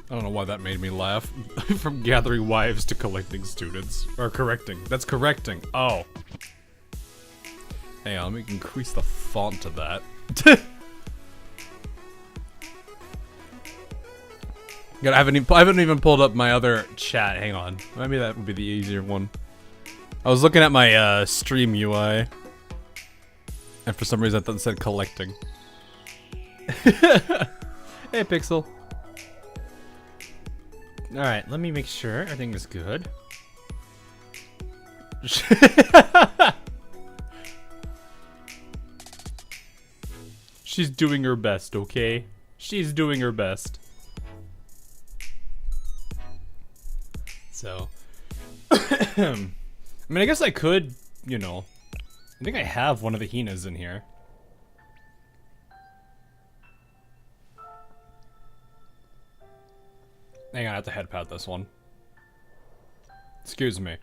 I don't know why that made me laugh. From gathering wives to collecting students. Or correcting. That's correcting. Oh. Hang on, let me increase the font to that. I haven't even pulled up my other chat. Hang on. Maybe that would be the easier one. I was looking at my stream UI. And for some reason I thought it said collecting. Hey, Pixel. Alright, let me make sure everything is good. She's doing her best, okay? She's doing her best. So. I mean, I guess I could, you know. I think I have one of the Hinas in here. Hang on, I have to head pat this one. Excuse me.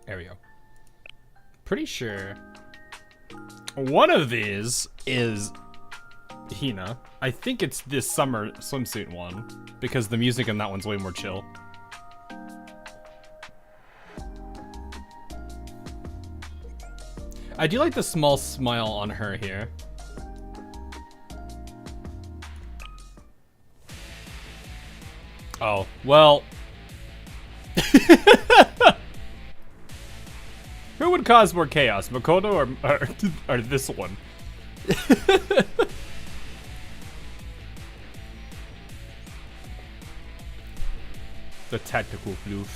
There we go. Pretty sure one of these is Hina. I think it's this summer swimsuit one, because the music in that one's way more chill. I do like the small smile on her here. Oh, well. Who would cause more chaos, Makoto or this one? The tactical floof.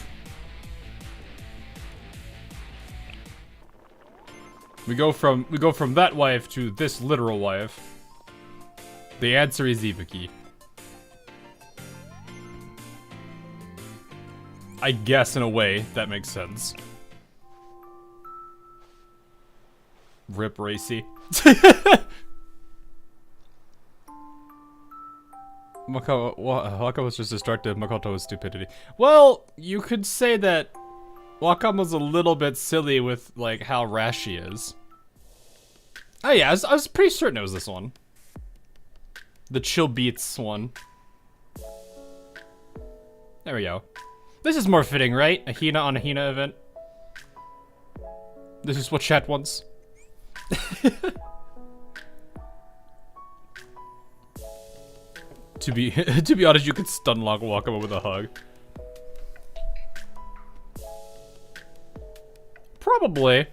We go from that wife to this literal wife. The answer is Ibuki. I guess in a way that makes sense. Rip Racy. Waka was just destructive, Makoto was stupidity. Well, you could say that Wakama's a little bit silly with, like, how rash she is. Oh yeah, I was pretty certain it was this one. The Chill Beats one. There we go. This is more fitting, right? A Hina on a Hina event. This is what chat wants. To be honest, you could stun lock Wakama with a hug. Probably.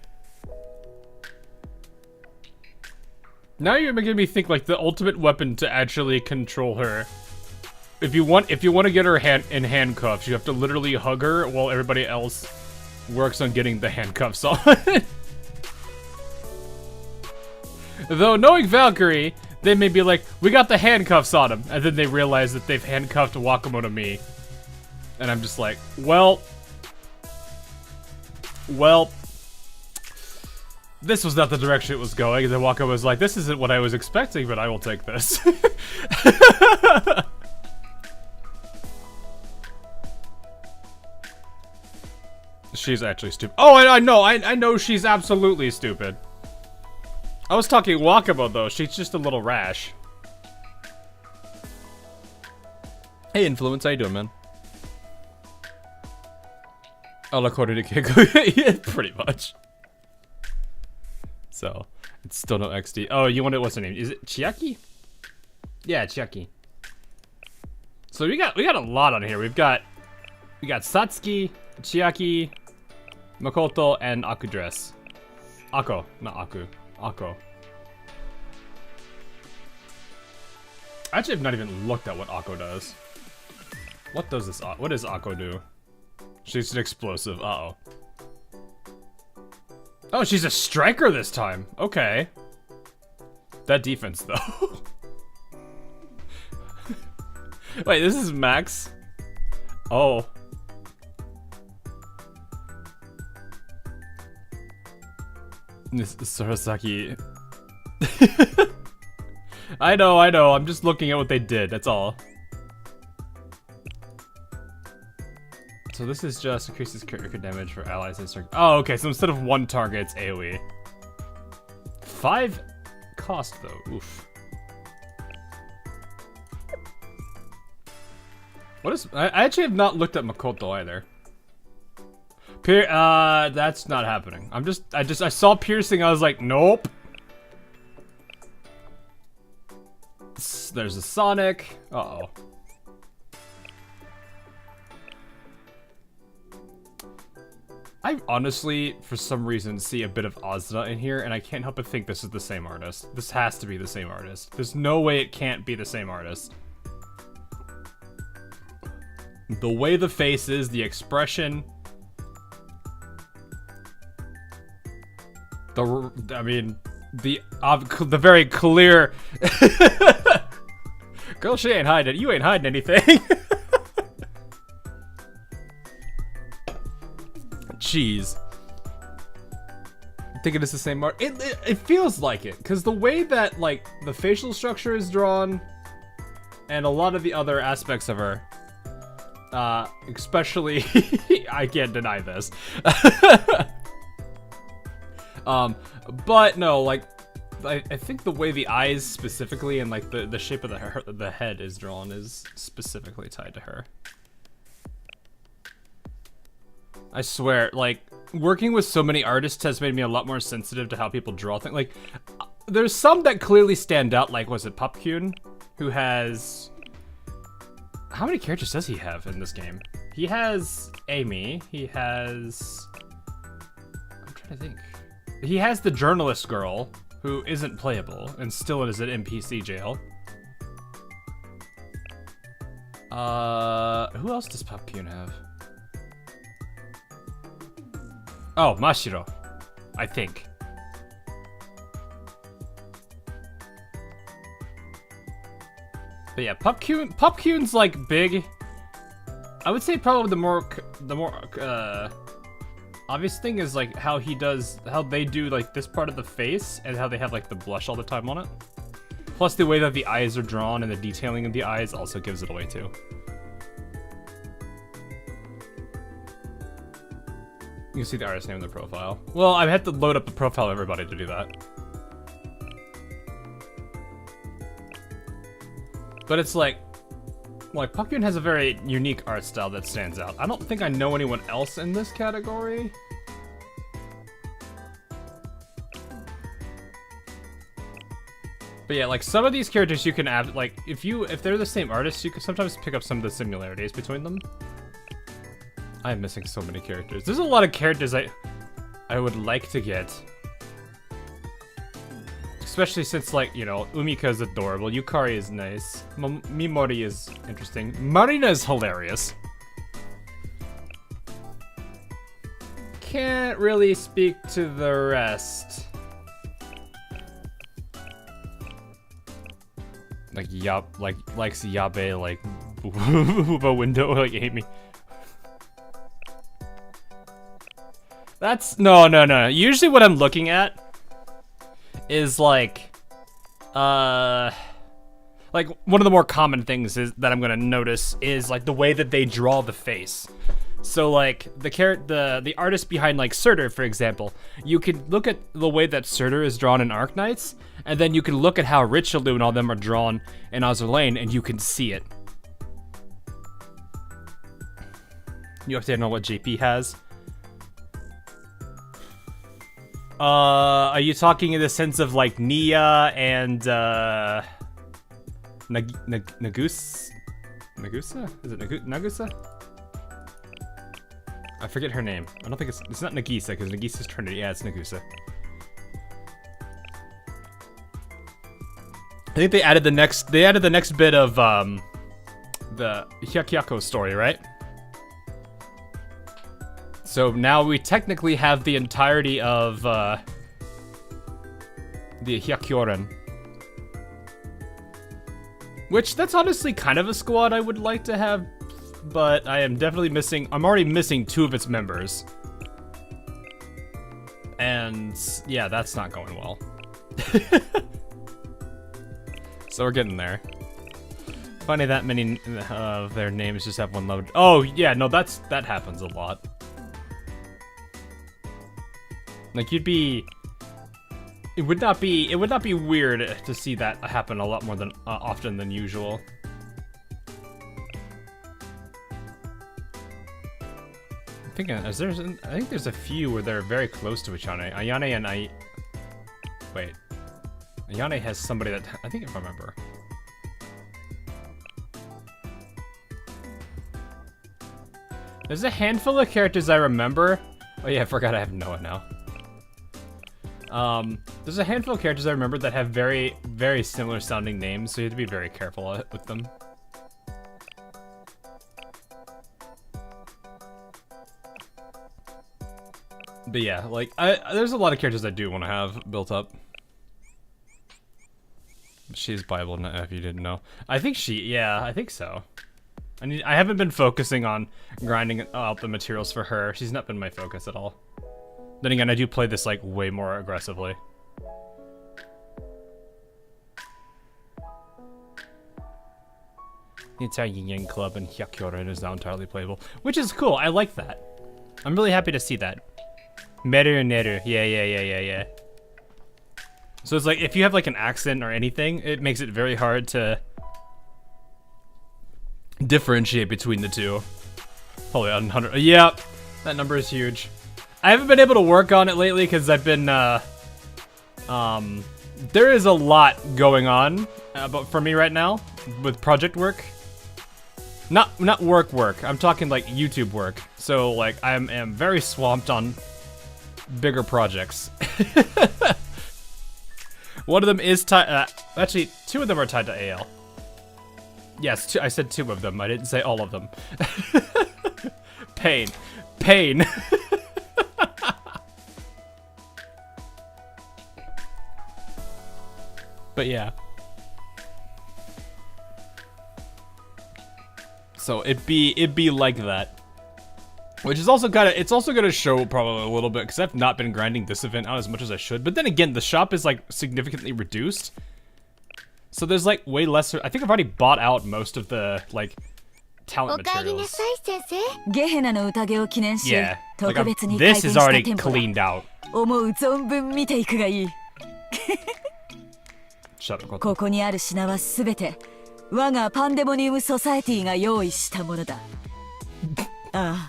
Now you're making me think like the ultimate weapon to actually control her. If you want to get her in handcuffs, you have to literally hug her while everybody else works on getting the handcuffs on. Though knowing Valkyrie, they may be like, we got the handcuffs on him, and then they realize that they've handcuffed Wakamo to me. And I'm just like, well, this was not the direction it was going. And then Wakamo was like, this isn't what I was expecting, but I will take this. She's actually stupid. Oh, I know she's absolutely stupid. I was talking Wakamo though, she's just a little rash. Hey Influence, how you doing, man? All according to Kiko. Yeah, pretty much. So, it's still no XD. Oh, you wonder what's her name? Is it Chiaki? Yeah, Chiaki. So we got a lot on here. We got Satsuki, Chiaki, Makoto, and Akudress. Ako, not Aku. Ako. Actually, I've not even looked at what Ako does. What does this? What does Ako do? She's an explosive. Uh-oh. Oh, she's a striker this time. Okay. That defense, though. Wait, this is Max? Oh. This is Sarasaki. I know. I'm just looking at what they did, that's all. So this is just increases critical damage for allies and circle. Oh, okay, so instead of one target, it's AoE. 5 cost, though. Oof. What is? I actually have not looked at Makoto either. That's not happening. I saw piercing. I was like, nope. There's a Sonic. Uh-oh. I honestly, for some reason, see a bit of Ozna in here, and I can't help but think this is the same artist. This has to be the same artist. There's no way it can't be the same artist. The way the face is, the expression. I mean, the very clear. Girl, she ain't hiding. You ain't hiding anything. Jeez. Thinking it's the same art. It feels like it, because the way that like the facial structure is drawn, and a lot of the other aspects of her, especially, I can't deny this. But no, like, I think the way the eyes specifically and like the shape of the head is drawn is specifically tied to her. I swear, like, working with so many artists has made me a lot more sensitive to how people draw things. Like, there's some that clearly stand out, like, was it Popkyun, who has... How many characters does he have in this game? He has Amy, he has... I'm trying to think. He has the journalist girl, who isn't playable, and still is at NPC jail. Who else does Popkyun have? Oh, Mashiro, I think. But yeah, Popkyun's like big. I would say probably the more obvious thing is like how they do like this part of the face and how they have like the blush all the time on it. Plus the way that the eyes are drawn and the detailing of the eyes also gives it away too. You can see the artist name in the profile. Well, I had to load up the profile of everybody to do that. But it's like Popkyun has a very unique art style that stands out. I don't think I know anyone else in this category. But yeah, like some of these characters you can add, like if they're the same artist, you can sometimes pick up some of the similarities between them. I am missing so many characters. There's a lot of characters I would like to get. Especially since, like, you know, Umika is adorable, Yukari is nice, Mimori is interesting, Marina is hilarious. Can't really speak to the rest. Like, likes Yabe, like, a window, like, Amy. That's, no. Usually what I'm looking at is like one of the more common things is that I'm gonna notice is like the way that they draw the face. So like the artist behind like Surtur, for example, you can look at the way that Surtur is drawn in Arknights, and then you can look at how Richelieu and all them are drawn in Azur Lane, and you can see it. You have to know what JP has. Are you talking in the sense of like Nia and Nagusa? Is it Nagusa? I forget her name. I don't think it's not Nagisa, because Nagisa's Trinity. Yeah, it's Nagusa. I think they added the next bit of the Hyakyako story, right? So now we technically have the entirety of the Hyakyoren. Which, that's honestly kind of a squad I would like to have, but I am definitely missing, I'm already missing 2 of its members. And yeah, that's not going well. So we're getting there. Funny that many of their names just have one load. Oh yeah, no, that happens a lot. Like it would not be weird to see that happen a lot more than often than usual. thinking, I think there's a few where they're very close to each other. Ayane and wait. Ayane has somebody that, I think if I remember. There's a handful of characters I remember. Oh yeah, I forgot I have Noah now. There's a handful of characters I remember that have very, very similar sounding names, so you have to be very careful with them. But yeah, like, there's a lot of characters I do want to have built up. She's Bible, if you didn't know. I think yeah, I think so. I haven't been focusing on grinding out the materials for her. She's not been my focus at all. Then again, I do play this, like, way more aggressively. The entire Yin Yang Club and Hyakyoren is now entirely playable, which is cool. I like that. I'm really happy to see that. Meru Neru. Yeah. So it's like, if you have, like, an accent or anything, it makes it very hard to differentiate between the two. Probably 100. Yeah, that number is huge. I haven't been able to work on it lately because I've been, there is a lot going on for me right now with project work. Not work. I'm talking like YouTube work. So like I am very swamped on bigger projects. One of them is tied. Actually, two of them are tied to AL. Yes, I said two of them. I didn't say all of them. Pain. But yeah. So it'd be like that. Which is also it's also gonna show probably a little bit, because I've not been grinding this event out as much as I should. But then again, the shop is like significantly reduced. So there's like way less. I think I've already bought out most of the like talent materials. Yeah, like this is already cleaned out. Shut up, Makoto. ここにある品はすべて我がパンデモニウムソサエティが用意したものだ。ああ、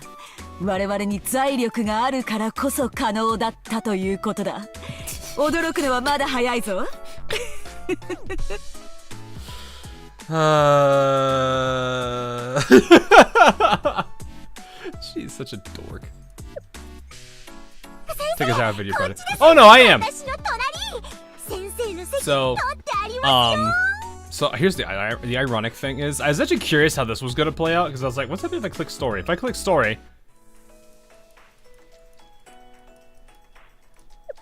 我々に財力があるからこそ可能だったということだ。驚くのはまだ早いぞ。She's such a dork. Take us out of video credits. Oh no, I am. So here's the ironic thing is, I was actually curious how this was gonna play out, because I was like, what's happening if I click story? If I click story,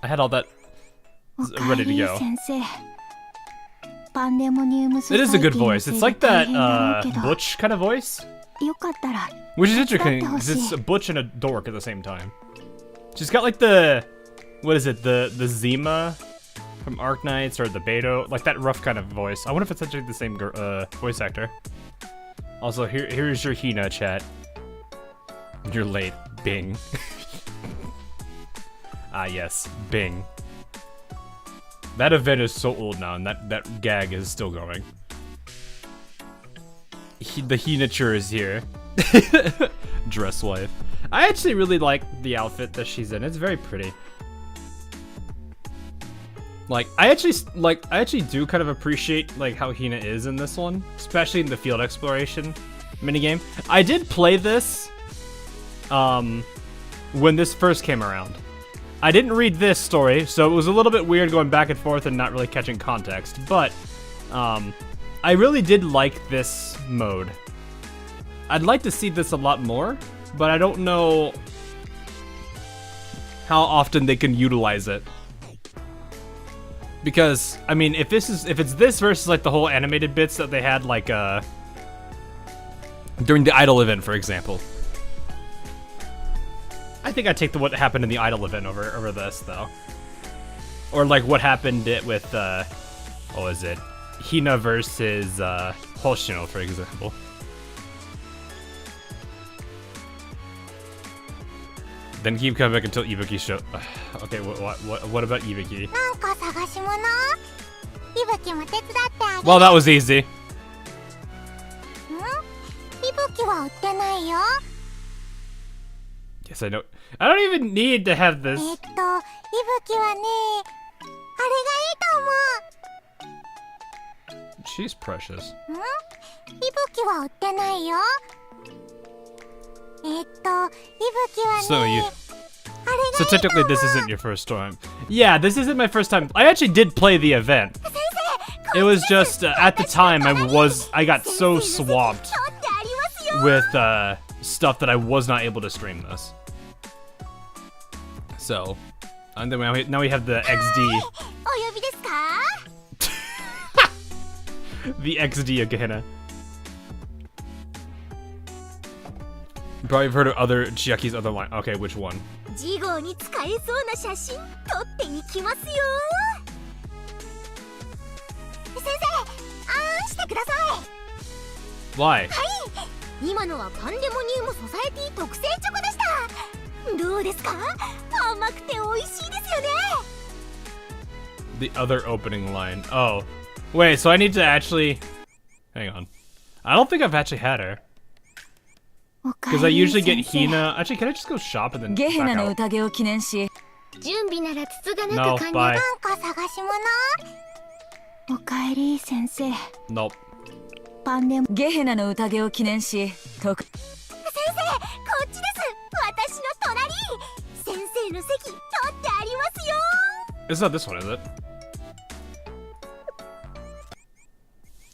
I had all that ready to go. It is a good voice. It's like that Butch kind of voice, which is interesting because it's a Butch and a dork at the same time. She's got like the, what is it, the Zima from Arknights, or the Beto, like that rough kind of voice. I wonder if it's actually the same voice actor. Also, here's your Hina chat. You're late, Bing. Ah yes, Bing. That event is so old now, and that gag is still going. The Hinature is here. Dress wife. I actually really like the outfit that she's in. It's very pretty. Like, I actually do kind of appreciate like how Hina is in this one, especially in the field exploration minigame. I did play this when this first came around. I didn't read this story, so it was a little bit weird going back and forth and not really catching context, but I really did like this mode. I'd like to see this a lot more, but I don't know how often they can utilize it. Because, I mean, if it's this versus like the whole animated bits that they had like during the Idol event, for example. I think I'd take what happened in the Idol event over this, though. Or like what happened with, what was it? Hina versus Hoshino, for example. Then keep coming back until Ibuki show. Okay, what about Ibuki? Well, that was easy. Yes, I know. I don't even need to have this. いぶきはね、あれがいいと思う。 She's precious. いぶきは売ってないよ。いぶきはね、 So あれがいい So と思う。 technically this isn't your first time. Yeah, this isn't my first time. I actually did play the event. It was just at the time I got so swamped 取ってありますよ。 with stuff that I was not able to stream this. So, and then now we have the XD, お呼びですか？ the XD of Gehenna. You probably have heard of other Chiaki's other line. Okay, which one? 次号に使えそうな写真撮っていきますよ。先生、あんしてください。 Why? 今のはパンデモニウムソサエティ特製チョコでした。どうですか？甘くて美味しいですよね。 The other opening line. Oh. Wait, so I need to actually... Hang on. I don't think I've actually had her. Because I usually get Hina. Actually, can I just go shop and then ゲヘナ back の out? 宴を記念し、準備ならつつが No, なく完了。 bye. なんか探し物？おかえり先生。 Nope. パンデモ。ゲヘナの宴を記念し、先生、こっちです。私の隣。先生の席取ってありますよ。 It's not this one, is it?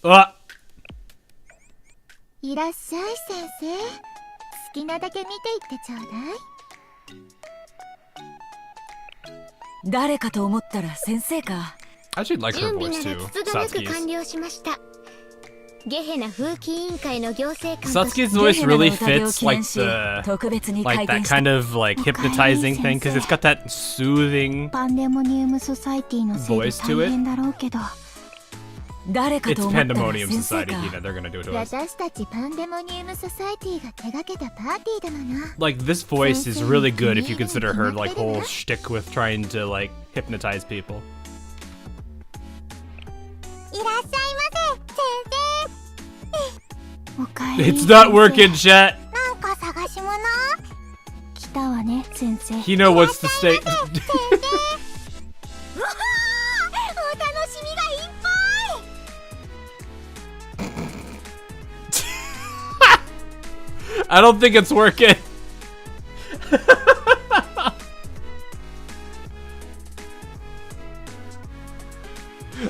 Ah! いらっしゃい先生。好きなだけ見ていってちょうだい。誰かと思ったら先生か。 I actually like her 準備 voice な too. らつつがなく完 Satsuki's. 了しました。ゲヘナ風紀委員会の行政官として Satsuki's voice ゲヘナの really 宴を fits 記 like 念し、 the 特別に like 開 that 店した。 kind of like hypnotizing thing because it's got that soothing パンデモニウムソサイティのせいで voice to 大 it. 変だろうけど、誰か It's と思ったら Pandemonium 先生 Society, か。 Hina. They're gonna do it to us. 私たちパンデモニウムソサイティが手掛けたパーティーだもの。 Like this voice is really good if you consider her like whole shtick with trying to like hypnotize people. いらっしゃいませ、先生。おかえり。 It's not working, chat. なんか探し物？来たわね、先生。 Hina wants to stay. 先生。うわー、お楽しみがいっぱい。 I don't think it's working.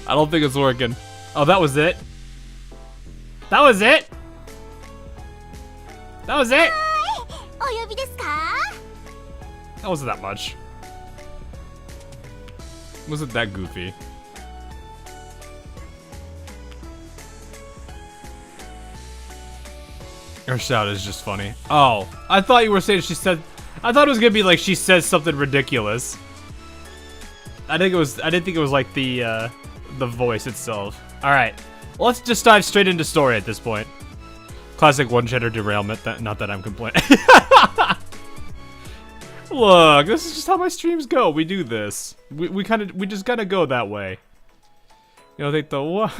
I don't think it's working. Oh, that was it? That was it? That was it? お呼びですか？ That wasn't that much. Wasn't that goofy. Her shout is just funny. Oh, I thought you were saying she said... I thought it was gonna be like she says something ridiculous. I didn't think it was like the voice itself. Alright, let's just dive straight into story at this point. Classic one-shatter derailment, not that I'm complaining. Look, this is just how my streams go. We do this. We just gotta go that way. You don't think the what?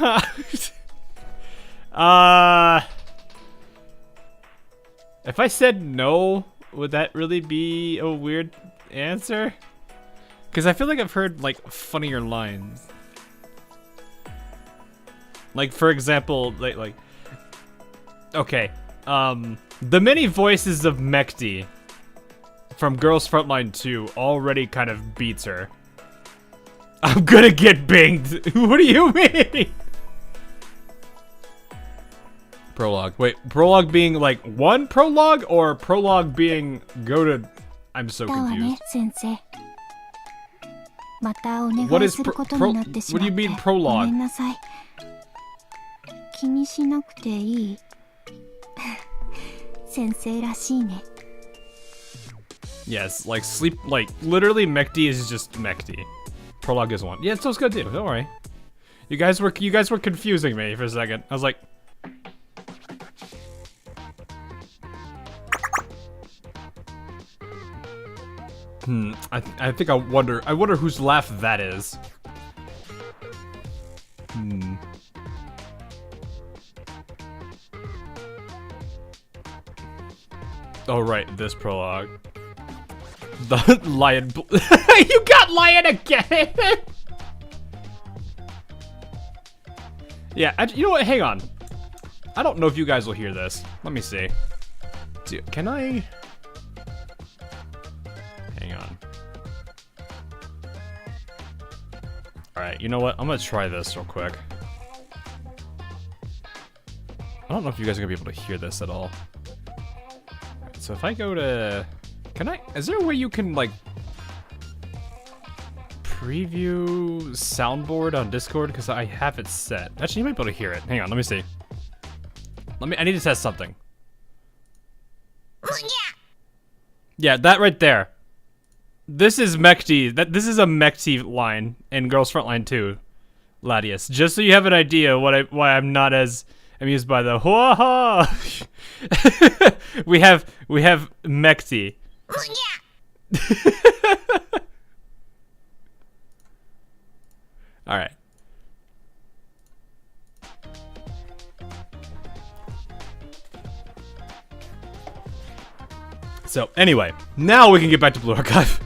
If I said no, would that really be a weird answer? Because I feel like I've heard like funnier lines. Like for example, like okay, the many voices of Mekti from Girls Frontline 2 already kind of beats her. I'm gonna get binged. What do you mean? Prologue. Wait, prologue being like one prologue or prologue being go to... I'm so だわね、 confused. 先生。またお願 What い is することになってしま what っ do you て mean prologue? ごめんなさい。気にしなくていい。先生らしいね。 Yes, like sleep, like literally Mekti is just Mekti. Prologue is one. Yeah, so it's good too. Don't worry. You guys were confusing me for a second. I was like, I think I wonder whose laugh that is. Oh right, this prologue. The lion. You got lion again. Yeah, you know what? Hang on. I don't know if you guys will hear this. Let me see. Can I? Hang on. Alright, you know what? I'm gonna try this real quick. I don't know if you guys are gonna be able to hear this at all. Alright, so if I go to... Is there a way you can, like... preview soundboard on Discord? Because I have it set. Actually, you might be able to hear it. Hang on, let me see. I need to test something. Yeah, that right there. This is Mechty. This is a Mechty line in Girls Frontline 2, Ladius. Just so you have an idea why I'm not as amused by the hua ha. we have Mechty. All right. So anyway, now we can get back to Blue Archive.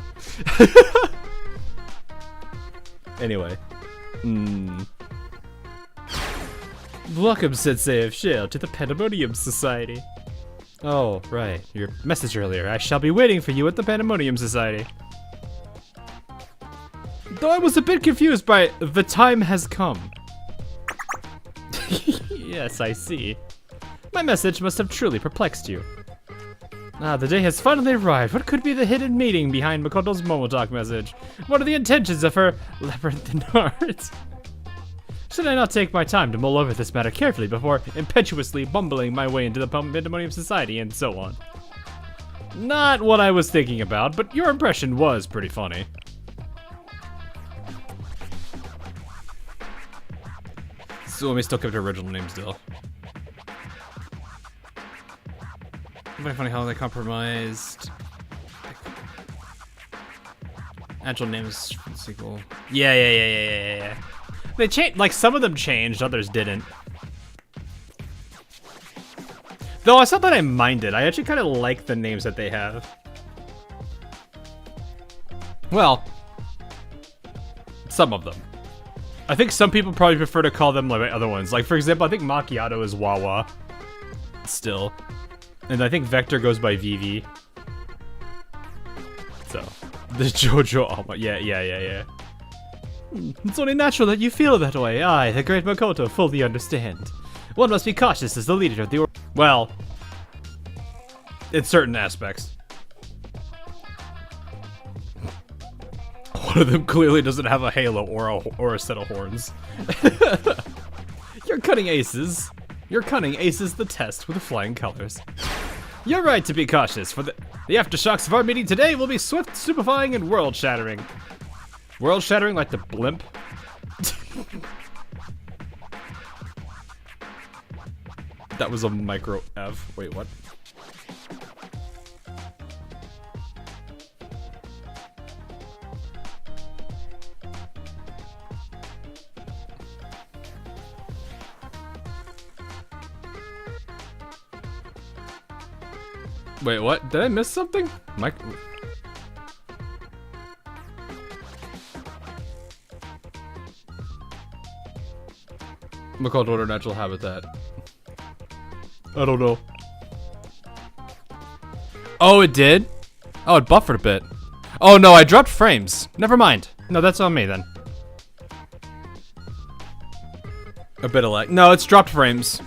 Anyway. Welcome, Sensei of Shale, to the Pandemonium Society. Oh, right. Your message earlier. I shall be waiting for you at the Pandemonium Society. Though I was a bit confused by the time has come. Yes, I see. My message must have truly perplexed you. The day has finally arrived. What could be the hidden meaning behind Makoto's Momotalk message? What are the intentions of her labyrinthine heart? Should I not take my time to mull over this matter carefully before impetuously bumbling my way into the Pandemonium Society and so on? Not what I was thinking about, but your impression was pretty funny. So let me still keep the original name still. Very funny how they compromised. Actual names for the sequel. Yeah. They changed, like some of them changed, others didn't. Though it's not that I minded, I actually kind of like the names that they have. Well, some of them. I think some people probably prefer to call them like other ones. Like for example, I think Macchiato is Wawa. Still. And I think Vector goes by Vivi. So, the Jojo Alma. Yeah. It's only natural that you feel that way. I, the great Makoto, fully understand. One must be cautious as the leader of the well, in certain aspects. One of them clearly doesn't have a halo or a set of horns. Your cunning aces. Your cunning aces the test with flying colors. You're right to be cautious, for the aftershocks of our meeting today will be swift, stupefying, and world-shattering. World-shattering like the blimp? That was a micro F. Wait, what? Wait, what? Did I miss something? Makoto order natural habitat. I don't know. Oh, it did? Oh, it buffered a bit. Oh no, I dropped frames. Never mind. No, that's on me then. A bit of lag. No, it's dropped frames.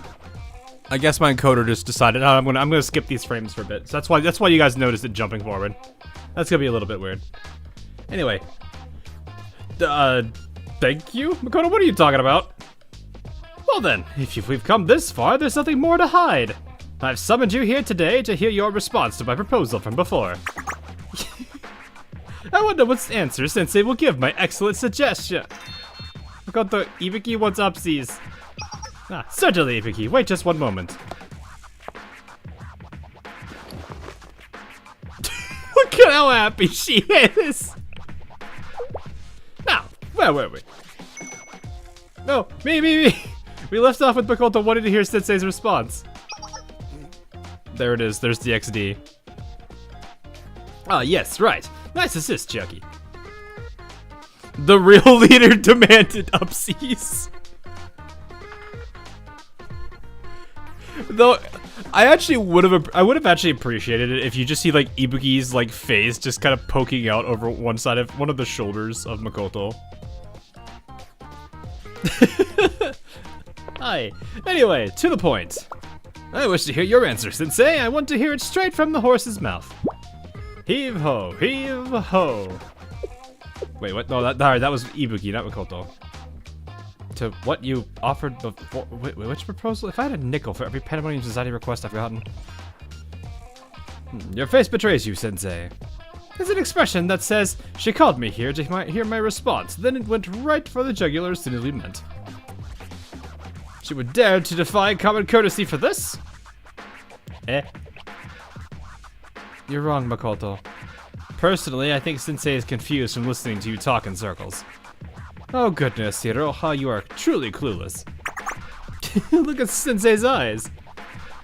I guess my encoder just decided, oh, I'm gonna skip these frames for a bit. So that's why you guys noticed it jumping forward. That's gonna be a little bit weird. Anyway. Thank you? Makoto, what are you talking about? Well then, if we've come this far, there's nothing more to hide. I've summoned you here today to hear your response to my proposal from before. I wonder what answer Sensei will give my excellent suggestion. Makoto, Ibiki wants upsies. Certainly, Ibiki. Wait just one moment. Look at how happy she is. Now, where were we? No, me. We left off with Makoto wanting to hear Sensei's response. There it is. There's the XD. Ah, yes, right. Nice assist, Chucky. The real leader demanded upsies. Though, I would have actually appreciated it if you just see like Ibuki's like face just kind of poking out over one of the shoulders of Makoto. Hi. Anyway, to the point. I wish to hear your answer, Sensei. I want to hear it straight from the horse's mouth. Heave ho, heave ho. Wait, what? No, that was Ibuki, not Makoto. To what you offered before. Wait, which proposal? If I had a nickel for every Pandemonium Society request I've gotten. Your face betrays you, Sensei. There's an expression that says, she called me here to hear my response, then it went right for the jugular as soon as we met. She would dare to defy common courtesy for this? Eh? You're wrong, Makoto. Personally, I think Sensei is confused from listening to you talk in circles. Oh goodness, Hiro, how you are truly clueless. Look at Sensei's eyes.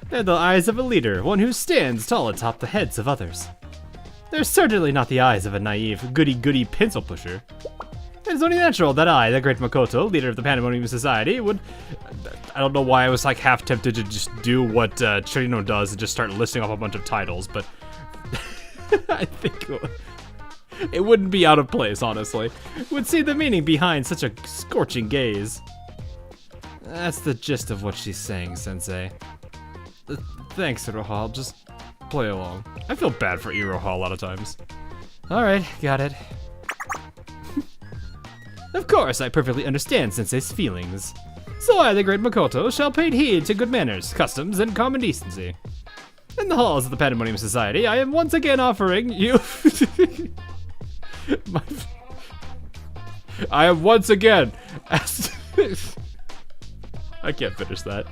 They're the eyes of a leader, one who stands tall atop the heads of others. They're certainly not the eyes of a naive, goody-goody pencil pusher. It's only natural that I, the great Makoto, leader of the Pandemonium Society, would... I don't know why I was like half tempted to just do what Chirino does and just start listing off a bunch of titles, but... I think it wouldn't be out of place, honestly. Would see the meaning behind such a scorching gaze. That's the gist of what she's saying, Sensei. Thanks, Iroha. I'll just play along. I feel bad for Iroha a lot of times. Alright, got it. Of course, I perfectly understand Sensei's feelings. So I, the great Makoto, shall pay heed to good manners, customs, and common decency. In the halls of the Pandemonium Society, I am once again offering you... I am once again... I can't finish that.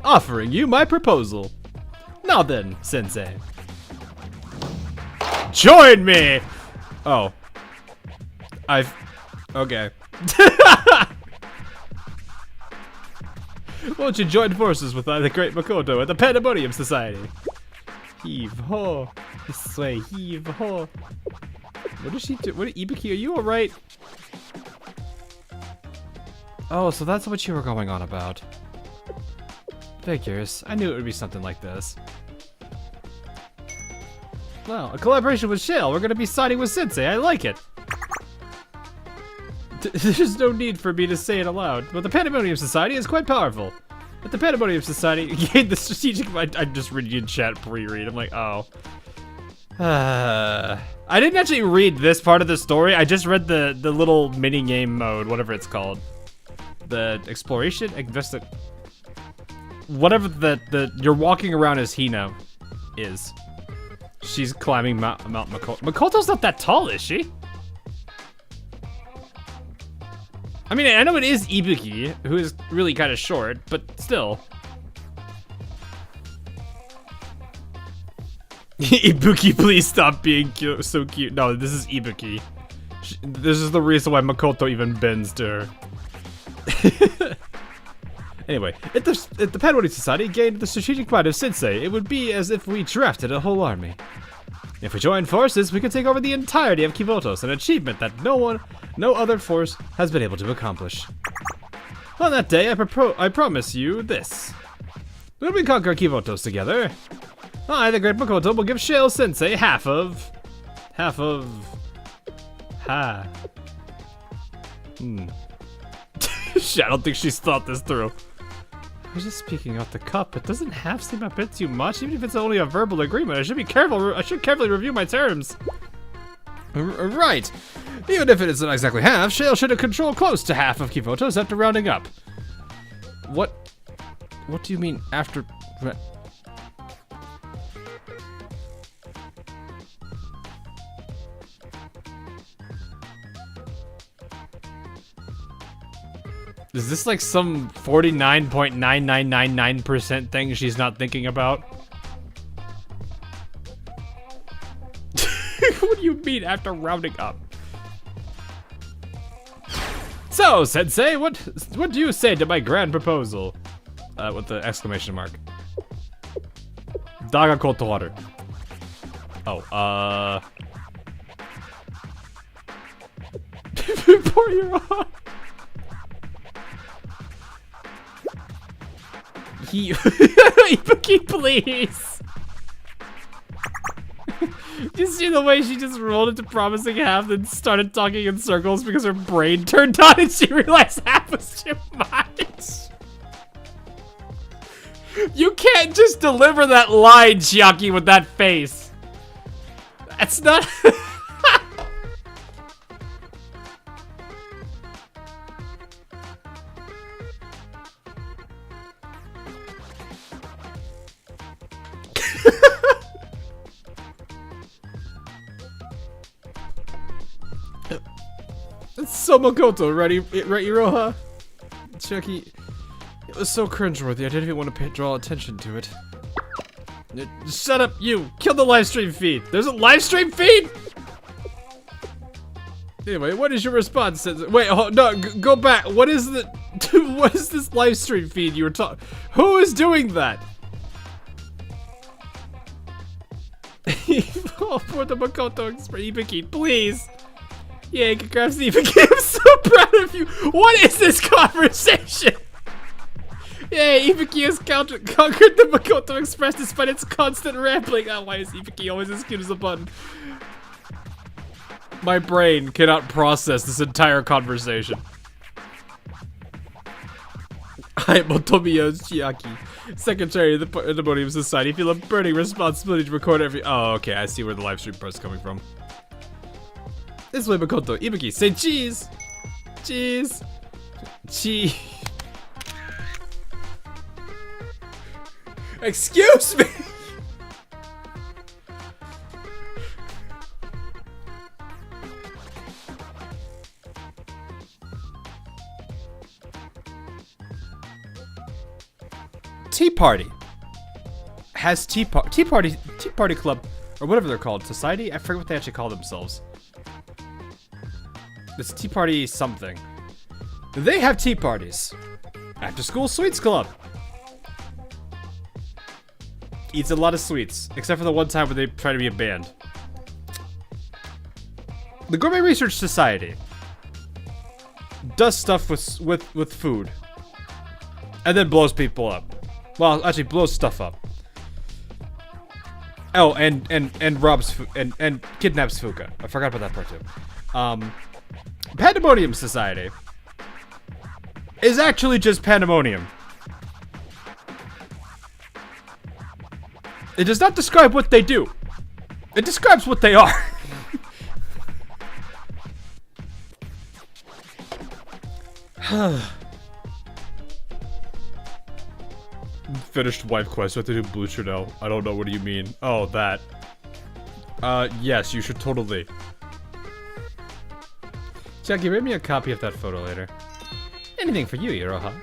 Offering you my proposal. Now then, Sensei. Join me! Oh. Okay. Won't you join forces with the great Makoto at the Pandemonium Society? Heave ho. This way, heave ho. What does she do? What, Ibuki, are you alright? Oh, so that's what you were going on about. Figures. I knew it would be something like this. Well, a collaboration with Shale. We're gonna be siding with Sensei. I like it. There's no need for me to say it aloud, but the Pandemonium Society is quite powerful. At the Pandemonium Society, gained the strategic... I'm just reading in chat pre-read. I'm like, oh. I didn't actually read this part of the story. I just read the little mini-game mode, whatever it's called. The exploration? Whatever you're walking around as Hina is. She's climbing Mount Makoto. Makoto's not that tall, is she? I mean, I know it is Ibuki, who is really kind of short, but still. Ibuki, please stop being cute, so cute. No, this is Ibuki. This is the reason why Makoto even bends to her. Anyway, if the Pandemonium Society gained the strategic mind of Sensei, it would be as if we drafted a whole army. If we join forces, we could take over the entirety of Kivotos, an achievement that no other force has been able to accomplish. On that day, I promise you this. When we conquer Kivotos together, I, the great Makoto, will give Shale Sensei half of... I don't think she's thought this through. I was just speaking off the cup. It doesn't half seem a bit too much, even if it's only a verbal agreement. I should carefully review my terms. Right. Even if it isn't exactly half, Shale should have control close to half of Kivotos after rounding up. What do you mean after... Is this like some 49.9999% thing she's not thinking about? What do you mean after rounding up? So, Sensei, what do you say to my grand proposal? With the exclamation mark. Daga cold water. Oh, Pour your on. Ibuki, please. You see the way she just rolled into promising half, then started talking in circles because her brain turned on and she realized half was too much. You can't just deliver that line, Chiaki, with that face. That's not. It's so Makoto, right, Iroha? Chucky, it was so cringeworthy, I didn't even want to draw attention to it. Shut up, you! Kill the live stream feed! There's a live stream feed?! Anyway, what is your response? Wait, no, go back. What is the... what is this live stream feed you were talking... Who is doing that? Oh, for the Makoto Ibuki, please! Yeah, congrats Ibuki, I'm so proud of you! What is this conversation? Yeah, Ibuki has conquered the Makoto Express despite its constant rambling. Oh, why is Ibuki always as cute as a button? My brain cannot process this entire conversation. I am Otomiya Chiaki, Secretary of the Pandemonium Society. Feel a burning responsibility to record every... Oh, okay, I see where the live stream part's coming from. This way, Makoto. Ibuki, say cheese! Cheese! Cheese. Excuse me! Tea Party has Tea Party Club, or whatever they're called. Society? I forget what they actually call themselves. This Tea Party something. They have tea parties. After School Sweets Club eats a lot of sweets, except for the one time where they try to be a band. The Gourmet Research Society does stuff with food, and then blows people up. Well, actually blows stuff up. Oh, and robs and kidnaps Fuka. I forgot about that part too. Pandemonium Society is actually just Pandemonium. It does not describe what they do. It describes what they are. Finished wife quest. I have to do blue shirt now. I don't know. What do you mean? Oh, that. Yes, you should totally. Jackie, read me a copy of that photo later. Anything for you, Iroha.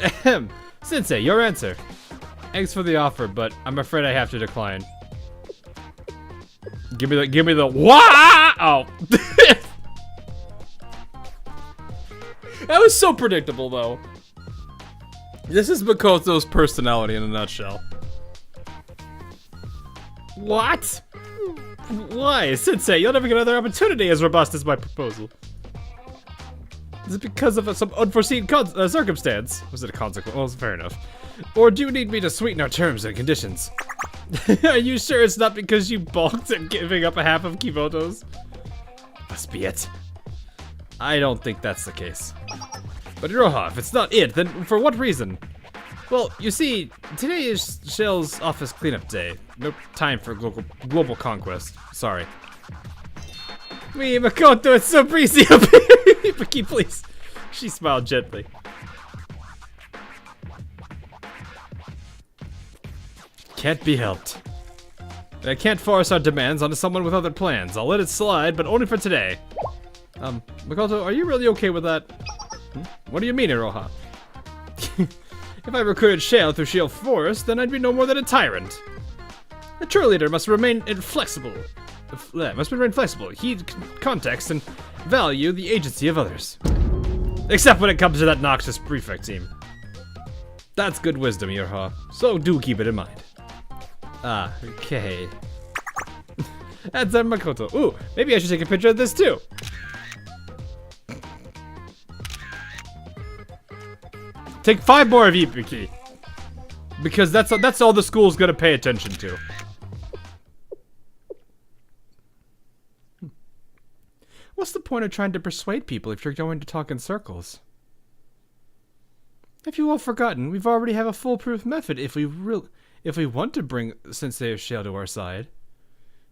Ahem. Sensei, your answer. Thanks for the offer, but I'm afraid I have to decline. Give me the wow! That was so predictable, though. This is Makoto's personality in a nutshell. What? Why? Sensei, you'll never get another opportunity as robust as my proposal. Is it because of some unforeseen circumstance? Was it a consequence? Well, fair enough. Or do you need me to sweeten our terms and conditions? Are you sure it's not because you balked at giving up a half of Kimoto's? Must be it. I don't think that's the case. But Iroha, if it's not it, then for what reason? Well, you see, today is Shell's office cleanup day. No time for global conquest. Sorry. Me, Makoto, it's so breezy up here. Ibuki, please. She smiled gently. Can't be helped. I can't force our demands onto someone with other plans. I'll let it slide, but only for today. Makoto, are you really okay with that? What do you mean, Iroha? If I recruited Shale through Shale Forest, then I'd be no more than a tyrant. A true leader must remain inflexible. Heed context and value the agency of others. Except when it comes to that noxious prefect team. That's good wisdom, Iroha. So do keep it in mind. Ah, okay. That's Makoto. Ooh, maybe I should take a picture of this too. Take 5 more of Ibuki. Because that's all the school's gonna pay attention to. What's the point of trying to persuade people if you're going to talk in circles? If you all forgotten, we've already have a foolproof method if we want to bring Sensei of Shale to our side.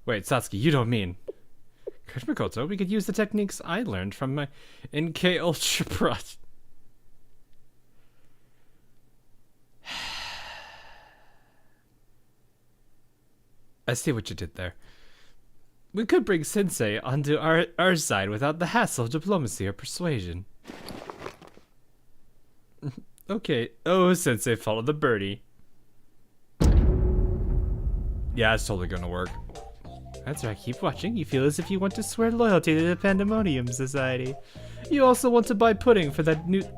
Wait, Satsuki, you don't mean... Makoto, we could use the techniques I learned from my NK Ultra Pro. I see what you did there. We could bring Sensei onto our side without the hassle of diplomacy or persuasion. Okay. Oh, Sensei, follow the birdie. Yeah, it's totally gonna work. That's right, keep watching. You feel as if you want to swear loyalty to the Pandemonium Society. You also want to buy pudding for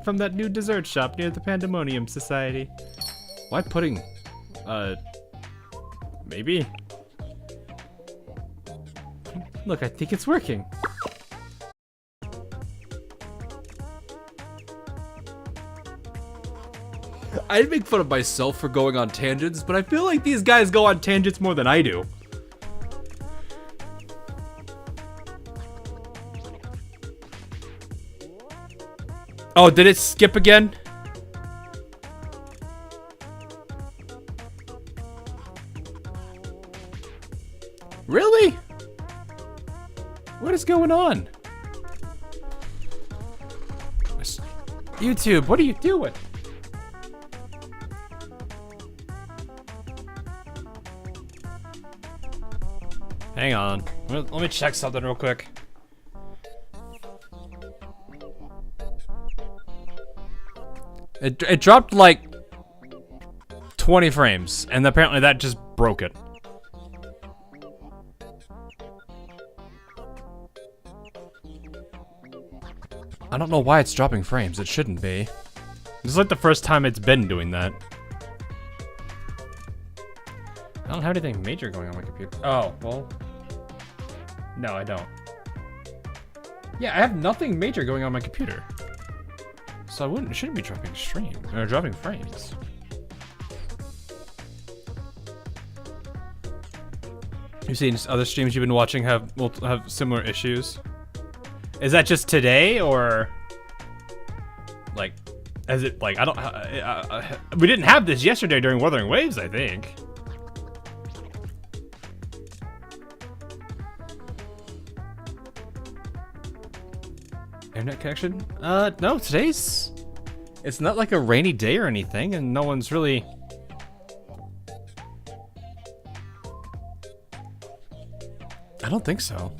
from that new dessert shop near the Pandemonium Society. Why pudding? Maybe? Look, I think it's working. I'd make fun of myself for going on tangents, but I feel like these guys go on tangents more than I do. Oh, did it skip again? Really? What is going on? YouTube, what are you doing? Hang on. Let me check something real quick. It dropped like 20 frames, and apparently that just broke it. I don't know why it's dropping frames. It shouldn't be. This is like the first time it's been doing that. I don't have anything major going on my computer. Oh, well. No, I don't. Yeah, I have nothing major going on my computer. So it shouldn't be dropping dropping frames. You've seen other streams you've been watching will have similar issues? Is that just today, or like, is it like, I don't, we didn't have this yesterday during Wuthering Waves, I think. Internet connection? No, it's not like a rainy day or anything, and no one's really... I don't think so.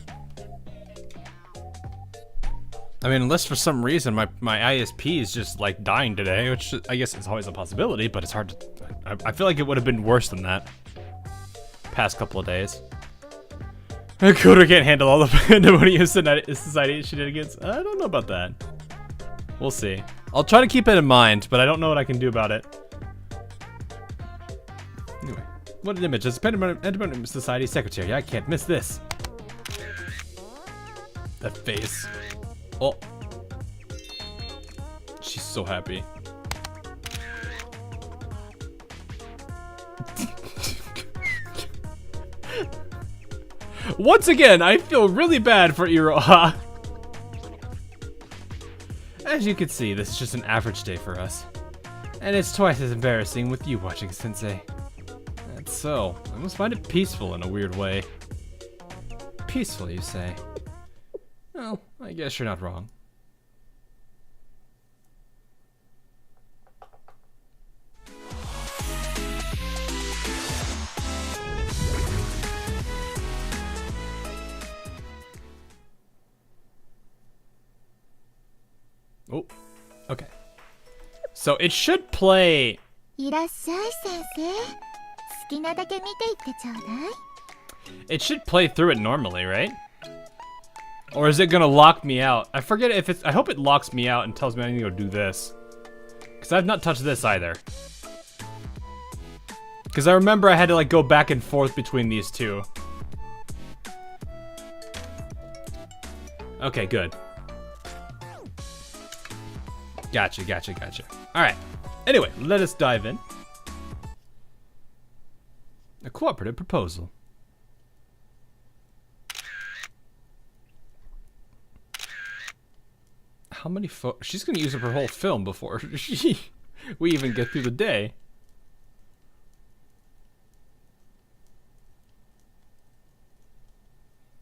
I mean, unless for some reason my ISP is just like dying today, which I guess is always a possibility, but it's hard to... I feel like it would have been worse than that past couple of days. Makoto can't handle all the Pandemonium Society shenanigans. I don't know about that. We'll see. I'll try to keep it in mind, but I don't know what I can do about it. Anyway, what an image. As Pandemonium Society Secretary, I can't miss this. That face. Oh. She's so happy. Once again, I feel really bad for Iroha. As you can see, this is just an average day for us. And it's twice as embarrassing with you watching, Sensei. That's so. I must find it peaceful in a weird way. Peaceful, you say? Well, I guess you're not wrong. Oh, okay. So it should play. It should play through it normally, right? Or is it gonna lock me out? I forget if it's. I hope it locks me out and tells me I need to go do this. Because I've not touched this either. Because I remember I had to like go back and forth between these two. Okay, good. Gotcha. Alright. Anyway, let us dive in. A cooperative proposal. How many she's gonna use up her whole film before we even get through the day.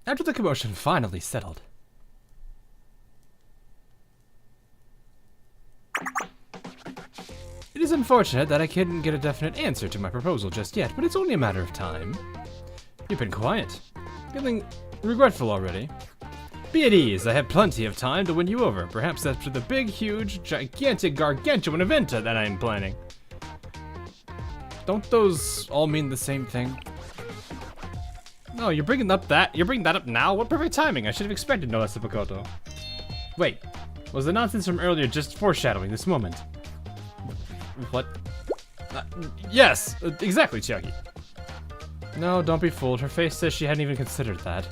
After the commotion finally settled. It is unfortunate that I couldn't get a definite answer to my proposal just yet, but it's only a matter of time. You've been quiet. Feeling regretful already? Be at ease, I have plenty of time to win you over, perhaps after the big, huge, gigantic, gargantuan event that I'm planning. Don't those all mean the same thing? No, you're bringing that up now? What perfect timing, I should have expected no less of Makoto. Wait, was the nonsense from earlier just foreshadowing this moment? What? Yes, exactly, Chiaki. No, don't be fooled. Her face says she hadn't even considered that.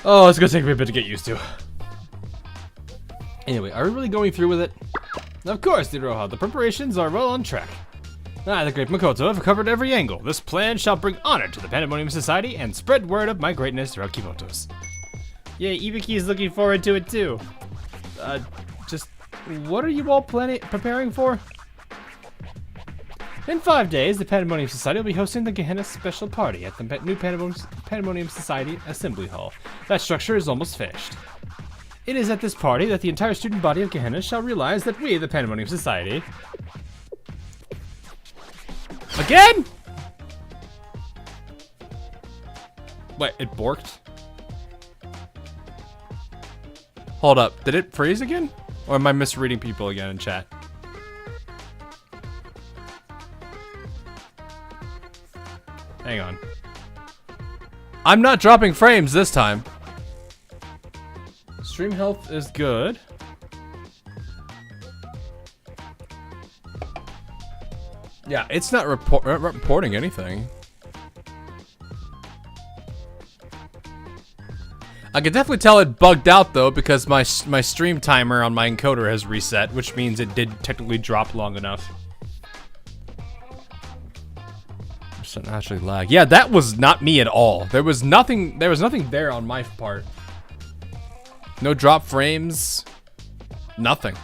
Oh, it's gonna take me a bit to get used to. Anyway, are we really going through with it? Of course, Iroha. The preparations are well on track. I, the great Makoto, have covered every angle. This plan shall bring honor to the Pandemonium Society and spread word of my greatness throughout Kimotos. Yeah, Ibiki is looking forward to it too. Just, what are you all preparing for? In 5 days, the Pandemonium Society will be hosting the Gehenna special party at the new Pandemonium Society Assembly Hall. That structure is almost finished. It is at this party that the entire student body of Gehenna shall realize that we, the Pandemonium Society... Again?! Wait, it borked? Hold up, did it freeze again? Or am I misreading people again in chat? Hang on. I'm not dropping frames this time. Stream health is good. Yeah, it's not reporting anything. I can definitely tell it bugged out though because my stream timer on my encoder has reset, which means it did technically drop long enough. Just naturally lag. Yeah, that was not me at all. There was nothing there on my part. No drop frames. Nothing.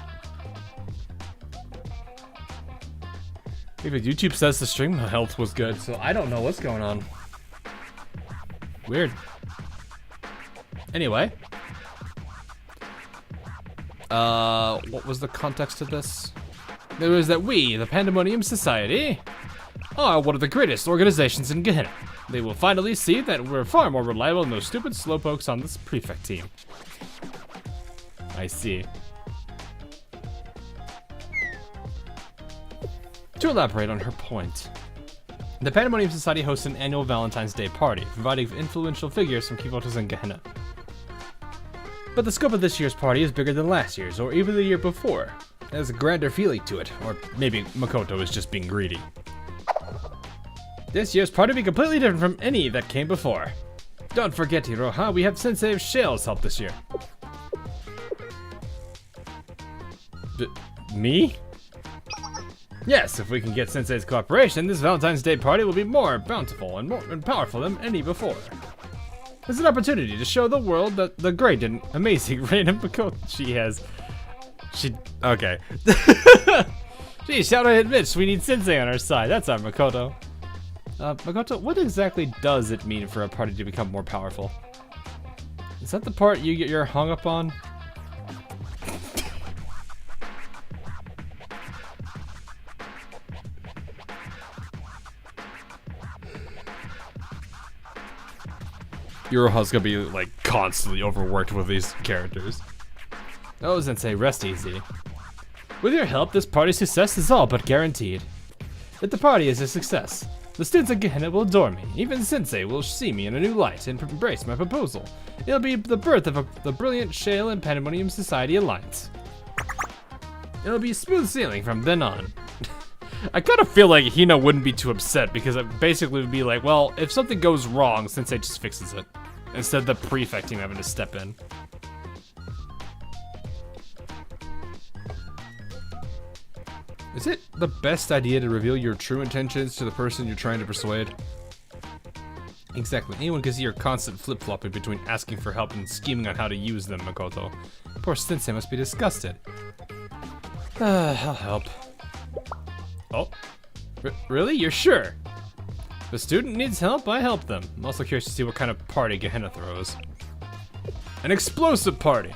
Even YouTube says the stream health was good, so I don't know what's going on. Weird. Anyway. What was the context of this? It was that we, the Pandemonium Society, are one of the greatest organizations in Gehenna. They will finally see that we're far more reliable than those stupid slowpokes on this prefect team. I see. To elaborate on her point, the Pandemonium Society hosts an annual Valentine's Day party, providing influential figures from Kimotos and Gehenna. But the scope of this year's party is bigger than last year's, or even the year before. It has a grander feeling to it, or maybe Makoto is just being greedy. This year's party will be completely different from any that came before. Don't forget, Iroha, we have Sensei Shale's help this year. Me? Yes, if we can get Sensei's cooperation, this Valentine's Day party will be more bountiful and more powerful than any before. It's an opportunity to show the world that the great and amazing random Makoto okay. Gee, Shadow admits we need Sensei on our side. That's our Makoto. Makoto, what exactly does it mean for a party to become more powerful? Is that the part you're hung up on? Iroha's gonna be like constantly overworked with these characters. Oh, Sensei, rest easy. With your help, this party's success is all but guaranteed. If the party is a success, the students of Gehenna will adore me. Even Sensei will see me in a new light and embrace my proposal. It'll be the birth of the brilliant Shale and Pandemonium Society alliance. It'll be smooth sailing from then on. I kind of feel like Hina wouldn't be too upset because it basically would be like, well, if something goes wrong, Sensei just fixes it. Instead of the prefect team having to step in. Is it the best idea to reveal your true intentions to the person you're trying to persuade? Exactly. Anyone can see your constant flip-flopping between asking for help and scheming on how to use them, Makoto. Poor Sensei must be disgusted. I'll help. Oh. Really? You're sure? If a student needs help, I help them. I'm also curious to see what kind of party Gehenna throws. An explosive party.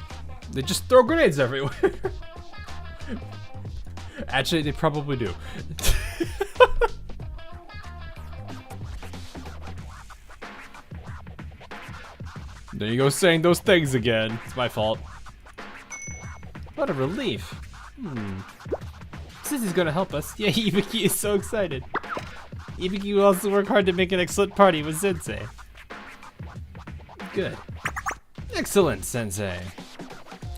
They just throw grenades everywhere. Actually, they probably do. There you go, saying those things again. It's my fault. What a relief. Sissy's gonna help us. Yeah, Ibiki is so excited. Ibiki will also work hard to make an excellent party with Sensei. Good. Excellent, Sensei.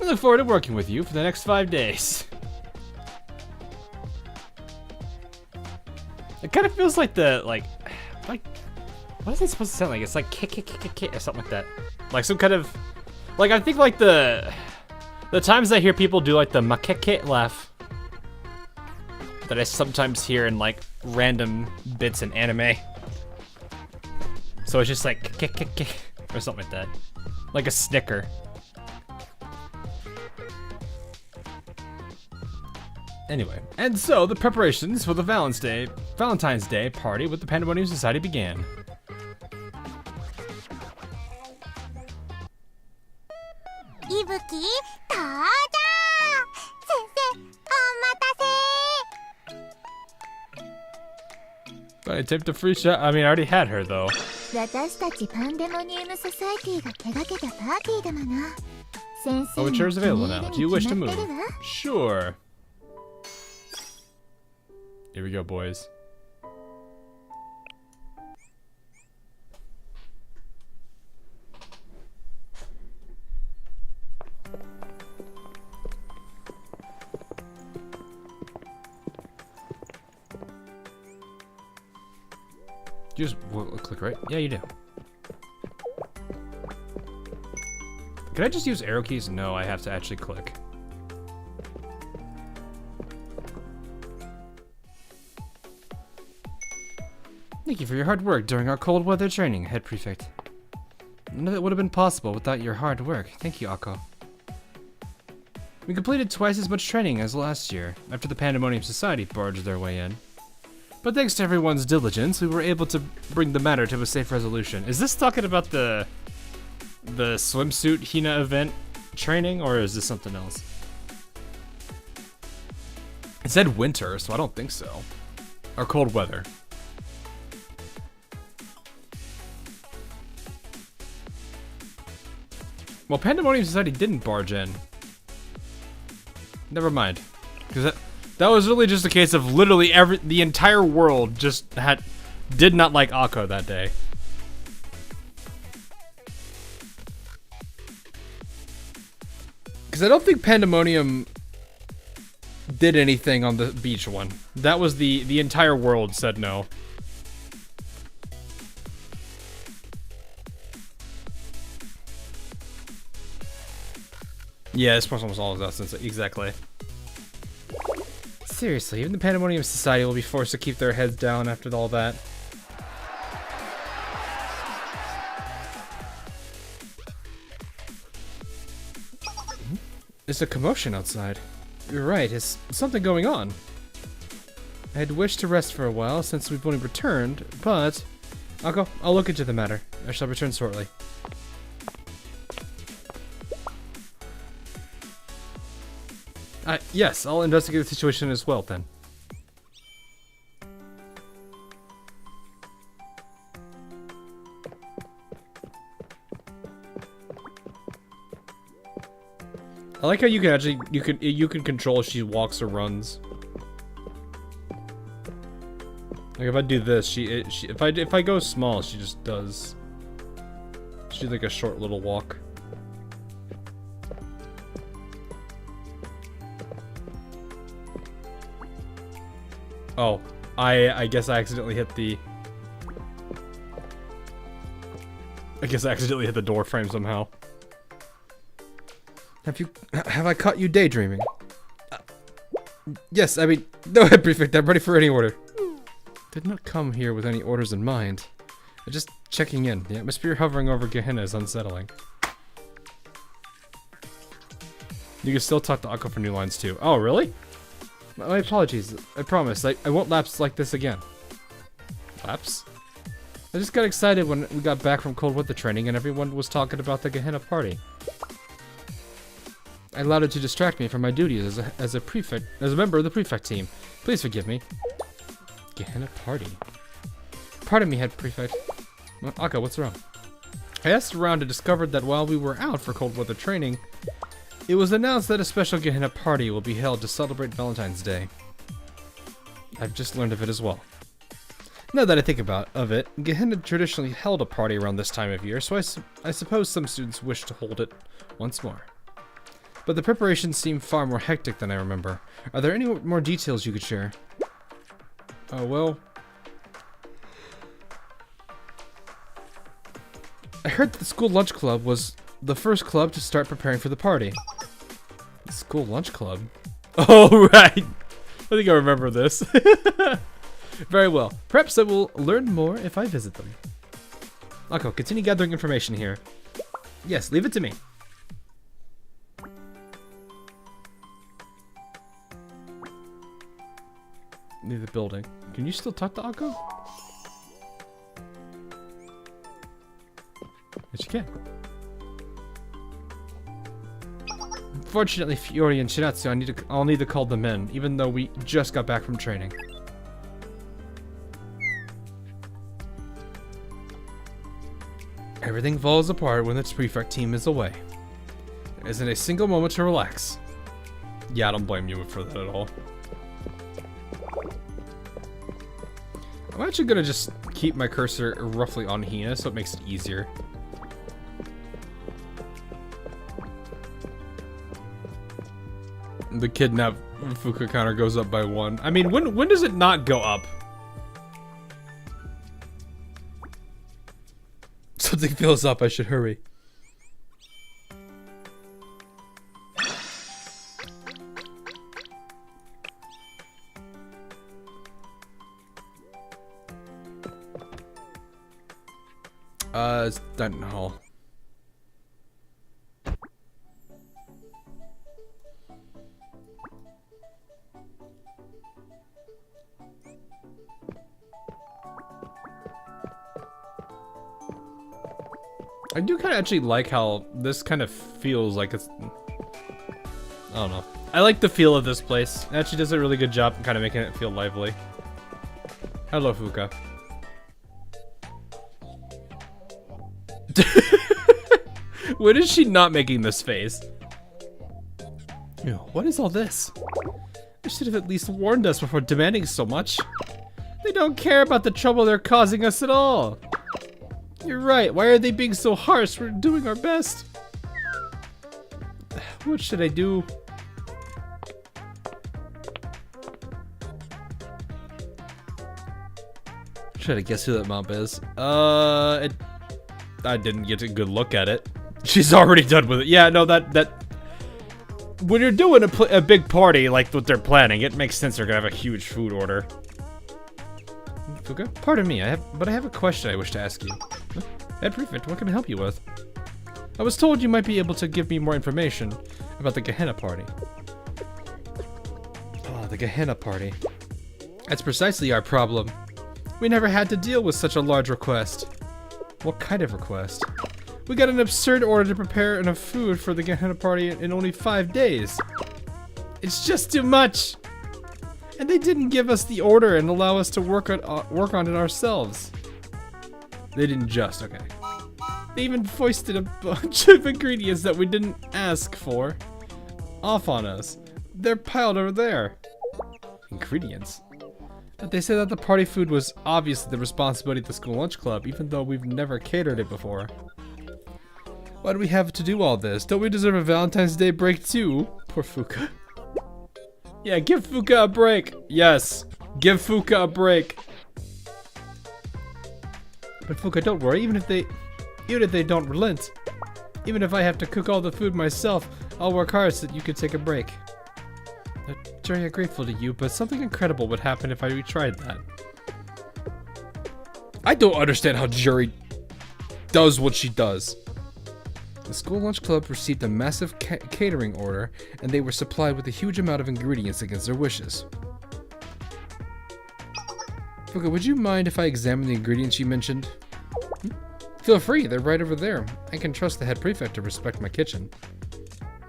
I look forward to working with you for the next 5 days. It kind of feels like what is it supposed to sound like? It's like kick or something like that. Like some kind of, like I think like the times I hear people do like the makeke laugh that I sometimes hear in like random bits in anime. So it's just like kick or something like that. Like a snicker. Anyway, and so the preparations for the Valentine's Day party with the Pandemonium Society began. Ibuki, touchdown! Sensei, omatase! I tipped a free shot. I mean, I already had her though. 私たちパンデモニウムソサエティが手掛けたパーティーだもの。先生 Oh, the chair is available now. Do you wish to に move? 決まってるわ。 Sure. Here we go, boys. You just click right? Yeah, you do. Can I just use arrow keys? No, I have to actually click. Thank you for your hard work during our cold weather training, Head Prefect. None of it would have been possible without your hard work. Thank you, Akko. We completed twice as much training as last year, after the Pandemonium Society barged their way in. But thanks to everyone's diligence, we were able to bring the matter to a safe resolution. Is this talking about the swimsuit Hina event training, or is this something else? It said winter, so I don't think so. Or cold weather. Well, Pandemonium Society didn't barge in. Never mind. Because that was really just a case of literally the entire world just did not like Akko that day. Because I don't think Pandemonium did anything on the beach one. That was the entire world said no. Yeah, this person was all of that since exactly. Seriously, even the Pandemonium Society will be forced to keep their heads down after all that. There's a commotion outside. You're right, is something going on? I had wished to rest for a while since we've only returned, but I'll look into the matter. I shall return shortly. Yes, I'll investigate the situation as well then. I like how you can actually you can control if she walks or runs. Like if I do this, if I go small, she just does. She's like a short little walk. Oh, I guess I accidentally hit the... I guess I accidentally hit the door frame somehow. Have I caught you daydreaming? Yes, I mean, no, Head Prefect, I'm ready for any order. Did not come here with any orders in mind. I'm just checking in. The atmosphere hovering over Gehenna is unsettling. You can still talk to Akko for new lines too. Oh, really? My apologies. I promise. I won't lapse like this again. Lapse? I just got excited when we got back from cold weather training and everyone was talking about the Gehenna party. I allowed it to distract me from my duties as a member of the prefect team. Please forgive me. Gehenna party. Pardon me, Head Prefect. Well, Akko, what's wrong? I asked around and discovered that while we were out for cold weather training, it was announced that a special Gehenna party will be held to celebrate Valentine's Day. I've just learned of it as well. Now that I think of it, Gehenna traditionally held a party around this time of year, so I suppose some students wish to hold it once more. But the preparations seem far more hectic than I remember. Are there any more details you could share? Oh, well... I heard that the school lunch club was the first club to start preparing for the party. The school lunch club? Oh, right! I think I remember this. Very well. Perhaps I will learn more if I visit them. Akko, continue gathering information here. Yes, leave it to me. Leave the building. Can you still talk to Akko? Yes, you can. Unfortunately, Fiori and Shinatsu, I'll need to call them in, even though we just got back from training. Everything falls apart when the prefect team is away. There isn't a single moment to relax. Yeah, I don't blame you for that at all. I'm actually gonna just keep my cursor roughly on Hina so it makes it easier. The kidnap Fuka counter goes up by 1. I mean, when does it not go up? Something fills up, I should hurry. It's Dunton Hall. I do kind of actually like how this kind of feels like it's... I don't know. I like the feel of this place. It actually does a really good job kind of making it feel lively. Hello, Fuka. When is she not making this face? Ew, what is all this? They should have at least warned us before demanding so much. They don't care about the trouble they're causing us at all. You're right, why are they being so harsh? We're doing our best. What should I do? Try to guess who that mop is. I didn't get a good look at it. She's already done with it. Yeah, no, that when you're doing a big party like what they're planning, it makes sense they're gonna have a huge food order. Fuka? Pardon me, I have a question I wish to ask you. Head Prefect, what can I help you with? I was told you might be able to give me more information about the Gehenna party. Oh, the Gehenna party. That's precisely our problem. We never had to deal with such a large request. What kind of request? We got an absurd order to prepare enough food for the Gehenna party in only 5 days. It's just too much! And they didn't give us the order and allow us to work on it ourselves. They didn't just, okay. They even foisted a bunch of ingredients that we didn't ask for off on us. They're piled over there. Ingredients? But they said that the party food was obviously the responsibility of the school lunch club, even though we've never catered it before. Why do we have to do all this? Don't we deserve a Valentine's Day break too? Poor Fuka. Yeah, give Fuka a break. Yes. Give Fuka a break. But Fuka, don't worry. Even if they don't relent, even if I have to cook all the food myself, I'll work hard so that you could take a break. Jerry, I'm grateful to you, but something incredible would happen if I retried that. I don't understand how Jerry does what she does. The school lunch club received a massive catering order, and they were supplied with a huge amount of ingredients against their wishes. Fuka, would you mind if I examine the ingredients you mentioned? Feel free, they're right over there. I can trust the head prefect to respect my kitchen.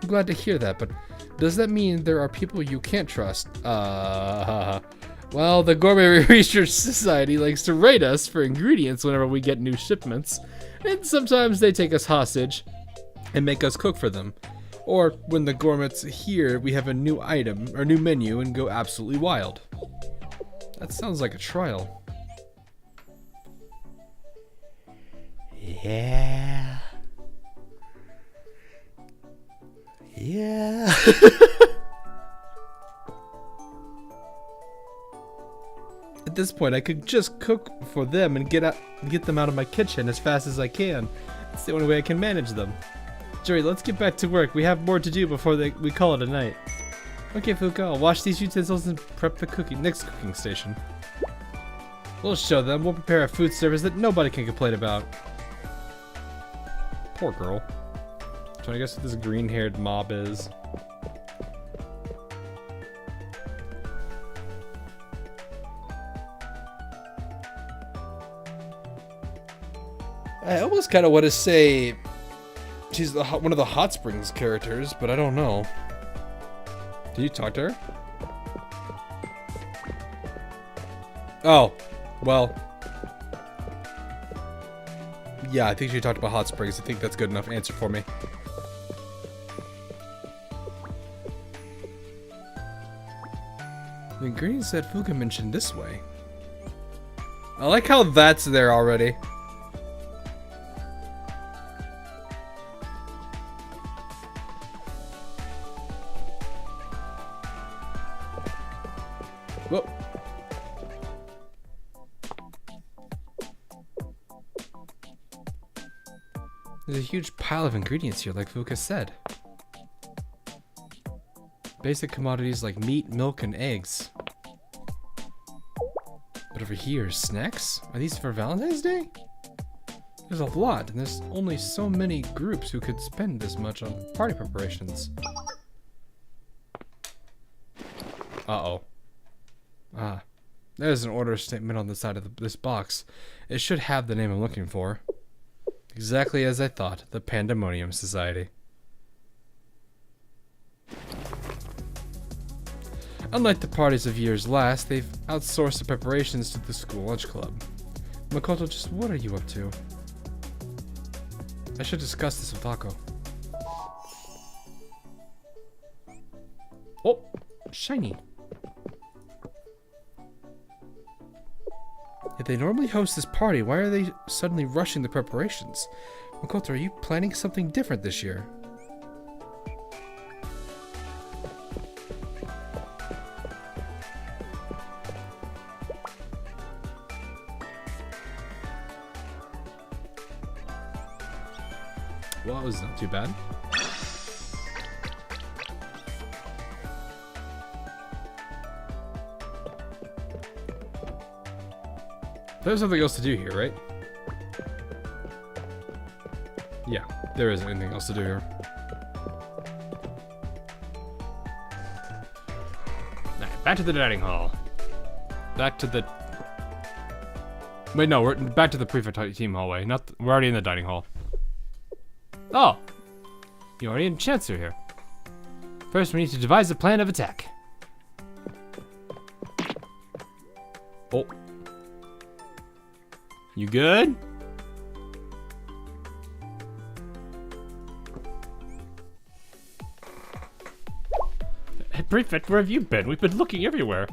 I'm glad to hear that, but does that mean there are people you can't trust? Well, the Gourmet Research Society likes to raid us for ingredients whenever we get new shipments, and sometimes they take us hostage and make us cook for them. Or when the gourmets hear we have a new item or new menu and go absolutely wild. That sounds like a trial. Yeah. Yeah. At this point, I could just cook for them and get them out of my kitchen as fast as I can. It's the only way I can manage them. Jerry, let's get back to work. We have more to do before we call it a night. Okay, Fuka, I'll wash these utensils and prep the next cooking station. We'll show them. We'll prepare a food service that nobody can complain about. Poor girl. Trying to guess what this green-haired mob is. I almost kind of want to say she's one of the Hot Springs characters, but I don't know. Did you talk to her? Oh, well. Yeah, I think she talked about Hot Springs. I think that's good enough answer for me. The ingredients that Fuka mentioned this way. I like how that's there already. Whoa. There's a huge pile of ingredients here, like Fuka said. Basic commodities like meat, milk, and eggs. But over here, snacks? Are these for Valentine's Day? There's a lot, and there's only so many groups who could spend this much on party preparations. Uh-oh. Ah, there's an order statement on the side of this box. It should have the name I'm looking for. Exactly as I thought, the Pandemonium Society. Unlike the parties of years last, they've outsourced the preparations to the school lunch club. Makoto, just what are you up to? I should discuss this with Ako. Oh, shiny. If they normally host this party, why are they suddenly rushing the preparations? Makoto, are you planning something different this year? Well, it was not too bad. There's something else to do here, right? Yeah, there isn't anything else to do here. Alright, back to the dining hall. Back to the... Wait, no, we're back to the prefect team hallway. We're already in the dining hall. Oh! You already in Chancellor here. First, we need to devise a plan of attack. Oh. You good? Hey, Prefect, where have you been? We've been looking everywhere.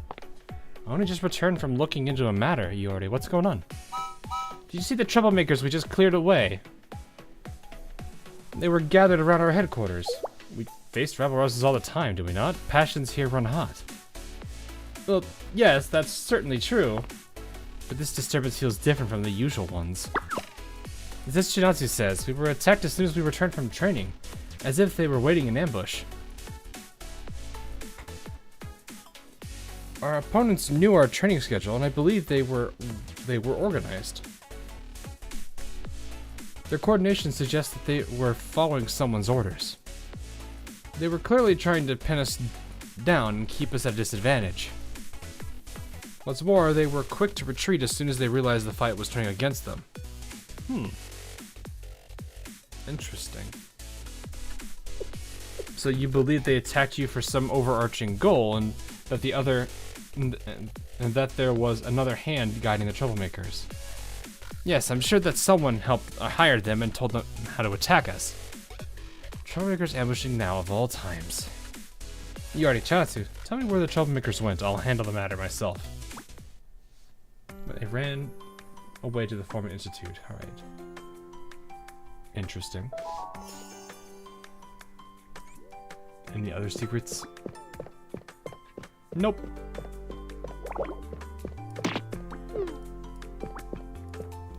I only just returned from looking into a matter, Iori. What's going on? Did you see the troublemakers we just cleared away? They were gathered around our headquarters. We face rabble rouses all the time, do we not? Passions here run hot. Well, yes, that's certainly true. But this disturbance feels different from the usual ones. As this Shinatsu says, we were attacked as soon as we returned from training, as if they were waiting in ambush. Our opponents knew our training schedule, and I believe they were organized. Their coordination suggests that they were following someone's orders. They were clearly trying to pin us down and keep us at a disadvantage. What's more, they were quick to retreat as soon as they realized the fight was turning against them. Interesting. So you believe they attacked you for some overarching goal, and that that there was another hand guiding the troublemakers. Yes, I'm sure that someone hired them and told them how to attack us. Troublemakers ambushing now of all times. You already Chatsu, tell me where the troublemakers went. I'll handle the matter myself. But they ran away to the Foreman Institute. Alright. Interesting. Any other secrets? Nope.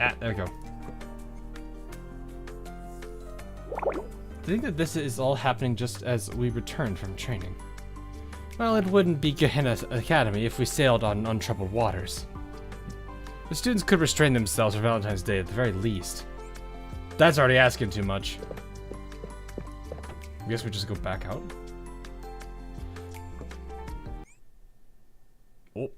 Ah, there we go. I think that this is all happening just as we returned from training. Well, it wouldn't be Gehenna Academy if we sailed on untroubled waters. The students could restrain themselves for Valentine's Day at the very least. That's already asking too much. I guess we just go back out. Oh.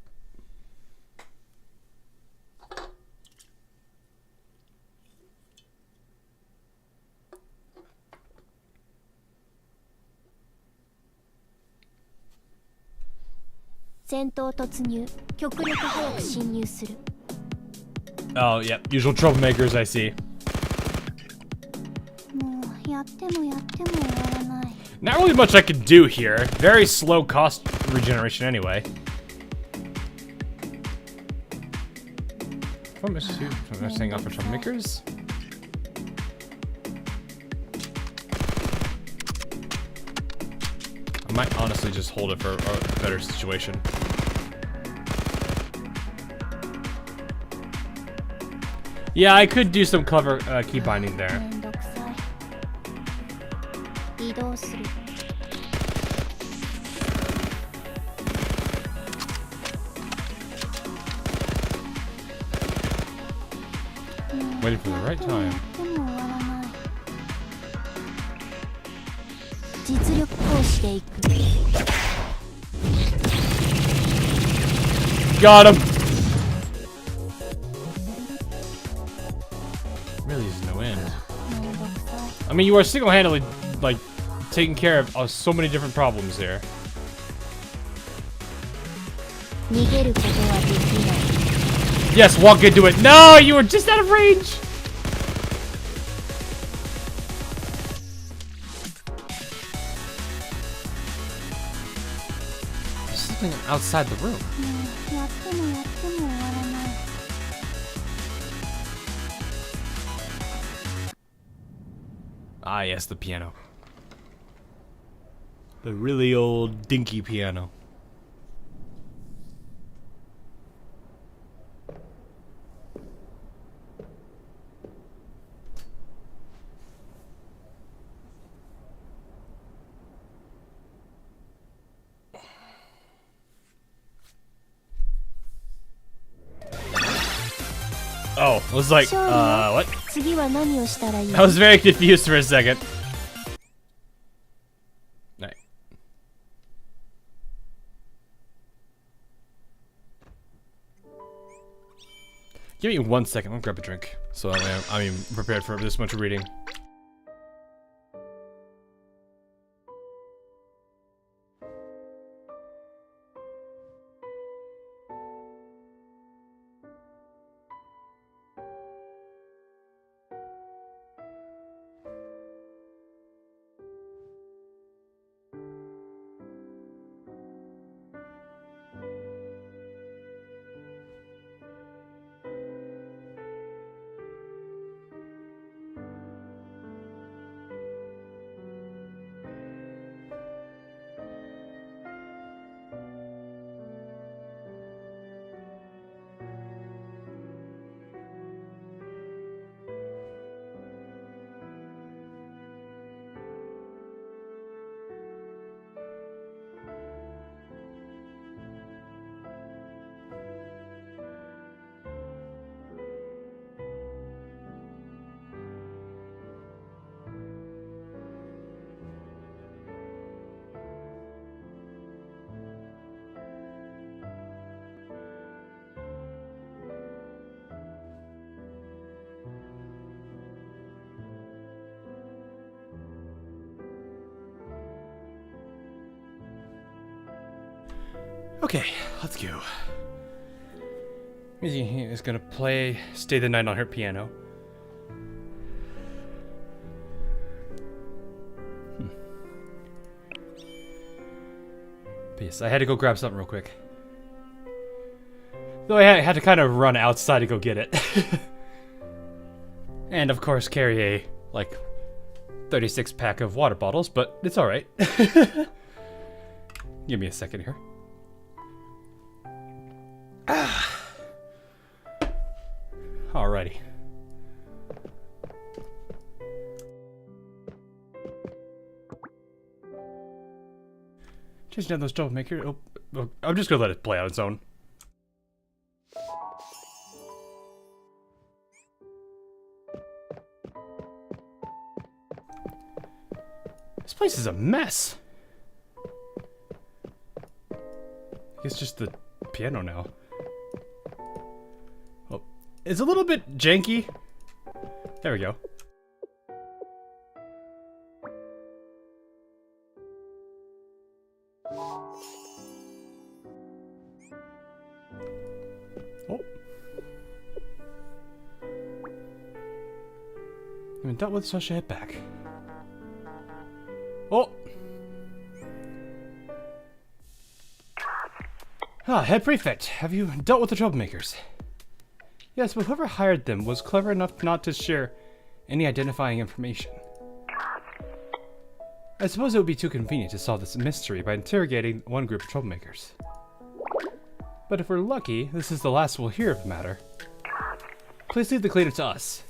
Oh, yep. Usual troublemakers, I see. Not really much I can do here. Very slow cost regeneration anyway. From Institute, from setting up for troublemakers. I might honestly just hold it for a better situation. Yeah, I could do some clever key binding there. Waiting for the right time. Got him! Really is no end. I mean, you are single-handedly, like, taking care of so many different problems here. Yes, walk into it. No, you were just out of range! There's something outside the room. Ah, yes, the piano. The really old, dinky piano. Oh, I was like, what? I was very confused for a second. Alright. Give me 1 second, I'll grab a drink. So I'm prepared for this much reading. Okay, let's go. He is gonna play Stay the Night on her piano. Peace. I had to go grab something real quick. Though I had to kind of run outside to go get it. And of course carry a, like, 36 pack of water bottles, but it's alright. Give me a second here. Alrighty. Chasing down those troublemakers. Oh, I'm just gonna let it play on its own. This place is a mess. It's just the piano now. Oh, it's a little bit janky. There we go. Oh. I mean, dealt with, so I should head back. Oh! Ah, Head Prefect, have you dealt with the troublemakers? Yes, but whoever hired them was clever enough not to share any identifying information. I suppose it would be too convenient to solve this mystery by interrogating one group of troublemakers. But if we're lucky, this is the last we'll hear of the matter. Please leave the cleanup to us.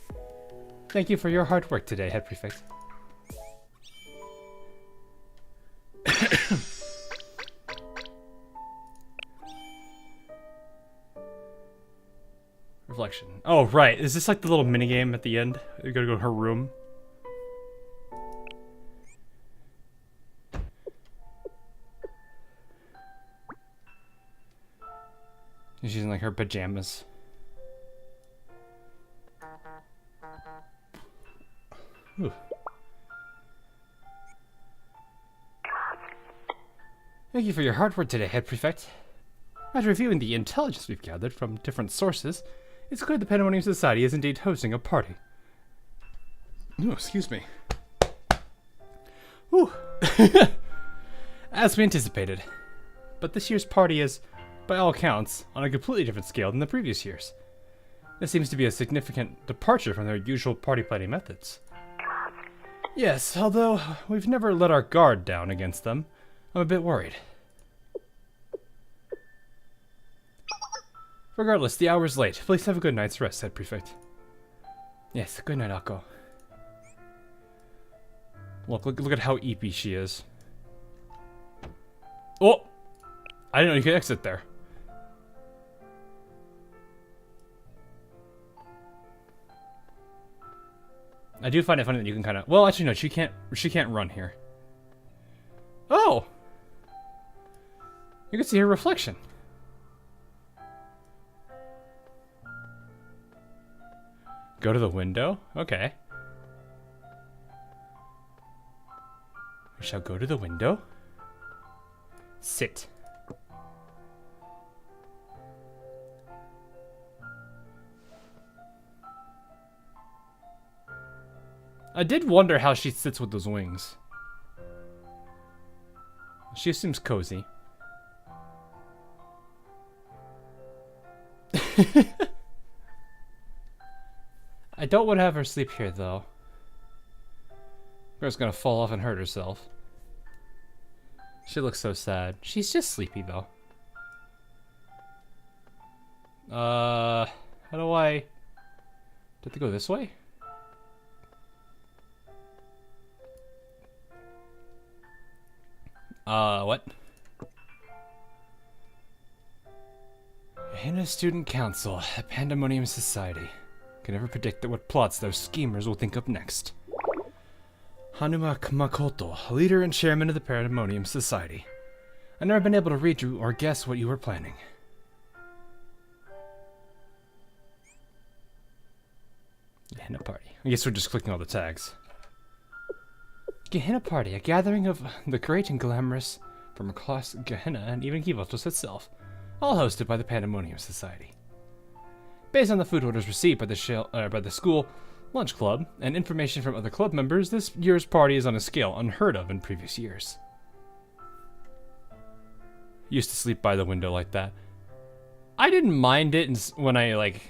Thank you for your hard work today, Head Prefect. Reflection. Oh, right. Is this like the little minigame at the end? You gotta go to her room. She's in like her pajamas. Ooh. Thank you for your hard work today, Head Prefect. After reviewing the intelligence we've gathered from different sources, it's clear the Pandemonium Society is indeed hosting a party. Ooh, excuse me. Ooh. As we anticipated. But this year's party is, by all accounts, on a completely different scale than the previous years. This seems to be a significant departure from their usual party planning methods. Yes, although we've never let our guard down against them, I'm a bit worried. Regardless, the hour's late. Please have a good night's rest, Head Prefect. Yes, good night, Akko. Look at how eepy she is. Oh! I didn't know you could exit there. I do find it funny that you can kind of... Well, actually, no, she can't run here. Oh! You can see her reflection. Go to the window? Okay. We shall go to the window. Sit. I did wonder how she sits with those wings. She seems cozy. I don't want to have her sleep here, though. Girl's gonna fall off and hurt herself. She looks so sad. She's just sleepy, though. How do I... Do I have to go this way? What? Hina Student Council, a Pandemonium Society. Can never predict what plots those schemers will think up next. Hanuma Makoto, leader and chairman of the Pandemonium Society. I've never been able to read you or guess what you were planning. Gehenna Party. I guess we're just clicking all the tags. Gehenna Party, a gathering of the great and glamorous from across Gehenna and even Kivotos itself, all hosted by the Pandemonium Society. Based on the food orders received by the school lunch club and information from other club members, this year's party is on a scale unheard of in previous years. Used to sleep by the window like that. I didn't mind it when I, like,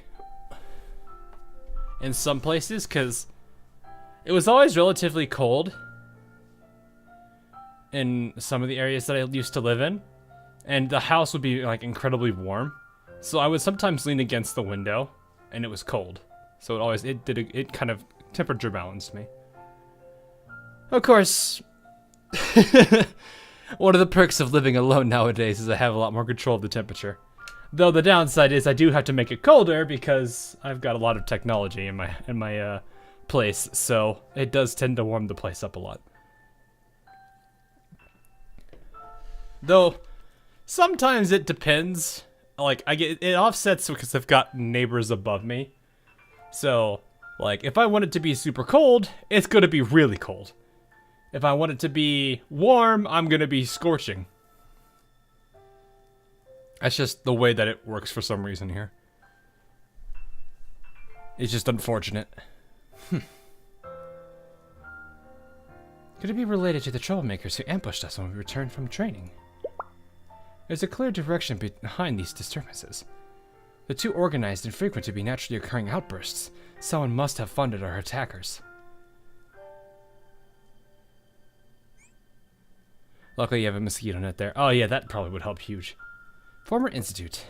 in some places, because it was always relatively cold in some of the areas that I used to live in, and the house would be, like, incredibly warm. So I would sometimes lean against the window, and it was cold. So it kind of temperature balanced me. Of course, one of the perks of living alone nowadays is I have a lot more control of the temperature. Though the downside is I do have to make it colder because I've got a lot of technology in my place, so it does tend to warm the place up a lot. Though sometimes it depends. Like, it offsets because I've got neighbors above me. So, like, if I want it to be super cold, it's gonna be really cold. If I want it to be warm, I'm gonna be scorching. That's just the way that it works for some reason here. It's just unfortunate. Could it be related to the troublemakers who ambushed us when we returned from training? There's a clear direction behind these disturbances. They're too organized and frequent to be naturally occurring outbursts. Someone must have funded our attackers. Luckily you have a mosquito net there. Oh yeah, that probably would help huge. Former institute.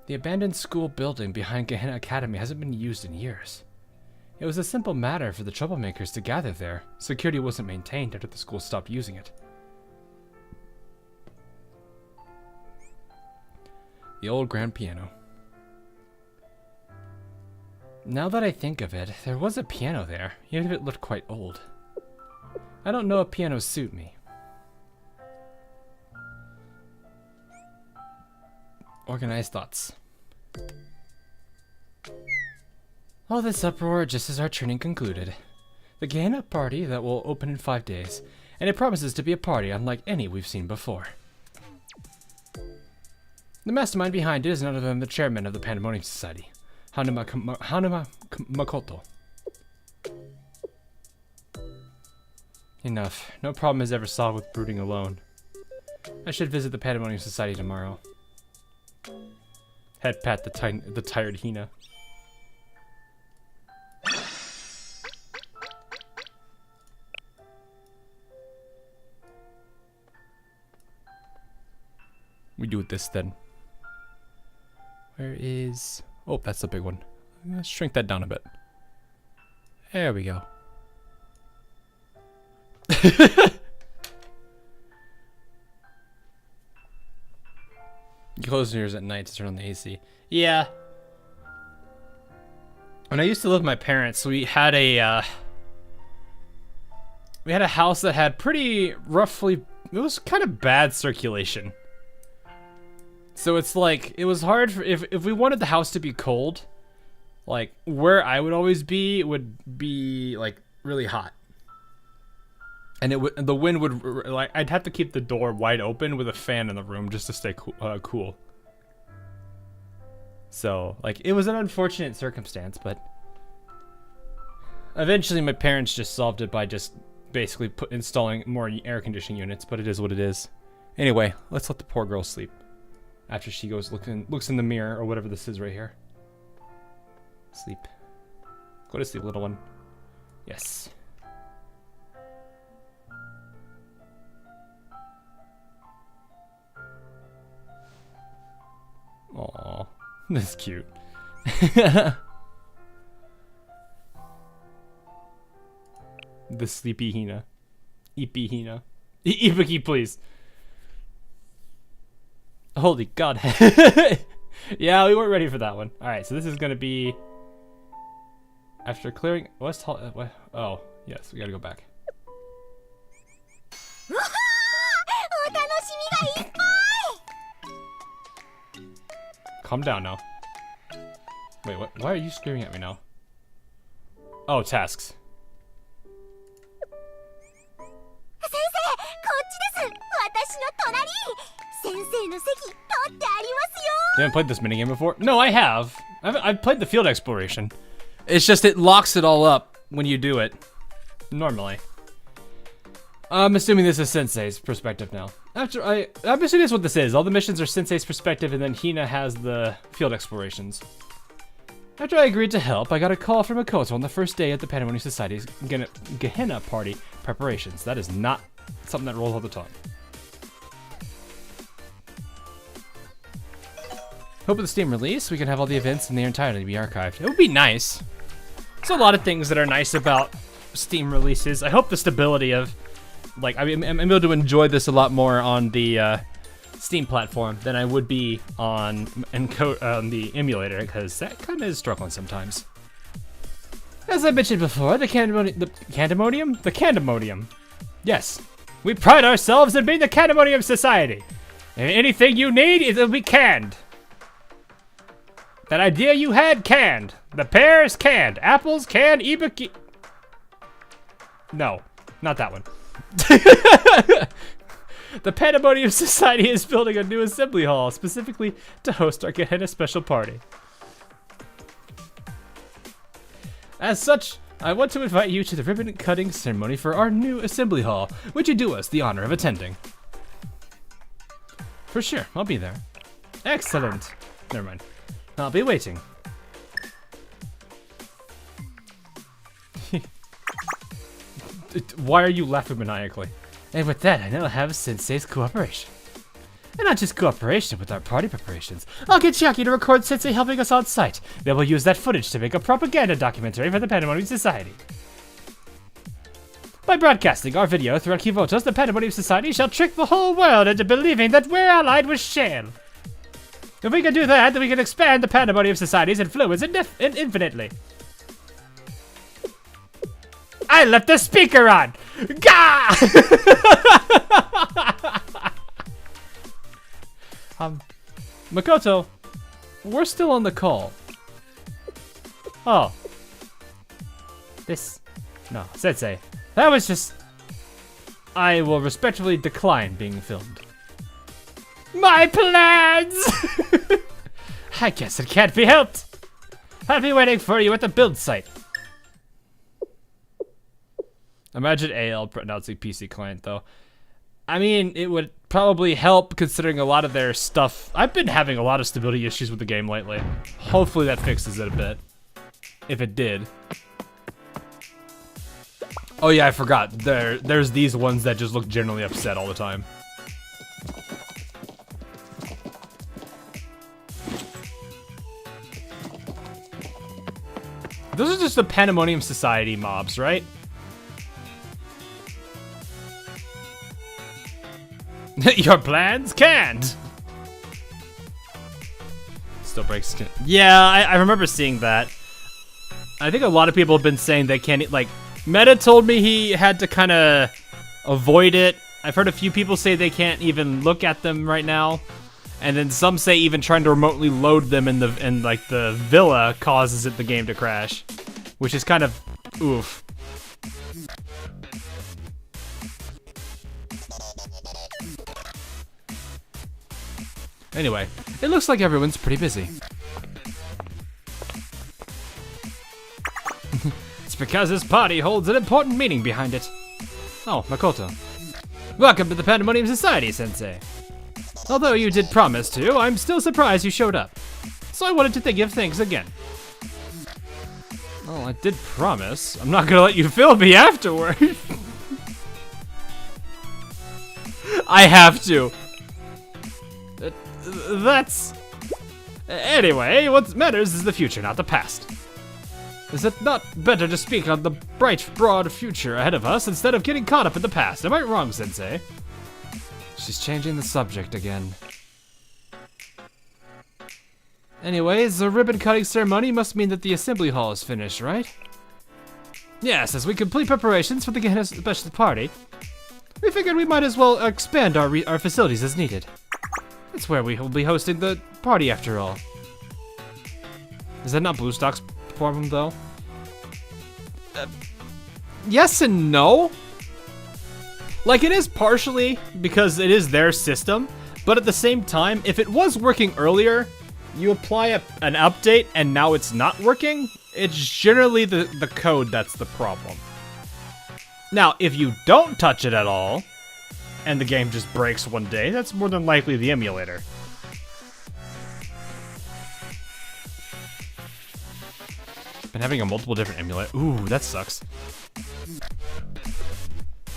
The abandoned school building behind Gehenna Academy hasn't been used in years. It was a simple matter for the troublemakers to gather there. Security wasn't maintained after the school stopped using it. The old grand piano. Now that I think of it, there was a piano there, even if it looked quite old. I don't know if pianos suit me. Organized thoughts. All this uproar just as our training concluded. The Gehenna party that will open in 5 days, and it promises to be a party unlike any we've seen before. The mastermind behind it is none other than the chairman of the Pandemonium Society, Hina Makoto. Enough. No problem is ever solved with brooding alone. I should visit the Pandemonium Society tomorrow. Head pat the tired Hina. We do it this then. Where is... Oh, that's the big one. Let's shrink that down a bit. There we go. You close yours at night to turn on the AC. Yeah. When I used to live with my parents, we had a house that had pretty roughly... It was kind of bad circulation. So it's like, it was hard for, if we wanted the house to be cold, like, where I would always be would be, like, really hot. And the wind would, like, I'd have to keep the door wide open with a fan in the room just to stay cool. So, like, it was an unfortunate circumstance, but eventually my parents just solved it by just basically installing more air conditioning units, but it is what it is. Anyway, let's let the poor girl sleep. After she goes looks in the mirror or whatever this is right here. Sleep. Go to sleep, little one. Yes. Aww. That's cute. The sleepy Hina. Eepy Hina. Ibuki, please. Holy god. Yeah, we weren't ready for that one. Alright, so this is gonna be... After clearing... What's... Oh, yes, we gotta go back. Calm down now. Wait, what? Why are you screaming at me now? Oh, tasks. 先生の席取ってあり You haven't played this minigame before? No, I have. I've played the field exploration. It's just it locks it all up when you do it. Normally. I'm assuming this is Sensei's perspective now. I'm assuming that's what this is. All the missions are Sensei's perspective, and then Hina has the field explorations. After I agreed to help, I got a call from Makoto on the first day at the Pandemonium Society's Gehenna party preparations. That is not something that rolls off the tongue. Hope with the Steam release, we can have all the events in their entirety be archived. It would be nice. There's a lot of things that are nice about Steam releases. I hope the stability of, like, I'm able to enjoy this a lot more on the Steam platform than I would be on the emulator, because that kind of is struggling sometimes. As I mentioned before, the Pandemonium. Yes, we pride ourselves in being the Pandemonium Society. And anything you need, it'll be canned. That idea you had, canned. The pears, canned. Apples, canned. Ibuki. No, not that one. The Pandemonium Society is building a new assembly hall, specifically to host our Gehenna special party. As such, I want to invite you to the ribbon-cutting ceremony for our new assembly hall. Would you do us the honor of attending? For sure, I'll be there. Excellent. Never mind. I'll be waiting. Why are you laughing maniacally? And with that, I now have Sensei's cooperation. And not just cooperation with our party preparations. I'll get Chiaki to record Sensei helping us on site. Then we'll use that footage to make a propaganda documentary for the Pandemonium Society. By broadcasting our video throughout Kivotos, the Pandemonium Society shall trick the whole world into believing that we're allied with Shell. If we can do that, then we can expand the Pandemonium Society's influence infinitely. I left the speaker on! Gah! Makoto, we're still on the call. Oh. No, Sensei. That was just... I will respectfully decline being filmed. My plans! I guess it can't be helped. I'll be waiting for you at the build site. Imagine AL pronouncing PC client though. I mean, it would probably help considering a lot of their stuff. I've been having a lot of stability issues with the game lately. Hopefully that fixes it a bit. If it did. Oh yeah, I forgot. There's these ones that just look generally upset all the time. Those are just the Pandemonium Society mobs, right? Your plans canned. Still breaks skin. Yeah, I remember seeing that. I think a lot of people have been saying they can't, like, Meta told me he had to kind of avoid it. I've heard a few people say they can't even look at them right now. And then some say even trying to remotely load them in the villa causes the game to crash. Which is kind of oof. Anyway, it looks like everyone's pretty busy. It's because this party holds an important meaning behind it. Oh, Makoto. Welcome to the Pandemonium Society, Sensei. Although you did promise to, I'm still surprised you showed up. So I wanted to thank you thanks again. Well, I did promise. I'm not gonna let you film me afterward. I have to. That's... Anyway, what matters is the future, not the past. Is it not better to speak on the bright, broad future ahead of us instead of getting caught up in the past? Am I wrong, Sensei? She's changing the subject again. Anyways, the ribbon-cutting ceremony must mean that the assembly hall is finished, right? Yes, as we complete preparations for the Gehenna special party, we figured we might as well expand our facilities as needed. That's where we will be hosting the party after all. Is that not BlueStacks problem though? Yes and no. Like it is partially because it is their system, But at the same time, if it was working earlier, you apply an update and now it's not working, it's generally the code that's the problem. Now, if you don't touch it at all, and the game just breaks one day, that's more than likely the emulator. Been having a multiple different emulator. Ooh, that sucks.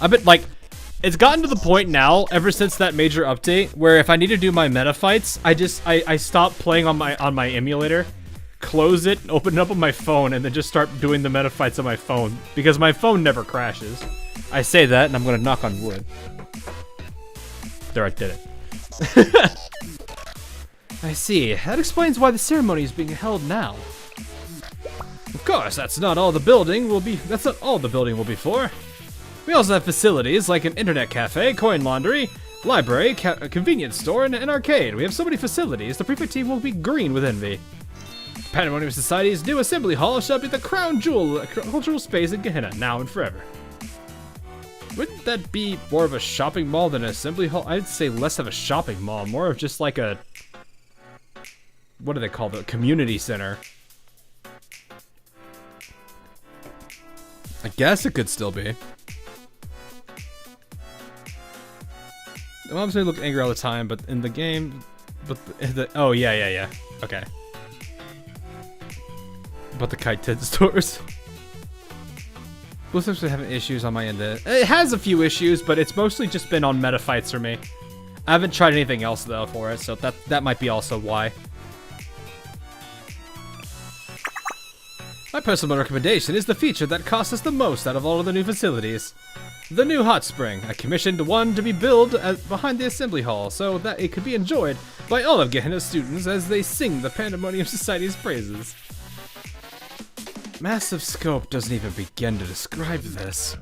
I've been, like, it's gotten to the point now, ever since that major update, where if I need to do my meta fights, I stop playing on my emulator, close it, open it up on my phone, and then just start doing the meta fights on my phone, because my phone never crashes. I say that, and I'm gonna knock on wood. There, I did it. I see. That explains why the ceremony is being held now. Of course, that's not all the building will be. That's not all the building will be for. We also have facilities like an internet cafe, coin laundry, library, a convenience store, and an arcade. We have so many facilities, the prefect team will be green with envy. Pandemonium Society's new assembly hall shall be the crown jewel cultural space in Gehenna, now and forever. Wouldn't that be more of a shopping mall than an assembly hall? I'd say less of a shopping mall, more of just like a... What do they call it? Community center. I guess it could still be. Well, obviously look angry all the time, but in the game... oh, yeah. Okay. But the kite tin stores. Blizzard's been having issues on my end. It has a few issues, but it's mostly just been on meta fights for me. I haven't tried anything else though for it, so that might be also why. My personal recommendation is the feature that costs us the most out of all of the new facilities. The new hot spring. I commissioned one to be built behind the assembly hall so that it could be enjoyed by all of Gehenna's students as they sing the Pandemonium Society's praises. Massive scope doesn't even begin to describe this.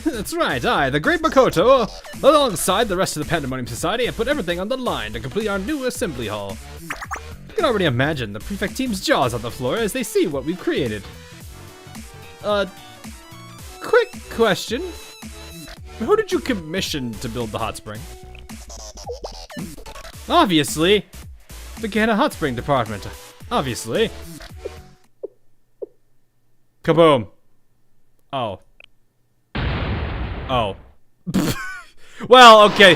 That's right, I, the great Makoto, alongside the rest of the Pandemonium Society, have put everything on the line to complete our new assembly hall. You can already imagine the prefect team's jaws on the floor as they see what we've created. Quick question. Who did you commission to build the hot spring? Obviously, the Gehenna Hot Spring Department. Obviously. Kaboom. Oh. Oh. Well, okay.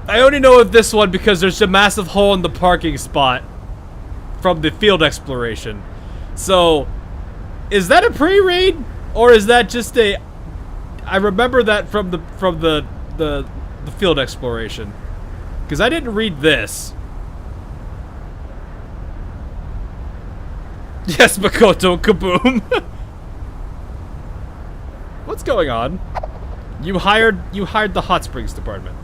I only know of this one because there's a massive hole in the parking spot from the field exploration. So, is that a pre-raid or is that just a? I remember that from the field exploration because I didn't read this. Yes, Makoto, kaboom. What's going on? You hired the hot springs department.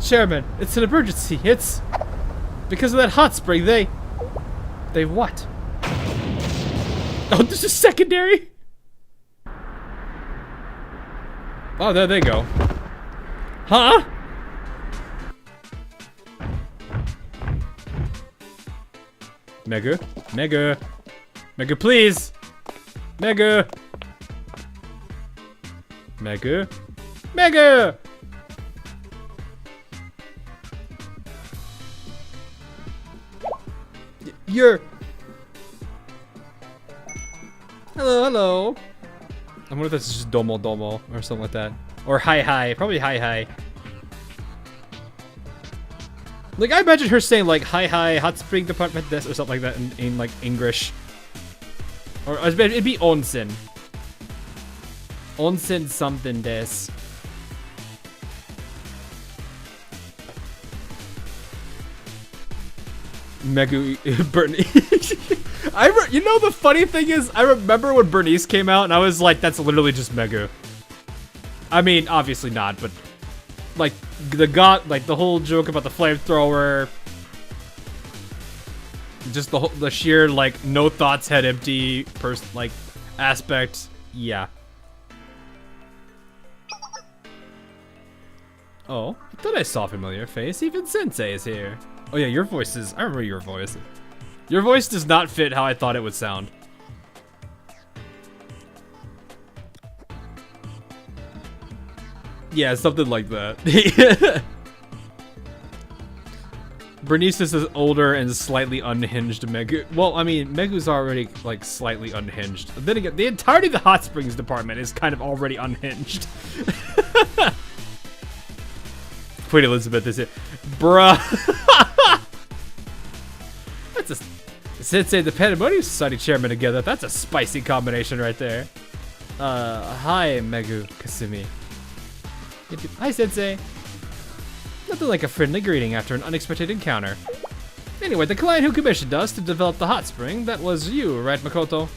Chairman, it's an emergency. It's because of that hot spring. They what? Oh, this is secondary? Oh, there they go. Huh? Mega, please. Mega. You're... Hello. I wonder if that's just domo or something like that. Or hi, probably hi. Like, I imagine her saying, like, hi, hot spring department this, or something like that in like, English. Or it'd be onsen. Onsen something des. Megu Bernice. You know the funny thing is, I remember when Bernice came out and I was like, that's literally just Megu. I mean, obviously not, but like the whole joke about the flamethrower, just the sheer like no thoughts, head empty person like aspect. Yeah. Oh, I thought I saw a familiar face. Even Sensei is here. Oh yeah, your voice is... I remember your voice. Your voice does not fit how I thought it would sound. Yeah, something like that. Bernice is older and slightly unhinged Megu. Well, I mean, Megu's already, like, slightly unhinged. Then again, the entirety of the Hot Springs department is kind of already unhinged. Queen Elizabeth is it. Bruh. That's a... Sensei, the Pandemonium Society chairman together. That's a spicy combination right there. Hi, Megu Kasumi. Hi, Sensei. Nothing like a friendly greeting after an unexpected encounter. Anyway, the client who commissioned us to develop the hot spring, that was you, right, Makoto?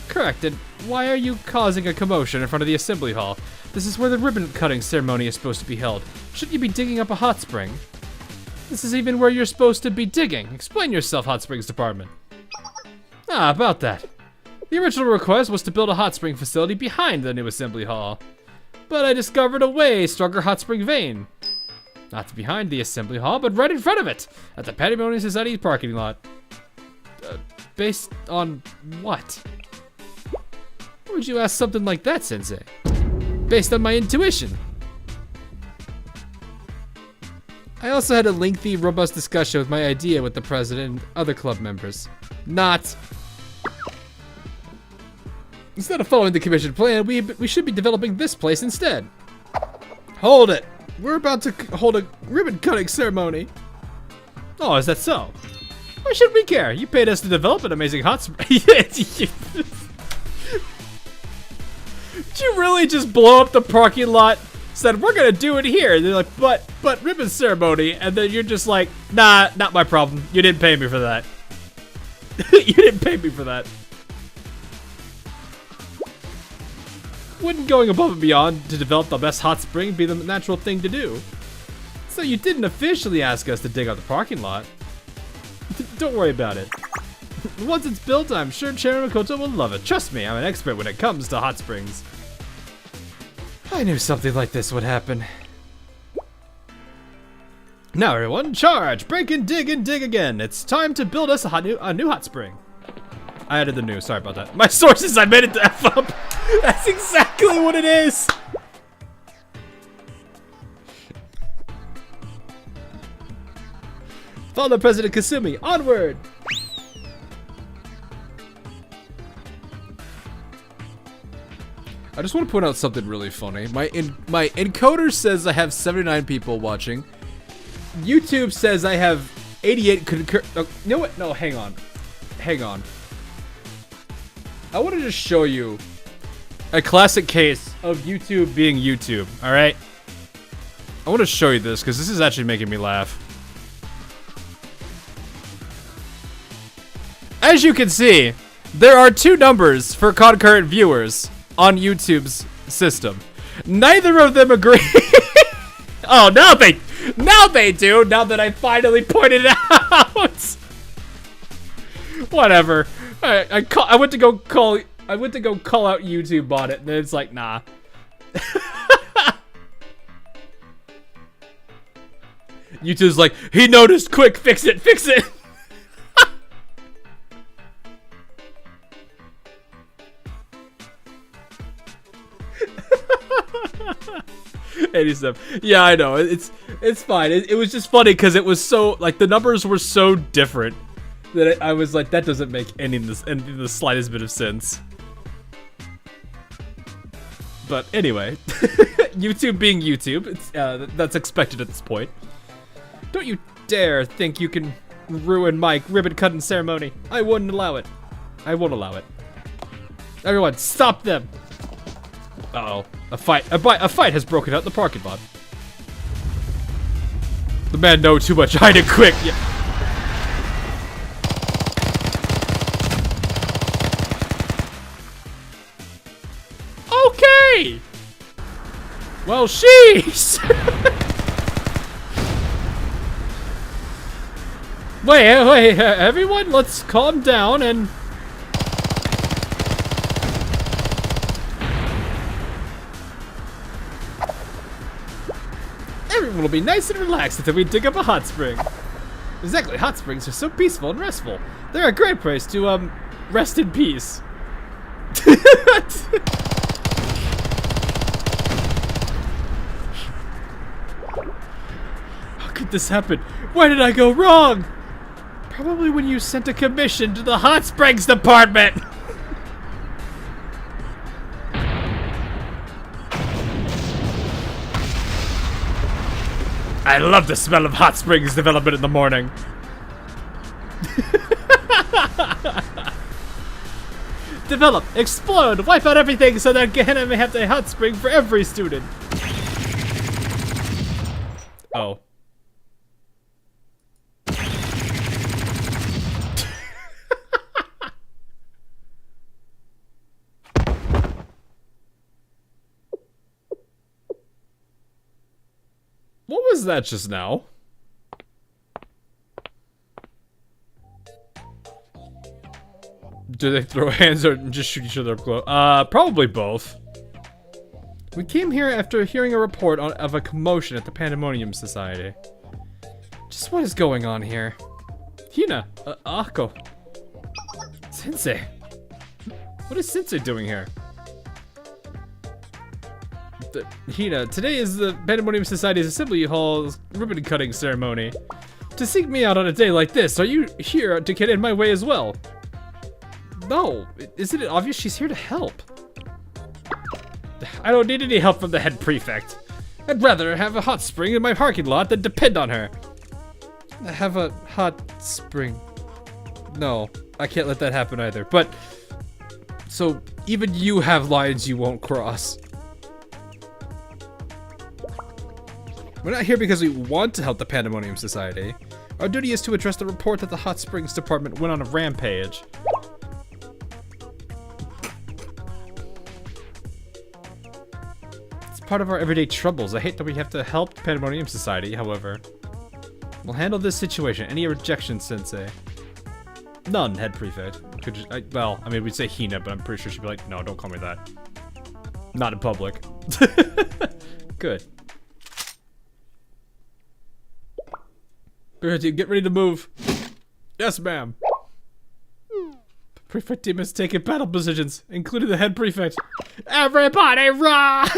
Correct, and why are you causing a commotion in front of the assembly hall? This is where the ribbon cutting ceremony is supposed to be held. Shouldn't you be digging up a hot spring? This is even where you're supposed to be digging. Explain yourself, Hot Springs Department. Ah, about that. The original request was to build a hot spring facility behind the new assembly hall. But I discovered a way stronger hot spring vein. Not behind the assembly hall, but right in front of it, at the Pandemonium Society parking lot. Based on what? Why would you ask something like that, Sensei? Based on my intuition. I also had a lengthy, robust discussion with my idea with the president and other club members. Not. Instead of following the commission plan, we should be developing this place instead. Hold it. We're about to hold a ribbon cutting ceremony. Oh, is that so? Why should we care? You paid us to develop an amazing hot spring. Did you really just blow up the parking lot? Said we're gonna do it here. They're like, but ribbon ceremony, and then you're just like, nah, not my problem. You didn't pay me for that. You didn't pay me for that. Wouldn't going above and beyond to develop the best hot spring be the natural thing to do? So you didn't officially ask us to dig out the parking lot. Don't worry about it. Once it's built, I'm sure Chairman Makoto will love it. Trust me, I'm an expert when it comes to hot springs. I knew something like this would happen. Now everyone, charge! Break and dig again. It's time to build us a new hot spring. I added the new, sorry about that. My sources, I made it to F up. That's exactly what it is. Follow President Kasumi, onward. I just want to point out something really funny. My encoder says I have 79 people watching. YouTube says I have 88 concur- you know what? No, hang on. Hang on. I want to just show you a classic case of YouTube being YouTube, alright? I want to show you this because this is actually making me laugh. As you can see, there are two numbers for concurrent viewers on YouTube's system. Neither of them agree. Oh, now they do, now that I finally pointed it out. Whatever. I went to go call out YouTube on it, and it's like, nah. YouTube's like, he noticed, quick, fix it. 87. Yeah, I know. It's fine. It was just funny because it was so, like, the numbers were so different that I was like, that doesn't make any of the slightest bit of sense. But anyway, YouTube being YouTube, it's, that's expected at this point. Don't you dare think you can ruin my ribbon cutting ceremony. I wouldn't allow it. I won't allow it. Everyone, stop them. Uh-oh. A fight has broken out in the parking lot. The man know too much. Hide it quick. Yeah. Okay. Well, sheesh. Wait, everyone, let's calm down and... Everyone will be nice and relaxed until we dig up a hot spring. Exactly, hot springs are so peaceful and restful. They're a great place to, rest in peace. could this happen? Why did I go wrong? Probably when you sent a commission to the hot springs department. I love the smell of hot springs development in the morning. Develop, explode, wipe out everything so that Gehenna may have a hot spring for every student. Oh. What was that just now? Do they throw hands or just shoot each other up close? Probably both. We came here after hearing a report of a commotion at the Pandemonium Society. Just what is going on here? Hina, Ako. Sensei. What is Sensei doing here? Hina, today is the Pandemonium Society's Assembly Hall's ribbon cutting ceremony. To seek me out on a day like this, are you here to get in my way as well? No, isn't it obvious she's here to help? I don't need any help from the head prefect. I'd rather have a hot spring in my parking lot than depend on her. Have a hot spring. No, I can't let that happen either. But, so even you have lines you won't cross. We're not here because we want to help the Pandemonium Society. Our duty is to address the report that the Hot Springs Department went on a rampage. It's part of our everyday troubles. I hate that we have to help the Pandemonium Society, however. We'll handle this situation. Any objections, Sensei? None, Head Prefect. Could just, well, I mean, we'd say Hina, but I'm pretty sure she'd be like, no, don't call me that. Not in public. Good. Get ready to move. Yes, ma'am. The prefect team has taken battle positions, including the head prefect. Everybody run!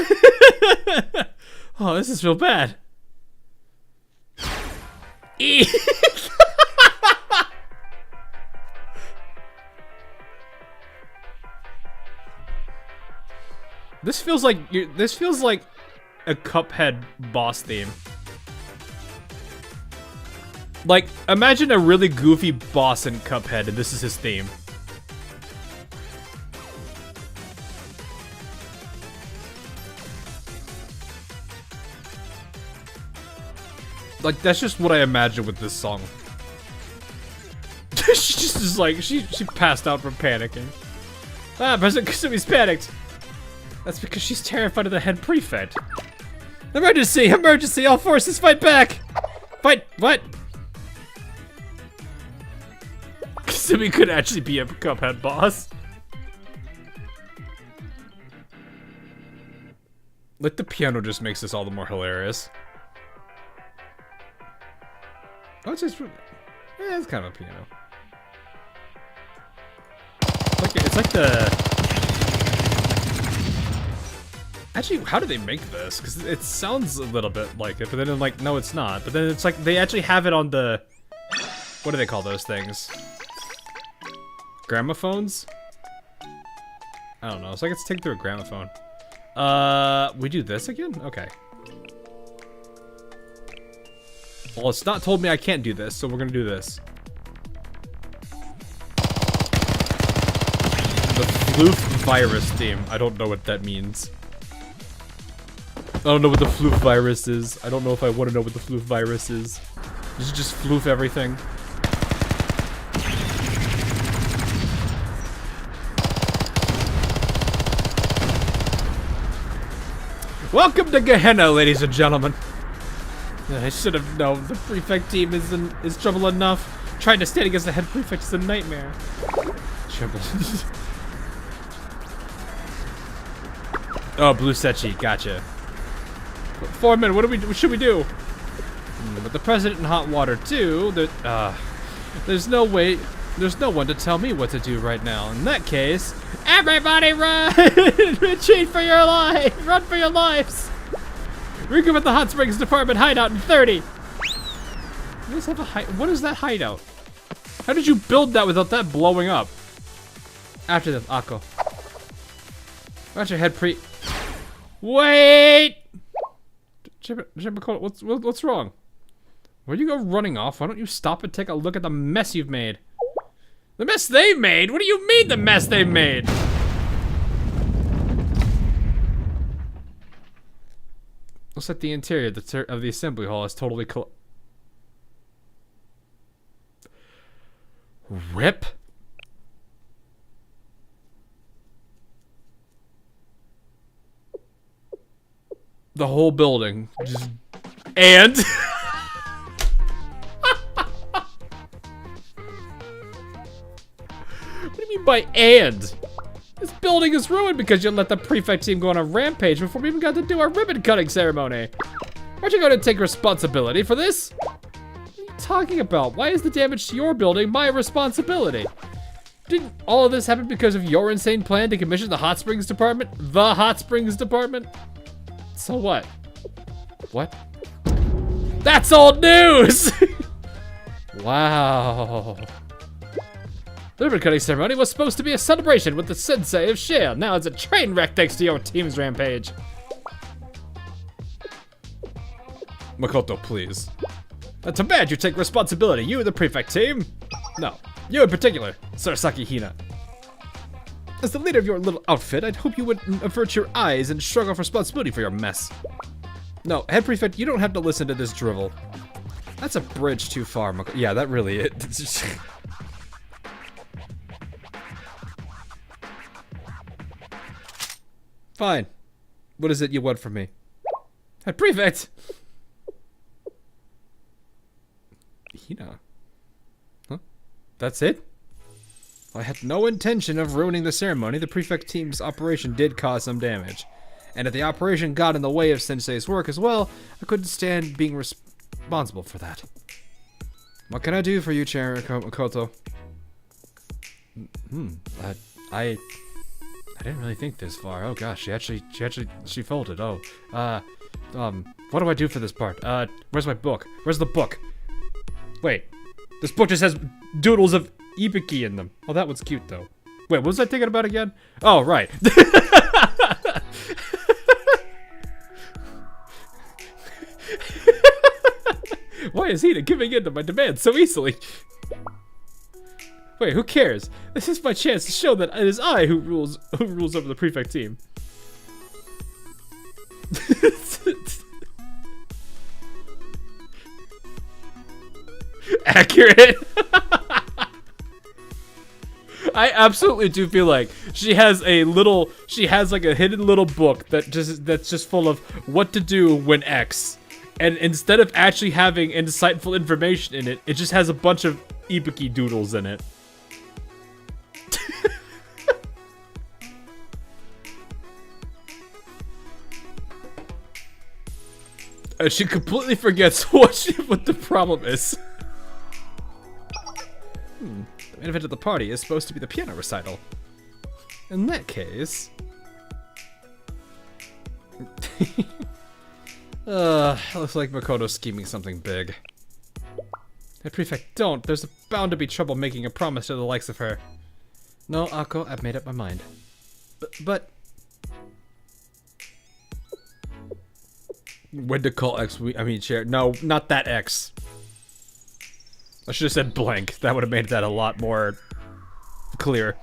Oh, this is real bad. This feels like a Cuphead boss theme. Like, imagine a really goofy boss in Cuphead, and this is his theme. Like, that's just what I imagine with this song. She just is like, she passed out from panicking. Ah, President Kasumi's panicked. That's because she's terrified of the head prefect. Emergency! Emergency! All forces fight back! Fight! What? Kasumi could actually be a Cuphead boss. Like, the piano just makes this all the more hilarious. Oh, it's just... yeah, it's kind of a piano. It's like the... Actually, how do they make this? Because it sounds a little bit like it, but then like, no, it's not. But then it's like, they actually have it on the... what do they call those things? Gramophones? I don't know. It's like it's taken through a gramophone. We do this again? Okay. Well, it's not told me I can't do this, so we're gonna do this. The floof virus theme. I don't know what that means. I don't know what the floof virus is. I don't know if I want to know what the floof virus is. Just floof everything. Welcome to Gehenna, ladies and gentlemen. I should have known the prefect team is trouble enough. Trying to stand against the head prefect is a nightmare. Trouble. Oh, blue Sechi, gotcha. Foreman, what should we do? With the president in hot water too, there's no one to tell me what to do right now. In that case, everybody run! Retreat for your life! Run for your lives! Regroup at the Hot Springs Department hideout in 30! You guys have a what is that hideout? How did you build that without that blowing up? After them, Akko. Watch your head Wait! Makoto, what's wrong? Where you go running off? Why don't you stop and take a look at the mess you've made? The mess they've made? What do you mean the mess they've made? Looks like the interior of the assembly hall is totally RIP? The whole building. And? What do you mean by and? This building is ruined because you let the prefect team go on a rampage before we even got to do our ribbon cutting ceremony. Aren't you going to take responsibility for this? What are you talking about? Why is the damage to your building my responsibility? Didn't all of this happen because of your insane plan to commission the Hot Springs department? The Hot Springs department? So what? What? That's old news! Wow. The ribbon cutting ceremony was supposed to be a celebration with the sensei of Shale. Now it's a train wreck thanks to your team's rampage. Makoto, please. Too bad you take responsibility, you and the prefect team. No, you in particular, Sarasaki Hina. As the leader of your little outfit, I'd hope you would avert your eyes and shrug off responsibility for your mess. No, head prefect, you don't have to listen to this drivel. That's a bridge too far, Makoto. Yeah, that really is. Fine. What is it you want from me? Head prefect! Hina. Huh? That's it? I had no intention of ruining the ceremony. The prefect team's operation did cause some damage. And if the operation got in the way of Sensei's work as well, I couldn't stand being responsible for that. What can I do for you, Chair Makoto? I didn't really think this far. Oh gosh, she folded. Oh, what do I do for this part? Where's my book? Where's the book? Wait, this book just has doodles of Ibiki in them. Oh, that one's cute though. Wait, what was I thinking about again? Oh, right. Why is Hina giving in to my demands so easily? Wait, who cares? This is my chance to show that it is I who rules over the prefect team. Accurate. I absolutely do feel like she has like a hidden little book that's just full of what to do when X. And instead of actually having insightful information in it, it just has a bunch of Ibiki doodles in it. And she completely forgets what the problem is. The main event of the party is supposed to be the piano recital. In that case... looks like Makoto's scheming something big. Hey, Prefect, don't. There's bound to be trouble making a promise to the likes of her. No, Akko, I've made up my mind. But... When to call X, Chair. No, not that X. I should have said blank. That would have made that a lot more clear.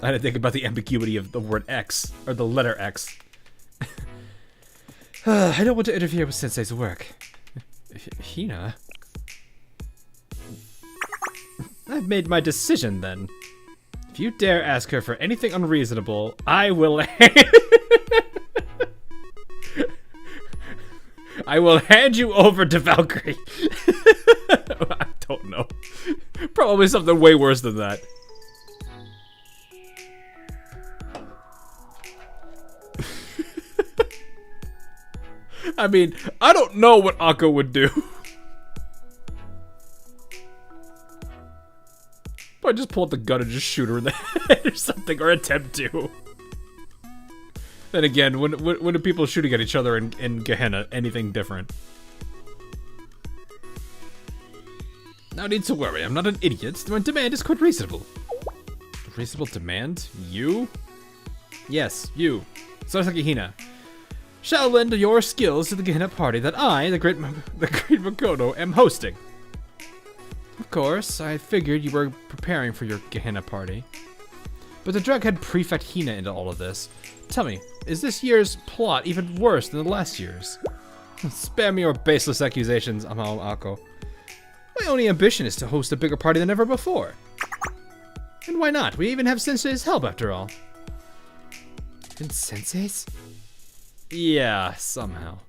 I didn't think about the ambiguity of the word X, or the letter X. I don't want to interfere with Sensei's work. Hina? I've made my decision then. If you dare ask her for anything unreasonable, I will I will hand you over to Valkyrie. I don't know. Probably something way worse than that. I mean, I don't know what Akko would do. Probably just pull out the gun and just shoot her in the head or something, or attempt to. Then again, when do people shooting at each other in Gehenna anything different? No need to worry, I'm not an idiot. My demand is quite reasonable. Reasonable demand? You? Yes, you. Sasaki Hina. Shall lend your skills to the Gehenna party that I, the great Makoto, am hosting. Of course, I figured you were preparing for your Gehenna party. But the Drughead Prefect Hina into all of this. Tell me, is this year's plot even worse than the last year's? Spare me your baseless accusations, Amao Ako. My only ambition is to host a bigger party than ever before. And why not? We even have Sensei's help after all. And Sensei's? Yeah, somehow.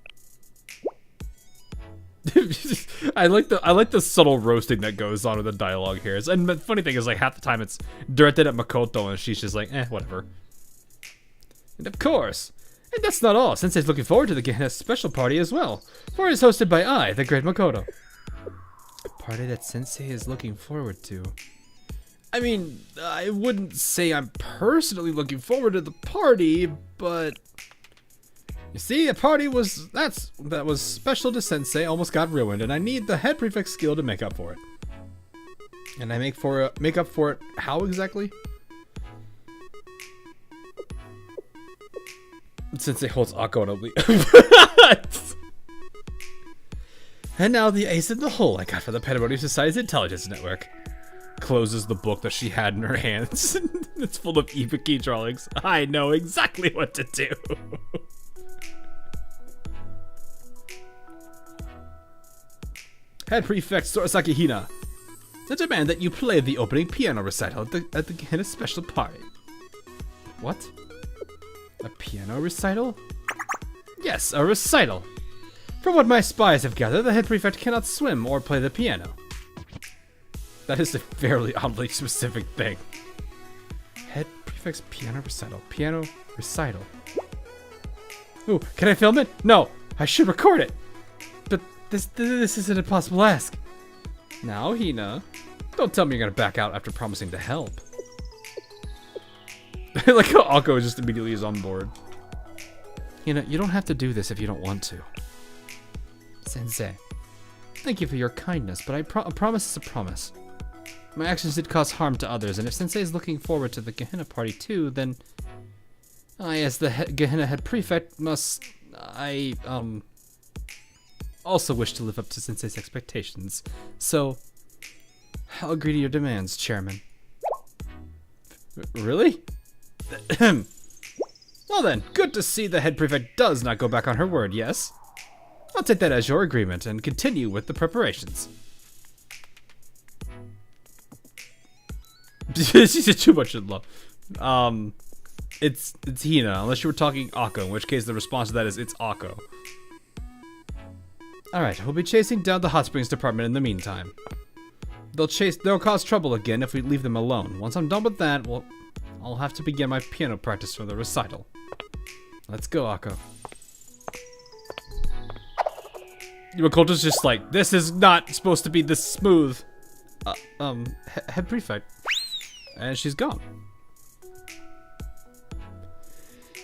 I like the subtle roasting that goes on with the dialogue here. And the funny thing is, like, half the time it's directed at Makoto and she's just like, whatever. And of course, and that's not all. Sensei's looking forward to the Gehenna special party as well, for it is hosted by I, the great Makoto. A party that Sensei is looking forward to. I mean, I wouldn't say I'm personally looking forward to the party, but you see, a party that was special to Sensei almost got ruined, and I need the head prefect's skill to make up for it. And I make up for it how exactly? Sensei holds Akko in a lead. And now the ace in the hole I got from the Pandemonium Society's intelligence network. Closes the book that she had in her hands. It's full of Ibuki drawings. I know exactly what to do. Head Prefect Sorosaki Hina. The demand that you play the opening piano recital at the Gehenna special party. What? A piano recital? Yes, a recital. From what my spies have gathered, the head prefect cannot swim or play the piano. That is a fairly oddly specific thing. Head prefect's piano recital. Piano recital. Ooh, can I film it? No, I should record it. But this is an impossible ask. Now, Hina, don't tell me you're gonna back out after promising to help. Like how Akko just immediately is on board. You know, you don't have to do this if you don't want to. Sensei, thank you for your kindness, but a promise is a promise. My actions did cause harm to others, and if Sensei is looking forward to the Gehenna party too, then I, as the Gehenna head prefect, must... also wish to live up to Sensei's expectations. So, I'll agree to your demands, Chairman. Really? Well then, good to see the head prefect does not go back on her word, yes? I'll take that as your agreement and continue with the preparations. She's too much in love. It's Hina, unless you were talking Akko, in which case the response to that is it's Akko. Alright, we'll be chasing down the Hot Springs department in the meantime. They'll cause trouble again if we leave them alone. Once I'm done with that, I'll have to begin my piano practice for the recital. Let's go, Akko. Makoto's just like, this is not supposed to be this smooth. Head prefect. And she's gone.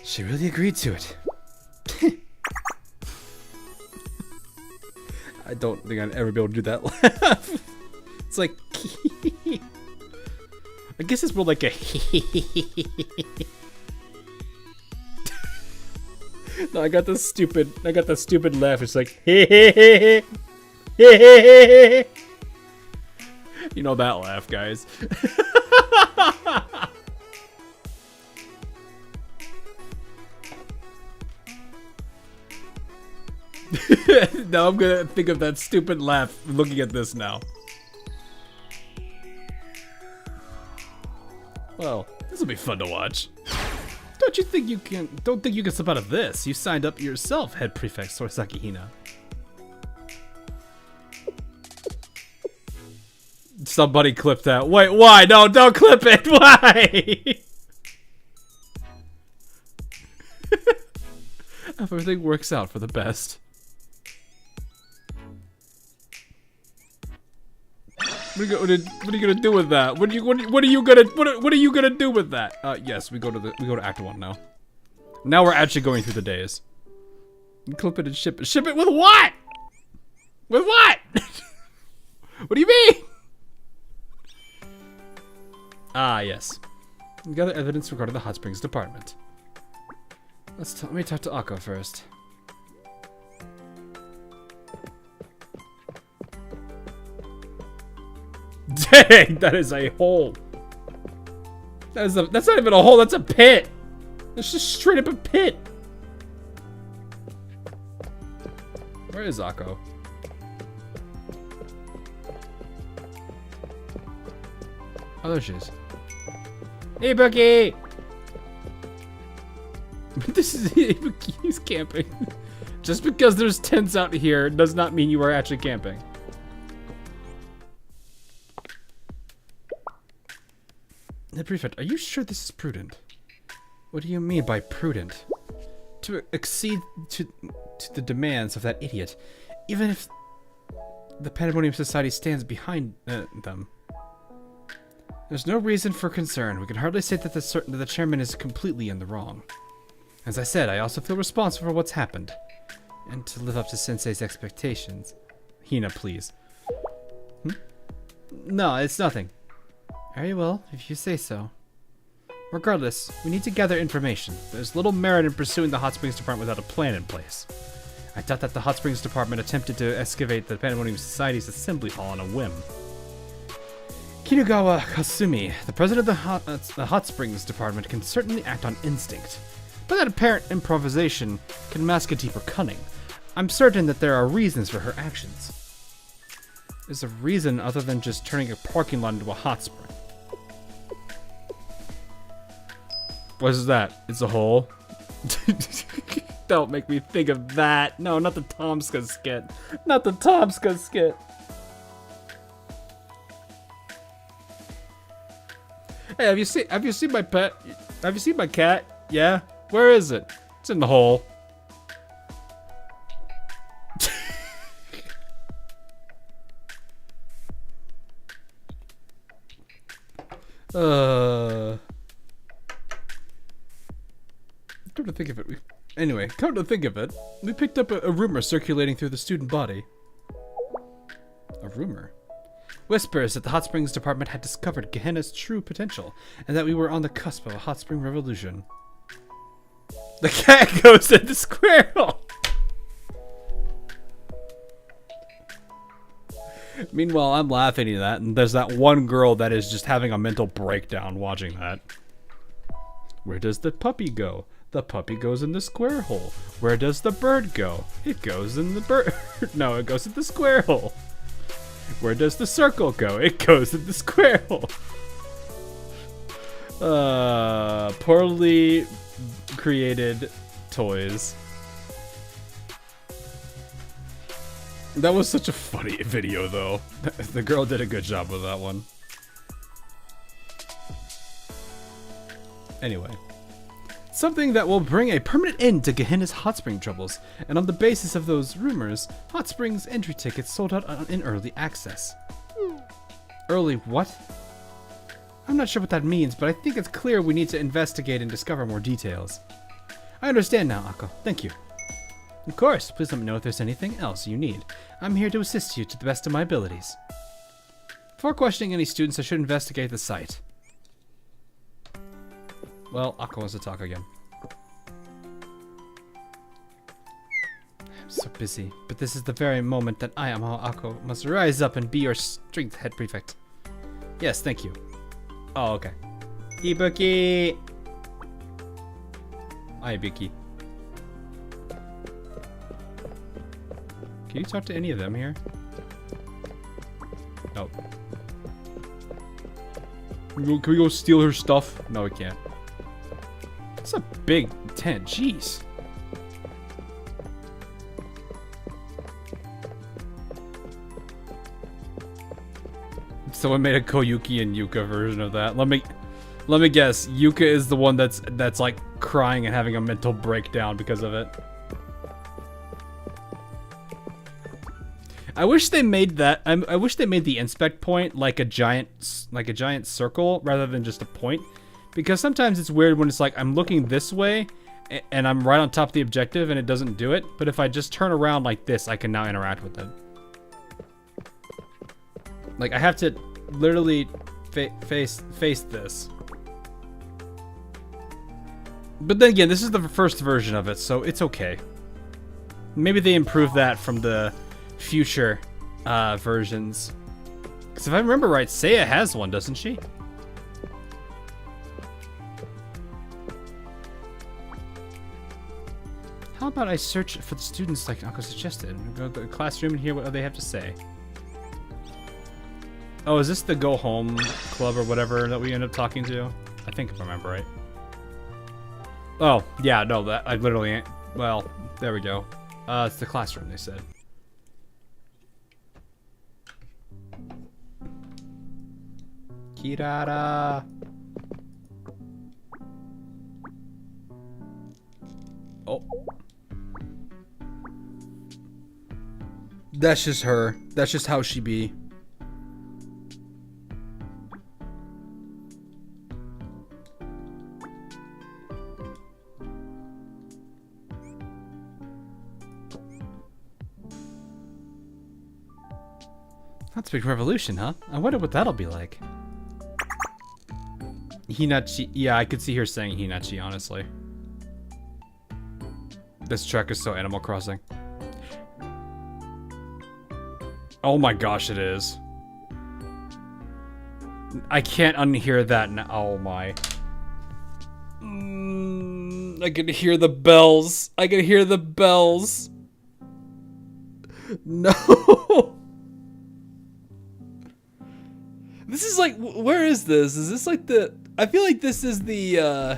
She really agreed to it. I don't think I'd ever be able to do that laugh. It's like, I guess it's more like a No, I got the stupid laugh. It's like you know that laugh, guys. Now I'm gonna think of that stupid laugh looking at this now. Well, this will be fun to watch. Don't think you can slip out of this. You signed up yourself, head prefect Sorosaki Hina. Somebody clip that. Wait, why? No, don't clip it. Why? Everything works out for the best. What are you gonna do with that? What are you gonna do with that? Yes, we go to Act 1 now. Now we're actually going through the days. Clip it and ship it. Ship it with what? With what? What do you mean? Ah, yes. Gather evidence regarding the Hot Springs department. Let me talk to Akko first. Dang, that is a hole. That's not even a hole, that's a pit. That's just straight up a pit. Where is Akko? Oh, there she is. Hey, Bucky! This is he's camping. Just because there's tents out here does not mean you are actually camping. The prefect, are you sure this is prudent? What do you mean by prudent? To accede to the demands of that idiot, even if the Pandemonium Society stands behind them. There's no reason for concern. We can hardly say that the chairman is completely in the wrong. As I said, I also feel responsible for what's happened. And to live up to Sensei's expectations. Hina, please. No, it's nothing. Very well, if you say so. Regardless, we need to gather information. There's little merit in pursuing the Hot Springs Department without a plan in place. I doubt that the Hot Springs Department attempted to excavate the Pandemonium Society's assembly hall on a whim. Kinugawa Kasumi, the president of the Hot Springs Department, can certainly act on instinct, but that apparent improvisation can mask a deeper cunning. I'm certain that there are reasons for her actions. There's a reason other than just turning a parking lot into a hot spring. What is that? It's a hole? Don't make me think of that. No, not the Tomska skit. Not the Tomska skit. Hey, have you seen my pet? Have you seen my cat? Yeah? Where is it? It's in the hole. Come to think of it, we picked up a rumor circulating through the student body. A rumor? Whispers that the Hot Springs Department had discovered Gehenna's true potential, and that we were on the cusp of a hot spring revolution. The cat goes in the squirrel! Meanwhile, I'm laughing at that, and there's that one girl that is just having a mental breakdown watching that. Where does the puppy go? The puppy goes in the square hole. Where does the bird go? It goes in the bird. No, it goes in the square hole. Where does the circle go? It goes in the square hole. Poorly created toys. That was such a funny video, though. The girl did a good job with that one. Anyway. Something that will bring a permanent end to Gehenna's hot spring troubles, and on the basis of those rumors, Hot Springs entry tickets sold out in early access. Early what? I'm not sure what that means, but I think it's clear we need to investigate and discover more details. I understand now, Akko. Thank you. Of course, please let me know if there's anything else you need. I'm here to assist you to the best of my abilities. Before questioning any students, I should investigate the site. Well, Akko wants to talk again. I'm so busy, but this is the very moment that I, Akko, must rise up and be your strength, head prefect. Yes, thank you. Oh, okay. Ibuki! Hi, Ibuki. Can you talk to any of them here? Nope. Can we go steal her stuff? No, we can't. It's a big tent, jeez. Someone made a Koyuki and Yuka version of that. Let me guess. Yuka is the one that's like crying and having a mental breakdown because of it. I wish they made that. I wish they made the inspect point like a giant circle rather than just a point. Because sometimes it's weird when it's like, I'm looking this way, and I'm right on top of the objective, and it doesn't do it. But if I just turn around like this, I can now interact with it. Like, I have to literally face this. But then again, this is the first version of it, so it's okay. Maybe they improve that from the future versions. Because if I remember right, Seiya has one, doesn't she? How about I search for the students like Uncle suggested? Go to the classroom and hear what they have to say. Oh, is this the Go Home Club or whatever that we end up talking to? I think if I remember right. Oh, yeah, no, that I literally... Well, there we go. It's the classroom, they said. Kirara. Oh. That's just her. That's just how she be. That's a big revolution, huh? I wonder what that'll be like. Hinachi. Yeah, I could see her saying Hinachi, honestly. This track is so Animal Crossing. Oh my gosh, it is. I can't unhear that now. Oh my. I can hear the bells. I can hear the bells. No. This is like, where is this? Is this like the, I feel like this is the, I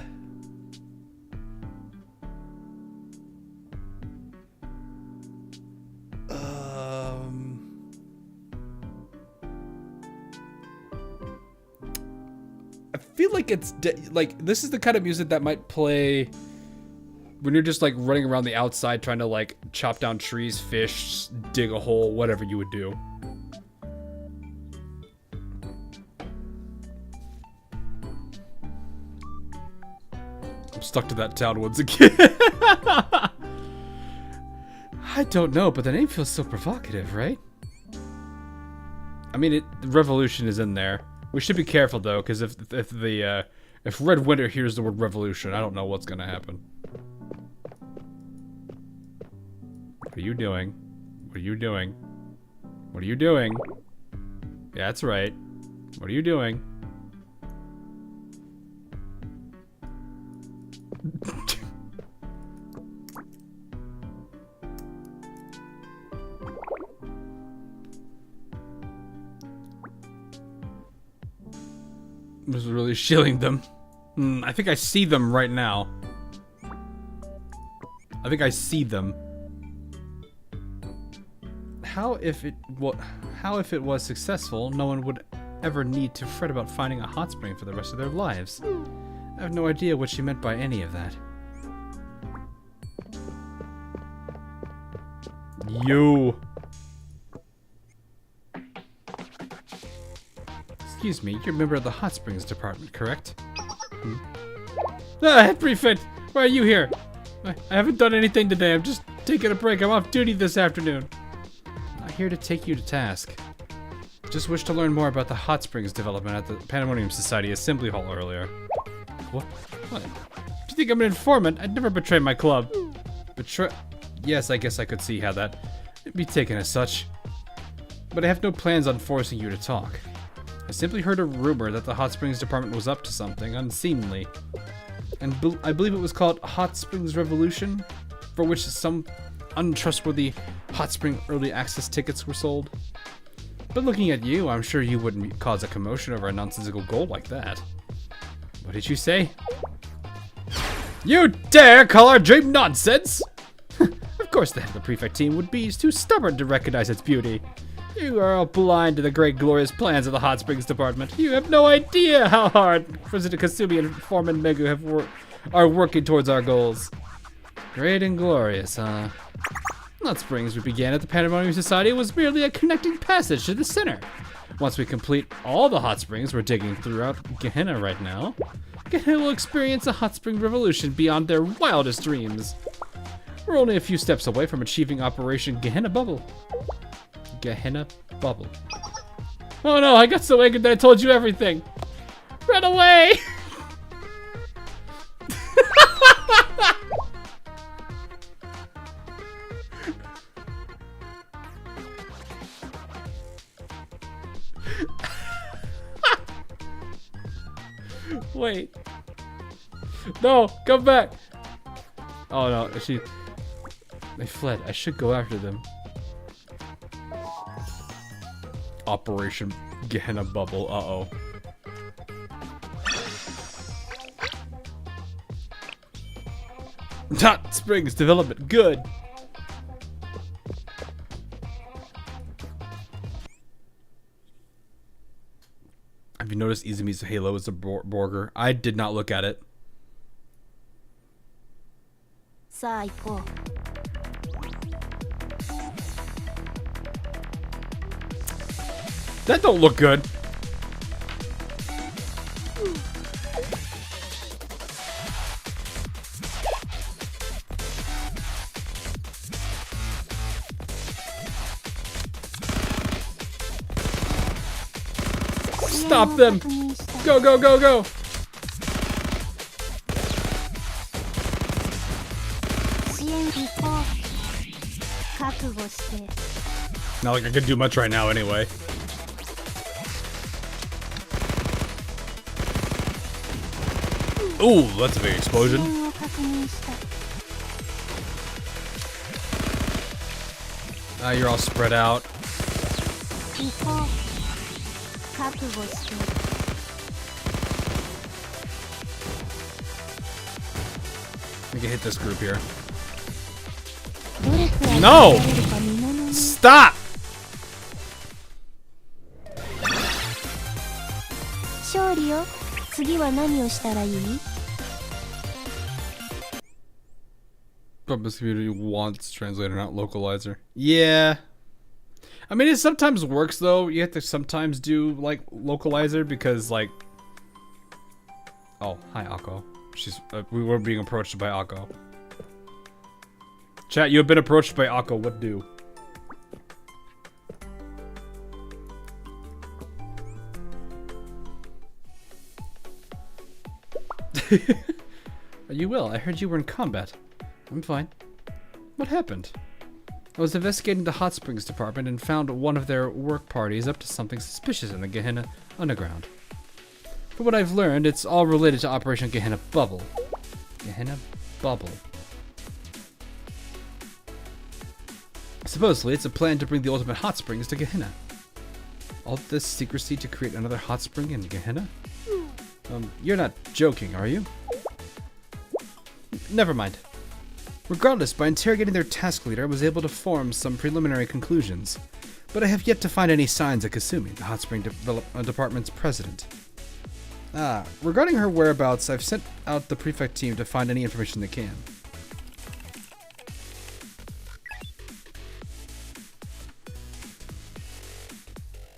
feel like it's, like, this is the kind of music that might play when you're just like running around the outside trying to like chop down trees, fish, dig a hole, whatever you would do. I'm stuck to that town once again. I don't know, but the name feels so provocative, right? I mean, the revolution is in there. We should be careful though, because if Red Winter hears the word revolution, I don't know what's gonna happen. What are you doing? What are you doing? What are you doing? Yeah, that's right. What are you doing? Was really shilling them. I think I see them right now. I think I see them. How if it was successful, no one would ever need to fret about finding a hot spring for the rest of their lives. I have no idea what she meant by any of that. You. Excuse me, you're a member of the Hot Springs department, correct? Ah, head prefect! Why are you here? I haven't done anything today. I'm just taking a break. I'm off duty this afternoon. I'm not here to take you to task. Just wish to learn more about the Hot Springs development at the Pandemonium Society Assembly Hall earlier. What? What? Do you think I'm an informant? I'd never betray my club. Betray? Yes, I guess I could see how that would be taken as such. But I have no plans on forcing you to talk. I simply heard a rumor that the Hot Springs department was up to something unseemly. And I believe it was called Hot Springs Revolution, for which some untrustworthy Hot Spring early access tickets were sold. But looking at you, I'm sure you wouldn't cause a commotion over a nonsensical goal like that. What did you say? You dare call our dream nonsense? Of course the prefect team would be too stubborn to recognize its beauty. You are all blind to the great glorious plans of the Hot Springs department. You have no idea how hard President Kasumi and Foreman Megu are working towards our goals. Great and glorious, huh? Hot Springs we began at the Pandemonium Society was merely a connecting passage to the center. Once we complete all the hot springs we're digging throughout Gehenna right now, Gehenna will experience a hot spring revolution beyond their wildest dreams. We're only a few steps away from achieving Operation Gehenna Bubble. Gehenna Bubble. Oh no, I got so angry that I told you everything. Run away! Wait. No, come back. Oh no, they fled. I should go after them. Operation Gehenna Bubble. Uh-oh. Hot Springs development. Good. Have you noticed Izumi's halo is a burger? I did not look at it. That don't look good. Stop them! Go, go, go, go! Not like I could do much right now anyway. Ooh, that's a big explosion. You're all spread out. We can hit this group here. No! Stop! Public community wants translator, not localizer. Yeah. I mean, it sometimes works though. You have to sometimes do like localizer because like. Oh, hi Akko. We were being approached by Akko. Chat, you have been approached by Akko. What do? You will. I heard you were in combat. I'm fine. What happened? I was investigating the hot springs department and found one of their work parties up to something suspicious in the Gehenna underground. From what I've learned, it's all related to Operation Gehenna Bubble. Gehenna Bubble. Supposedly, it's a plan to bring the ultimate hot springs to Gehenna. All this secrecy to create another hot spring in Gehenna? You're not joking, are you? Never mind. Regardless, by interrogating their task leader, I was able to form some preliminary conclusions. But I have yet to find any signs of Kasumi, the hot spring department's president. Regarding her whereabouts, I've sent out the prefect team to find any information they can.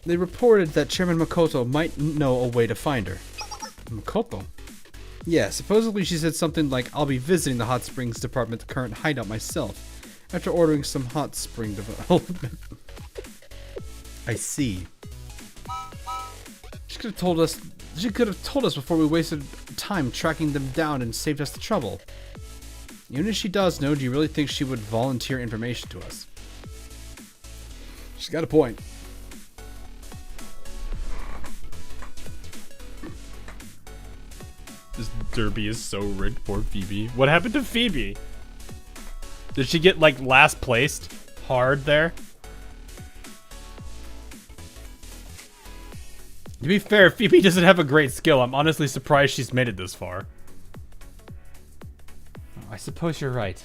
They reported that Chairman Makoto might know a way to find her. Makoto? Yeah, supposedly she said something like, I'll be visiting the hot springs department's current hideout myself, after ordering some hot spring development. I see. She could have told us before we wasted time tracking them down and saved us the trouble. Even if she does know, do you really think she would volunteer information to us? She's got a point. This derby is so rigged. Poor Phoebe. What happened to Phoebe? Did she get like last placed hard there? To be fair, Phoebe doesn't have a great skill. I'm honestly surprised she's made it this far. I suppose you're right.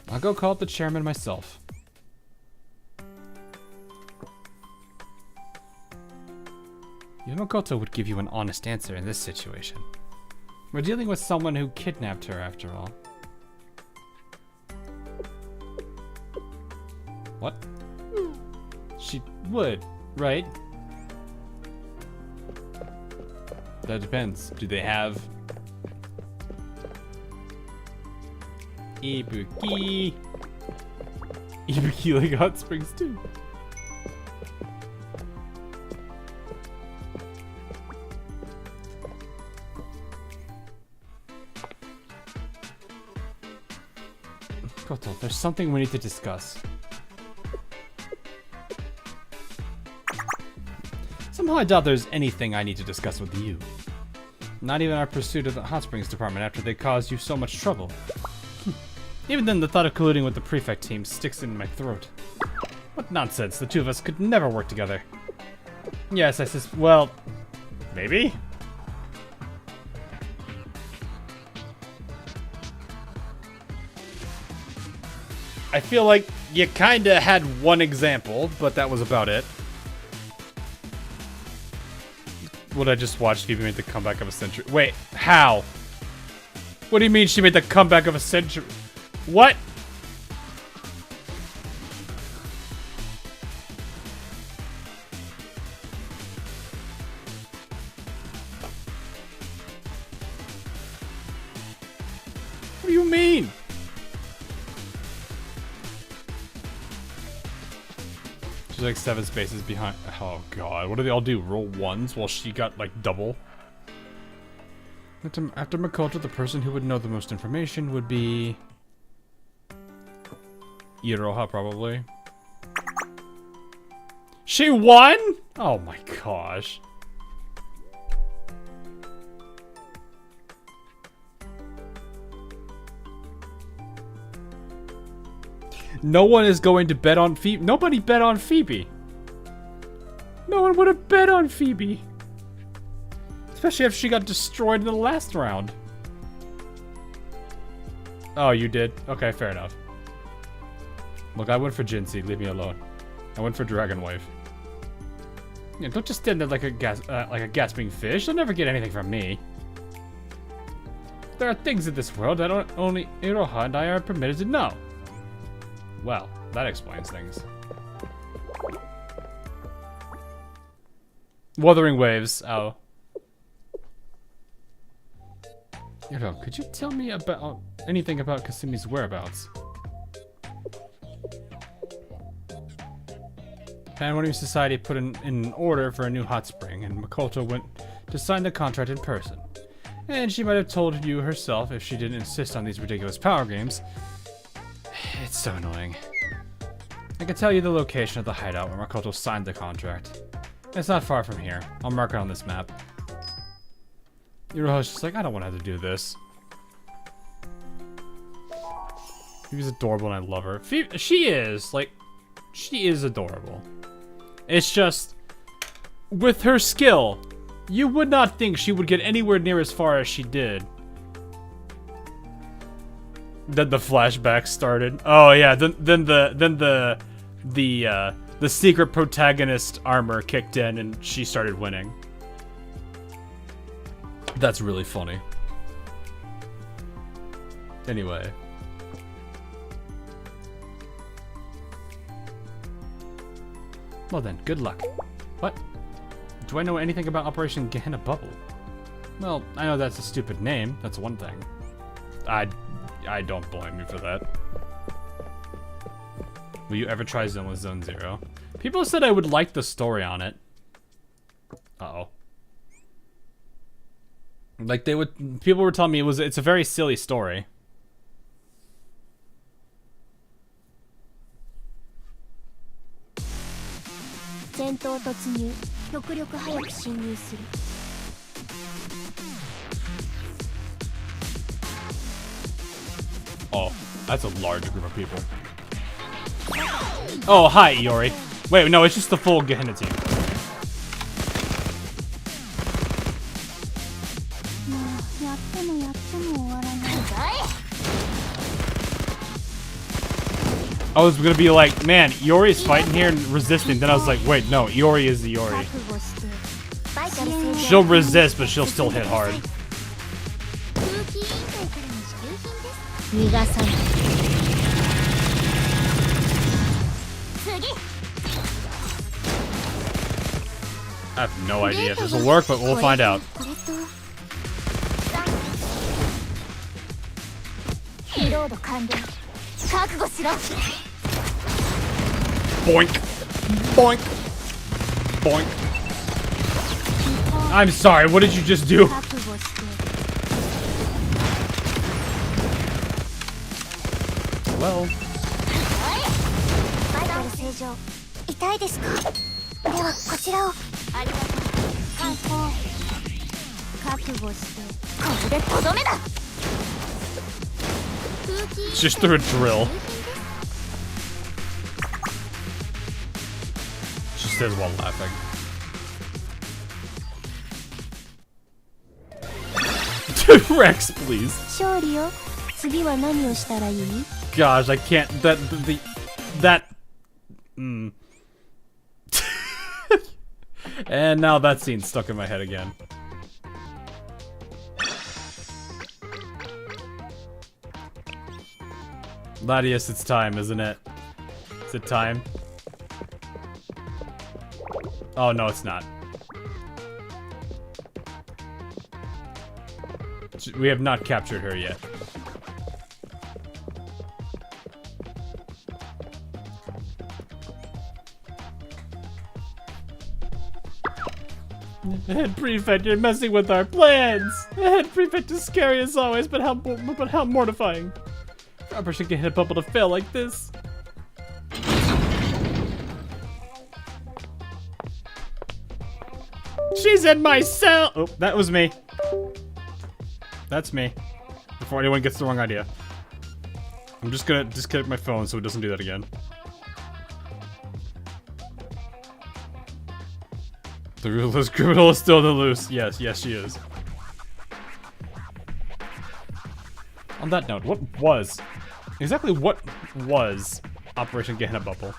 I'll go call up the chairman myself. Makoto would give you an honest answer in this situation. We're dealing with someone who kidnapped her, after all. What? She would, right? That depends. Do they have... Ibuki? Ibuki like hot springs too. Makoto, there's something we need to discuss. Somehow I doubt there's anything I need to discuss with you. Not even our pursuit of the hot springs department after they caused you so much trouble. Even then, the thought of colluding with the prefect team sticks in my throat. What nonsense, the two of us could never work together. Yes, well, maybe? I feel like you kinda had one example, but that was about it. What I just watched, Phoebe made the comeback of a century. Wait, how? What do you mean she made the comeback of a century? What? What do you mean? She's like 7 spaces behind. Oh god, what do they all do? Roll ones while she got like double? After Makoto, the person who would know the most information would be Iroha, probably. She won? Oh my gosh. No one is going to bet on Phoebe. Nobody bet on Phoebe. No one would have bet on Phoebe. Especially if she got destroyed in the last round. Oh, you did? Okay, fair enough. Look, I went for Jinsey. Leave me alone. I went for Dragon Wave. Yeah, don't just stand there like a gasping fish. They'll never get anything from me. There are things in this world that only Iroha and I are permitted to know. Well, that explains things. Wuthering Waves. Oh. Yoko, could you tell me about anything about Kasumi's whereabouts? Pandemonium Society put in an order for a new hot spring, and Makoto went to sign the contract in person. And she might have told you herself if she didn't insist on these ridiculous power games. It's so annoying. I can tell you the location of the hideout where Makoto signed the contract. It's not far from here. I'll mark it on this map. Iroha's just like, I don't want to have to do this. Phoebe's adorable and I love her. Phoebe, she is adorable. It's just, with her skill, you would not think she would get anywhere near as far as she did. Then the flashback started. Oh yeah, then the secret protagonist armor kicked in and she started winning. That's really funny. Anyway. Well then, good luck. What? Do I know anything about Operation Gehenna Bubble? Well, I know that's a stupid name. That's one thing. I don't blame you for that. Will you ever try Zone with Zone Zero? People said I would like the story on it. Uh-oh. Like people were telling me it's a very silly story. Oh, that's a large group of people. Oh, hi, Iori. Wait, no, it's just the full Gehenna team. I was gonna be like, man, Iori's fighting here and resisting. Then I was like, wait, no, Iori is the Iori. She'll resist, but she'll still hit hard. I have no idea if this will work, but we'll find out. Boink! Boink! Boink! I'm sorry, what did you just do? well. バイタル正常。痛いですか？ではこちらを。ありがとう。反抗。覚悟して。これでとどめだ。 Just through a drill. She says while laughing. Rex, please. 勝利よ。次は何をしたらいい？ Gosh, I can't. That. And now that scene's stuck in my head again. Ladius, it's time, isn't it? Is it time? Oh, no, it's not. We have not captured her yet. Head Prefect, you're messing with our plans! Head Prefect is scary as always, but how mortifying. Operation Gehenna bubble to fail like this. She's in my cell! Oh, that was me. That's me. Before anyone gets the wrong idea. I'm just gonna disconnect my phone so it doesn't do that again. The ruthless criminal is still on the loose. Yes, yes she is. On that note, what was Operation Gehenna Bubble?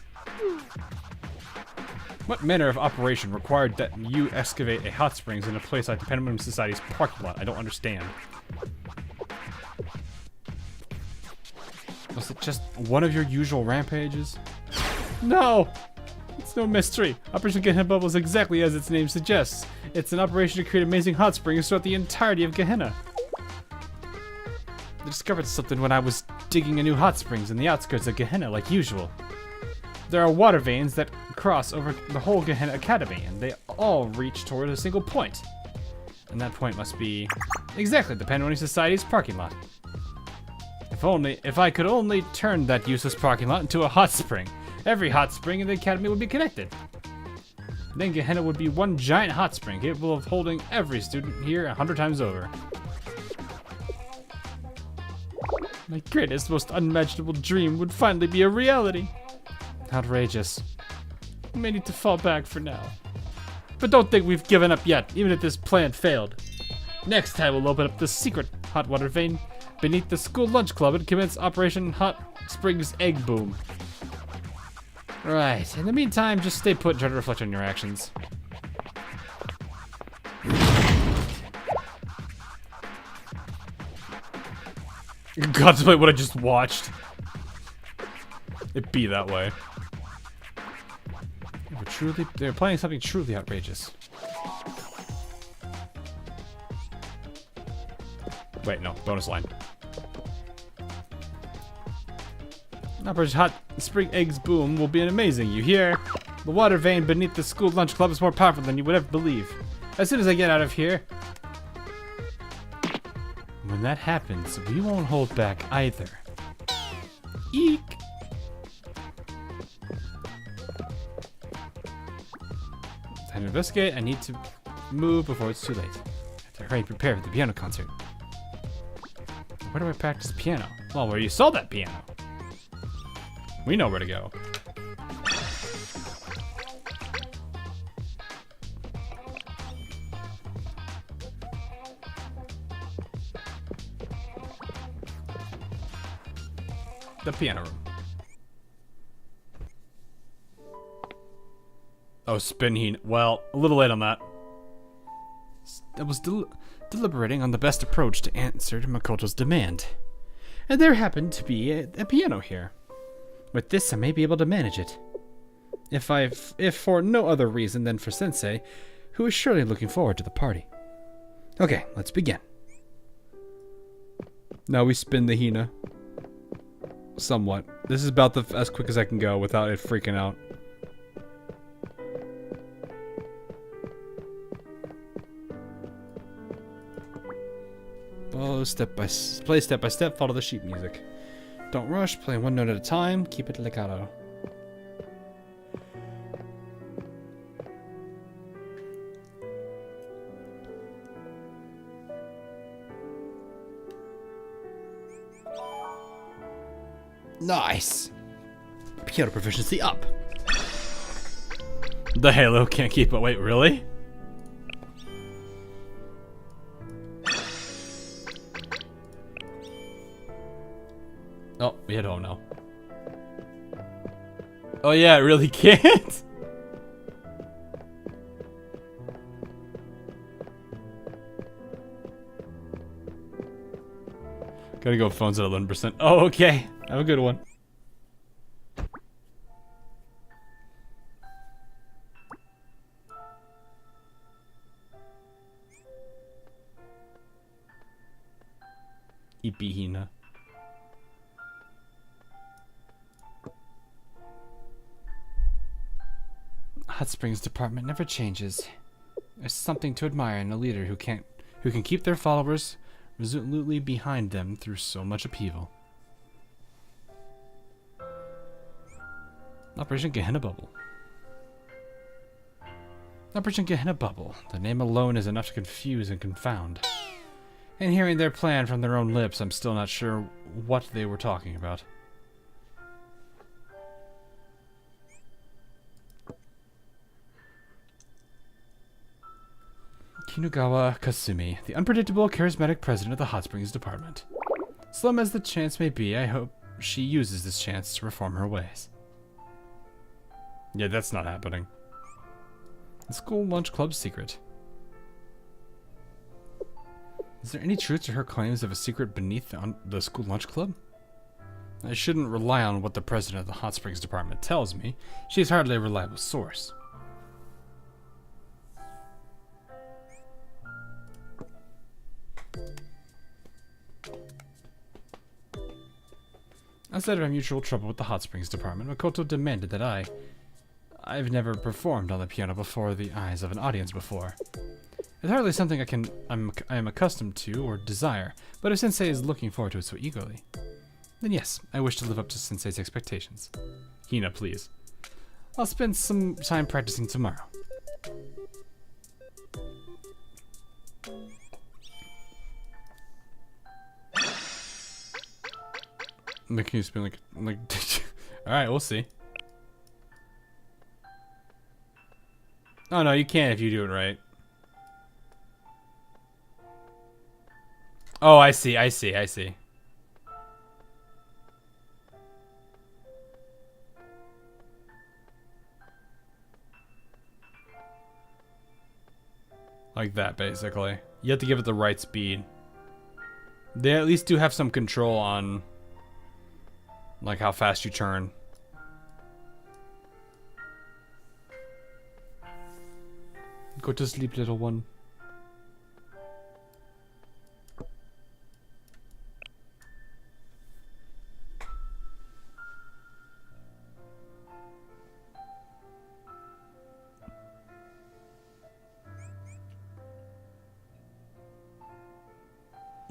What manner of operation required that you excavate a hot springs in a place like the Pandemonium Society's parking lot? I don't understand. Was it just one of your usual rampages? No! It's no mystery. Operation Gehenna Bubble is exactly as its name suggests. It's an operation to create amazing hot springs throughout the entirety of Gehenna. I discovered something when I was digging a new hot springs in the outskirts of Gehenna like usual. There are water veins that cross over the whole Gehenna Academy, and they all reach toward a single point. And that point must be exactly the Pandemonium Society's parking lot. If I could only turn that useless parking lot into a hot spring, every hot spring in the Academy would be connected. Then Gehenna would be one giant hot spring capable of holding every student here 100 times over. My greatest, most unimaginable dream would finally be a reality. Outrageous. We may need to fall back for now. But don't think we've given up yet, even if this plan failed. Next time we'll open up the secret hot water vein beneath the school lunch club and commence Operation Hot Springs Egg Boom. Right, in the meantime, just stay put and try to reflect on your actions. Contemplate what I just watched. It be that way. They're planning something truly outrageous. Wait, no, bonus line. Operation Hot Spring Eggs Boom will be amazing, you hear? The water vein beneath the school lunch club is more powerful than you would ever believe. As soon as I get out of here, when that happens, we won't hold back either. Eek! Time to investigate. I need to move before it's too late. I have to hurry and prepare for the piano concert. Where do I practice piano? Well, where you saw that piano. We know where to go. The piano room. Oh, spin Hina. Well, a little late on that. I was deliberating on the best approach to answer to Makoto's demand. And there happened to be a piano here. With this, I may be able to manage it. If for no other reason than for Sensei, who is surely looking forward to the party. Okay, let's begin. Now we spin the Hina. Somewhat. This is about as quick as I can go without it freaking out. Play step by step, follow the sheet music. Don't rush, play one note at a time, keep it legato. Nice! Piano proficiency up. The halo can't keep it. Wait, really? Oh, we hit home now. Oh yeah, it really can't? Gotta go phones at 11%. Oh, okay. Have a good one. Hina. Hot Springs department never changes. There's something to admire in a leader who can keep their followers resolutely behind them through so much upheaval. Operation Gehenna Bubble. Operation Gehenna Bubble. The name alone is enough to confuse and confound. And hearing their plan from their own lips, I'm still not sure what they were talking about. Kinugawa Kasumi, the unpredictable, charismatic president of the Hot Springs Department. Slim as the chance may be, I hope she uses this chance to reform her ways. Yeah, that's not happening. The school lunch club secret. Is there any truth to her claims of a secret beneath the school lunch club? I shouldn't rely on what the president of the Hot Springs Department tells me. She's hardly a reliable source. Outside of our mutual trouble with the Hot Springs Department, Makoto demanded that I've never performed on the piano before the eyes of an audience before. It's hardly something I am accustomed to or desire, but if Sensei is looking forward to it so eagerly, then yes, I wish to live up to Sensei's expectations. Hina, please. I'll spend some time practicing tomorrow. Making you spin like alright, we'll see. Oh no, you can't if you do it right. Oh, I see. Like that, basically. You have to give it the right speed. They at least do have some control on like how fast you turn. Go to sleep, little one.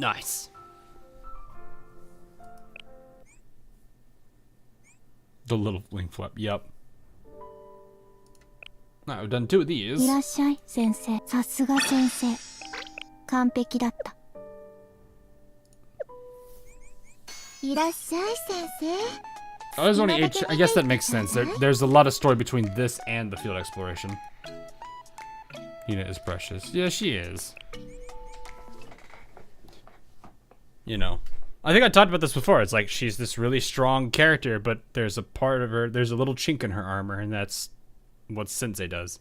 Nice. The little wing flap, yep. Now, I've done 2 of these. いらっしゃい、先生。さすが先生。完璧だった。いらっしゃい、先生。Oh, there's only 8. I guess that makes sense. There's a lot of story between this and the field exploration. Hina is precious. Yeah, she is. You know, I think I talked about this before. It's like she's this really strong character, but there's a part of her, there's a little chink in her armor, and that's what Sensei does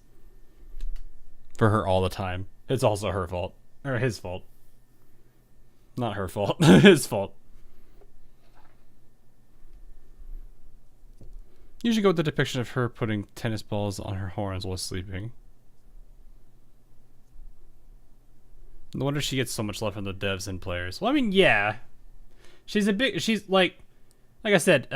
for her all the time. It's also her fault, or his fault. Not her fault, his fault. You should go with the depiction of her putting tennis balls on her horns while sleeping. No wonder she gets so much love from the devs and players. Well, I mean, yeah. She's like I said,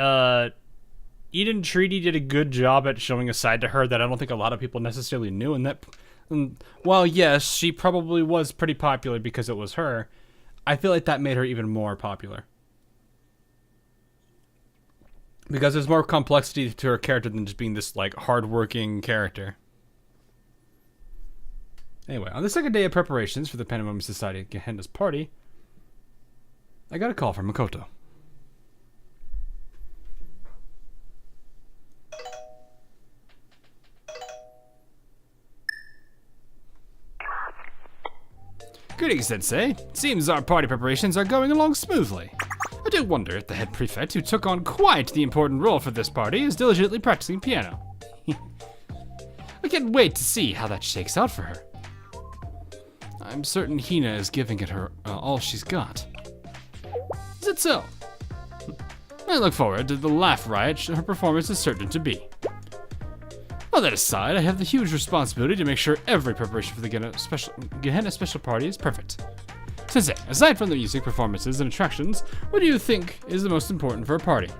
Eden Treaty did a good job at showing a side to her that I don't think a lot of people necessarily knew. And while yes, she probably was pretty popular because it was her, I feel like that made her even more popular. Because there's more complexity to her character than just being this, like, hardworking character. Anyway, on the second day of preparations for the Pandemonium Society Gehenna's party, I got a call from Makoto. Greetings, Sensei. Seems our party preparations are going along smoothly. I do wonder if the head prefect, who took on quite the important role for this party, is diligently practicing piano. I can't wait to see how that shakes out for her. I'm certain Hina is giving it her all she's got. Is it so? I look forward to the laugh riot her performance is certain to be. All that aside, I have the huge responsibility to make sure every preparation for the Gehenna special party is perfect. Sensei, aside from the music, performances, and attractions, what do you think is the most important for a party?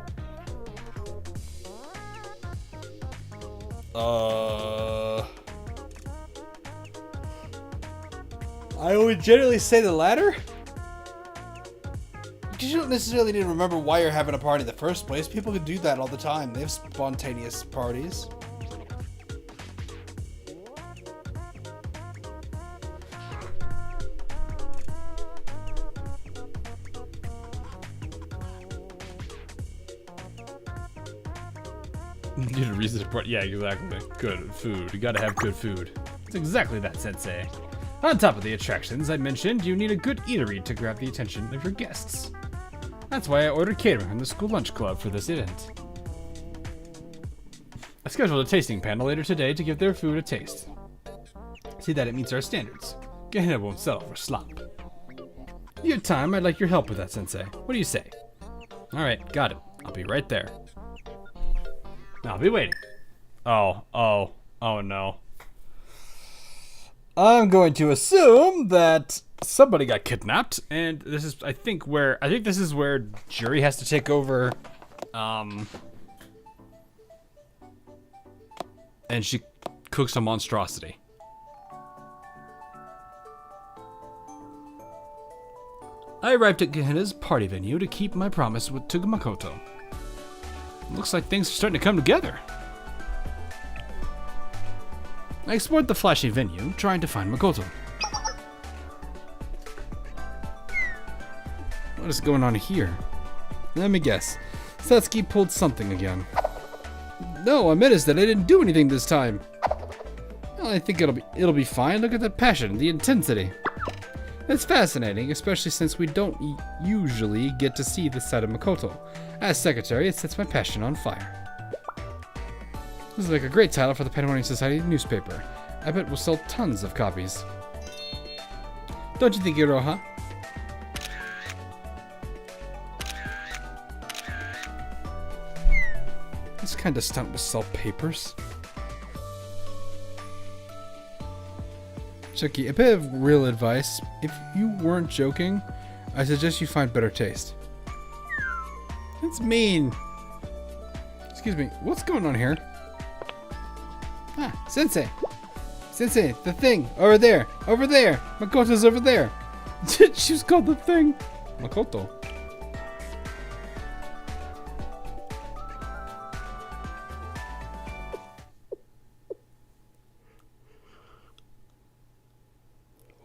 I would generally say the latter. Because you don't necessarily need to remember why you're having a party in the first place. People can do that all the time. They have spontaneous parties. You need a reason to party. Yeah, exactly. Good food. You gotta have good food. It's exactly that, Sensei. On top of the attractions I mentioned, you need a good eatery to grab the attention of your guests. That's why I ordered catering from the school lunch club for this event. I scheduled a tasting panel later today to give their food a taste. See that it meets our standards. Gehenna won't settle for slop. You have time, I'd like your help with that, Sensei. What do you say? Alright, got it. I'll be right there. I'll be waiting. Oh no. I'm going to assume that somebody got kidnapped, and this is, I think this is where Jury has to take over, and she cooks a monstrosity. I arrived at Gehenna's party venue to keep my promise to Makoto. Looks like things are starting to come together. I explored the flashy venue, trying to find Makoto. What is going on here? Let me guess. Satsuki pulled something again. No, I meant is that I didn't do anything this time. Well, I think it'll be fine. Look at the passion, the intensity. It's fascinating, especially since we don't usually get to see this side of Makoto. As secretary, it sets my passion on fire. This is like a great title for the Pandemonium Society newspaper. I bet we'll sell tons of copies. Don't you think, Iroha? This kind of stunt will sell papers. Chucky, a bit of real advice. If you weren't joking, I suggest you find better taste. That's mean. Excuse me, what's going on here? Ah, Sensei! Sensei, the thing! Over there! Over there! Makoto's over there! She's called the thing! Makoto.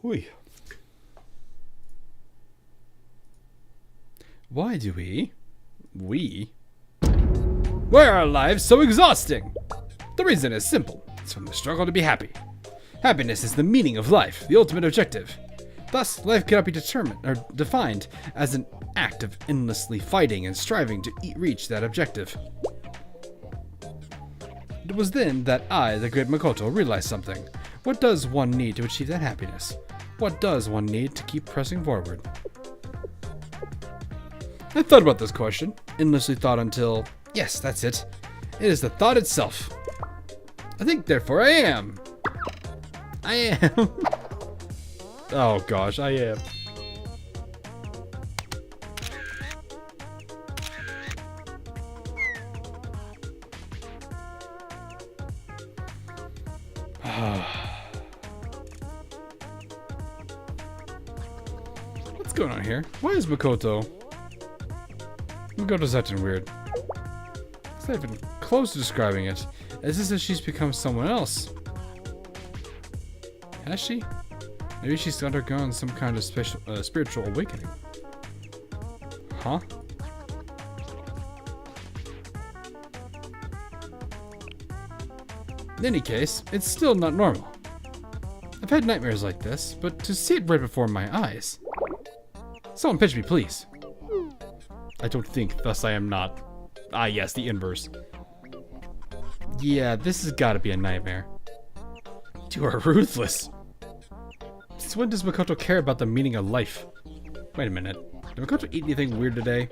Hui. Why do why are our lives so exhausting? The reason is simple. It's from the struggle to be happy. Happiness is the meaning of life, the ultimate objective. Thus, life cannot be defined as an act of endlessly fighting and striving to reach that objective. It was then that I, the great Makoto, realized something. What does one need to achieve that happiness? What does one need to keep pressing forward? I thought about this question, endlessly thought until, yes, that's it. It is the thought itself. I think, therefore, I am. Oh gosh, I am. What's going on here? Why is Makoto's acting weird? It's not even close to describing it. As if she's become someone else. Has she? Maybe she's undergone some kind of special, spiritual awakening. Huh? In any case, it's still not normal. I've had nightmares like this, but to see it right before my eyes. Someone pitch me, please. I don't think, thus I am not. Ah, yes, the inverse. Yeah, this has got to be a nightmare. You are ruthless. Since when does Makoto care about the meaning of life? Wait a minute. Did Makoto eat anything weird today?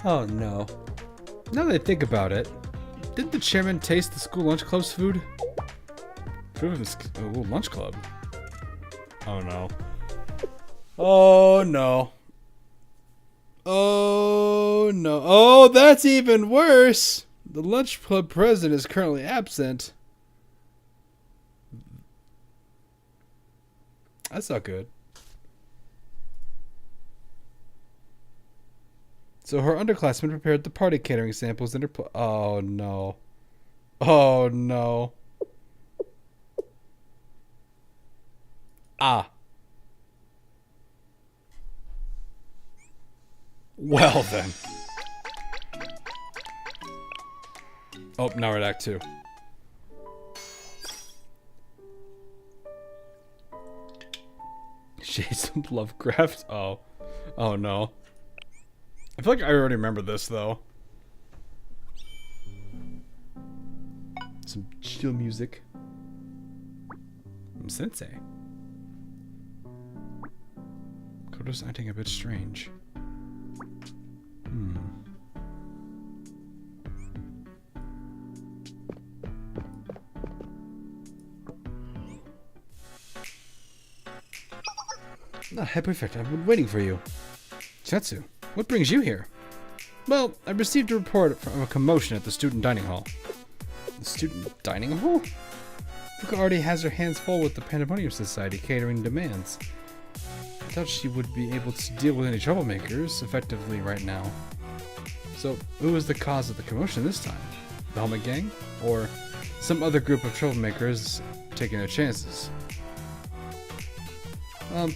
Oh no. Now that I think about it, didn't the chairman taste the school lunch club's food? Food of the lunch club? Oh no. Oh no. Oh no. Oh, that's even worse. The lunch club president is currently absent. That's not good. So her underclassmen prepared the party catering samples in her oh no. Oh no. Ah. Well then. Oh, now we're at Act 2. Shades of Lovecraft? Oh. Oh no. I feel like I already remember this though. Some chill music. From Sensei. Koto's acting a bit strange. Ah, perfect. I've been waiting for you. Chatsu, what brings you here? Well, I received a report from a commotion at the student dining hall. The student dining hall? Fuka already has her hands full with the Pandemonium Society catering demands. I thought she would be able to deal with any troublemakers effectively right now. So, who was the cause of the commotion this time? The Helmet Gang? Or some other group of troublemakers taking their chances?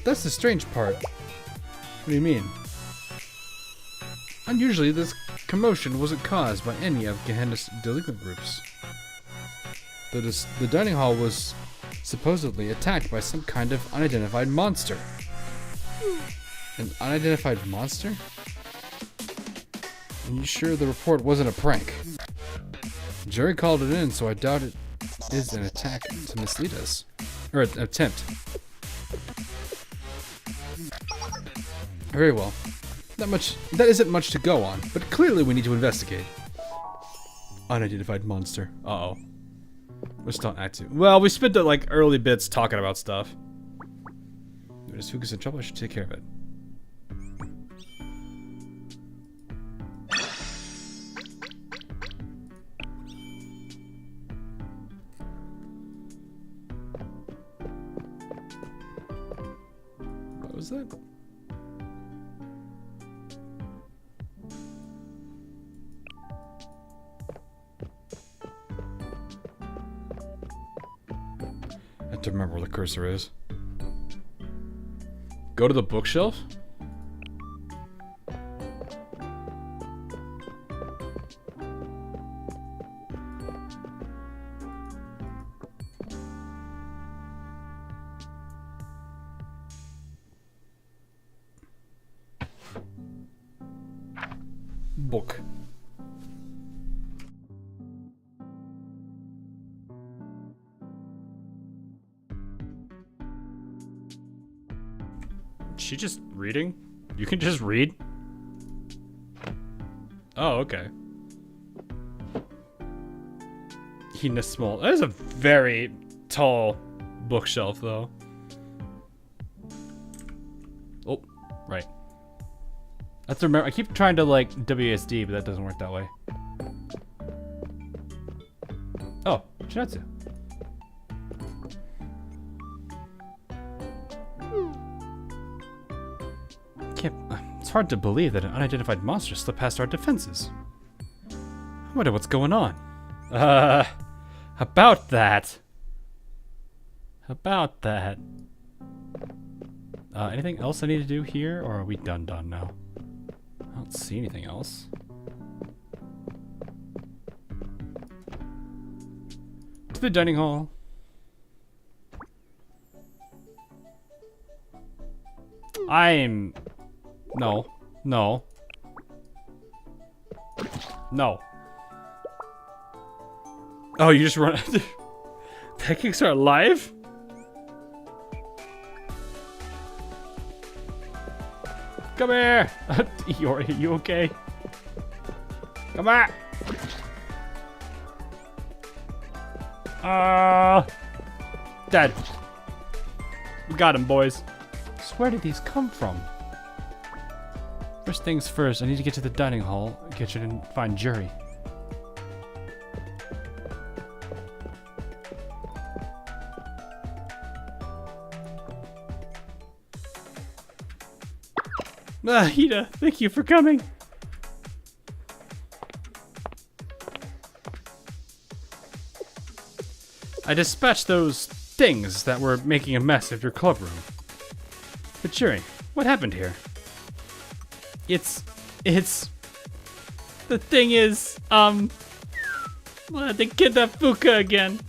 That's the strange part. What do you mean? Unusually, this commotion wasn't caused by any of Gehenna's delinquent groups. The dining hall was supposedly attacked by some kind of unidentified monster. An unidentified monster? Are you sure the report wasn't a prank? Jerry called it in, so I doubt it is an attack to mislead us. Or an attempt. Very well. That isn't much to go on, but clearly we need to investigate. Unidentified monster. Uh-oh. We're still on Act 2. Well, we spent the like early bits talking about stuff. If Fuka's in trouble, I should take care of it. What was that? I have to remember where the cursor is. Go to the bookshelf? Book. She just reading? You can just read? Oh, okay. Hina Smol. That is a very tall bookshelf, though. Oh, right. I have to remember. I keep trying to like WSD, but that doesn't work that way. Oh, Shinatsu. hard to believe that an unidentified monster slipped past our defenses. I wonder what's going on. About that. Anything else I need to do here, or are we done now? I don't see anything else. To the dining hall. No. Oh, you just run. Pancakes are alive? Come here! Are you okay? Come back! Dead. We got him, boys. So where did these come from? First things first, I need to get to the dining hall, kitchen, and find Jury. Hina, thank you for coming. I dispatched those things that were making a mess of your club room. But Jury, what happened here? The thing is, they kidnapped Fuka again.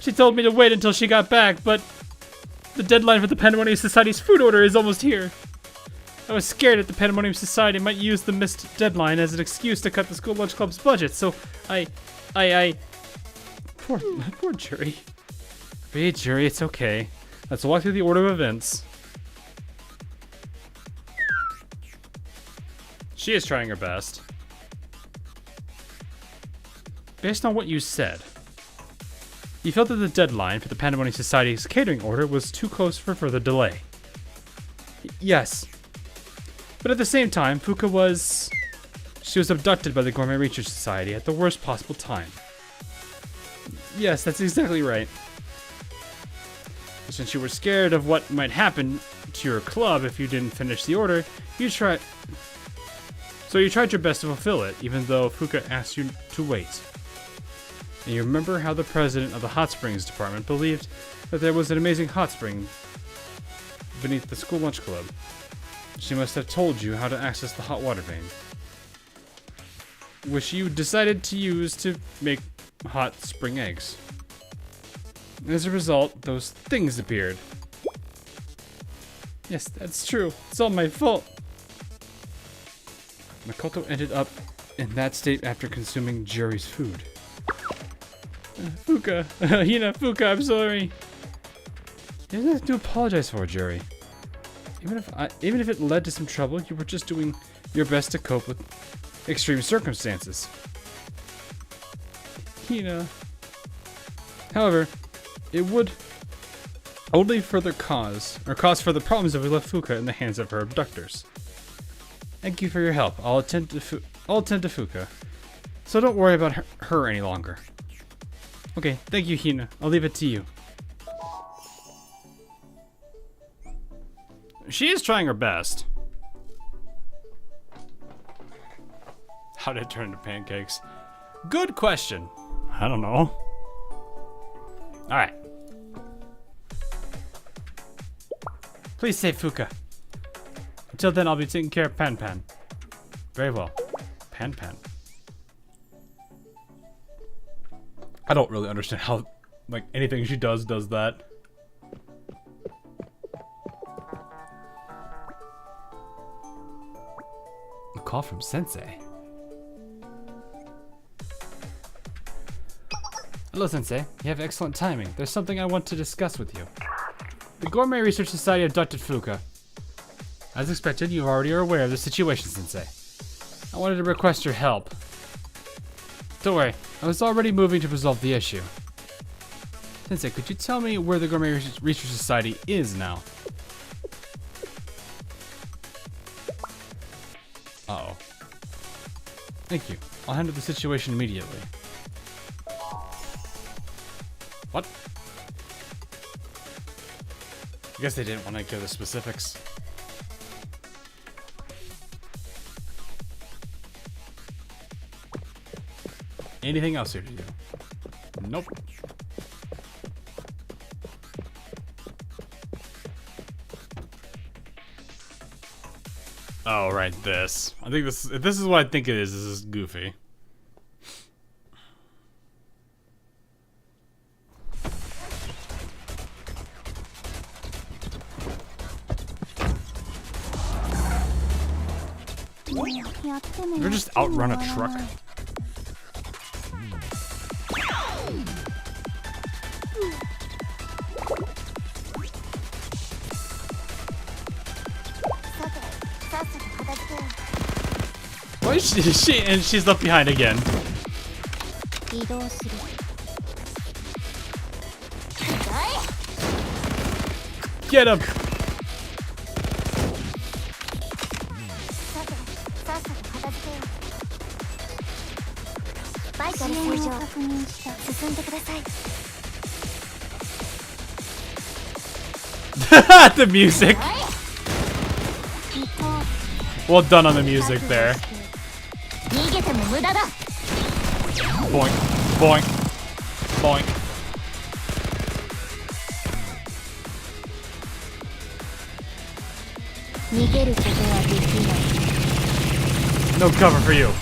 She told me to wait until she got back, but the deadline for the Pandemonium Society's food order is almost here. I was scared that the Pandemonium Society might use the missed deadline as an excuse to cut the school lunch club's budget, so Poor Jury. Hey, Jury, it's okay. Let's walk through the order of events. She is trying her best. Based on what you said, you felt that the deadline for the Pandemonium Society's catering order was too close for further delay. Yes. But at the same time, Fuka was abducted by the Gourmet Research Society at the worst possible time. Yes, that's exactly right. Since you were scared of what might happen to your club if you didn't finish the order, you tried your best to fulfill it, even though Fuka asked you to wait. And you remember how the president of the Hot Springs department believed that there was an amazing hot spring beneath the school lunch club. She must have told you how to access the hot water vein, which you decided to use to make hot spring eggs. As a result, those things appeared. Yes, that's true. It's all my fault. Makoto ended up in that state after consuming Jury's food. Fuka. Hina, Fuka, I'm sorry. You didn't have to apologize for, Jury. Even if it led to some trouble, you were just doing your best to cope with extreme circumstances. Hina. However, it would only further cause further problems if we left Fuka in the hands of her abductors. Thank you for your help. I'll attend to Fuka. So don't worry about her any longer. Okay, thank you, Hina. I'll leave it to you. She is trying her best. How did it turn into pancakes? Good question. I don't know. Alright. Please save Fuka. Until then, I'll be taking care of Pan Pan. Very well. Pan Pan. I don't really understand how, like, anything she does that. A call from Sensei. Hello, Sensei. You have excellent timing. There's something I want to discuss with you. The Gourmet Research Society abducted Fuka. As expected, you already are aware of the situation, Sensei. I wanted to request your help. Don't worry, I was already moving to resolve the issue. Sensei, could you tell me where the Gourmet Research Society is now? Uh-oh. Thank you. I'll handle the situation immediately. What? I guess they didn't want to give the specifics. anything else here to do? Nope. Oh, right, this. I think this is what I think it is. This is goofy. They're just outrun a truck. Why is she and she's left behind again? Get him! The music. Well done on the music there. Boink, boink, boink. No cover for you.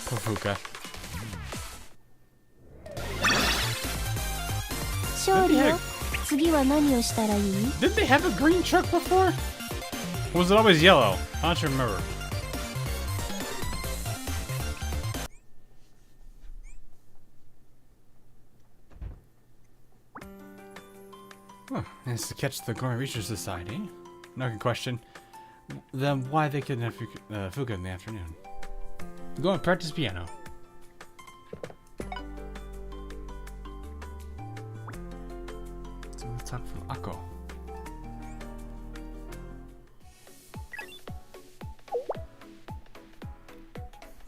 Pofuka. Didn't they have a green truck before? Or was it always yellow? I don't remember. Oh, nice to catch the Gourmet Research Society. No can question them why they kidnapped Fuka in the afternoon. Go and practice piano. So let's talk from Akko.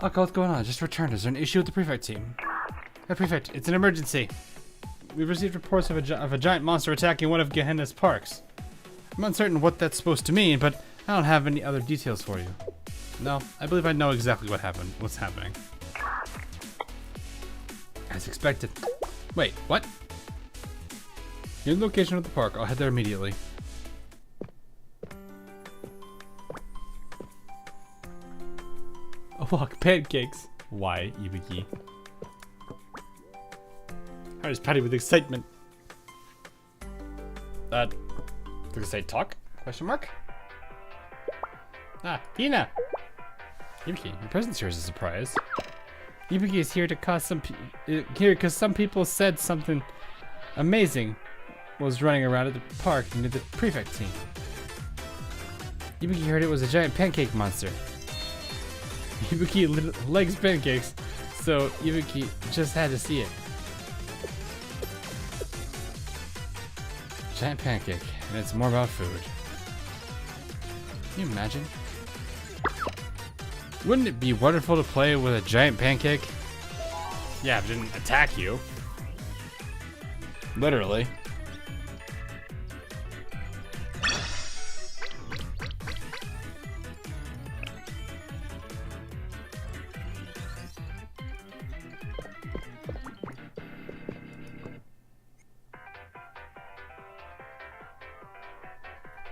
Akko, what's going on? Just returned. Is there an issue with the prefect team? Hey, prefect, it's an emergency. We've received reports of a giant monster attacking one of Gehenna's parks. I'm uncertain what that's supposed to mean, but I don't have any other details for you. No, I believe I know exactly what's happening. As expected. Wait, what? Near the location of the park, I'll head there immediately. A walk, pancakes. Why, Ibuki? Heart is patty with excitement. Did I say talk? Question mark? Ah, Hina! Ibuki, your presence here is a surprise. Ibuki is here to cause here because some people said something amazing was running around at the park near the prefect team. Ibuki heard it was a giant pancake monster. Ibuki likes pancakes, so Ibuki just had to see it. Giant pancake, and it's more about food. Can you imagine? Wouldn't it be wonderful to play with a giant pancake? Yeah, if it didn't attack you. Literally.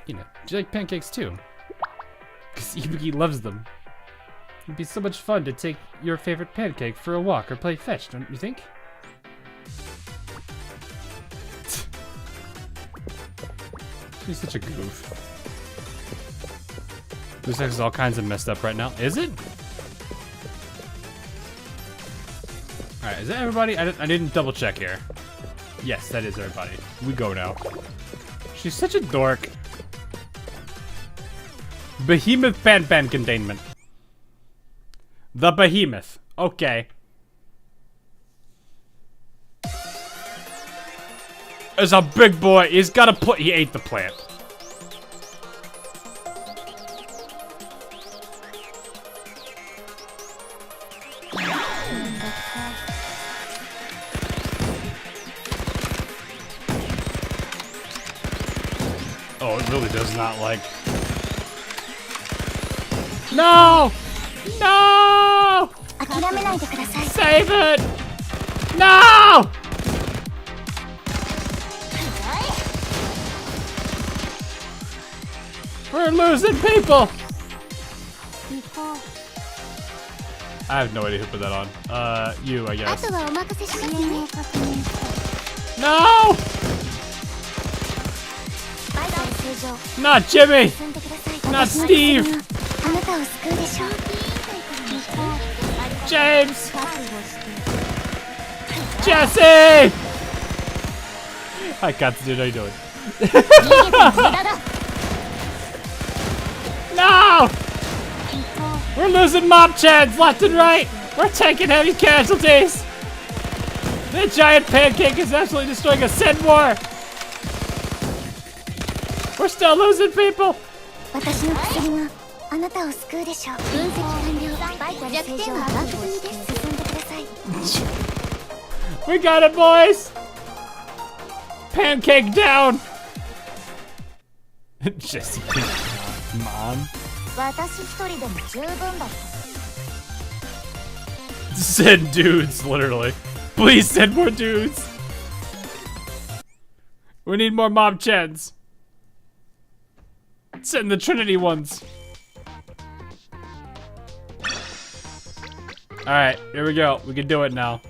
You know, do you like pancakes too? Because Ibuki loves them. It'd be so much fun to take your favorite pancake for a walk or play fetch, don't you think? She's such a goof. This is all kinds of messed up right now. Is it? Alright, is that everybody? I didn't double check here. Yes, that is everybody. We go now. She's such a dork. Behemoth pan containment. The behemoth. Okay. is a big boy. He's gotta put. He ate the plant. Oh, it really does not like. No! No! 諦めないでください。 Save it! No! We're losing people! I have no idea who put that on. You, I あ guess. とはお任せしますね。 No! バイバイ通常 Not Jimmy! 進んでください。 Not 私の Steve! 薬があなたを救うでしょう。 James! 覚悟して Jesse! Hi, Katsu, dude. How you doing? 逃げて無駄だ。 No! We're losing mob chads left and right! We're taking heavy casualties! The giant pancake is absolutely destroying us. Send more! We're still losing people! 私の薬があなたを救うでしょう。分析完了。バイタル正常は枠組みです。進んでください。 We got it, boys! Pancake down! Jesse, come on. 私一人でも十分だった。 Send dudes, literally. Please send more dudes. We need more mob chads. Send the Trinity ones. Alright, here we go. We can do it now.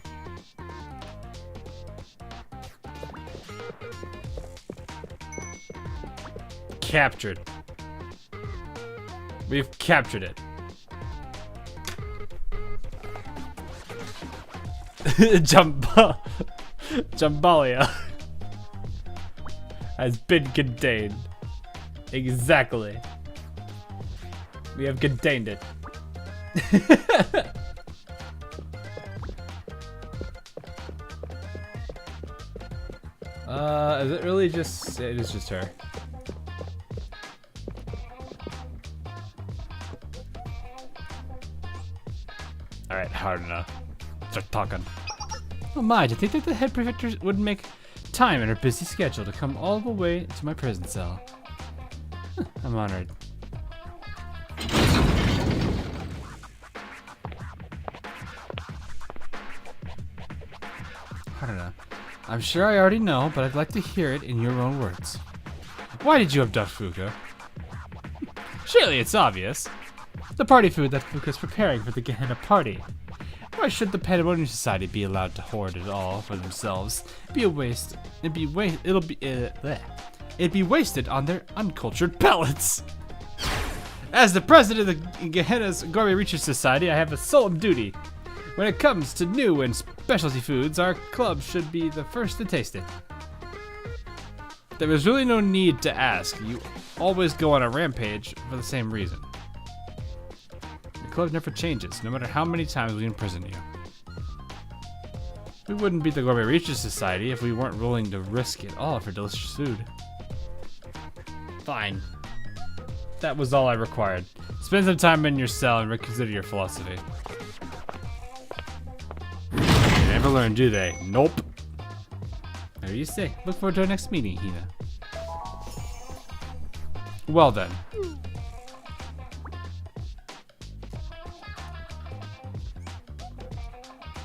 Captured. We've captured it. Jambalia has been contained. Exactly. We have contained it. Is it really just... It is just her. Alright, hard enough. Start talking. Oh my, to think that the head prefecture would make time in her busy schedule to come all the way to my prison cell. Huh, I'm honored. I don't know. I'm sure I already know, but I'd like to hear it in your own words. Why did you abduct Fuka? Surely it's obvious. The party food that Fuka's preparing for the Gehenna party. Why should the Pandemonium Society be allowed to hoard it all for themselves? It'd be a waste. It'd be wasted on their uncultured palates. As the president of the Gehenna's Gourmet Research Society, I have a solemn duty. When it comes to new and specialty foods, our club should be the first to taste it. There is really no need to ask. You always go on a rampage for the same reason. The club never changes, no matter how many times we imprison you. We wouldn't be the Gourmet Research Society if we weren't willing to risk it all for delicious food. Fine. That was all I required. Spend some time in your cell and reconsider your philosophy. They never learn, do they? Nope. Whatever you say. Look forward to our next meeting, Hina. Well then.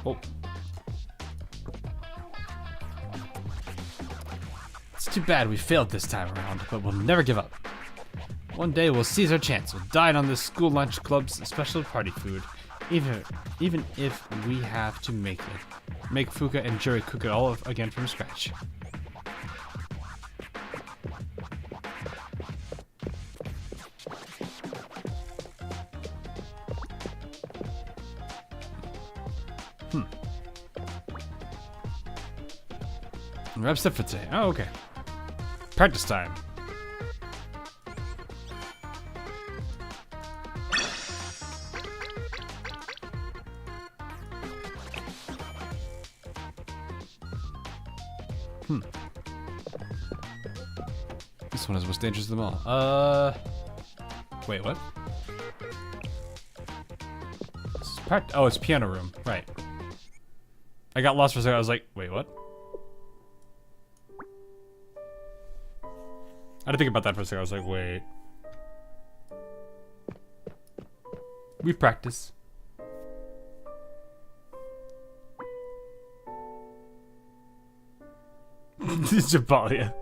Oh. It's too bad we failed this time around, but we'll never give up. One day we'll seize our chance. We'll dine on this school lunch club's special party food, even if we have to make it. Make Fuka and Jury cook it all again from scratch. Wraps up for today. Oh, okay. Practice time. one is most dangerous of them all. Wait, what? Oh, it's piano room. Right. I got lost for a second. I was like, wait, what? I had to think about that for a second. I was like, wait. We practice. Jabalia.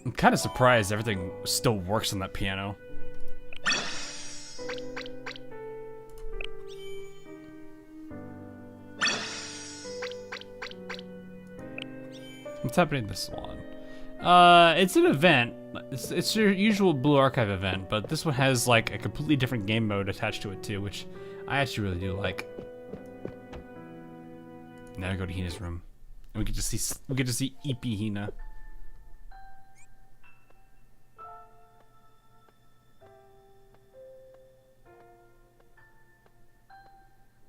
I'm kind of surprised everything still works on that piano. What's happening in this one? It's an event. It's your usual Blue Archive event, but this one has like a completely different game mode attached to it too, which I actually really do like. Now I go to Hina's room, and we get to see EP Hina.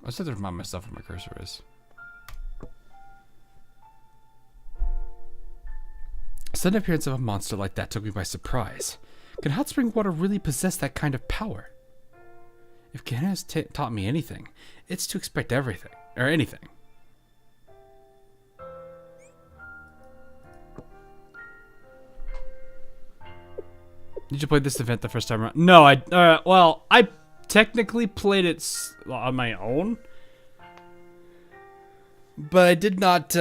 I just have to remind myself where my cursor is. A sudden appearance of a monster like that took me by surprise. Can hot spring water really possess that kind of power? If Gehenna has taught me anything, it's to expect everything, or anything. Did you play this event the first time around? No, well, I technically played it on my own, but I did not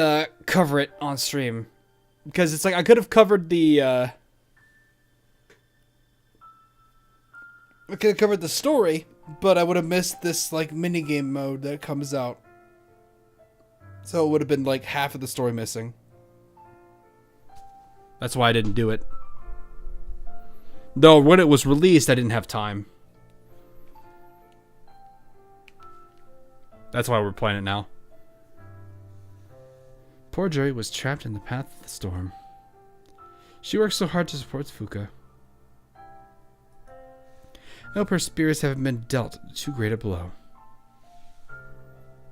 cover it on stream. Because it's like, I could have covered the, I could have covered the story, but I would have missed this, like, minigame mode that comes out. So it would have been, like, half of the story missing. That's why I didn't do it. Though, when it was released, I didn't have time. That's why we're playing it now. Poor Jerry was trapped in the path of the storm. She worked so hard to support Fuka. I hope her spirits haven't been dealt too great a blow.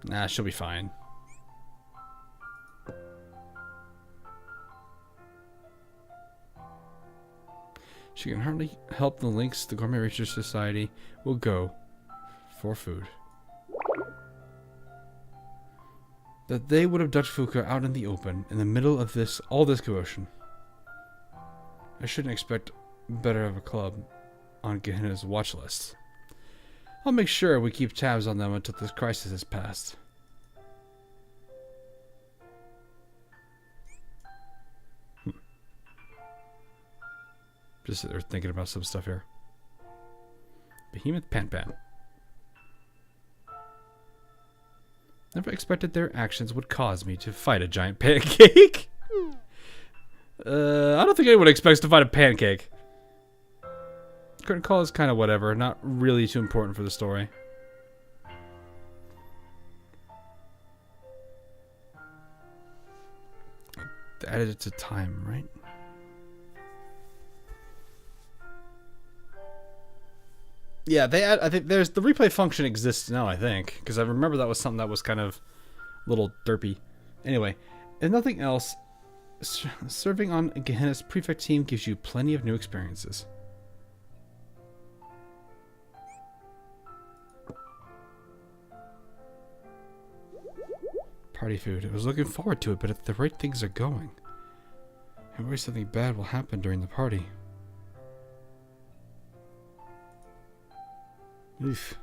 Nah, she'll be fine. She can hardly help the links the Gourmet Research Society will go for food. That they would abduct Fuka out in the open, in the middle of all this commotion. I shouldn't expect better of a club on Gehenna's watch list. I'll make sure we keep tabs on them until this crisis has passed. Just sit there thinking about some stuff here. Behemoth Pan Pan. Never expected their actions would cause me to fight a giant pancake. I don't think anyone expects to fight a pancake. Curtain call is kind of whatever, not really too important for the story. They added it to time, right? Yeah, I think the replay function exists now, I think. Because I remember that was something that was kind of a little derpy. Anyway, if nothing else, serving on Gehenna's prefect team gives you plenty of new experiences. Party food. I was looking forward to it, but if the right things are going, I worry something bad will happen during the party. Oof.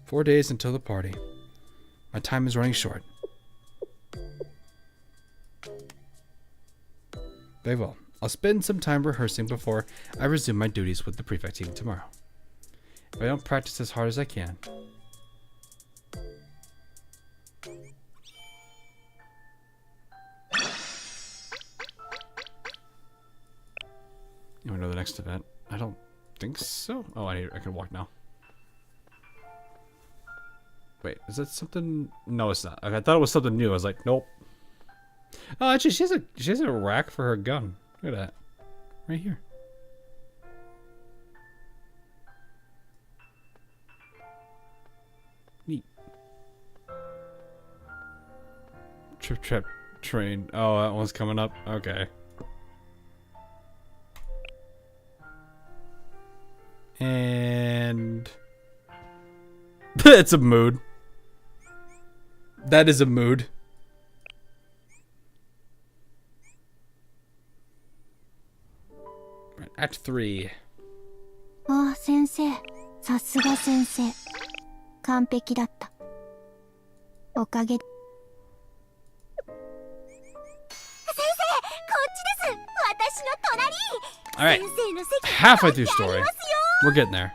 Four days until the party. My time is running short. Very well. I'll spend some time rehearsing before I resume my duties with the prefect team tomorrow. If I don't practice as hard as I can, you want to know the next event? I don't think so. Oh, I can walk now. Wait, is that something? No, it's not. I thought it was something new. I was like, nope. Oh, actually, she has a rack for her gun. Look at that, right here. Trip train. Oh, that one's coming up. Okay. And it's a mood. That is a mood. Right, Act 3. ああ、先生。さすが先生。完璧だった。おかげで。先生、こっちです。私の隣。 Alright, 先生の席 halfway through あ story. りますよ。 We're getting there.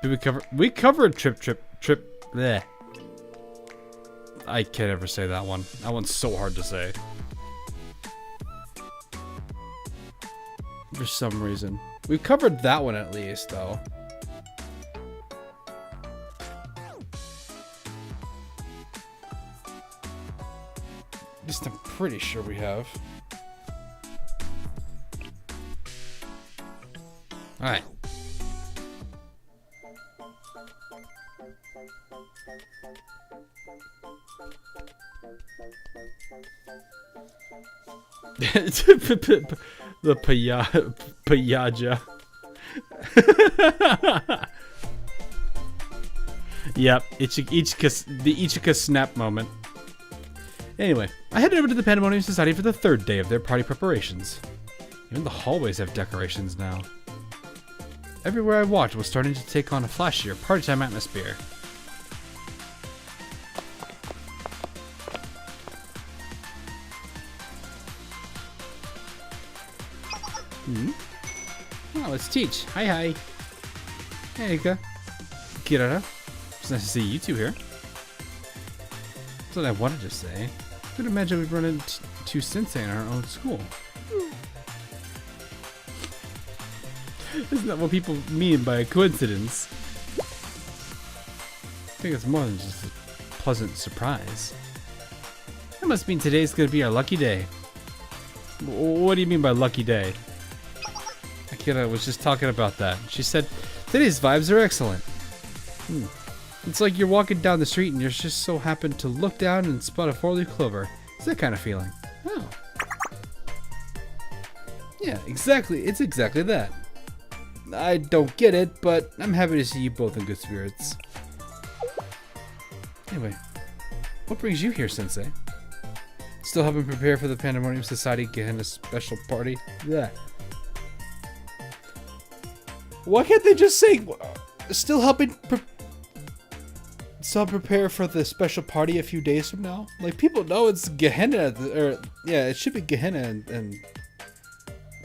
Did we cover? We covered trip. Bleh. I can't ever say that one. That one's so hard to say. For some reason. We've covered that one at least, though. At least I'm pretty sure we have. Alright. The payaja. Yep, the Ichika snap moment. Anyway, I headed over to the Pandemonium Society for the third day of their party preparations. Even the hallways have decorations now. Everywhere I walked was starting to take on a flashier party time atmosphere. Oh, it's Teach. Hi. Hey, Ika. Kirara. It's nice to see you two here. That's what I wanted to say. Could imagine we'd run into Sensei in our own school. Isn't that what people mean by a coincidence? I think it's more than just a pleasant surprise. That must mean today's gonna be our lucky day. What do you mean by lucky day? Akira was just talking about that. She said, today's vibes are excellent. It's like you're walking down the street and you just so happen to look down and spot a 4-leaf clover. It's that kind of feeling. Oh. Yeah, exactly. It's exactly that. I don't get it, but I'm happy to see you both in good spirits. Anyway, what brings you here, Sensei? Still helping prepare for the Pandemonium Society Gehenna special party? Yeah. Why can't they just say still helping prepare for the special party a few days from now? Like, people know it's Gehenna, or yeah, it should be Gehenna and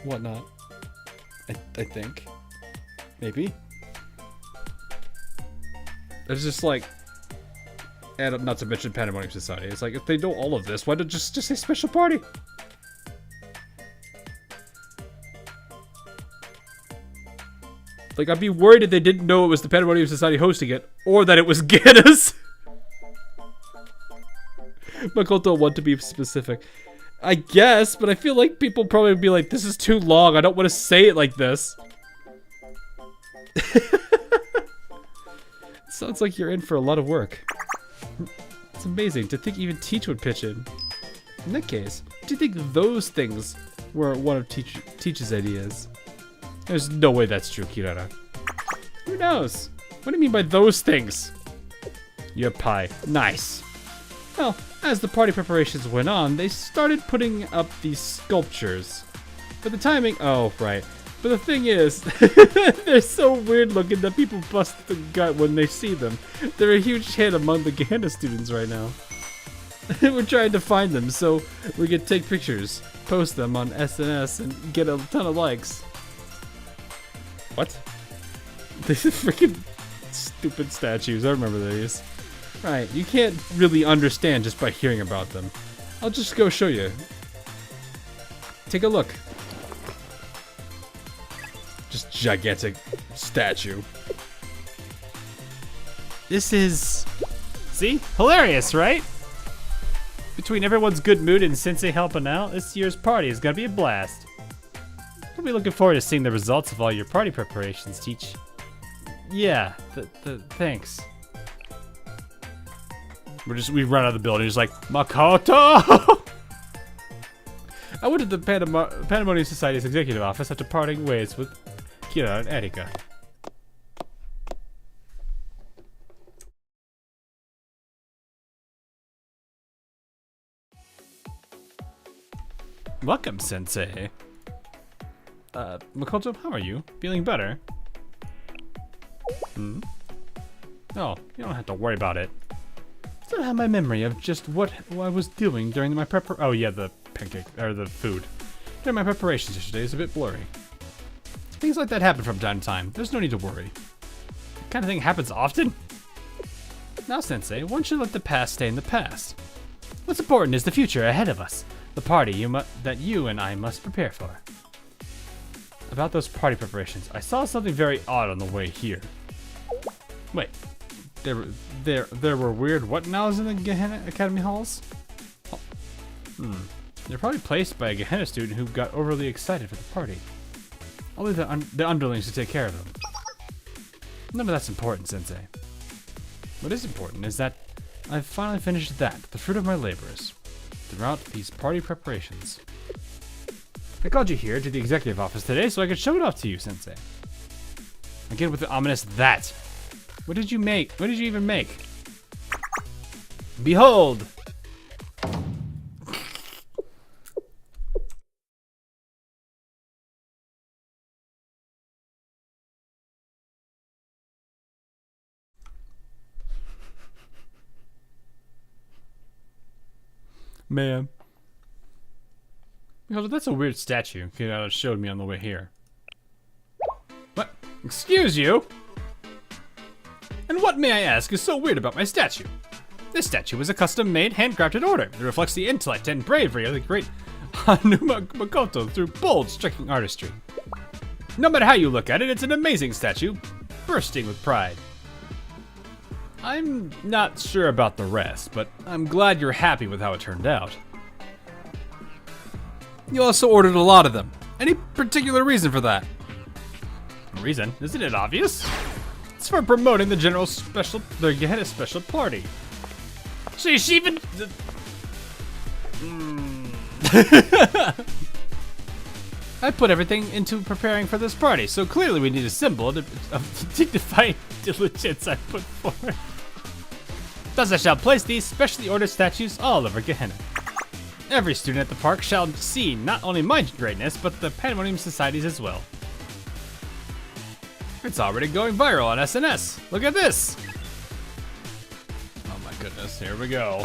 whatnot. I think. Maybe. It's just like, and not to mention Pandemonium Society. It's like, if they know all of this, why don't just say special party? Like, I'd be worried if they didn't know it was the Pandemonium Society hosting it, or that it was Gehenna's. Makoto want to be specific. I guess, but I feel like people probably would be like, this is too long, I don't want to say it like this. Sounds like you're in for a lot of work. It's amazing to think even Teach would pitch in. In that case, do you think those things were one of Teach's ideas? There's no way that's true, Kirara. Who knows? What do you mean by those things? Your pie. Nice. Well, as the party preparations went on, they started putting up these sculptures. But the timing... Oh, right. But the thing is, they're so weird looking that people bust the gut when they see them. They're a huge hit among the Gehenna students right now. We're trying to find them so we can take pictures, post them on SNS, and get a ton of likes. What? These are freaking stupid statues. I remember these. Right, you can't really understand just by hearing about them. I'll just go show you. Take a look. Just gigantic statue. This is... See? Hilarious, right? Between everyone's good mood and Sensei helping out, this year's party is gonna be a blast. I'll be looking forward to seeing the results of all your party preparations, Teach. Yeah, thanks. We run out of the building. He's like, Makoto! I went to the Pandemonium Society's executive office after parting ways with Hina and Erika. Welcome, Sensei. Makoto, how are you? Feeling better? Oh, you don't have to worry about it. Still have my memory of just what I was doing during my oh yeah, the pancake, or the food. During my preparations yesterday is a bit blurry. Things like that happen from time to time. There's no need to worry. That kind of thing happens often? Now, Sensei, one should let the past stay in the past. What's important is the future ahead of us. The party that you and I must prepare for. About those party preparations, I saw something very odd on the way here. Wait, there were weird what nows in the Gehenna Academy halls? Oh, they're probably placed by a Gehenna student who got overly excited for the party. Only the underlings to take care of them. None of that's important, Sensei. What is important is that I've finally finished the fruit of my labors, throughout these party preparations. I called you here to the executive office today so I could show it off to you, Sensei. Again with the ominous that. What did you make? What did you even make? Behold! Man. That's a weird statue Hina showed me on the way here. What? Excuse you? And what, may I ask, is so weird about my statue? This statue is a custom-made, handcrafted order that reflects the intellect and bravery of the great Makoto through bold, striking artistry. No matter how you look at it, it's an amazing statue, bursting with pride. I'm not sure about the rest, but I'm glad you're happy with how it turned out. You also ordered a lot of them. Any particular reason for that? Reason? Isn't it obvious? It's for promoting the Gehenna special party. She even... I put everything into preparing for this party, so clearly we need a symbol of dignified diligence I put forward. Thus I shall place these specially ordered statues all over Gehenna. Every student at the park shall see not only my greatness, but the Pandemonium Society's as well. It's already going viral on SNS. Look at this! Oh my goodness, here we go.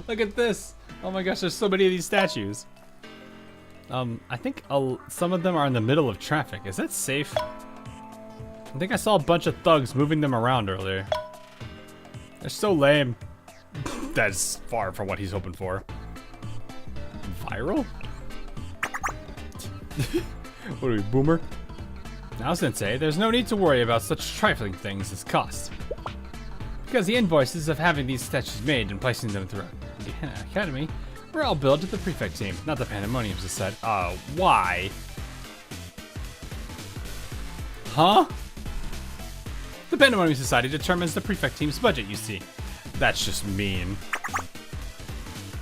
Look at this! Oh my gosh, there's so many of these statues. I think some of them are in the middle of traffic. Is that safe? I think I saw a bunch of thugs moving them around earlier. They're so lame. That's far from what he's hoping for. Viral? What are we, boomer? Now, Sensei, there's no need to worry about such trifling things as cost. Because the invoices of having these statues made and placing them throughout the Gehenna Academy were all billed to the prefect team, not the Pandemonium Society. Why? Huh? The Pandemonium Society determines the prefect team's budget, you see. That's just mean.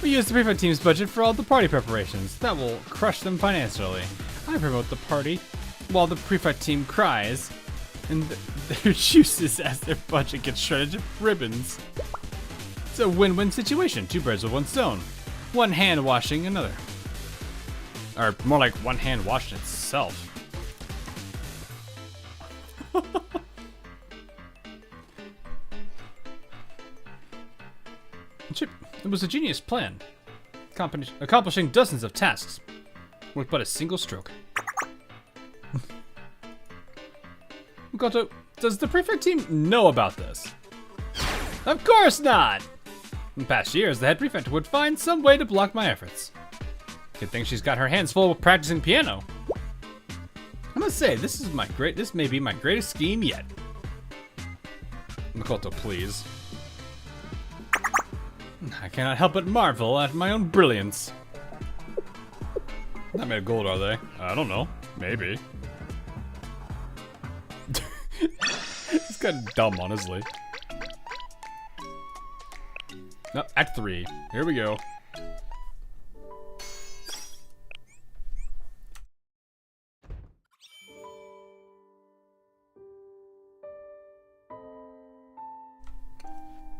We use the prefect team's budget for all the party preparations. That will crush them financially. I promote the party while the prefect team cries and their juices as their budget gets shredded to ribbons. It's a win-win situation. Two birds with one stone. One hand washing another. Or more like one hand washing itself. It was a genius plan, accomplishing dozens of tasks with but a single stroke. Makoto, does the prefect team know about this? Of course not! In past years, the head prefect would find some way to block my efforts. Good thing she's got her hands full with practicing piano. I must say, this may be my greatest scheme yet. Makoto, please. I cannot help but marvel at my own brilliance. Not made of gold, are they? I don't know. Maybe. It's kind of dumb, honestly. No, Act 3. Here we go.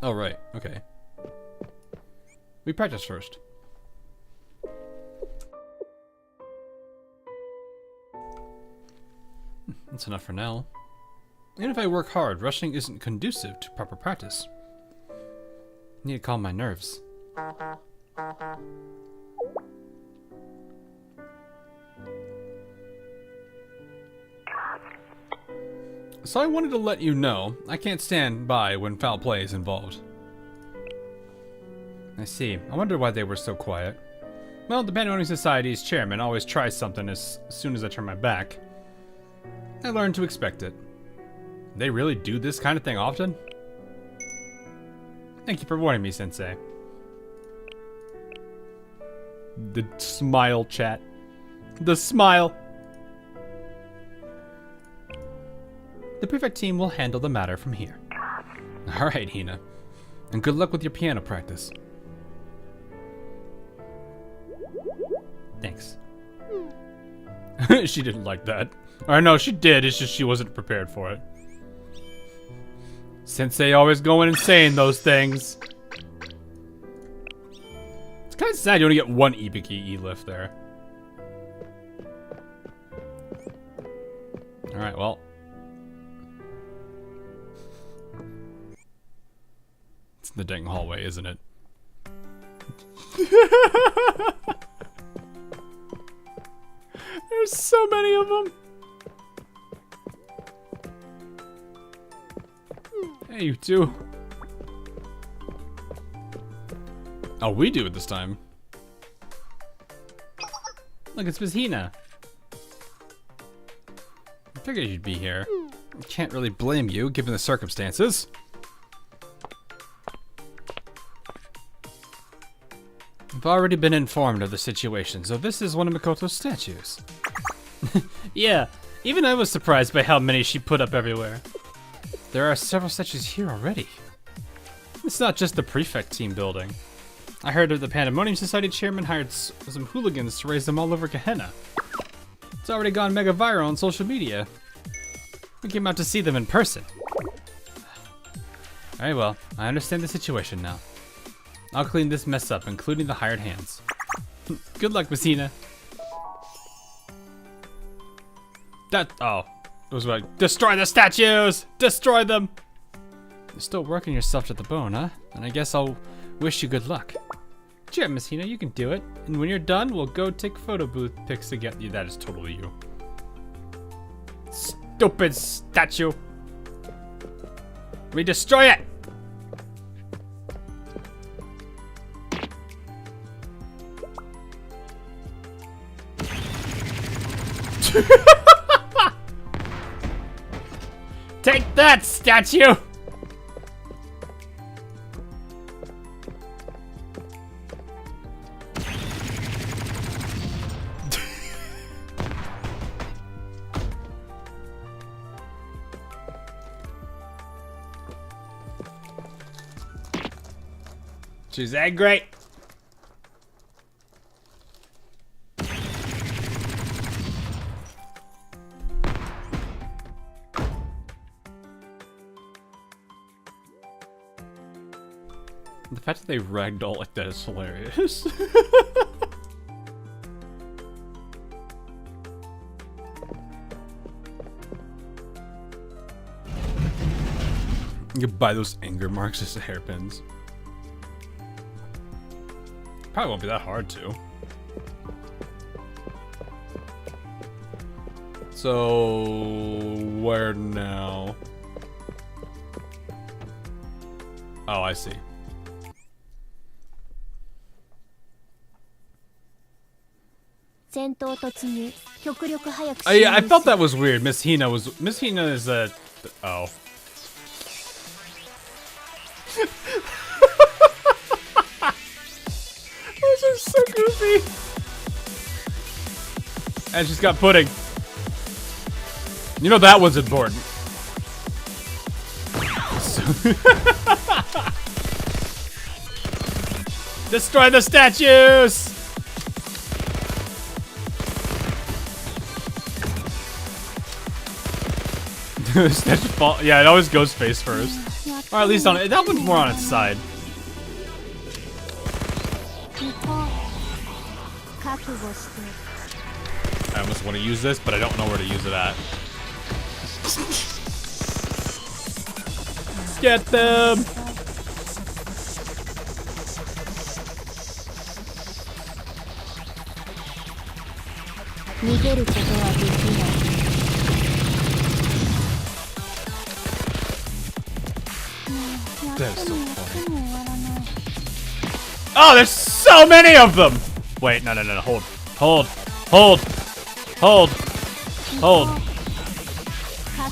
Oh, right. Okay. We practice first. That's enough for now. Even if I work hard, rushing isn't conducive to proper practice. I need to calm my nerves. So I wanted to let you know, I can't stand by when foul play is involved. I see. I wonder why they were so quiet. Well, the Pandemonium Society's chairman always tries something as soon as I turn my back. I learned to expect it. They really do this kind of thing often? Thank you for warning me, Sensei. The smile, chat. The smile! The prefect team will handle the matter from here. Alright, Hina. And good luck with your piano practice. Thanks. She didn't like that. Or no, she did, it's just she wasn't prepared for it. Sensei always going and saying those things. It's kind of sad you only get one Ibiki E-lift there. Alright, well. It's in the dang hallway, isn't it? There's so many of them. Hey, you two. Oh, we do it this time. Look, it's Miss Hina. I figured you'd be here. I can't really blame you, given the circumstances. I've already been informed of the situation, so this is one of Makoto's statues. Yeah, even I was surprised by how many she put up everywhere. There are several statues here already. It's not just the prefect team building. I heard that the Pandemonium Society chairman hired some hooligans to raise them all over Gehenna. It's already gone mega viral on social media. We came out to see them in person. Very well, I understand the situation now. I'll clean this mess up, including the hired hands. Good luck, Miss Hina. It was like, destroy the statues! Destroy them! You're still working yourself to the bone, huh? And I guess I'll wish you good luck. Sure, Miss Hina, you can do it. And when you're done, we'll go take photo booth pics to get you. That is totally you. Stupid statue! We destroy it! Take that, statue! She's angry. The fact that they ragdoll like that is hilarious. You can buy those anger marks as hairpins. Probably won't be that hard to. So where now? Oh, I see. I felt that was weird. Miss Hina is a oh. Those are so goofy. And she's got pudding. You know that was important. Destroy the statues! Statue fall. Yeah, it always goes face first. Or at least on it. That one's more on its side. I almost want to use this, but I don't know where to use it at. Get them! That's so funny. Oh, there's so many of them! Wait, no, hold.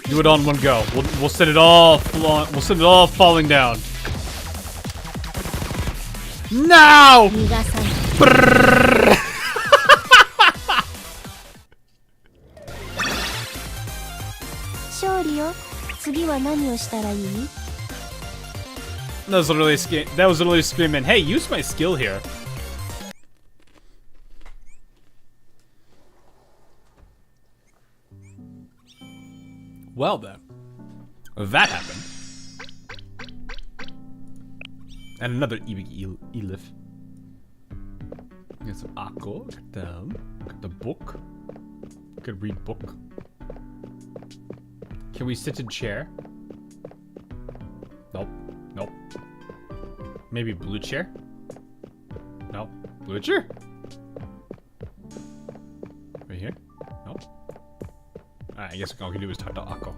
Do it on one go. We'll send it all falling down. No! Brrr. That was literally screaming, hey, use my skill here. Well then, that happened. And another Elif. Get some Akko, got the book. Could read book. Can we sit in chair? Nope. Nope. Maybe blue chair? Nope. Blue chair? Right here? Nope. Alright, I guess all we can do is talk to Akko.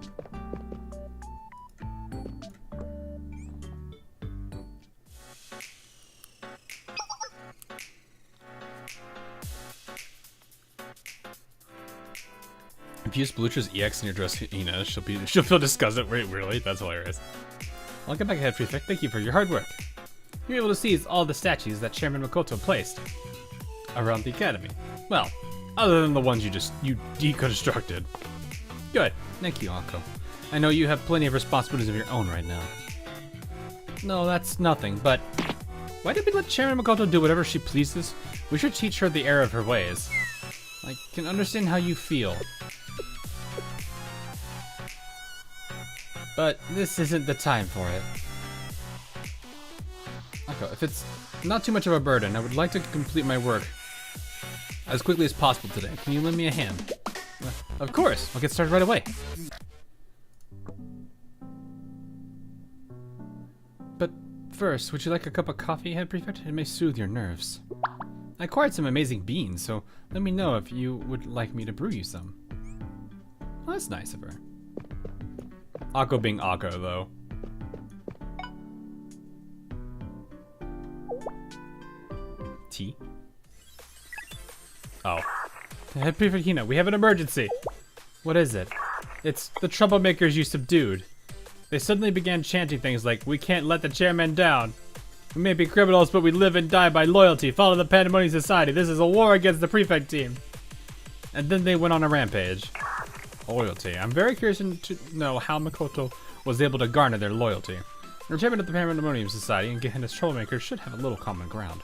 If you use Blucher's EX in your dress, Hina, she'll feel disgusted. Wait, really? That's hilarious. Welcome back ahead, Prefect. Thank you for your hard work. You're able to seize all the statues that Chairman Makoto placed around the academy. Well, other than the ones you deconstructed. Good. Thank you, Akko. I know you have plenty of responsibilities of your own right now. No, that's nothing, but why did we let Chairman Makoto do whatever she pleases? We should teach her the error of her ways. I can understand how you feel. But this isn't the time for it. Okay, if it's not too much of a burden, I would like to complete my work as quickly as possible today. Can you lend me a hand? Of course, I'll get started right away. But first, would you like a cup of coffee, Head Prefect? It may soothe your nerves. I acquired some amazing beans, so let me know if you would like me to brew you some. Well, that's nice of her. Akko being Akko, though. Tea? Oh. Head Prefect Hina, we have an emergency! What is it? It's the troublemakers you subdued. They suddenly began chanting things like, we can't let the chairman down. We may be criminals, but we live and die by loyalty. Follow the Pandemonium Society. This is a war against the Prefect team. And then they went on a rampage. Loyalty. I'm very curious to know how Makoto was able to garner their loyalty. The chairman of the Pandemonium Society and Gehenna's Troublemakers should have a little common ground.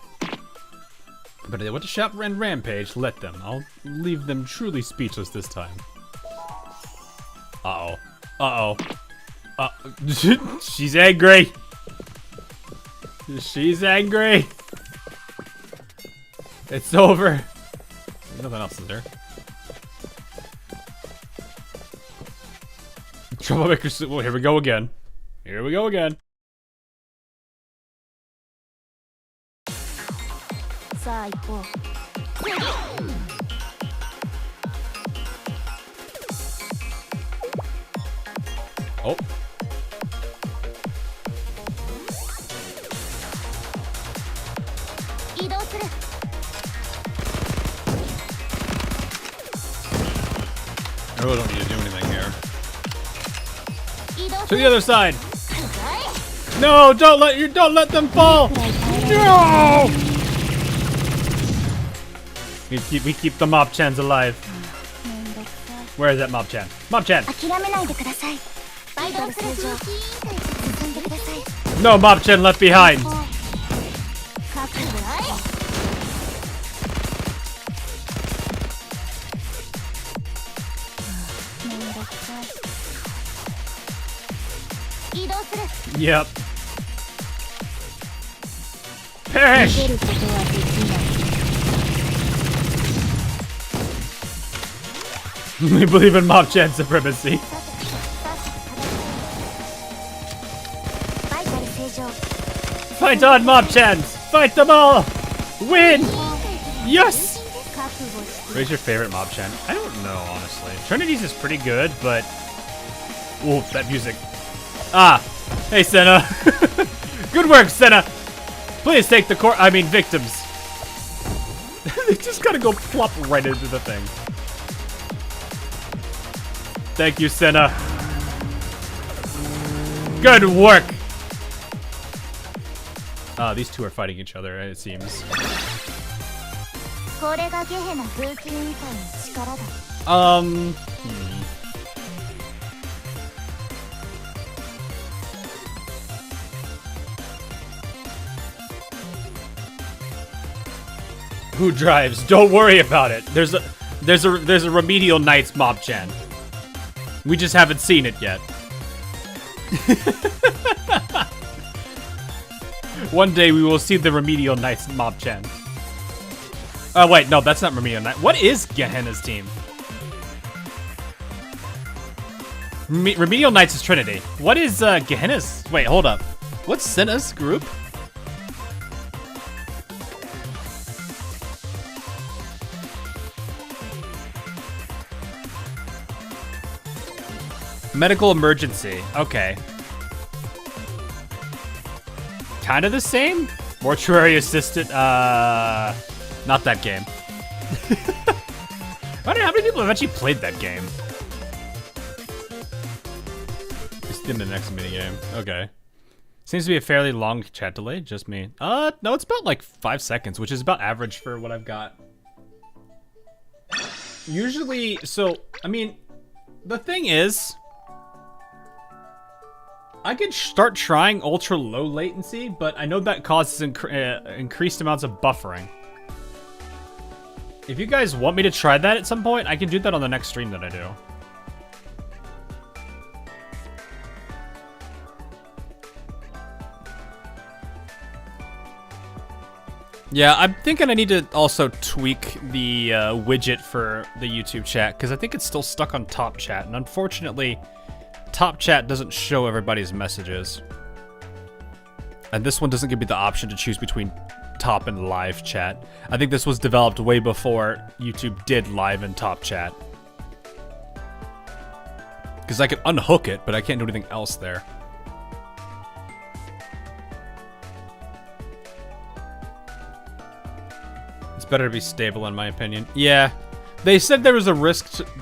But if they want to shout and rampage, let them. I'll leave them truly speechless this time. Uh-oh. Uh-oh. She's angry! She's angry! It's over! There's nothing else, is there? Troublemakers. Well, here we go again. Here we go again. Oh. I really don't need to do anything here. To the other side. No, don't let them fall. No. We keep the Mob-chans alive. Where is that Mob-chan? Mob-chan. No Mob-chan left behind. 移動する。 Yep. Perish! 逃げることはできない。 We believe in mob chan supremacy. バイタル正常。 Fight on, mob chans! Fight them all! Win! Yes! 覚悟して。 Where's your favorite mob chan? I don't know, honestly. Trinity's is pretty good, but... Ooh, that music. Ah! Hey, Senna! Good work, Senna! Please take the victims. They just gotta go plop right into the thing. Thank you, Senna. Good work! These two are fighting each other, it seems. これがゲヘナ風紀委員会の力だ。Who drives? Don't worry about it. There's a remedial knights mob chan. We just haven't seen it yet. One day we will see the remedial knights mob chan. Oh wait, no, that's not remedial knight. What is Gehenna's team? Remedial knights is Trinity. What is Gehenna's? Wait, hold up. What's Senna's group? Medical emergency. Okay. Kind of the same? Mortuary assistant. Not that game. I wonder how many people have actually played that game. Just in the next minigame. Okay. Seems to be a fairly long chat delay. Just me. No, it's about like 5 seconds, which is about average for what I've got. Usually, so, I mean, the thing is, I could start trying ultra low latency, but I know that causes increased amounts of buffering. If you guys want me to try that at some point, I can do that on the next stream that I do. Yeah, I'm thinking I need to also tweak the widget for the YouTube chat, because I think it's still stuck on top chat, and unfortunately, top chat doesn't show everybody's messages. And this one doesn't give me the option to choose between top and live chat. I think this was developed way before YouTube did live and top chat. Because I can unhook it, but I can't do anything else there. It's better to be stable in my opinion. Yeah, they said there was a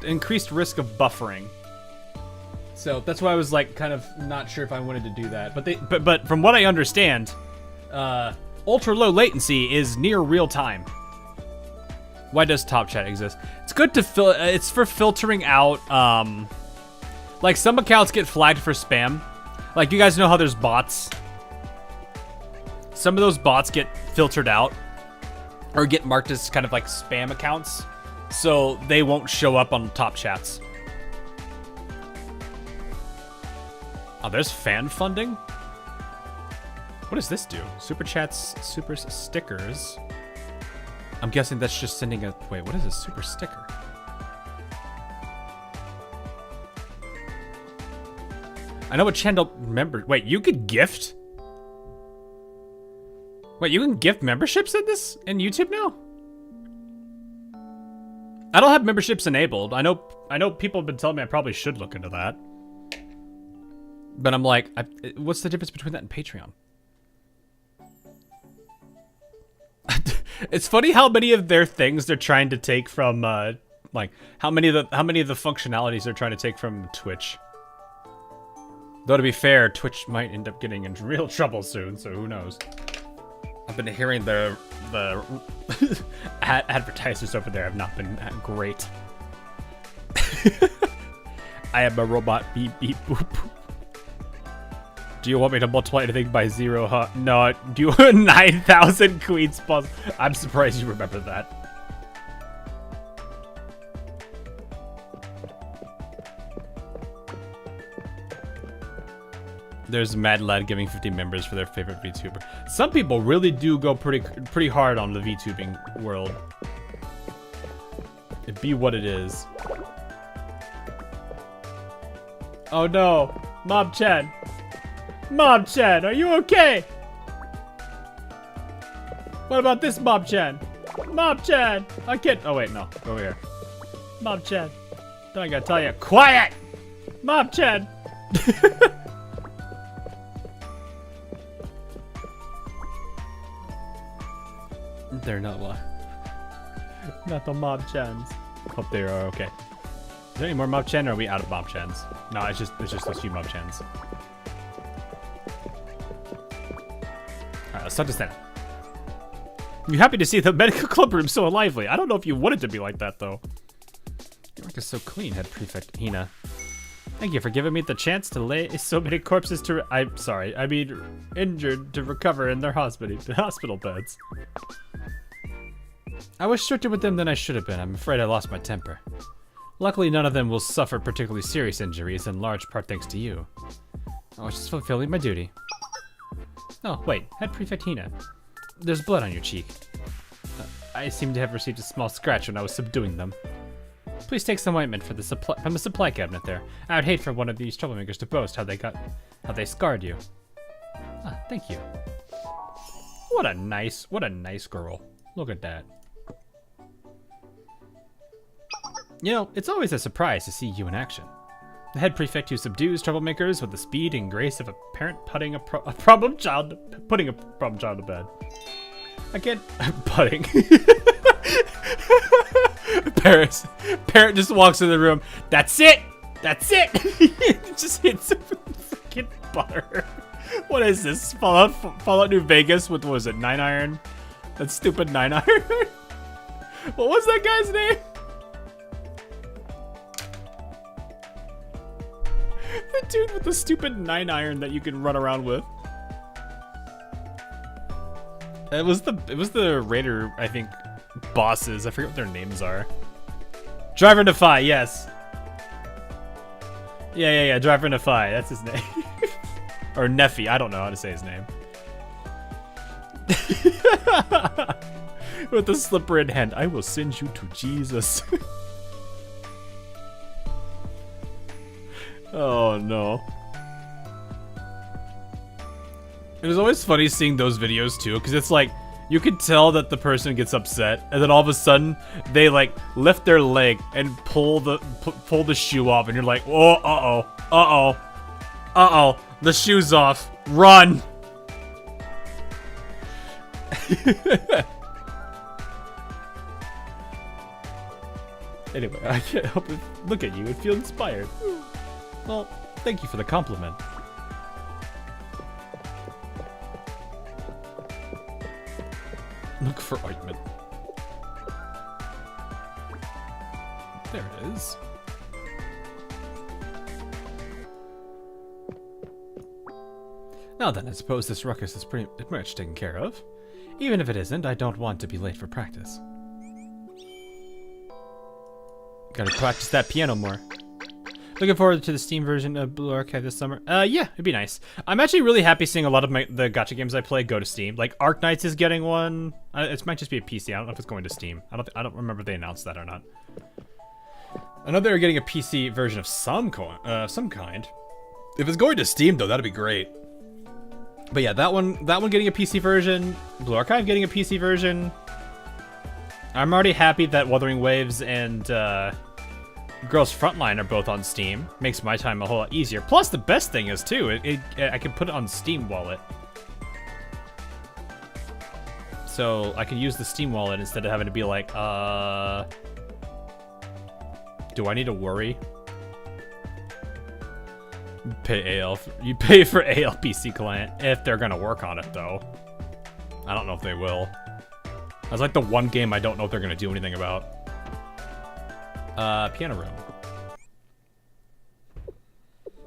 increased risk of buffering. So that's why I was like kind of not sure if I wanted to do that. But from what I understand, ultra low latency is near real time. Why does top chat exist? It's good to it's for filtering out like some accounts get flagged for spam. Like you guys know how there's bots. Some of those bots get filtered out or get marked as kind of like spam accounts. So they won't show up on top chats. Oh, there's fan funding? What does this do? Super chats, super stickers. I'm guessing that's just sending a... Wait, what is a super sticker? I know what channel member... Wait, you could gift? Wait, you can gift memberships in this? In YouTube now? I don't have memberships enabled. I know people have been telling me I probably should look into that. But I'm like, what's the difference between that and Patreon? It's funny how many of their things they're trying to take from, like, how many of the functionalities they're trying to take from Twitch. Though to be fair, Twitch might end up getting in real trouble soon, so who knows? I've been hearing the advertisers over there have not been great. I am a robot. Beep beep boop. Do you want me to multiply anything by 0, huh? No, do you 9,000 queens plus? I'm surprised you remember that. There's Mad Lad giving 50 members for their favorite VTuber. Some people really do go pretty hard on the VTubing world. It be what it is. Oh no, Mob Chan. Mob Chan, are you okay? What about this Mob Chan? Mob Chan, I can't. Oh wait, no, over here. Mob Chan, don't I gotta tell you, quiet. Mob Chan. They're not what? Not the Mob Chans. Hope they are okay. Is there any more Mob Chan, or are we out of Mob Chans? No, it's just those few Mob Chans. Alright, let's talk to Senna. You're happy to see the medical club room so lively. I don't know if you wanted to be like that, though. Your work is so clean, Head Prefect Hina. Thank you for giving me the chance to lay so many corpses to... I'm sorry, I mean injured to recover in their hospital beds. I was stricter with them than I should have been. I'm afraid I lost my temper. Luckily, none of them will suffer particularly serious injuries, in large part thanks to you. I was just fulfilling my duty. Oh, wait, Head Prefect Hina. There's blood on your cheek. I seem to have received a small scratch when I was subduing them. Please take some ointment from the supply cabinet there. I would hate for one of these troublemakers to boast how they scarred you. Ah, thank you. What a nice girl. Look at that. You know, it's always a surprise to see you in action. The head prefect who subdues troublemakers with the speed and grace of a parent putting a problem child to bed. I can't... putting. Parent just walks in the room. That's it! That's it! Just hits him with freaking butter. What is this? Fallout New Vegas with, what was it, 9-iron? That stupid 9-iron? What was that guy's name? The dude with the stupid 9-iron that you can run around with. It was the Raider, I think, bosses. I forget what their names are. Driver Defy, yes. Yeah, Driver Defy, that's his name. Or Neffy, I don't know how to say his name. With the slipper in hand, I will send you to Jesus. Oh no. It was always funny seeing those videos too, because it's like, you could tell that the person gets upset, and then all of a sudden, they like lift their leg and pull the shoe off, and you're like, oh, uh-oh, the shoe's off, run! Anyway, I can't help but look at you and feel inspired. Well, thank you for the compliment. Look for ointment. There it is. Now then, I suppose this ruckus is pretty much taken care of. Even if it isn't, I don't want to be late for practice. Gotta practice that piano more. Looking forward to the Steam version of Blue Archive this summer. Yeah, it'd be nice. I'm actually really happy seeing a lot of the gacha games I play go to Steam. Like Arknights is getting one. It might just be a PC. I don't know if it's going to Steam. I don't remember if they announced that or not. I know they're getting a PC version of some kind. If it's going to Steam though, that'd be great. But yeah, that one getting a PC version. Blue Archive getting a PC version. I'm already happy that Wuthering Waves and Girls Frontline are both on Steam. Makes my time a whole lot easier. Plus, the best thing is, too, I can put it on Steam Wallet. So, I can use the Steam Wallet instead of having to be like, do I need to worry? You pay for AL PC client if they're gonna work on it, though. I don't know if they will. That's like the one game I don't know if they're gonna do anything about. Piano Room.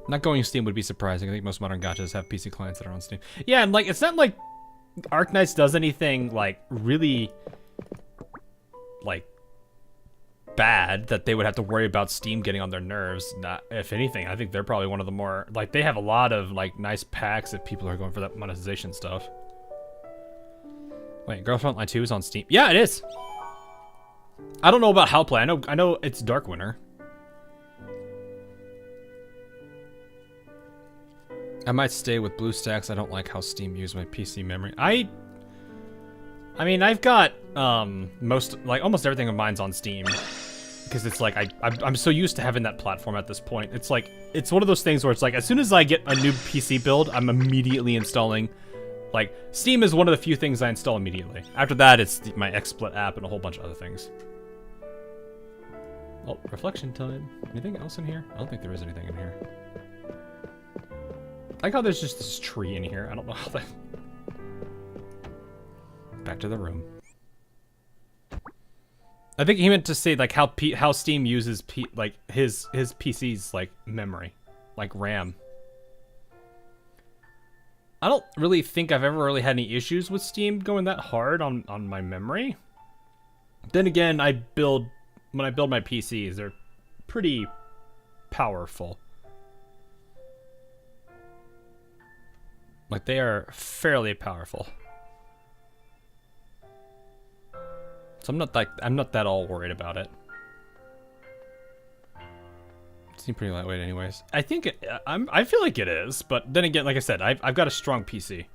Not going Steam would be surprising. I think most modern gachas have PC clients that are on Steam. Yeah, and like, it's not like Arknights does anything like really like bad that they would have to worry about Steam getting on their nerves. Not, if anything, I think they're probably one of the more, like, they have a lot of, like, nice packs if people are going for that monetization stuff. Wait, Girl Frontline 2 is on Steam? Yeah, it is! I don't know about how play. I know it's Dark Winter. I might stay with BlueStacks. I don't like how Steam used my PC memory. I mean, I've got almost everything of mine's on Steam because it's like I'm so used to having that platform at this point. It's like it's one of those things where it's like as soon as I get a new PC build, I'm immediately installing. Like Steam is one of the few things I install immediately. After that, it's my XSplit app and a whole bunch of other things. Oh, reflection time. Anything else in here? I don't think there is anything in here. I like how there's just this tree in here. I don't know how that... Back to the room. I think he meant to say like how Steam uses like his PC's like memory, like RAM. I don't really think I've ever really had any issues with Steam going that hard on my memory. Then again, when I build my PCs, they're pretty powerful. Like they are fairly powerful. So I'm not that all worried about it. Seems pretty lightweight anyways. I think I feel like it is, but then again, like I said, I've got a strong PC.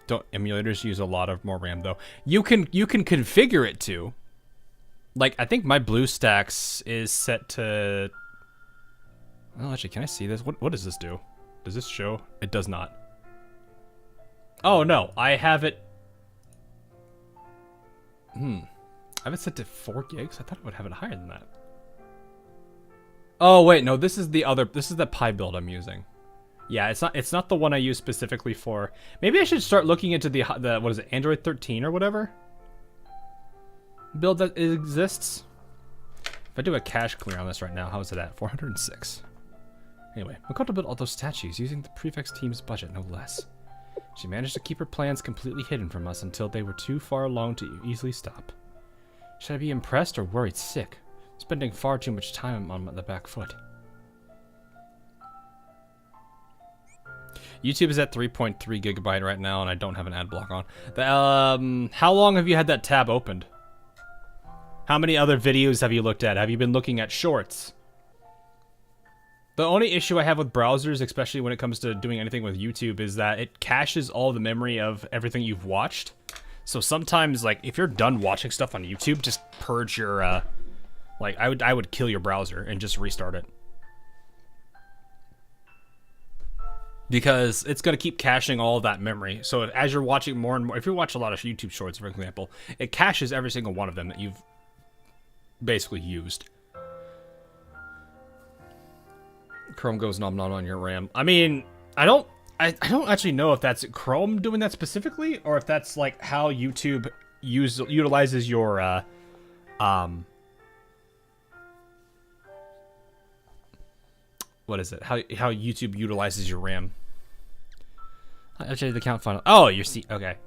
Emulators use a lot of more RAM though. You can configure it to. Like I think my BlueStacks is set to. Well, actually, can I see this? What does this do? Does this show? It does not. Oh no, I have it. I have it set to 4 gigs. I thought I would have it higher than that. Oh wait, no, this is the Pi build I'm using. Yeah, it's not the one I use specifically for. Maybe I should start looking into the what is it, Android 13 or whatever build that exists. If I do a cache clear on this right now, how is it at? 406. Anyway, Makoto built all those statues using the prefect's team's budget, no less. She managed to keep her plans completely hidden from us until they were too far along to easily stop. Should I be impressed or worried sick? Spending far too much time on the back foot. YouTube is at 3.3 gigabyte right now, and I don't have an ad block on. How long have you had that tab opened? How many other videos have you looked at? Have you been looking at shorts? The only issue I have with browsers, especially when it comes to doing anything with YouTube, is that it caches all the memory of everything you've watched. So sometimes, like, if you're done watching stuff on YouTube, just purge your, like, I would kill your browser and just restart it. Because it's going to keep caching all of that memory. So as you're watching more and more, if you watch a lot of YouTube shorts, for example, it caches every single one of them that you've basically used. Chrome goes nom nom on your RAM. I mean, I don't actually know if that's Chrome doing that specifically, or if that's like how YouTube utilizes your what is it? How YouTube utilizes your RAM? Actually, the count final. Oh, you see. Okay,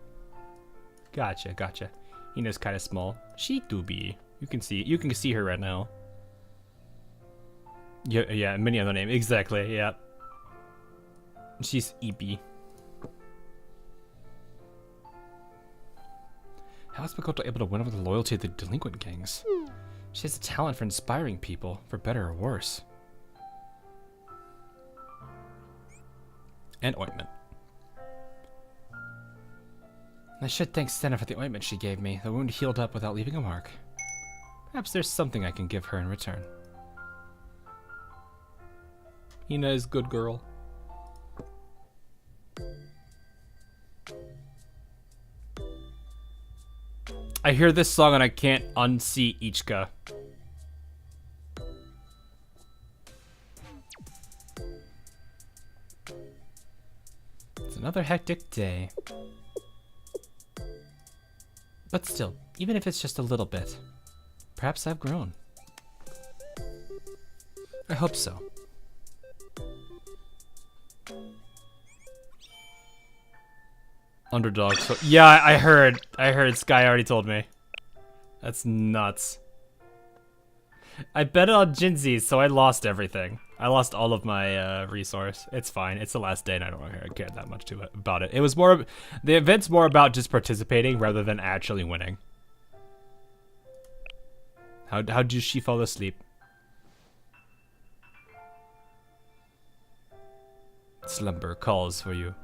gotcha. Hina's kind of small. She do be. You can see her right now. Yeah, many other names. Exactly, yeah. She's EP. How is Makoto able to win over the loyalty of the delinquent gangs? She has a talent for inspiring people, for better or worse. And ointment. I should thank Senna for the ointment she gave me. The wound healed up without leaving a mark. Perhaps there's something I can give her in return. Hina is good girl. I hear this song and I can't unsee Ichika. It's another hectic day. But still, even if it's just a little bit, perhaps I've grown. I hope so. Underdog. So yeah, I heard. Sky already told me. That's nuts. I bet on Jinzi, so I lost everything. I lost all of my resource. It's fine. It's the last day, and I don't really care that much about it. It was more. The event's more about just participating rather than actually winning. How'd she fall asleep? Slumber calls for you.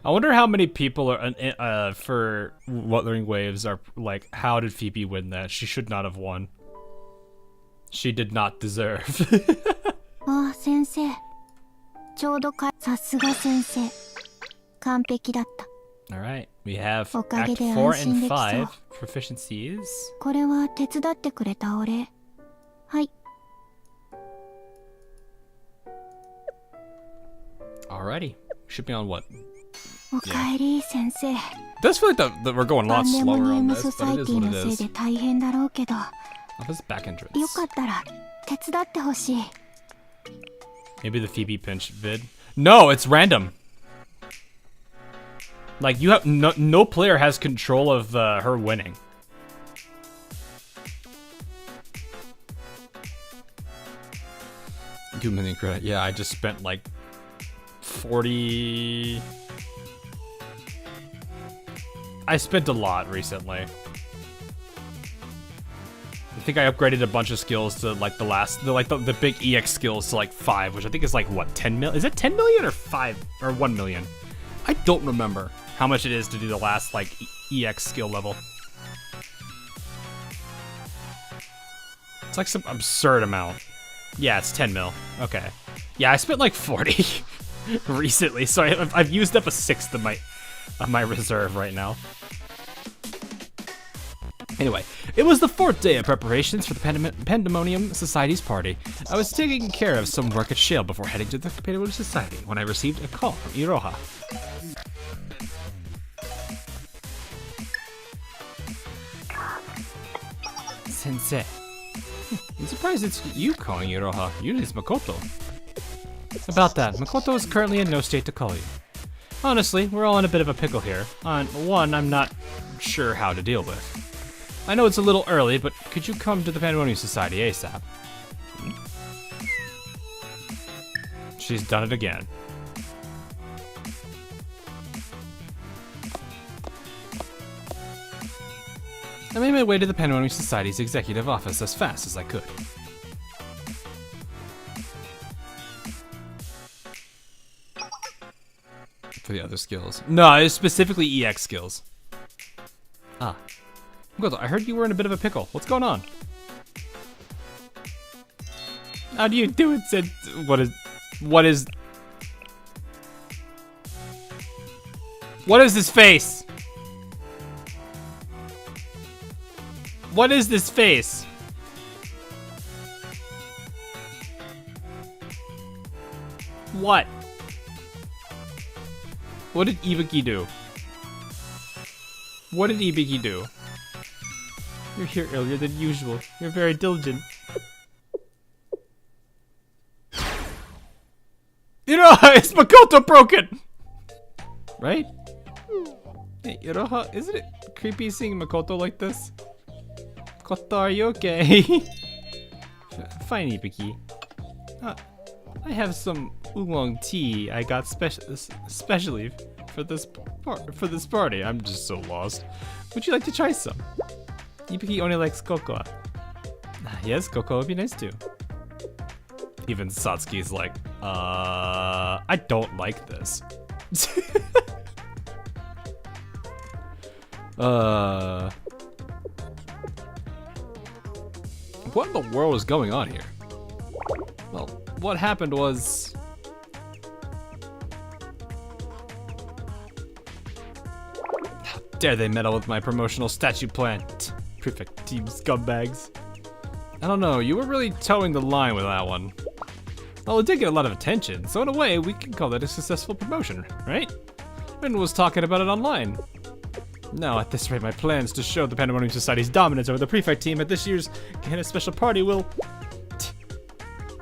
I wonder how many people are for Wuthering Waves are like, how did Phoebe win that? She should not have won. She did not deserve. あ、先生。ちょうどさすが先生。完璧だった。 Alright, we have おかげ Act で 4 安心 and できそう。 5 proficiencies. これは手伝ってくれたお礼。はい。 Alrighty, should be on what? おかえり、先生。 It does feel like that we're going a パ lot ンデモ slower ニウ on ム this, ソサ but イ it テ is ィ what の it せい is. で大変だろうけど、 Of his back entrance. よかったら手伝ってほしい。 Maybe the Phoebe pinch vid. No, it's random. Like you have no player has control of her winning. $2 million credit. Yeah, I just spent like 40. I spent a lot recently. I think I upgraded a bunch of skills to like the big EX skills to like 5, which I think is like what, 10 mil? Is it 10 million or 5 or 1 million? I don't remember how much it is to do the last like EX skill level. It's like some absurd amount. Yeah, it's 10 mil. Okay. Yeah, I spent like 40 recently, so I've used up a sixth of my reserve right now. Anyway, it was the 4th day of preparations for the Pandemonium Society's party. I was taking care of some work at Shale before heading to the Pandemonium Society when I received a call from Iroha. Sensei. I'm surprised it's you calling Iroha. Usually it's Makoto. About that, Makoto is currently in no state to call you. Honestly, we're all in a bit of a pickle here. On one, I'm not sure how to deal with. I know it's a little early, but could you come to the Pandemonium Society ASAP? She's done it again. I made my way to the Pandemonium Society's executive office as fast as I could. For the other skills. No, it's specifically EX skills. Ah. I heard you were in a bit of a pickle. What's going on? How do you do it, Sid? What is this face? What is this face? What? What did Ibiki do? What did Ibiki do? You're here earlier than usual. You're very diligent. Iroha, is Makoto broken? Right? Hey, Iroha, isn't it creepy seeing Makoto like this? Makoto, are you okay? Fine, Ibiki. I have some oolong tea I got specially for this party. I'm just so lost. Would you like to try some? Ibiki only likes cocoa. Yes, cocoa would be nice too. Even Satsuki's like, I don't like this. What in the world is going on here? Well, what happened was... How dare they meddle with my promotional statue plan? Prefect team scumbags. I don't know, you were really towing the line with that one. Well, it did get a lot of attention, so in a way, we can call that a successful promotion, right? Everyone was talking about it online. Now, at this rate, my plans to show the Pandemonium Society's dominance over the Prefect team at this year's Gehenna special party will...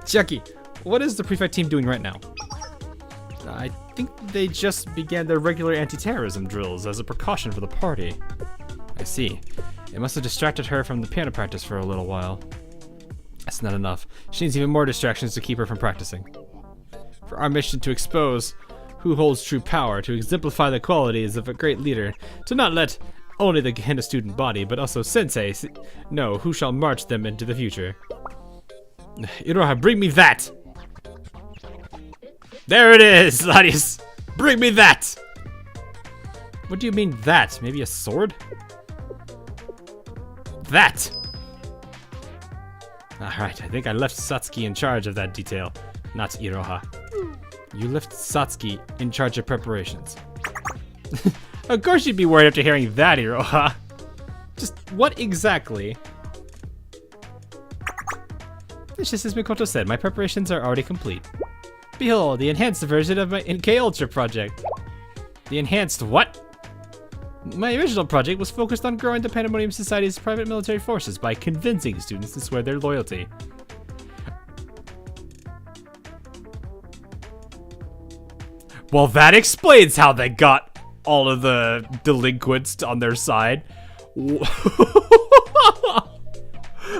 Chucky, what is the Prefect team doing right now? think they just began their regular anti-terrorism drills as a precaution for the party. I see. It must have distracted her from the piano practice for a little while. That's not enough. She needs even more distractions to keep her from practicing. For our mission to expose who holds true power, to exemplify the qualities of a great leader, to not let only the Gehenna student body, but also sensei know who shall march them into the future. Iroha, bring me that! There it is, Ladius! Bring me that! What do you mean that? Maybe a sword? That! Alright, I think I left Satsuki in charge of that detail, not Iroha. You left Satsuki in charge of preparations. Of course you'd be worried after hearing that, Iroha. Just what exactly? It's just as Makoto said, my preparations are already complete. Behold, the enhanced version of my NK Ultra project. The enhanced what? My original project was focused on growing the Pandemonium Society's private military forces by convincing students to swear their loyalty. Well, that explains how they got all of the delinquents on their side.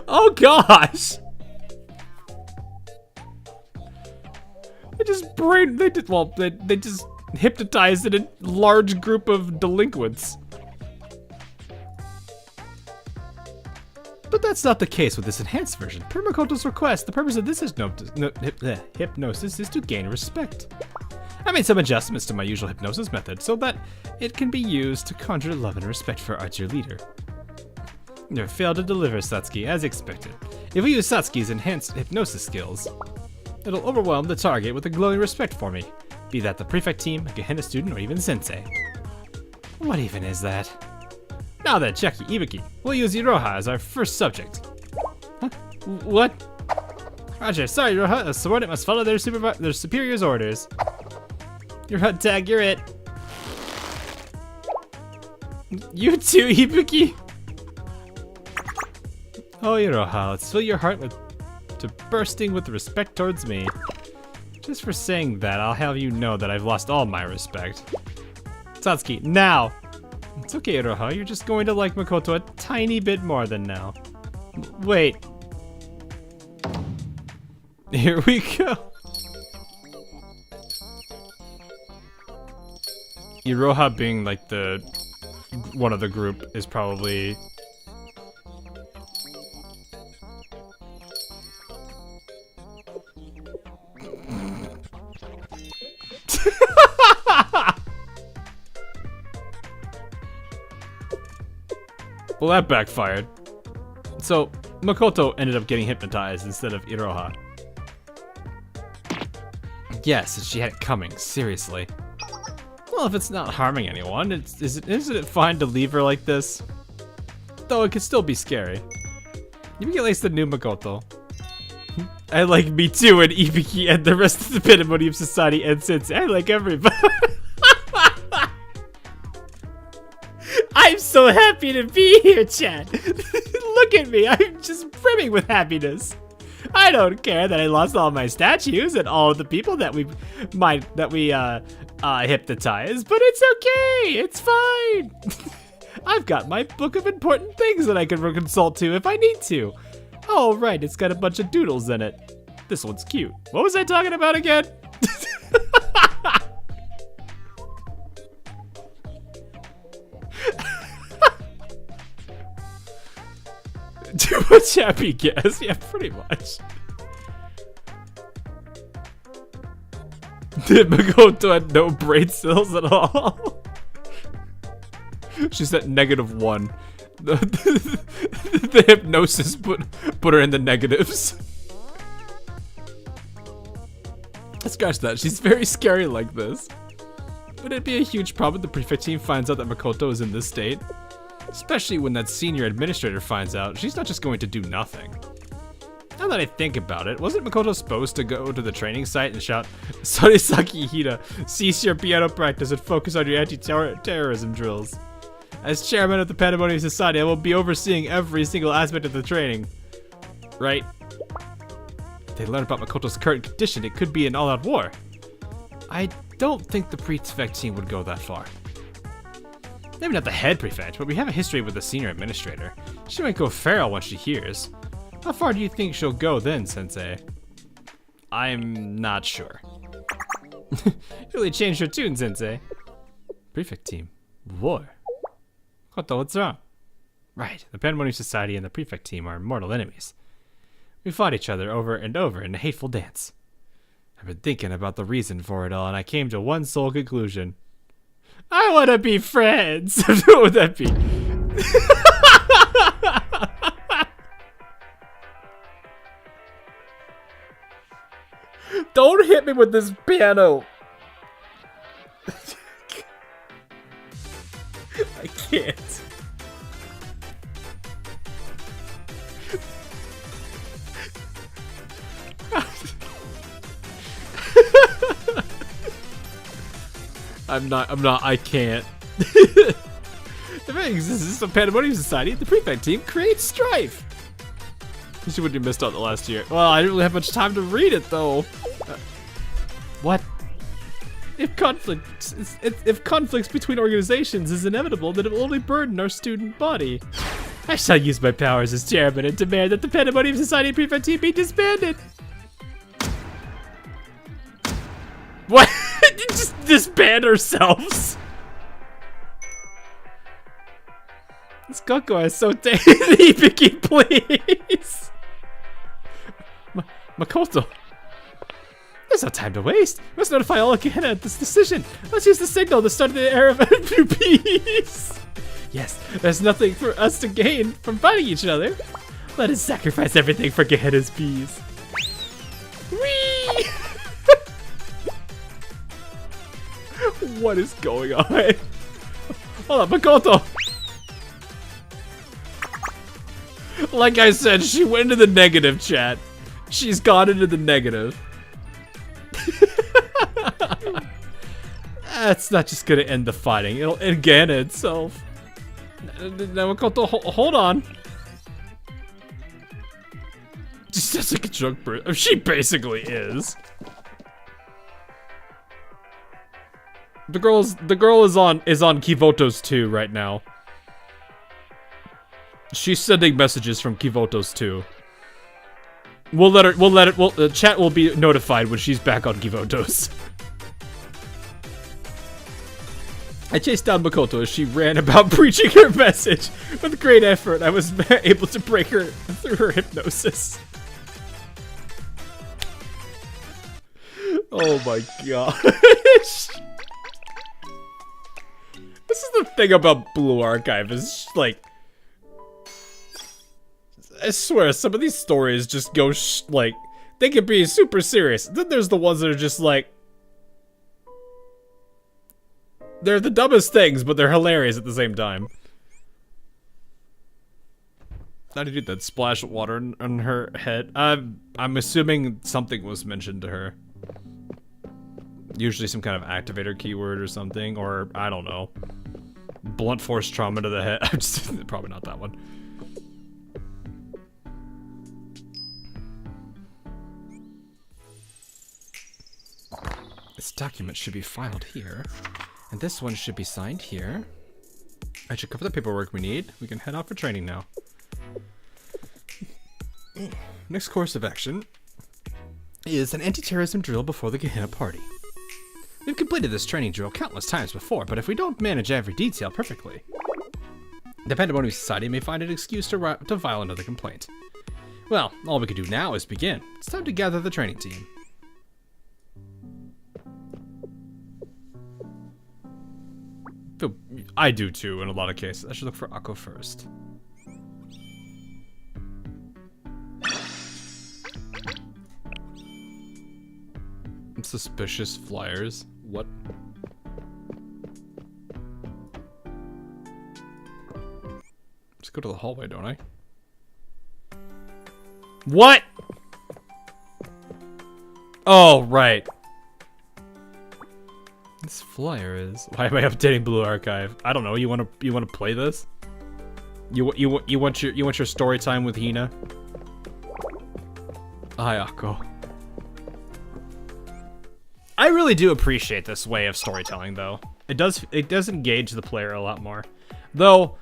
Oh gosh! They just hypnotized a large group of delinquents. But that's not the case with this enhanced version. Per Makoto's request, the purpose of this hypnosis is to gain respect. I made some adjustments to my usual hypnosis method so that it can be used to conjure love and respect for our dear leader. You have failed to deliver, Satsuki, as expected. If we use Satsuki's enhanced hypnosis skills, it'll overwhelm the target with a glowing respect for me, be that the prefect team, a Gehenna student, or even sensei. What even is that? Now then, Chucky, Ibuki, we'll use Iroha as our first subject. Huh? What? Roger, sorry, Iroha, a subordinate must follow their superior's orders. Your HUD tag, you're it. You too, Ibuki? Oh, Iroha, let's fill your heart to bursting with respect towards me. Just for saying that, I'll have you know that I've lost all my respect. Satsuki, now! It's okay, Iroha, you're just going to like Makoto a tiny bit more than now. Wait. Here we go. Iroha being like one of the group is probably well, that backfired. So Makoto ended up getting hypnotized instead of Iroha. Yes, she had it coming, seriously. Well, if it's not harming anyone, isn't it fine to leave her like this? Though it could still be scary. Ibuki likes the new Makoto. I like me too, and Ibuki and the rest of the Pandemonium Society and Sensei. I like everybody. I'm so happy to be here, Chad. Look at me, I'm just brimming with happiness. I don't care that I lost all my statues and all of the people that we hypnotized, but it's okay, it's fine. I've got my book of important things that I can consult to if I need to. Oh, right, it's got a bunch of doodles in it. This one's cute. What was I talking about again? Too much happy guess. Yeah, pretty much. Did Makoto had no brain cells at all? She's at -1. The hypnosis put her in the negatives. Scratch that. She's very scary like this. Would it be a huge problem if the prefect team finds out that Makoto is in this state? Especially when that senior administrator finds out, she's not just going to do nothing. Now that I think about it, wasn't Makoto supposed to go to the training site and shout, "Sorisaki Hina, cease your piano practice and focus on your anti-terrorism drills. As chairman of the Pandemonium Society, I will be overseeing every single aspect of the training." Right? If they learn about Makoto's current condition, it could be an all-out war. I don't think the prefect team would go that far. Maybe not the head prefect, but we have a history with the senior administrator. She might go feral when she hears. How far do you think she'll go then, Sensei? I'm not sure. You really changed your tune, Sensei. Prefect team. War. Makoto, what's wrong? Right, the Pandemonium Society and the Prefect team are mortal enemies. We fought each other over and over in a hateful dance. I've been thinking about the reason for it all, and I came to one sole conclusion. I want to be friends! What would that be? Don't hit me with this piano! I can't. I can't. If it exists, the Pandemonium Society and the Prefect team create strife. You see what you missed out the last year. Well, I didn't really have much time to read it, though. What? If conflicts between organizations is inevitable, then it will only burden our student body. I shall use my powers as chairman and demand that the Pandemonium Society and Prefect team be disbanded. What? Just disband ourselves? This Gokko is so dainty, Vicky, please. Makoto. There's no time to waste. We must notify all of Gehenna of this decision. Let's use the signal to start the era of peace. Yes, there's nothing for us to gain from fighting each other. Let us sacrifice everything for Gehenna's peace. Whee! What is going on? Hold on, Makoto. Like I said, she went into the negative, chat. She's gone into the negative. That's not just gonna end the fighting. It'll end Gehenna itself. Now, Makoto, hold on. She sounds like a drunk person. She basically is. The girl is on Kivoto's 2 right now. She's sending messages from Kivoto's 2. Chat will be notified when she's back on Kivoto's. I chased down Makoto as she ran about preaching her message. With great effort, I was able to break her through her hypnosis. Oh my gosh. This is the thing about Blue Archive, is like, I swear, some of these stories just go like, they can be super serious. Then there's the ones that are just like, they're the dumbest things, but they're hilarious at the same time. How did you do that? Splash water on her head? I'm assuming something was mentioned to her. Usually some kind of activator keyword or something, or I don't know. Blunt force trauma to the head. I'm just probably not that one. This document should be filed here, and this one should be signed here. I should cover the paperwork we need. We can head out for training now. Next course of action is an anti-terrorism drill before the Gehenna party. We've completed this training drill countless times before, but if we don't manage every detail perfectly, the Pandemonium Society may find an excuse to file another complaint. Well, all we can do now is begin. It's time to gather the training team. I do too, in a lot of cases. I should look for Akko first. Suspicious flyers. What? Just go to the hallway, don't I? What? Oh, right. This flyer is. Why am I updating Blue Archive? I don't know. You want to play this? You want your story time with Hina? Hi, Akko. I really do appreciate this way of storytelling, though. It does engage the player a lot more, though.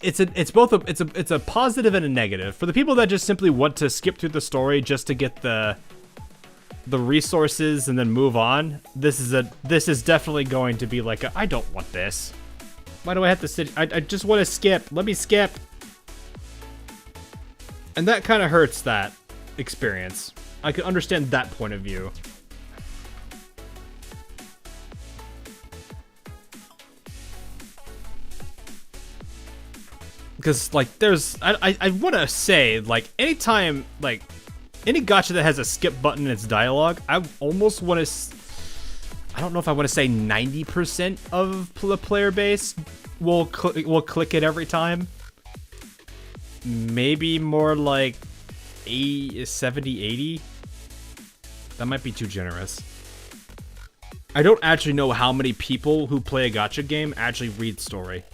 It's a positive and a negative. For the people that just simply want to skip through the story just to get the resources and then move on, this is definitely going to be like I don't want this. Why do I have to sit? I just want to skip. Let me skip. And that kind of hurts that experience. I can understand that point of view. Because, like, I want to say, like, anytime, like, any gacha that has a skip button in its dialogue, I almost want to, I don't know if I want to say 90% of the player base will click it every time. Maybe more like 70, 80. That might be too generous. I don't actually know how many people who play a gacha game actually read story.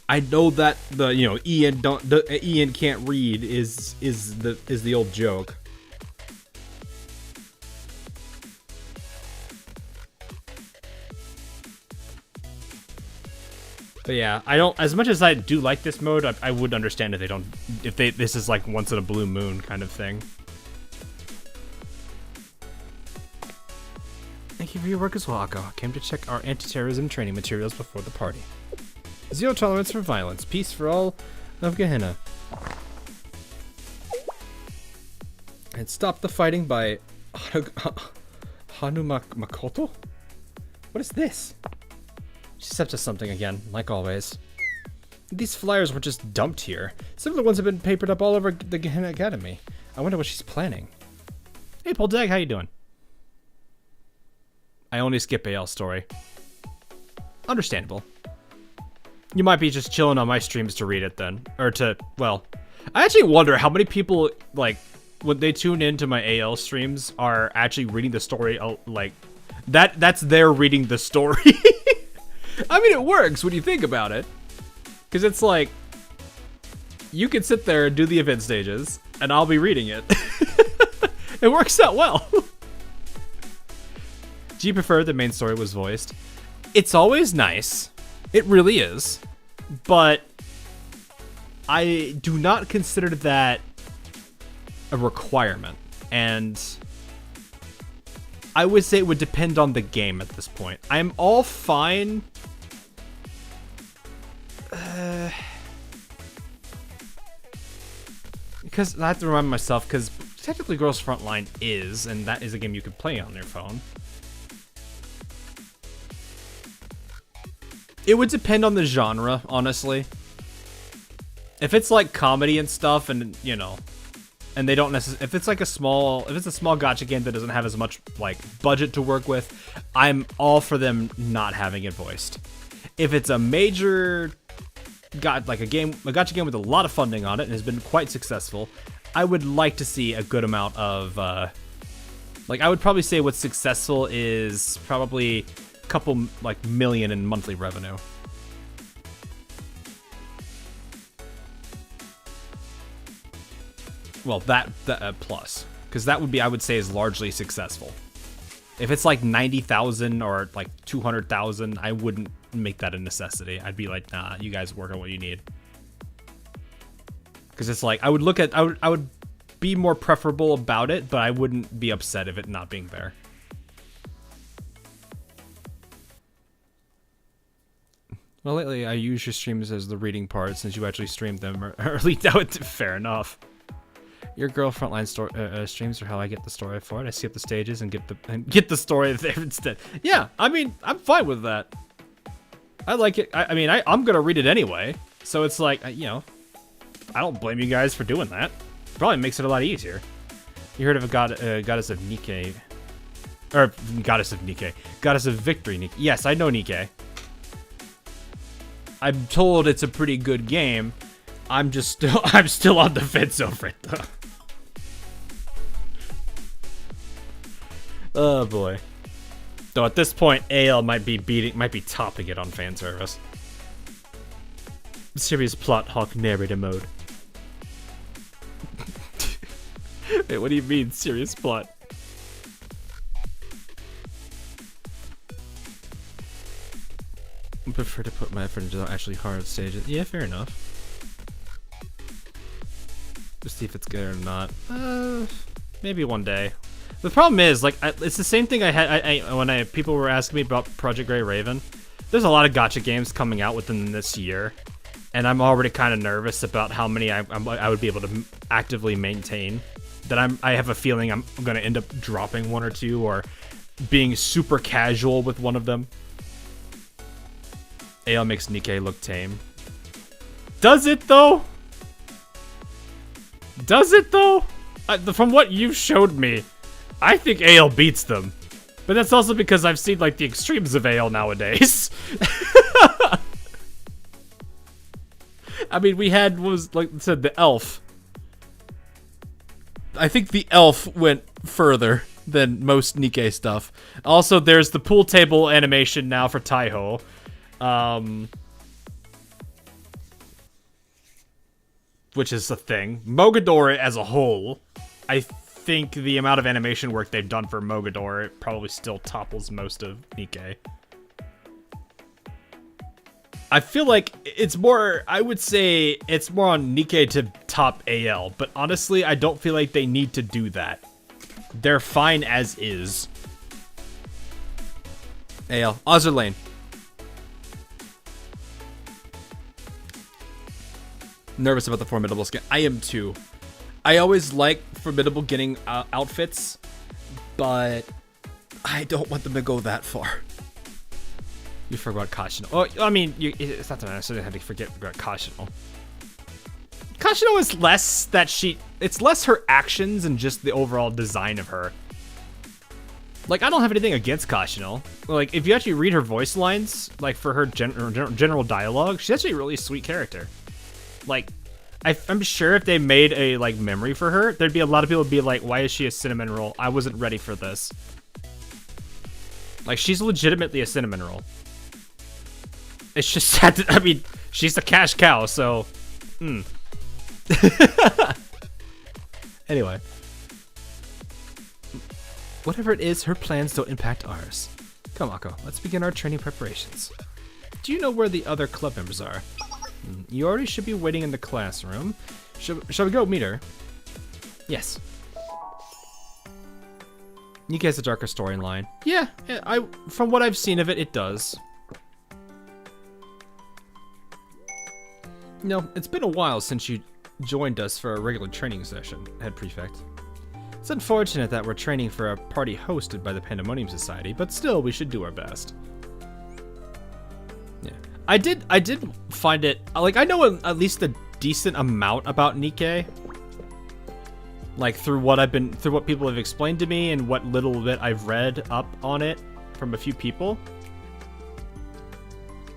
I know that Ian can't read is the old joke. But yeah, I don't. As much as I do like this mode, I would understand if this is like once in a blue moon kind of thing. Thank you for your work as well, Akko. I came to check our anti-terrorism training materials before the party. Zero tolerance for violence. Peace for all of Gehenna. And stop the fighting by Makoto? What is this? She's up to something again, like always. These flyers were just dumped here. Similar ones have been papered up all over the Gehenna Academy. I wonder what she's planning. Hey, Poldag, how you doing? I only skip AL's story. Understandable. You might be just chilling on my streams to read it then. Or to, well, I actually wonder how many people, like, when they tune into my AL streams are actually reading the story, like, that's their reading the story. I mean, it works when you think about it. Because it's like, you can sit there and do the event stages, and I'll be reading it. It works out well. Do you prefer the main story was voiced? It's always nice. It really is. But I do not consider that a requirement. And I would say it would depend on the game at this point. I'm all fine. Because I have to remind myself, because technically Girls Frontline is, and that is a game you could play on your phone. It would depend on the genre, honestly. If it's like comedy and stuff, and you know, and they don't necessarily, if it's a small gacha game that doesn't have as much like budget to work with, I'm all for them not having it voiced. If it's a major a gacha game with a lot of funding on it and has been quite successful, I would like to see a good amount of like, I would probably say what's successful is probably a couple like million in monthly revenue. Well, that plus, because that would be, I would say, is largely successful. If it's like 90,000 or like 200,000, I wouldn't make that a necessity. I'd be like, nah, you guys work on what you need. Because it's like, I would be more preferable about it, but I wouldn't be upset if it not being there. Well, lately I use your streams as the reading part since you actually streamed them, or leaked out. Fair enough. Your girl frontline streams are how I get the story for it. I skip the stages and get the story there instead. Yeah, I mean, I'm fine with that. I like it. I mean, I'm gonna read it anyway, so it's like, you know, I don't blame you guys for doing that. Probably makes it a lot easier. You heard of a goddess of Nikkei, or goddess of Nikkei, goddess of victory. Nikkei. Yes, I know Nikkei. I'm told it's a pretty good game. I'm still on the fence over it though. Oh boy. Though at this point, AL might be topping it on fan service. Serious plot hawk narrator mode. Wait, what do you mean serious plot? I prefer to put my effort into the actually hard stages. Yeah, fair enough. Just see if it's good or not. Maybe one day. The problem is, like, it's the same thing I had when people were asking me about Project Grey Raven. There's a lot of gacha games coming out within this year, and I'm already kind of nervous about how many I would be able to actively maintain. That I have a feeling I'm gonna end up dropping one or two, or being super casual with one of them. AL makes Nikkei look tame. Does it though? Does it though? From what you've showed me, I think AL beats them. But that's also because I've seen like the extremes of AL nowadays. I mean, we had, what was, like I said, the elf. I think the elf went further than most Nikkei stuff. Also, there's the pool table animation now for Taiho. Which is a thing. Mogadora as a whole, I think the amount of animation work they've done for Mogadora probably still topples most of Nikkei. I feel like it's more, I would say it's more on Nikkei to top AL, but honestly, I don't feel like they need to do that. They're fine as is. AL. Ozerlane. Nervous about the Formidable skin. I am too. I always like Formidable getting outfits, but I don't want them to go that far. You forgot Kashino. Oh, I mean, it's not that I necessarily had to forget about Kashino. Kashino is less that it's less her actions and just the overall design of her. Like, I don't have anything against Kashino. Like, if you actually read her voice lines, like for her general dialogue, she's actually a really sweet character. Like, I'm sure if they made a like memory for her, there'd be a lot of people would be like, why is she a cinnamon roll? I wasn't ready for this. Like, she's legitimately a cinnamon roll. It's just sad to, I mean, she's a cash cow, so Anyway. Whatever it is, her plans don't impact ours. Come, Mako, let's begin our training preparations. Do you know where the other club members are? You already should be waiting in the classroom. Shall we go meet her? Yes. Nikkei has a darker storyline. Yeah, from what I've seen of it, it does. No, it's been a while since you joined us for a regular training session, Head Prefect. It's unfortunate that we're training for a party hosted by the Pandemonium Society, but still, we should do our best. Yeah, I did find it, like, I know at least a decent amount about Nikkei. Like, through what people have explained to me and what little bit I've read up on it from a few people.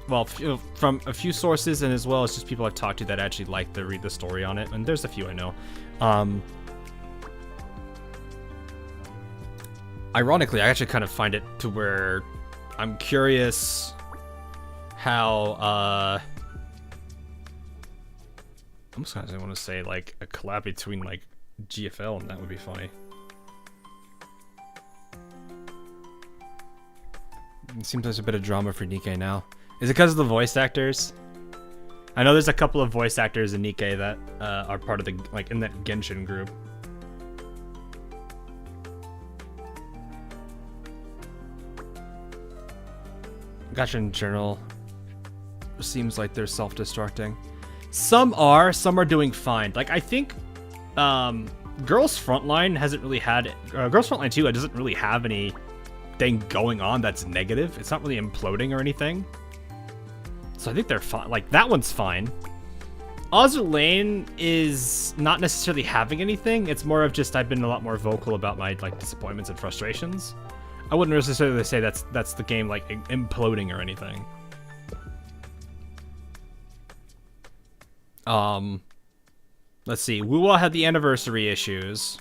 Well, from a few sources, and as well as just people I've talked to that actually like to read the story on it, and there's a few I know. Ironically, I actually kind of find it to where I'm curious how, I almost kind of want to say, like, a collab between, like, GFL, and that would be funny. It seems there's a bit of drama for Nikkei now. Is it because of the voice actors? I know there's a couple of voice actors in Nikkei that are part of the, like, in that Genshin group. Gacha in general seems like they're self-destructing. Some are doing fine. Like, I think Girls Frontline hasn't really had Girls Frontline 2 doesn't really have anything going on that's negative. It's not really imploding or anything. So I think they're fine. Like, that one's fine. Ozerlane is not necessarily having anything. It's more of just I've been a lot more vocal about my, like, disappointments and frustrations. I wouldn't necessarily say that's the game, like, imploding or anything. Let's see. Wuwa had the anniversary issues.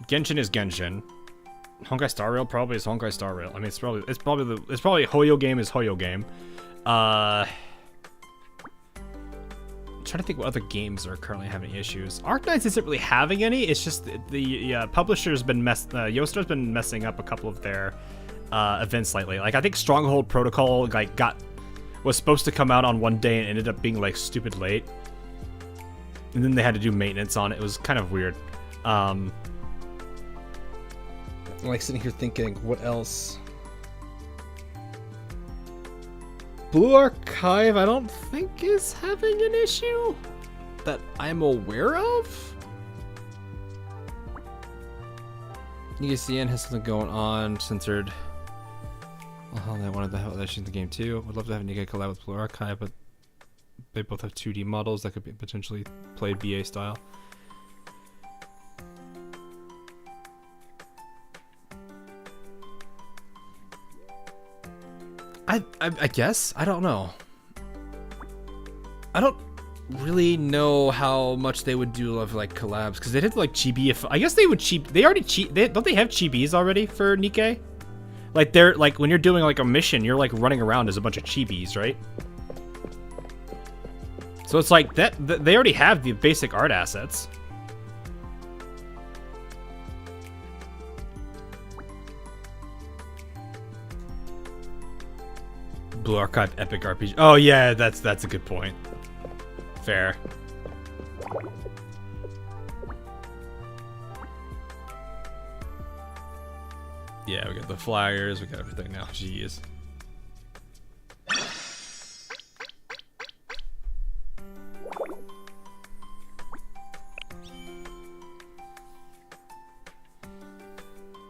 Genshin is Genshin. Honkai Star Rail probably is Honkai Star Rail. I mean, it's probably Hoyo game is Hoyo game. I'm trying to think what other games are currently having issues. Arknights isn't really having any. It's just the publisher's been Yoastar's been messing up a couple of their events lately. Like, I think Stronghold Protocol, like, got was supposed to come out on one day and ended up being like stupid late. And then they had to do maintenance on it. It was kind of weird. I'm like sitting here thinking, what else? Blue Archive, I don't think is having an issue that I'm aware of. ESCN has something going on, censored. Well, they wanted to have that in the game too. Would love to have Nikkei collab with Blue Archive, but they both have 2D models that could be potentially played BA style. I guess? I don't know. I don't really know how much they would do of like collabs, because they did like chibi. If I guess they would they already don't they have chibis already for Nikkei? Like they're like when you're doing like a mission, you're like running around as a bunch of chibis, right? So it's like that they already have the basic art assets. Blue Archive Epic RPG. Oh yeah, that's a good point. Fair. Yeah, we got the flyers, we got everything now. Jeez.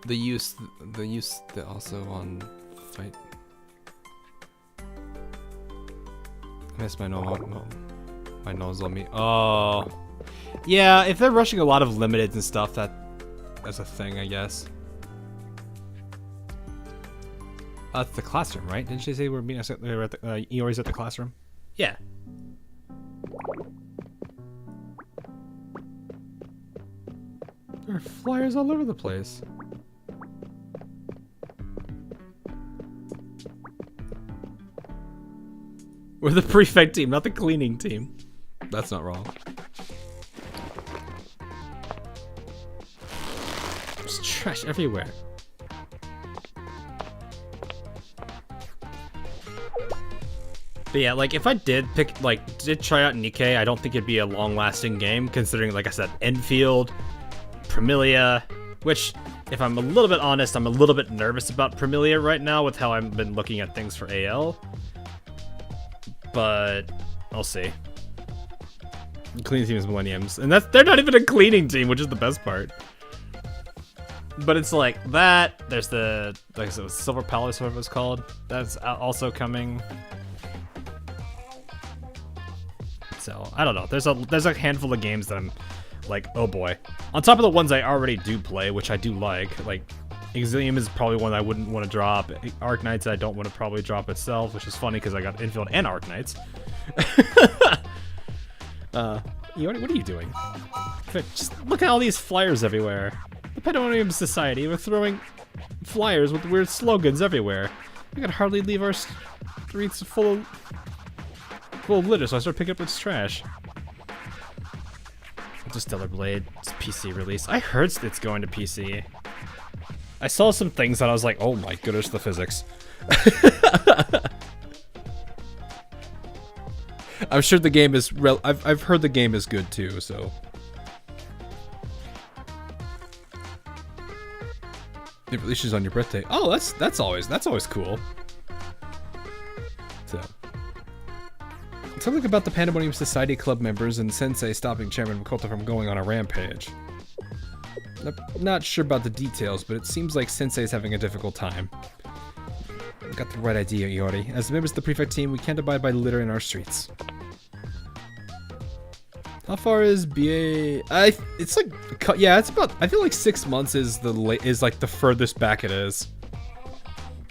The use that also on fight. I missed my nose on me. Oh, yeah. If they're rushing a lot of limiteds and stuff, that's a thing, I guess. It's the classroom, right? Didn't she say we're meeting? They were at the Iori's at the classroom. Yeah. There are flyers all over the place. We're the prefect team, not the cleaning team. That's not wrong. There's trash everywhere. But yeah, like if I did try out Nikkei, I don't think it'd be a long-lasting game, considering, like I said, Enfield, Primilia, which, if I'm a little bit honest, I'm a little bit nervous about Primilia right now with how I've been looking at things for AL. But I'll see. Cleaning team is Millenniums, and they're not even a cleaning team, which is the best part. But it's like that. There's the Silver Palace, whatever it's called. That's also coming. So I don't know. There's a handful of games that I'm like, oh boy. On top of the ones I already do play, which I do like Exilium is probably one I wouldn't want to drop. Arknights I don't want to probably drop itself, which is funny because I got Infield and Arknights. What are you doing? Just look at all these flyers everywhere. The Pandemonium Society, we're throwing flyers with weird slogans everywhere. We could hardly leave our streets full of litter, so I start picking up its trash. Just Stellar Blade, it's PC release. I heard it's going to PC. I saw some things that I was like, oh my goodness, the physics. I'm sure the game is I've heard the game is good too, so. It releases on your birthday. Oh, that's always cool. So. Something about the Pandemonium Society club members and Sensei stopping Chairman Makoto from going on a rampage. I'm not sure about the details, but it seems like Sensei's having a difficult time. Got the right idea, Iori. As members of the prefect team, we can't abide by litter in our streets. How far is BA? It's like, yeah, it's about. I feel like 6 months is like the furthest back it is.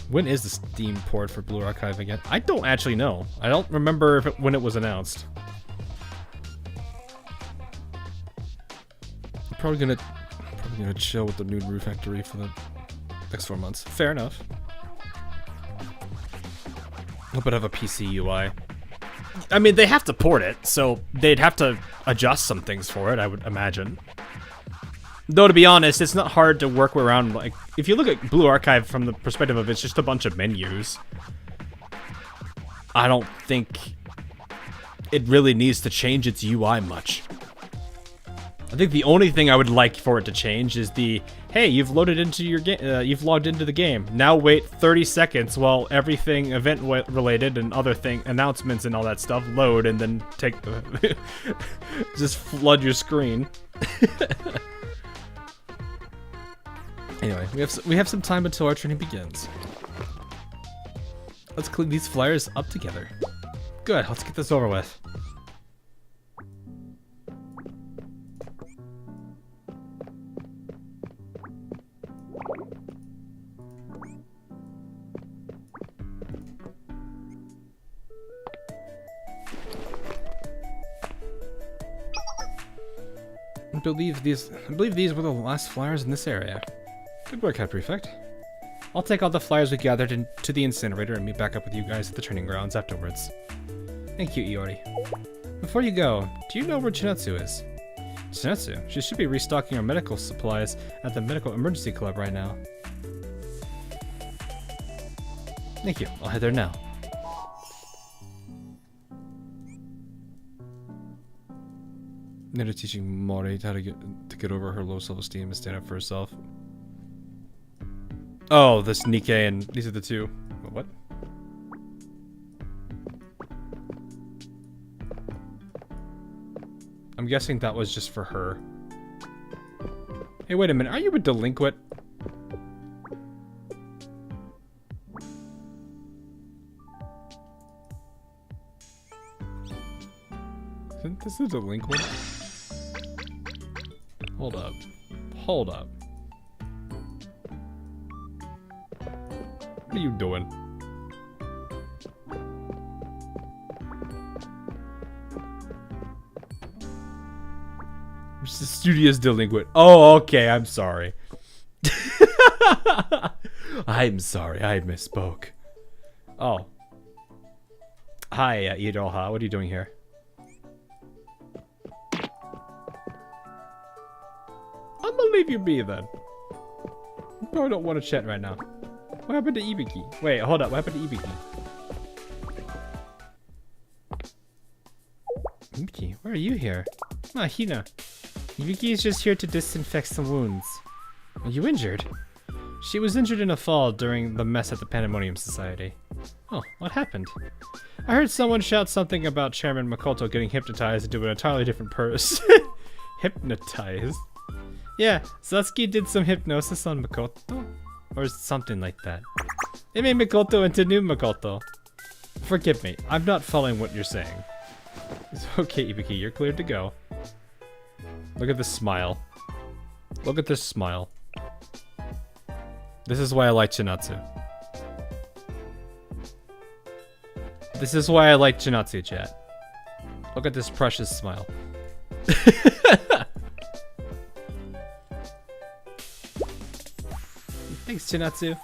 When is the Steam port for Blue Archive again? I don't actually know. I don't remember when it was announced. I'm probably gonna chill with the Nude Roof Factory for the next 4 months. Fair enough. Hope it have a PC UI. I mean, they have to port it, so they'd have to adjust some things for it, I would imagine. Though, to be honest, it's not hard to work around. Like, if you look at Blue Archive from the perspective of it's just a bunch of menus. I don't think it really needs to change its UI much. I think the only thing I would like for it to change is the, hey, you've loaded into your game, you've logged into the game. Now wait 30 seconds while everything event related and other announcements and all that stuff load, and then take just flood your screen. Anyway, we have some time until our training begins. Let's clean these flyers up together. Good, let's get this over with. I believe these were the last flyers in this area. Good work, Head Prefect. I'll take all the flyers we gathered to the incinerator and meet back up with you guys at the training grounds afterwards. Thank you, Iori. Before you go, do you know where Chinatsu is? Chinatsu? She should be restocking our medical supplies at the Medical Emergency Club right now. Thank you. I'll head there now. Nita teaching Mori how to get over her low self-esteem and stand up for herself. Oh, this Nikkei and these are the two. What? I'm guessing that was just for her. Hey, wait a minute. Are you a delinquent? Isn't this a delinquent? Hold up. Hold up. What are you doing? Just a studious delinquent. Oh, okay, I'm sorry. I'm sorry, I misspoke. Oh. Hi, Iroha, what are you doing here? I'm gonna leave you be then. I probably don't want to chat right now. What happened to Ibiki? Wait, hold up. What happened to Ibiki? Ibiki, why are you here? Ah, Hina. Ibiki is just here to disinfect some wounds. Are you injured? She was injured in a fall during the mess at the Pandemonium Society. Oh, what happened? I heard someone shout something about Chairman Makoto getting hypnotized into an entirely different person. Hypnotized? Yeah, Satsuki did some hypnosis on Makoto? Or something like that. It made Makoto into new Makoto. Forgive me, I'm not following what you're saying. It's okay, Ibiki, you're cleared to go. Look at this smile. Look at this smile. This is why I like Chinatsu. This is why I like Chinatsu, chat. Look at this precious smile. Thanks, Chinatsu.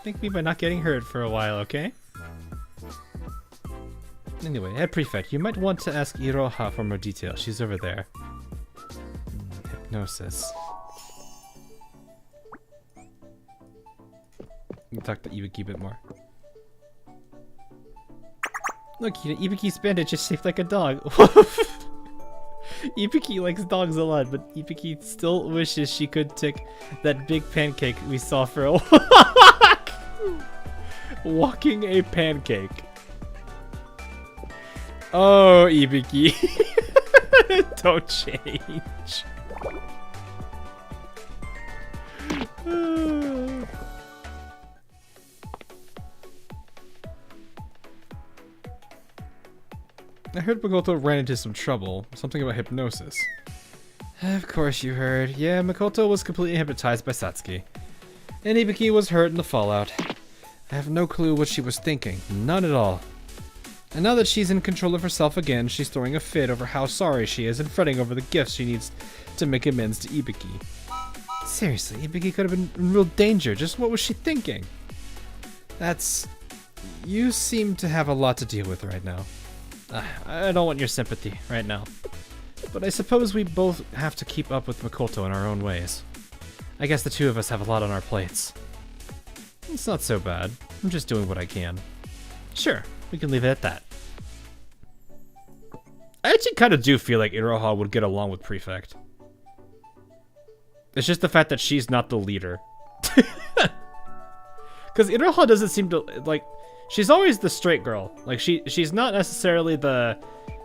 Thank me by not getting hurt for a while, okay? Anyway, Head Prefect, you might want to ask Iroha for more details. She's over there. Hypnosis. We can talk to Ibiki a bit more. Look, Ibiki's bandage is shaped like a dog. Ibiki likes dogs a lot, but Ibiki still wishes she could take that big pancake we saw for a walk. Walking a pancake. Oh, Ibiki. Don't change. I heard Makoto ran into some trouble. Something about hypnosis. Of course you heard. Yeah, Makoto was completely hypnotized by Satsuki. And Ibiki was hurt in the fallout. I have no clue what she was thinking. None at all. And now that she's in control of herself again, she's throwing a fit over how sorry she is and fretting over the gifts she needs to make amends to Ibiki. Seriously, Ibiki could have been in real danger. Just what was she thinking? You seem to have a lot to deal with right now. I don't want your sympathy right now. But I suppose we both have to keep up with Makoto in our own ways. I guess the two of us have a lot on our plates. It's not so bad. I'm just doing what I can. Sure, We can leave it at that. I actually kind of do feel like Iroha would get along with Prefect. It's just the fact that she's not the leader. Because Iroha doesn't seem to, like, she's always the straight girl. Like, she's not necessarily the,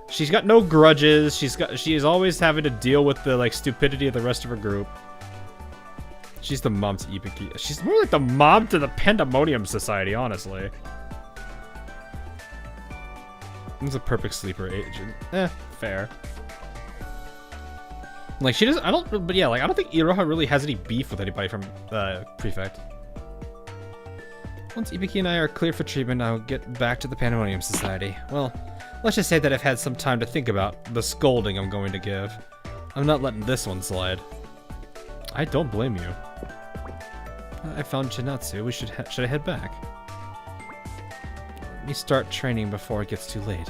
she's got no grudges. She's always having to deal with the, like, stupidity of the rest of her group. She's the mom to Ibiki. She's more like the mom to the Pandemonium Society, honestly. He's a perfect sleeper agent. Fair. Like, she doesn't, but yeah, like, I don't think Iroha really has any beef with anybody from, Prefect. Once Ibiki and I are clear for treatment, I'll get back to the Pandemonium Society. Well, let's just say that I've had some time to think about the scolding I'm going to give. I'm not letting this one slide. I don't blame you. I found Chinatsu. Should I head back? Let me start training before it gets too late.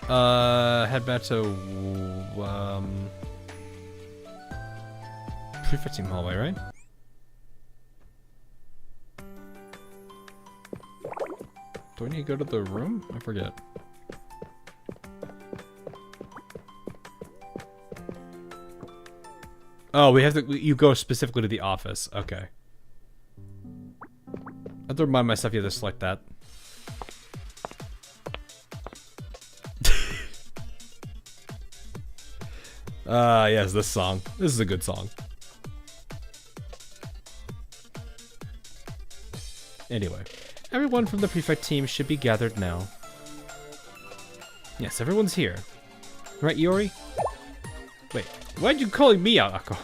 Head back to Prefect team hallway, right? Do I need to go to the room? I forget. Oh, we have to. You go specifically to the office. Okay. I have to remind myself you have to select that. Yes, this song. This is a good song. Anyway, everyone from the Prefect team should be gathered now. Yes, everyone's here. Right, Iori? Wait, why'd you calling me out, Akko?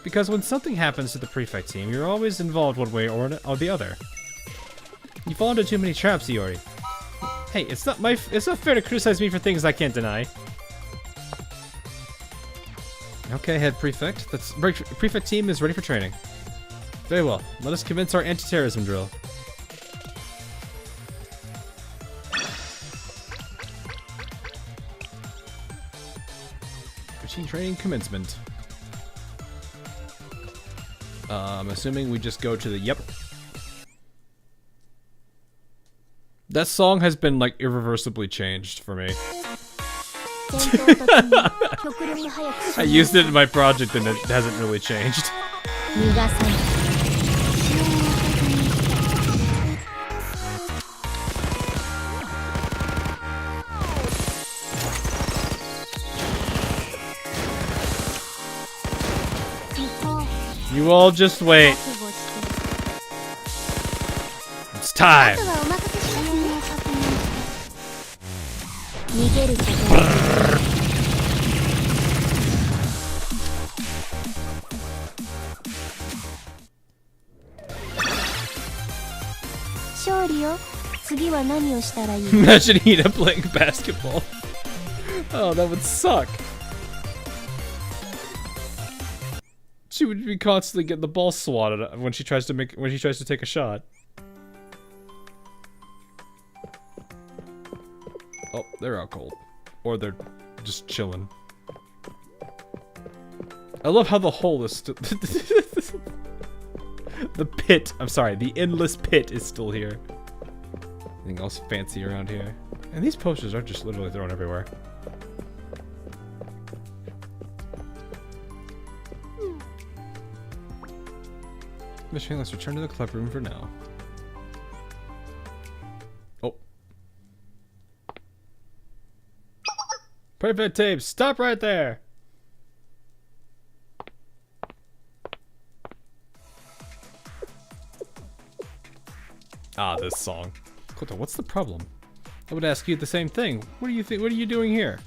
Because when something happens to the Prefect team, you're always involved one way or the other. You fall into too many traps, Iori. Hey, it's not fair to criticize me for things I can't deny. Okay, head Prefect. Prefect team is ready for training. Very well. Let us commence our anti-terrorism drill. Machine training commencement. I'm assuming we just go to the yep. That song has been like irreversibly changed for me. I used it in my project and it hasn't really changed. You all just wait. It's time. Imagine Hina playing basketball. Oh, that would suck. She would be constantly getting the ball swatted when she tries to take a shot. Oh, they're out cold. Or they're just chilling. I love how the hole is still... The pit, I'm sorry, the endless pit is still here. Anything else fancy around here? And these posters are just literally thrown everywhere. Machine, let's return to the club room for now. Oh. Perfect tape, stop right there! Ah, this song. Koto, what's the problem? I would ask you the same thing. What do you think? What are you doing here?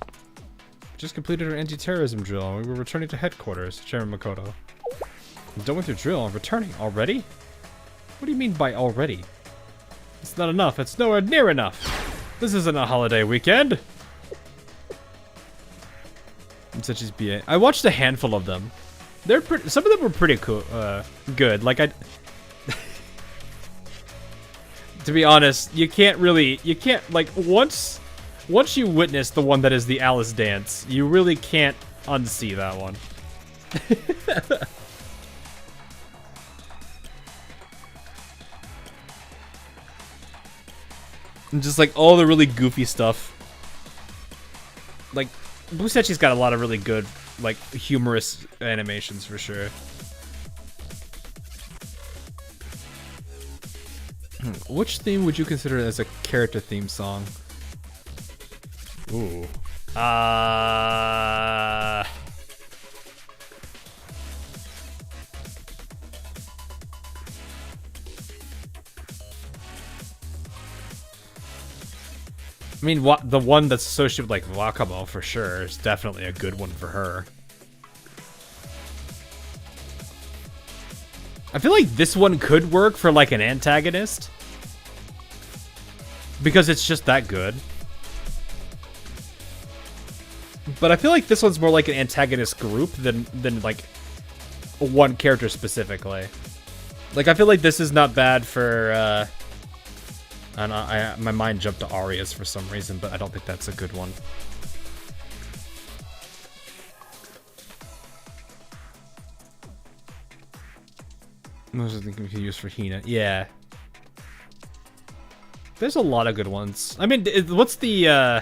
Just completed our anti-terrorism drill and we were returning to headquarters, Chairman Makoto. I'm done with your drill. I'm returning. Already? What do you mean by already? It's not enough. It's nowhere near enough. This isn't a holiday weekend. Such as BA. I watched a handful of them. They're pretty. Some of them were pretty cool. Good. Like I. To be honest, you can't like once you witness the one that is the Alice dance, you really can't unsee that one. And just like all the really goofy stuff. Like, Busechi's got a lot of really good, like, humorous animations for sure. Which theme would you consider as a character theme song? Ooh. I mean, the one that's associated with, like, Wakabo for sure is definitely a good one for her. I feel like this one could work for, like, an antagonist. Because it's just that good. But I feel like this one's more like an antagonist group than like, one character specifically. Like, I feel like this is not bad for, I don't know, my mind jumped to Arias for some reason, but I don't think that's a good one. Most of them can be used for Hina. Yeah. There's a lot of good ones. I mean, what's the,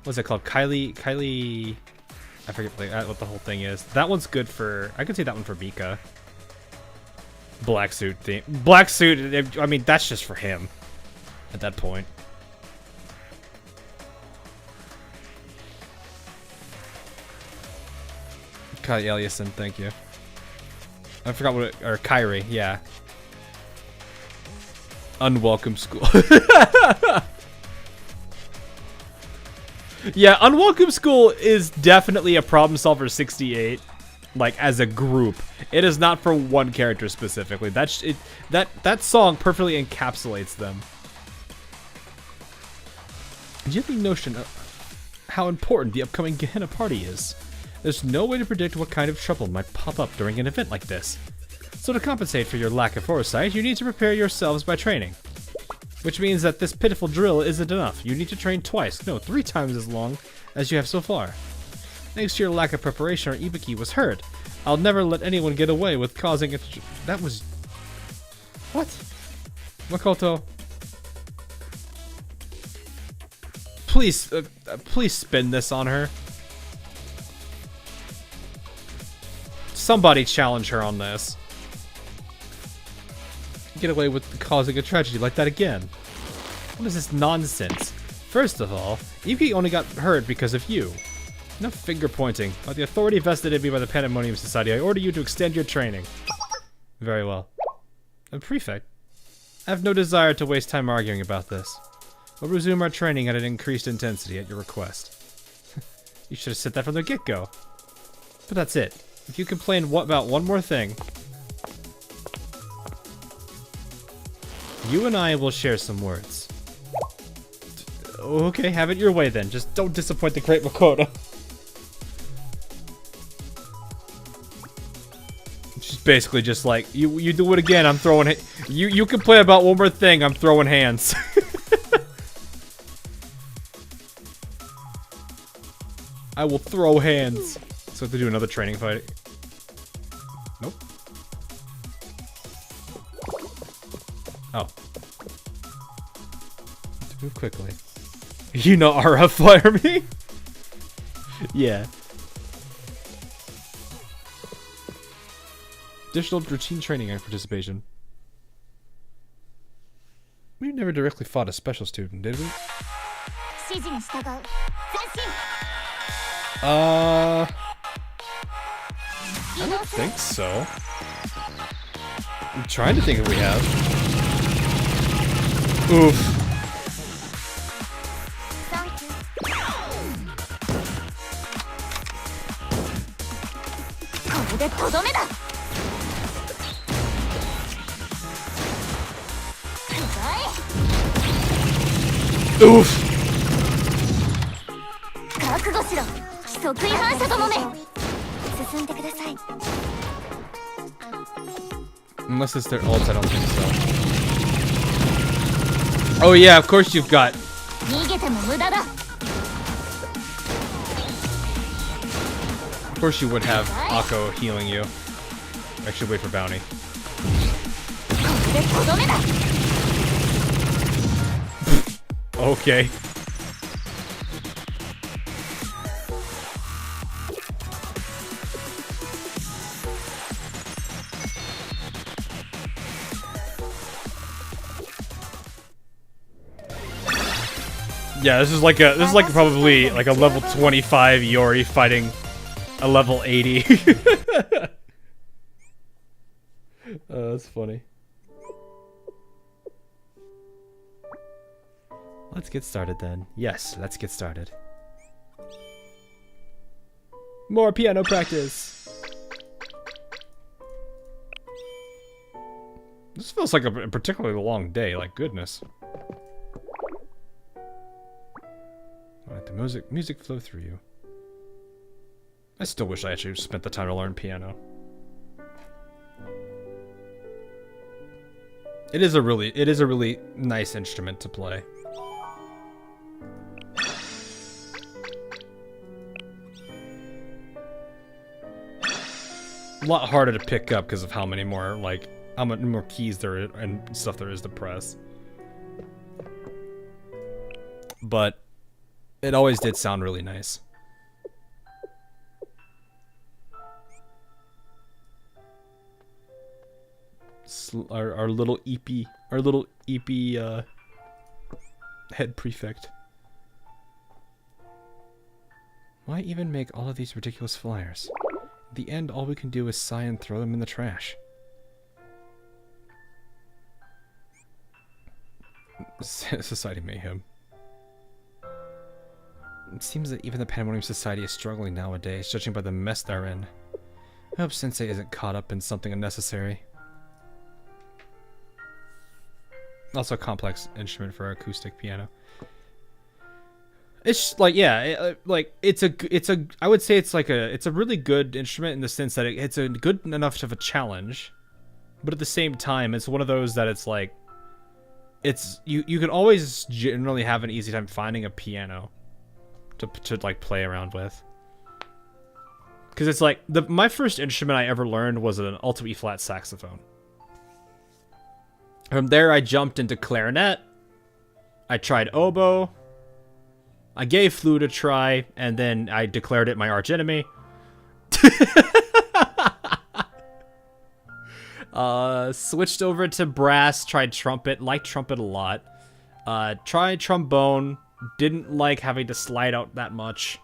what's it called? Kylie... I forget what the whole thing is. That one's good for... I could see that one for Mika. Black suit theme. Black suit, I mean, that's just for him. At that point. Kai Eliasson, thank you. I forgot what it, or Kyrie, yeah. Unwelcome school. Yeah, Unwelcome School is definitely a Problem Solver 68, like, as a group. It is not for one character specifically. That's it. That song perfectly encapsulates them. Do you have any notion of how important the upcoming Gehenna party is? There's no way to predict what kind of trouble might pop up during an event like this. So to compensate for your lack of foresight, you need to prepare yourselves by training. Which means that this pitiful drill isn't enough. You need to train twice, no, 3 times as long as you have so far. Thanks to your lack of preparation, our Ibuki was hurt. I'll never let anyone get away with causing it. That was... What? Makoto. Please, please spin this on her. Somebody challenge her on this. Get away with causing a tragedy like that again. What is this nonsense? First of all, Ibuki only got hurt because of you. No finger pointing. By the authority vested in me by the Pandemonium Society, I order you to extend your training. Very well. Prefect, I have no desire to waste time arguing about this. We'll resume our training at an increased intensity at your request. You should have said that from the get-go. But that's it. If you complain about one more thing, you and I will share some words. Okay, have it your way then. Just don't disappoint the great Makoto. She's basically just like, you do it again, I'm throwing you complain about one more thing, I'm throwing hands. I will throw hands. So I have to do another training fight. Nope. Oh. To move quickly. You know Ara fire me? Yeah. Additional routine training and participation. We never directly fought a special student, did we? I don't think so. I'm trying to think if we have. Oof. Oof. Unless it's their ults, I don't think so. Oh yeah, of course you've got. Of course you would have Akko healing you. Actually, wait for bounty. Okay. Yeah, this is like probably like a level 25 Yori fighting a level 80. That's funny. Let's get started then. Yes, let's get started. More piano practice. This feels like a particularly long day, like goodness. Let the music flow through you. I still wish I actually spent the time to learn piano. It is a really nice instrument to play. A lot harder to pick up because of how many more keys there is and stuff there is to press. But it always did sound really nice. Our little EP head prefect. Why even make all of these ridiculous flyers? In the end, all we can do is sigh and throw them in the trash. Society mayhem. It seems that even the Pandemonium Society is struggling nowadays, judging by the mess they're in. I hope Sensei isn't caught up in something unnecessary. Also a complex instrument for acoustic piano. It's like, yeah, I would say it's a really good instrument in the sense that it's a good enough of a challenge, but at the same time, it's one of those that it's like, you can always generally have an easy time finding a piano to like play around with. Because it's like, my first instrument I ever learned was an alto E flat saxophone. From there, I jumped into clarinet. I tried oboe. I gave flute a try, and then I declared it my archenemy. Switched over to brass, tried trumpet, liked trumpet a lot. Tried trombone, didn't like having to slide out that much.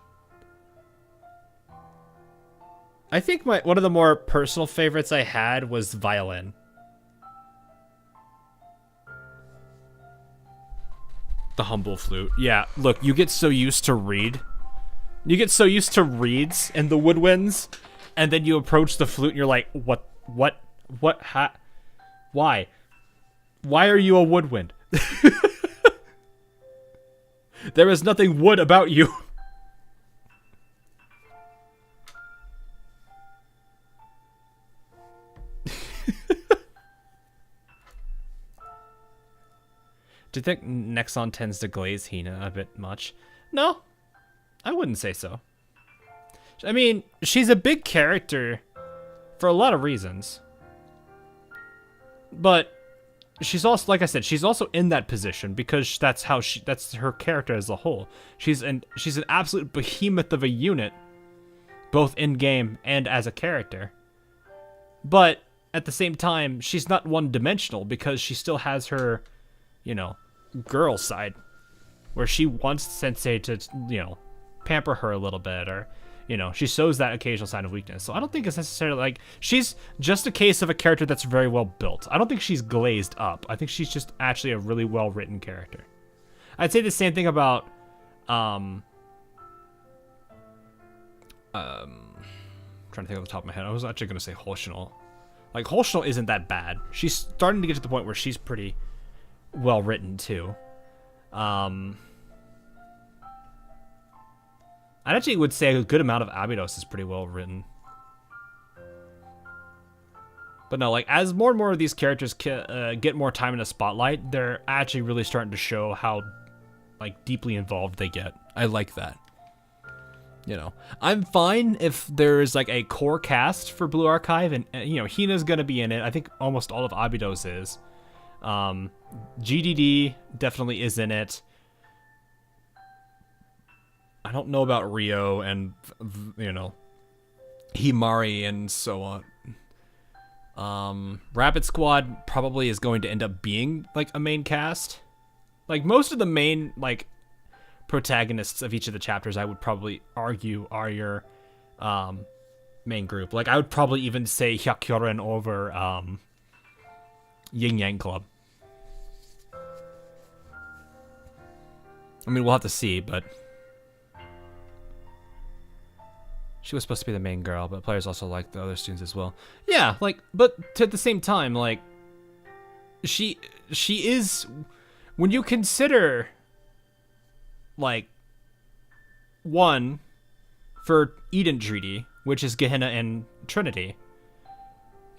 I think one of the more personal favorites I had was violin. The humble flute. Yeah, look, you get so used to reeds and the woodwinds, and then you approach the flute and you're like, what, why? Why are you a woodwind? There is nothing wood about you. Do you think Nexon tends to glaze Hina a bit much? No, I wouldn't say so. I mean, she's a big character for a lot of reasons. But she's also, like I said, she's also in that position because that's her character as a whole. She's an absolute behemoth of a unit, both in game and as a character. But at the same time, she's not one-dimensional because she still has her, girl side, where she wants Sensei to, pamper her a little bit, or, she shows that occasional sign of weakness. So I don't think it's necessarily like, she's just a case of a character that's very well built. I don't think she's glazed up. I think she's just actually a really well-written character. I'd say the same thing about, trying to think off the top of my head. I was actually going to say Holshinol. Like, Holshinol isn't that bad. She's starting to get to the point where she's pretty well written too. I actually would say a good amount of Abydos is pretty well written. But no, like, as more and more of these characters get more time in the spotlight, they're actually really starting to show how, like, deeply involved they get. I like that. I'm fine if there's, like, a core cast for Blue Archive, and Hina's gonna be in it. I think almost all of Abydos is. GDD definitely is in it. I don't know about Rio and, you know, Himari and so on. Rapid Squad probably is going to end up being like a main cast. Like most of the main like protagonists of each of the chapters, I would probably argue are your main group. Like I would probably even say Hyakyoren over Yin Yang Club. I mean, we'll have to see, but she was supposed to be the main girl, but players also like the other students as well. Yeah, like, but at the same time, like, she is, when you consider, like, one, for Eden Treaty, which is Gehenna and Trinity,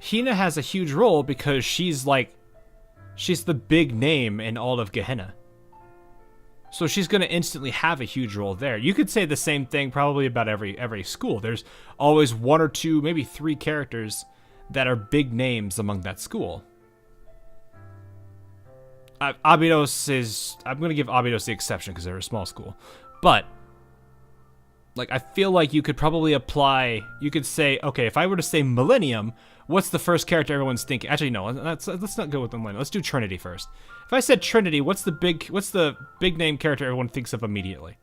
Hina has a huge role because she's the big name in all of Gehenna. So she's going to instantly have a huge role there. You could say the same thing probably about every school. There's always one or two, maybe three characters that are big names among that school. Abydos is... I'm going to give Abydos the exception because they're a small school. But, like, I feel like you could probably apply... You could say, okay, if I were to say Millennium, what's the first character everyone's thinking? Actually, no, let's not go with the Millennium. Let's do Trinity first. If I said Trinity, what's the big name character everyone thinks of immediately?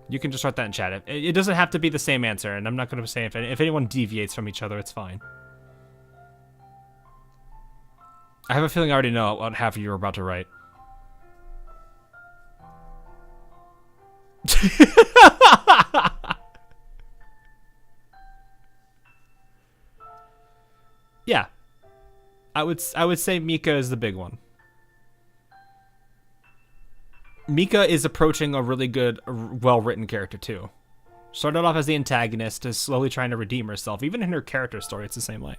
You can just write that in chat. It doesn't have to be the same answer, and I'm not going to say if anyone deviates from each other, it's fine. I have a feeling I already know what half of you are about to write. Yeah. I would say Mika is the big one. Mika is approaching a really good, well-written character too. Started off as the antagonist, is slowly trying to redeem herself. Even in her character story, it's the same way.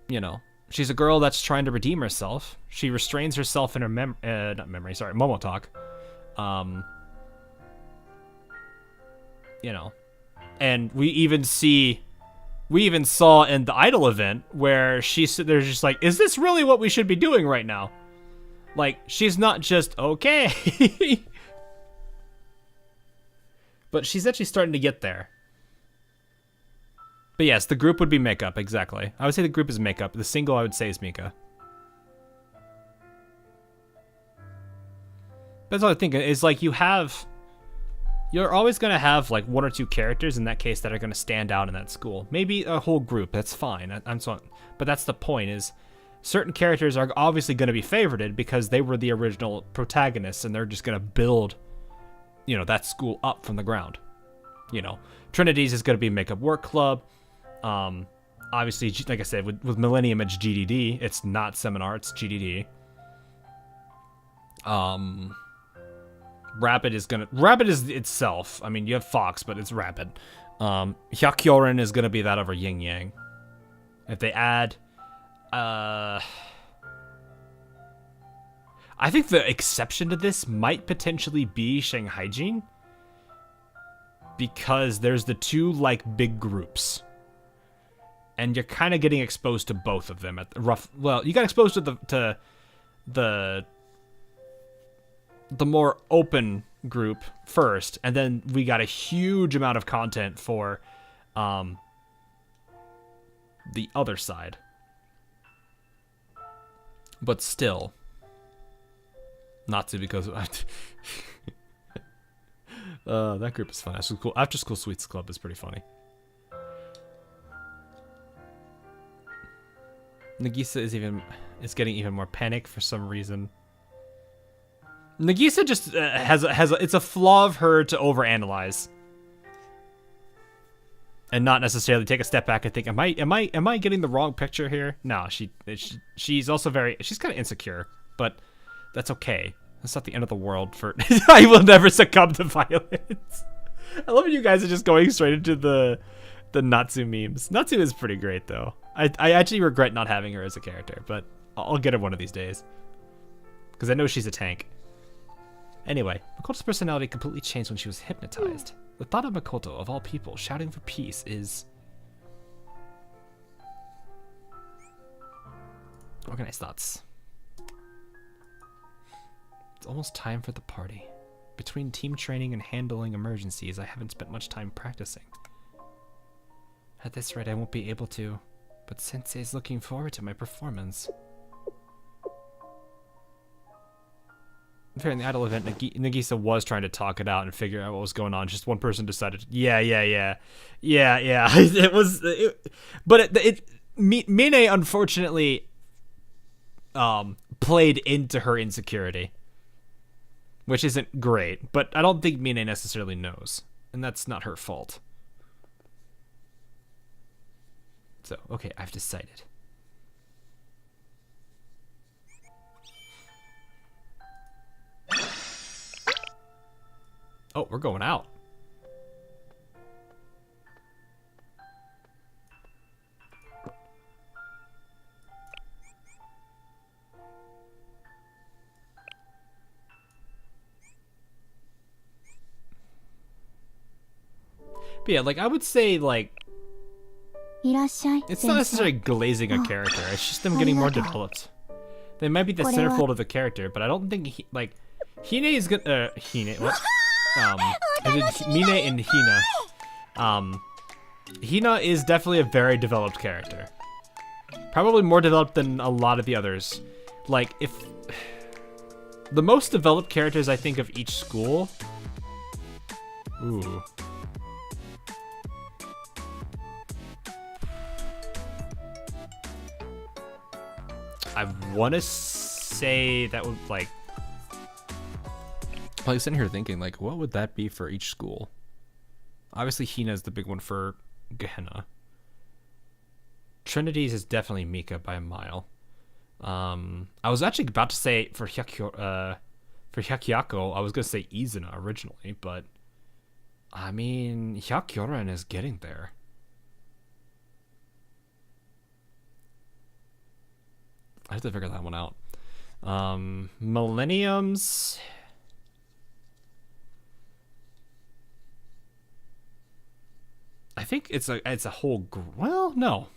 You know, she's a girl that's trying to redeem herself. She restrains herself in her Momotalk. You know, and we even saw in the Idol event where they're just like, is this really what we should be doing right now? Like, she's not just okay. But she's actually starting to get there. But yes, the group would be makeup, exactly. I would say the group is makeup. The single I would say is Mika. That's all I think is like you're always going to have like one or two characters in that case that are going to stand out in that school. Maybe a whole group, that's fine. But that's the point is certain characters are obviously going to be favorited because they were the original protagonists and they're just going to build, you know, that school up from the ground. You know, Trinity's is going to be Makeup Work Club. Obviously, like I said, with Millennium, it's GDD. It's not Seminar, it's GDD. Rapid is itself. I mean, you have Fox, but it's Rapid. Hyakyoren is going to be that over Yin Yang. If they add... I think the exception to this might potentially be Shanghai-jin. Because there's the two, like, big groups. And you're kind of getting exposed to both of them at the rough... Well, you got exposed to the more open group first, and then we got a huge amount of content for the other side. But still, not to because that group is fun. That's cool. After School Sweets Club is pretty funny. Nagisa is getting even more panic for some reason. Nagisa just it's a flaw of her to overanalyze and not necessarily take a step back and think, am I getting the wrong picture here? No, she's also she's kind of insecure, but that's okay. That's not the end of the world for I will never succumb to violence. I love when you guys are just going straight into the Natsu memes. Natsu is pretty great though. I actually regret not having her as a character, but I'll get her one of these days because I know she's a tank. Anyway, Makoto's personality completely changed when she was hypnotized. The thought of Makoto, of all people, shouting for peace is... Organized thoughts. It's almost time for the party. Between team training and handling emergencies, I haven't spent much time practicing. At this rate, I won't be able to, but Sensei's looking forward to my performance. In the idol event, Nagisa was trying to talk it out and figure out what was going on. Just one person decided, yeah. Mine unfortunately played into her insecurity, which isn't great, but I don't think Mine necessarily knows, and that's not her fault. So, okay, I've decided. Oh, we're going out. But yeah, like, I would say, like, いらっしゃい it's not necessarily glazing a character, it's just them getting more developed. They might be the centerfold of the character, but I don't think, Hina is gonna, Hina, what? I did Mine and Hina. Hina is definitely a very developed character. Probably more developed than a lot of the others. Like, if... The most developed characters, I think, of each school... Ooh. I want to say that would, like... I was sitting here thinking, like, what would that be for each school? Obviously, Hina is the big one for Gehenna. Trinity's is definitely Mika by a mile. I was actually about to say for Hyakyako, I was going to say Izuna originally, but I mean, Hyakyoren is getting there. I have to figure that one out. Millenniums... I think it's a whole well, no.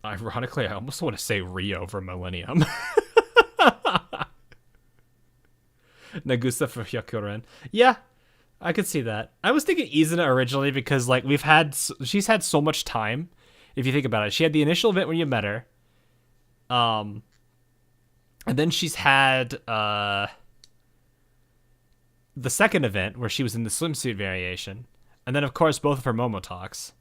Ironically, I almost want to say Rio for Millennium. Nagusa for Hyakuren. Yeah, I could see that. I was thinking Izuna originally because, like, she's had so much time. If you think about it, she had the initial event when you met her. And then she's had the second event where she was in the swimsuit variation. And then, of course, both of her Momo talks.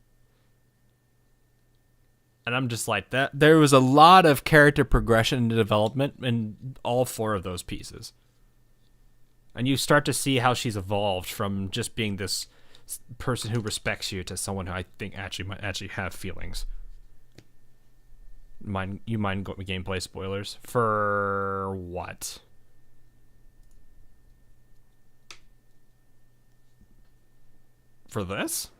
And I'm just like, that. There was a lot of character progression and development in all four of those pieces. And you start to see how she's evolved from just being this person who respects you to someone who I think might actually have feelings. You mind gameplay spoilers? For what? For this?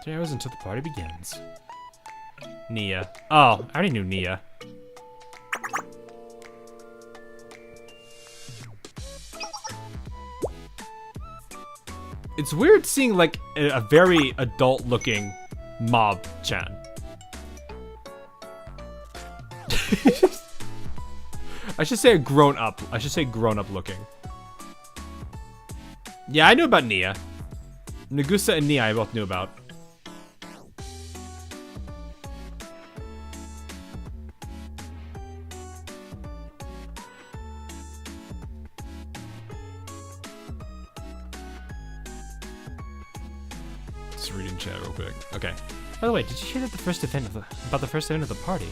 3 hours until the party begins. Nia. Oh, I already knew Nia. It's weird seeing, like, a very adult-looking Mob-chan. I should say grown-up. I should say grown-up looking. Yeah, I knew about Nia. Nagusa and Nia I both knew about. Just reading chat real quick. Okay. By the way, did you hear that about the first event of the party?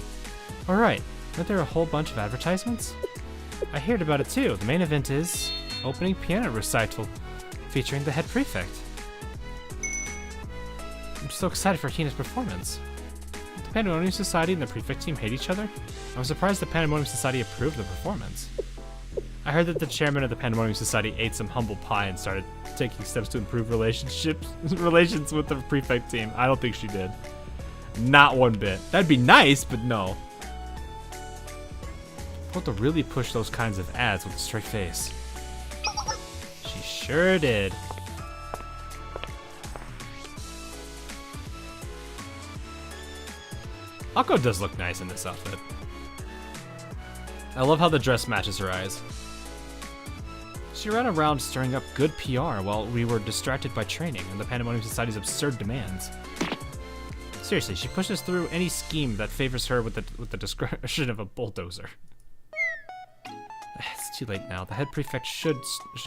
Alright, aren't there a whole bunch of advertisements? I heard about it too. The main event is opening piano recital featuring the head prefect. I'm so excited for Hina's performance. The Pandemonium Society and the prefect team hate each other? I was surprised the Pandemonium Society approved the performance. I heard that the chairman of the Pandemonium Society ate some humble pie and started taking steps to improve relations with the prefect team. I don't think she did. Not one bit. That'd be nice, but no. We'll have to really push those kinds of ads with a straight face. She sure did. Akko does look nice in this outfit. I love how the dress matches her eyes. She ran around stirring up good PR while we were distracted by training and the Pandemonium Society's absurd demands. Seriously, she pushes through any scheme that favors her with the description of a bulldozer. It's too late now. The head prefect should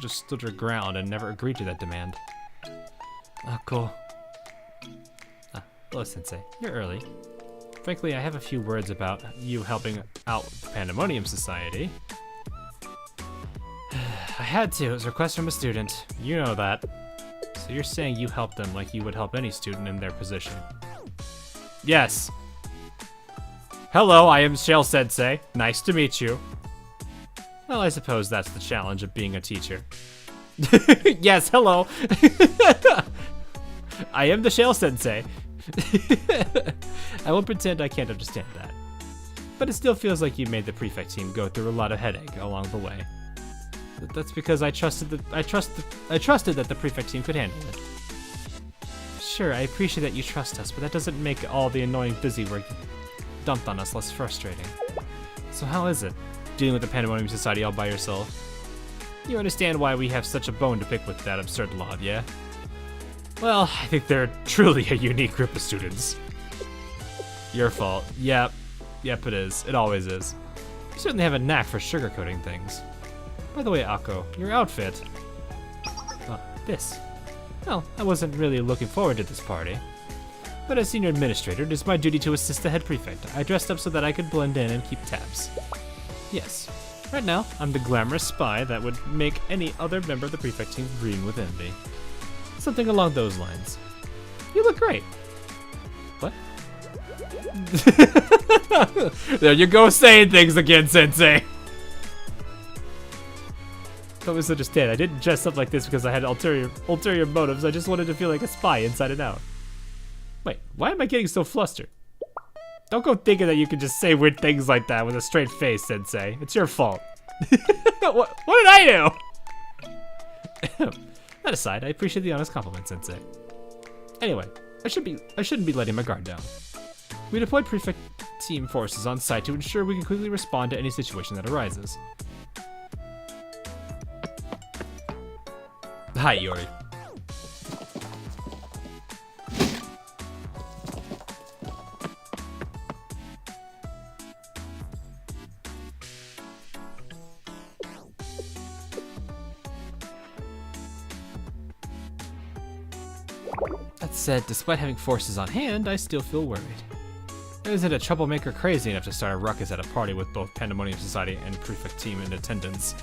have stood her ground and never agreed to that demand. Akko. Hello, Sensei. You're early. Frankly, I have a few words about you helping out the Pandemonium Society. I had to. It was a request from a student. You know that. So you're saying you help them like you would help any student in their position. Yes. Hello, I am Shell Sensei. Nice to meet you. Well, I suppose that's the challenge of being a teacher. Yes, hello. I am the Shell Sensei. I won't pretend I can't understand that. But it still feels like you made the prefect team go through a lot of headache along the way. That's because I trusted that the prefect team could handle it. Sure, I appreciate that you trust us, but that doesn't make all the annoying busy work dumped on us less frustrating. So how is it, dealing with the Pandemonium Society all by yourself? You understand why we have such a bone to pick with that absurd lot, yeah? Well, I think they're truly a unique group of students. Your fault. Yep, it is. It always is. You certainly have a knack for sugarcoating things. By the way, Akko, your outfit. This. Well, I wasn't really looking forward to this party. But as senior administrator, it is my duty to assist the head prefect. I dressed up so that I could blend in and keep tabs. Yes. Right now, I'm the glamorous spy that would make any other member of the prefect team green with envy. Something along those lines. You look great. What? There you go saying things again, Sensei. Don't misunderstand. I didn't dress up like this because I had ulterior motives. I just wanted to feel like a spy inside and out. Wait, why am I getting so flustered? Don't go thinking that you can just say weird things like that with a straight face, Sensei. It's your fault. What did I do? That aside, I appreciate the honest compliment, Sensei. Anyway, I shouldn't be letting my guard down. We deployed prefect team forces on site to ensure we can quickly respond to any situation that arises. Hi, Yori. That said, despite having forces on hand, I still feel worried. Isn't a troublemaker crazy enough to start a ruckus at a party with both Pandemonium Society and Prefect team in attendance?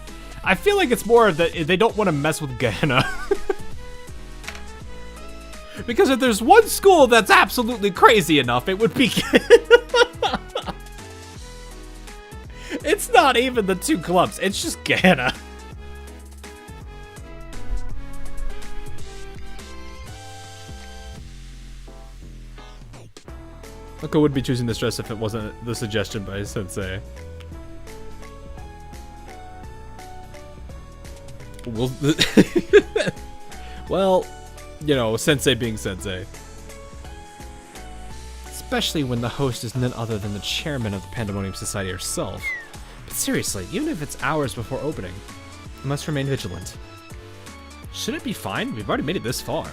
I feel like it's more of that they don't want to mess with Gehenna. Because if there's one school that's absolutely crazy enough, it would be Gehenna. It's not even the two clubs, it's just Gehenna. Akko would be choosing this dress if it wasn't the suggestion by Sensei. Well, you know, Sensei being Sensei. Especially when the host is none other than the chairman of the Pandemonium Society herself. But seriously, even if it's hours before opening, I must remain vigilant. Should it be fine? We've already made it this far.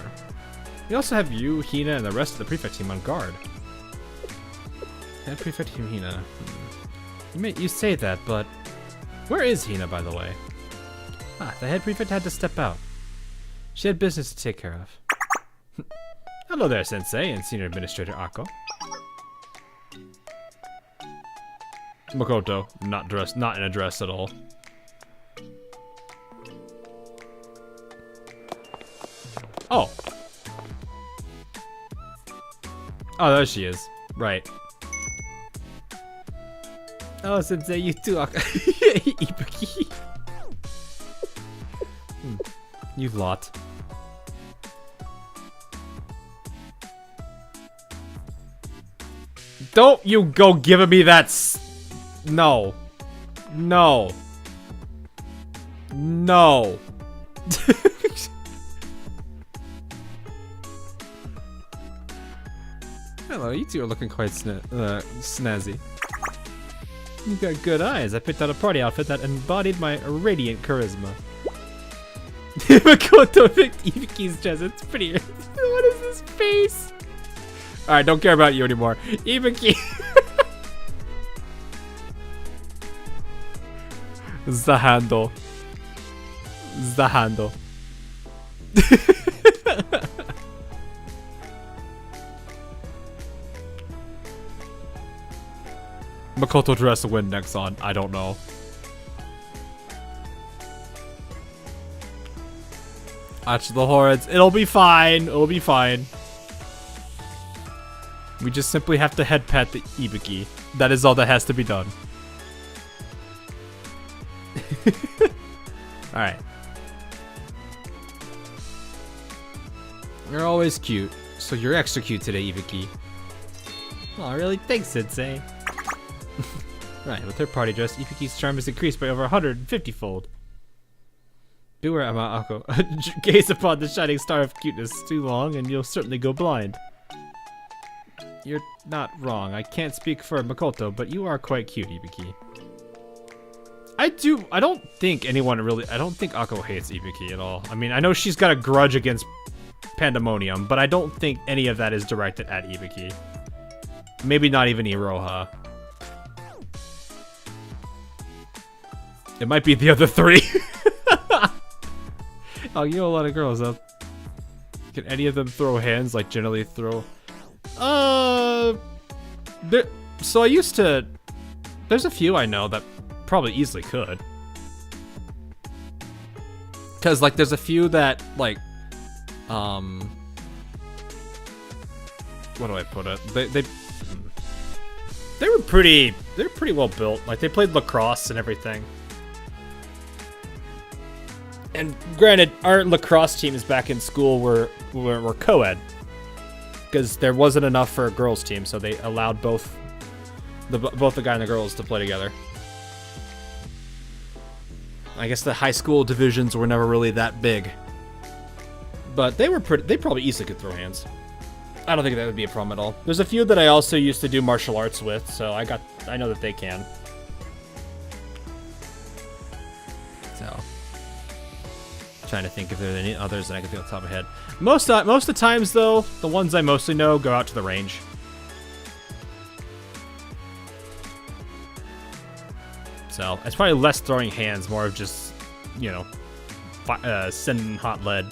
We also have you, Hina, and the rest of the prefect team on guard. Head prefect team Hina. You say that, but where is Hina, by the way? The head prefect had to step out. She had business to take care of. Hello there, Sensei and Senior Administrator Akko. Makoto, not in a dress at all. Oh. Oh, there she is. Right. Oh, Sensei, you too, Akko. Ibuki. You lot. Don't you go giving me that No. No. No. Hello, you two are looking quite snazzy. You've got good eyes. I picked out a party outfit that embodied my radiant charisma. Makoto picked Ibuki's dress. It's pretty. What is this face? Alright, don't care about you anymore. Ibuki. The handle. The handle. Makoto dress to win next on. I don't know. Watch the hordes. It'll be fine. It'll be fine. We just simply have to head pat the Ibuki. That is all that has to be done. Alright. You're always cute. So you're extra cute today, Ibuki. Oh, really? Thanks, Sensei. Right, with her party dress, Ibuki's charm is increased by over 150-fold. Beware, Amako. Gaze upon the shining star of cuteness too long, and you'll certainly go blind. You're not wrong. I can't speak for Makoto, but you are quite cute, Ibuki. I don't think anyone really... I don't think Ako hates Ibuki at all. I mean, I know she's got a grudge against Pandemonium, but I don't think any of that is directed at Ibuki. Maybe not even Iroha. It might be the other three. Oh, you know a lot of girls, huh? Can any of them throw hands, like generally throw? So I used to... There's a few I know that probably easily could. Cause like there's a few that like, what do I put it? They're pretty well built. Like they played lacrosse and everything. And granted, our lacrosse teams back in school were co-ed, because there wasn't enough for a girls team, so they allowed both the guy and the girls to play together. I guess the high school divisions were never really that big, but they probably easily could throw hands. I don't think that would be a problem at all. There's a few that I also used to do martial arts with, so I know that they can. So. Trying to think if there's any others that I can feel off the top of my head. Most of the times, though, the ones I mostly know go out to the range. So it's probably less throwing hands, more of just, you know, sending hot lead.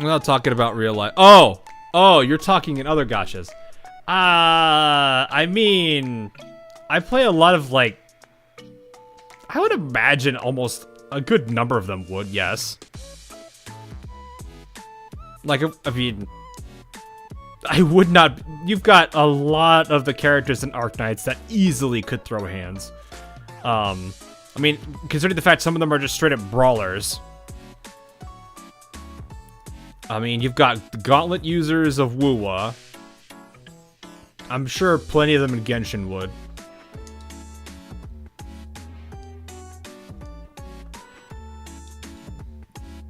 I'm not talking about real life. Oh, you're talking in other gachas. I mean, I play a lot of, like, I would imagine almost a good number of them would, yes. Like, I mean, I would not, you've got a lot of the characters in Arknights that easily could throw hands. I mean, considering the fact some of them are just straight up brawlers. I mean, you've got the gauntlet users of Wuwa. I'm sure plenty of them in Genshin would.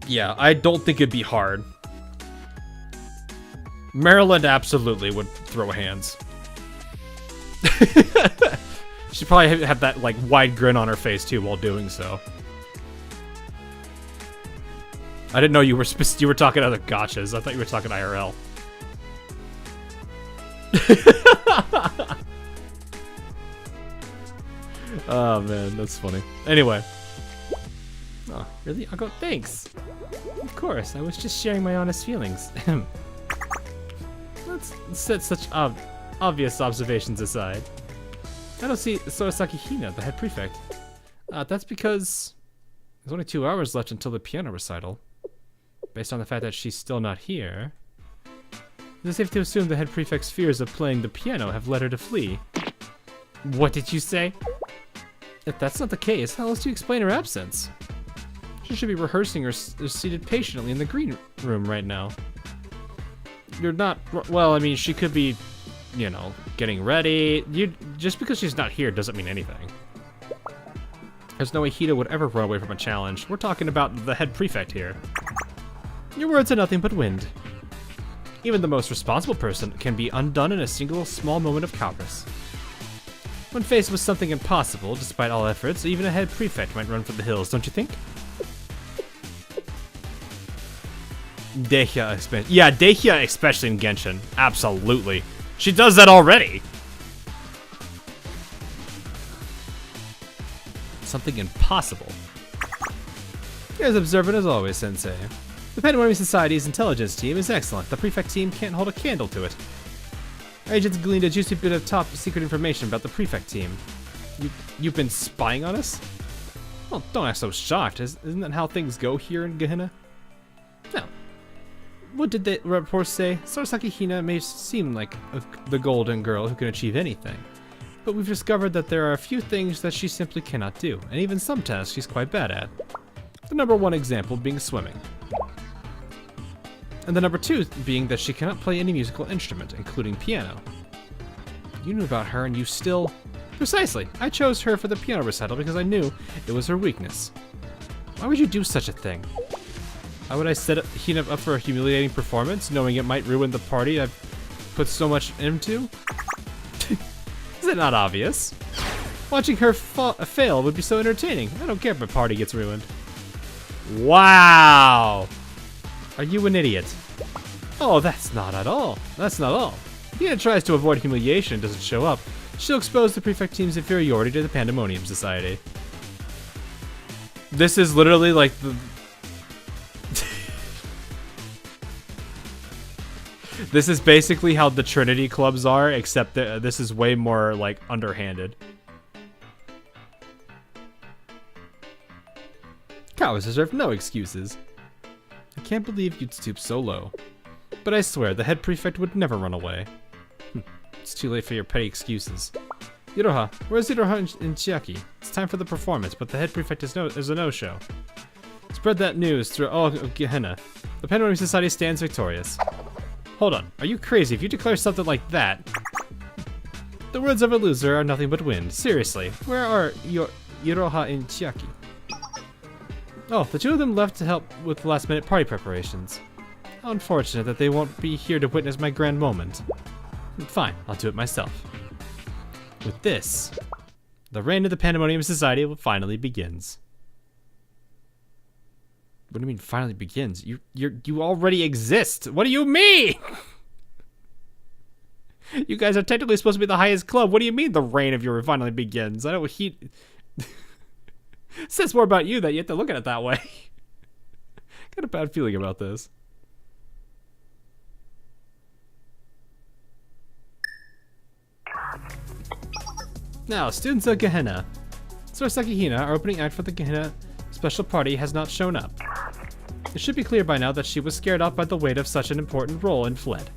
Yeah, I don't think it'd be hard. Maryland absolutely would throw hands. She'd probably have that, like, wide grin on her face, too, while doing so. I didn't know you were talking other gachas. I thought you were talking IRL. Oh man, that's funny. Anyway. Oh, really? I'll go. Thanks. Of course, I was just sharing my honest feelings. Let's set such obvious observations aside. I don't see Sorosaki Hina, the head prefect. That's because there's only 2 hours left until the piano recital. Based on the fact that she's still not here, is it safe to assume the head prefect's fears of playing the piano have led her to flee? What did you say? If that's not the case, how else do you explain her absence? She should be rehearsing or seated patiently in the green room right now. You're not... Well, I mean, she could be, you know, getting ready. Just because she's not here doesn't mean anything. There's no way Hina would ever run away from a challenge. We're talking about the head prefect here. Your words are nothing but wind. Even the most responsible person can be undone in a single small moment of cowardice. When faced with something impossible, despite all efforts, even a head prefect might run for the hills, don't you think? Yeah, Dehya especially in Genshin. Absolutely. She does that already. Something impossible. You're as observant as always, Sensei. The Pandemonium Society's intelligence team is excellent. The prefect team can't hold a candle to it. Our agents gleaned a juicy bit of top secret information about the prefect team. You've been spying on us? Well, don't act so shocked. Isn't that how things go here in Gehenna? No. What did the reports say? Sarasaki Hina may seem like the golden girl who can achieve anything. But we've discovered that there are a few things that she simply cannot do, and even some tasks she's quite bad at. The number one example being swimming. And the number two being that she cannot play any musical instrument, including piano. You knew about her and you still... Precisely! I chose her for the piano recital because I knew it was her weakness. Why would you do such a thing? Why would I set Hina up for a humiliating performance, knowing it might ruin the party I've put so much into? Is it not obvious? Watching her fail would be so entertaining. I don't care if my party gets ruined. Wow! Are you an idiot? Oh, that's not at all. That's not all. If Hina tries to avoid humiliation and doesn't show up, she'll expose the prefect team's inferiority to the Pandemonium Society. This is literally like the... This is basically how the Trinity clubs are, except that this is way more, like, underhanded. Cowards deserve no excuses. I can't believe you'd stoop so low. But I swear, the head prefect would never run away. It's too late for your petty excuses. Iroha, where's Iroha and Chiaki? It's time for the performance, but the head prefect is a no-show. Spread that news through all of Gehenna. The Pandemonium Society stands victorious. Hold on, are you crazy if you declare something like that? The words of a loser are nothing but wind. Seriously, where are your Iroha and Chiaki? Oh, the two of them left to help with last-minute party preparations. How unfortunate that they won't be here to witness my grand moment. Fine, I'll do it myself. With this, the reign of the Pandemonium Society finally begins. What do you mean finally begins? You already exist. What do you mean? You guys are technically supposed to be the highest club. What do you mean the reign of your finally begins? I know says more about you that you have to look at it that way. Got a bad feeling about this. Now, students of Gehenna. Sarasaki Hina, our opening act for the Gehenna special party, has not shown up. It should be clear by now that she was scared off by the weight of such an important role and fled.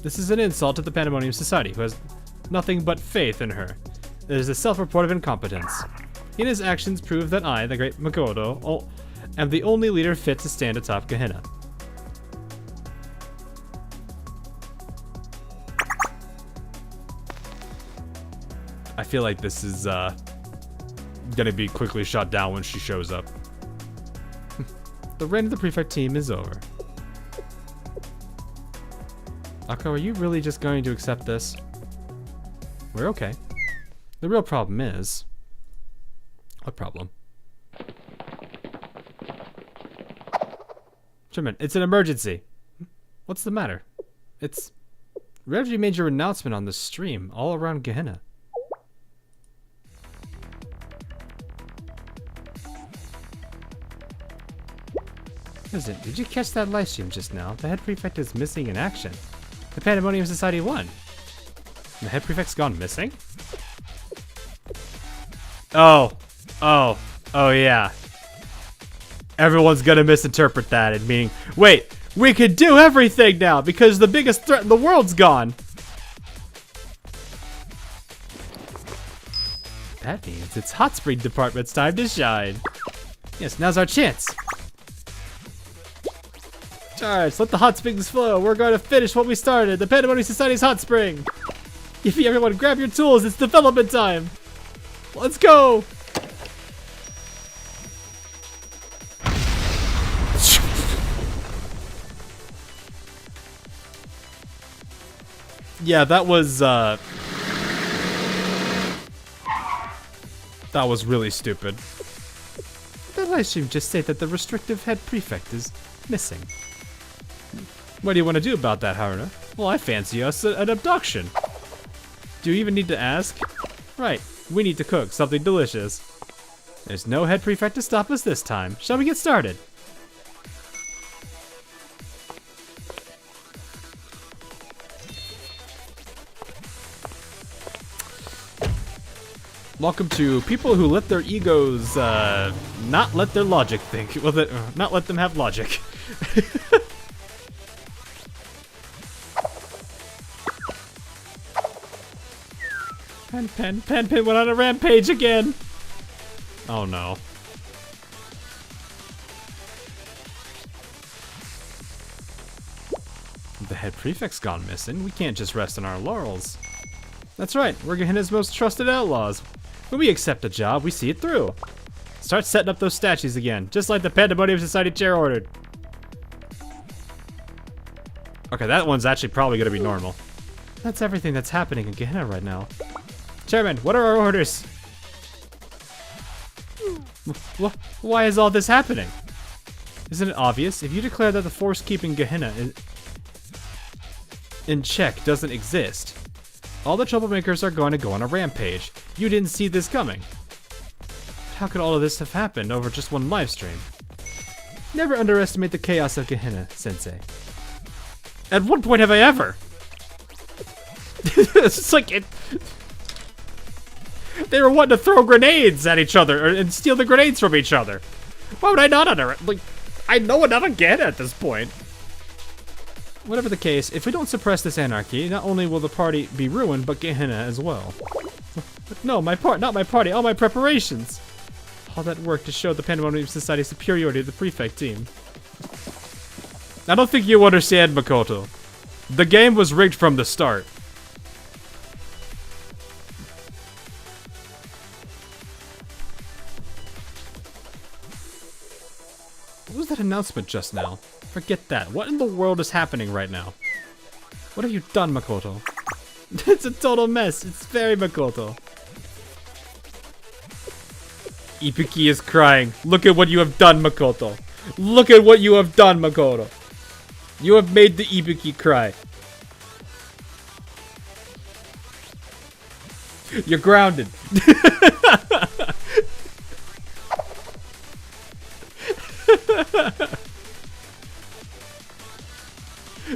This is an insult to the Pandemonium Society, who has nothing but faith in her. It is a self-report of incompetence. Hina's actions prove that I, the great Makoto, am the only leader fit to stand atop Gehenna. I feel like this is gonna be quickly shot down when she shows up. The reign of the prefect team is over. Akko, are you really just going to accept this? We're okay. The real problem is... What problem? Sherman, it's an emergency. What's the matter? It's... Reggie made your announcement on the stream all around Gehenna. Listen, did you catch that live stream just now? The head prefect is missing in action. The Pandemonium Society won. The head prefect's gone missing? Oh, yeah. Everyone's gonna misinterpret that and meaning, wait, we could do everything now because the biggest threat in the world's gone. That means it's Hot Spring Department's time to shine. Yes, now's our chance. Alright, let the hot springs flow. We're going to finish what we started. The Pandemonium Society's hot spring. Everyone grab your tools. It's development time. Let's go. Yeah, that was really stupid. The live stream just said that the restrictive head prefect is missing. What do you want to do about that, Hina? Well, I fancy us an abduction. Do you even need to ask? Right, we need to cook something delicious. There's no head prefect to stop us this time. Shall we get started? Welcome to people who let their egos, not let their logic think. Well, not let them have logic. Pen went on a rampage again. Oh no. The head prefect's gone missing. We can't just rest on our laurels. That's right, we're Gehenna's most trusted outlaws. When we accept a job, we see it through. Start setting up those statues again, just like the Pandemonium Society chair ordered. Okay, that one's actually probably gonna be normal. That's everything that's happening in Gehenna right now. Chairman, what are our orders? Why is all this happening? Isn't it obvious? If you declare that the force keeping Gehenna in check doesn't exist, all the troublemakers are going to go on a rampage. You didn't see this coming. How could all of this have happened over just one live stream? Never underestimate the chaos of Gehenna, Sensei. At what point have I ever? It's just like it. They were wanting to throw grenades at each other and steal the grenades from each other. Why would I not I know enough of Gehenna at this point. Whatever the case, if we don't suppress this anarchy, not only will the party be ruined, but Gehenna as well. No, not my party, all my preparations. All that work to show the Pandemonium Society's superiority to the prefect team. I don't think you understand, Makoto. The game was rigged from the start. What was that announcement just now? Forget that. What in the world is happening right now? What have you done, Makoto? It's a total mess. It's very Makoto. Ibuki is crying. Look at what you have done, Makoto. Look at what you have done, Makoto. You have made the Ibuki cry. You're grounded.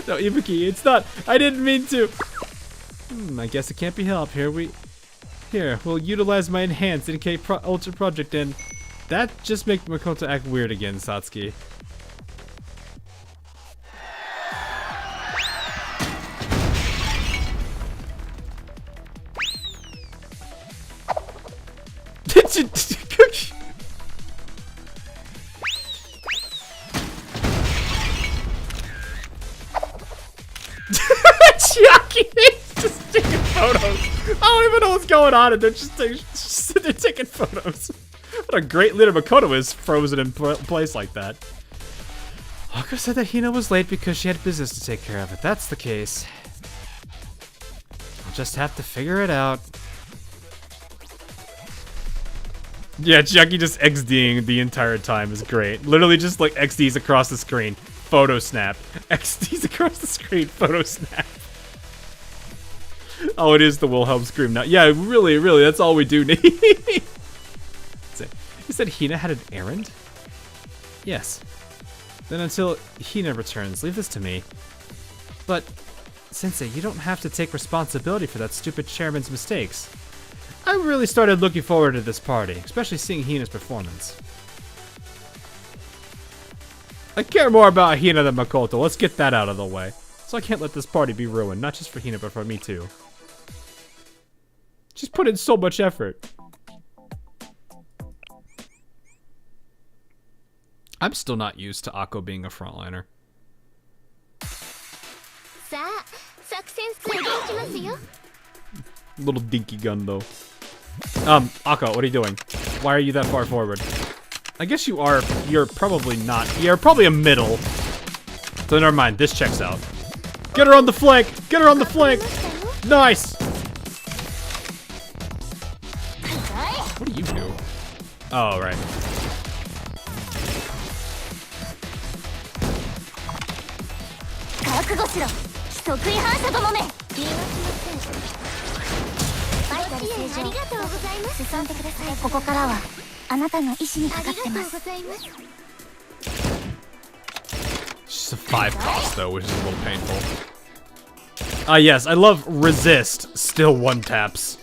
No, Ibuki, it's not. I didn't mean to. I guess it can't be helped. Here, we'll utilize my enhanced NK Ultra Project, and that just makes Makoto act weird again, Satsuki. Just taking photos. I don't even know what's going on, and they're just they're taking photos. What a great leader Makoto is, frozen in place like that. Aka said that Hina was late because she had business to take care of. If that's the case, I'll just have to figure it out. Yeah, Chucky just XDing the entire time is great. Literally just like XDs across the screen. Photo snap. XDs across the screen. Photo snap. Oh, it is the Wilhelm scream now. Yeah, really, that's all we do need. You said Hina had an errand? Yes. Then until Hina returns, leave this to me. But, Sensei, you don't have to take responsibility for that stupid chairman's mistakes. I really started looking forward to this party, especially seeing Hina's performance. I care more about Hina than Makoto. Let's get that out of the way. So I can't let this party be ruined, not just for Hina, but for me too. She's put in so much effort. I'm still not used to Akko being a frontliner. Little dinky gun though. Akko, what are you doing? Why are you that far forward? I guess you're probably not. You're probably a middle. So never mind, this checks out. Get her on the flank! Get her on the flank! Nice! What do you do? Oh, right. Just a 5 cost though, which is a little painful. Yes, I love resist, still 1 taps.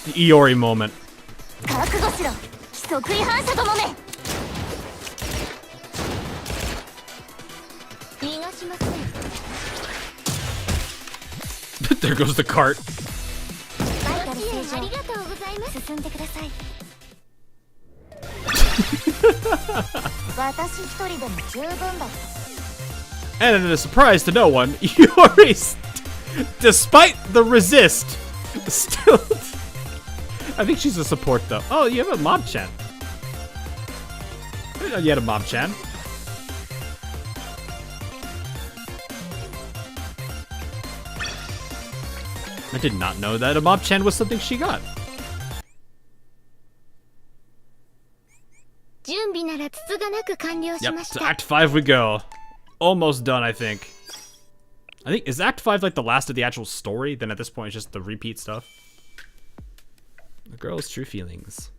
The Iori moment. There goes the cart. And in a surprise to no one, Iori, despite the resist, still... I think she's a support though. Oh, you have a Mob-chan. I didn't know you had a Mob-chan. I did not know that a Mob-chan was something she got. Yep, to Act 5 we go. Almost done, I think. Is Act 5 like the last of the actual story? Then at this point it's just the repeat stuff. The girl's true feelings.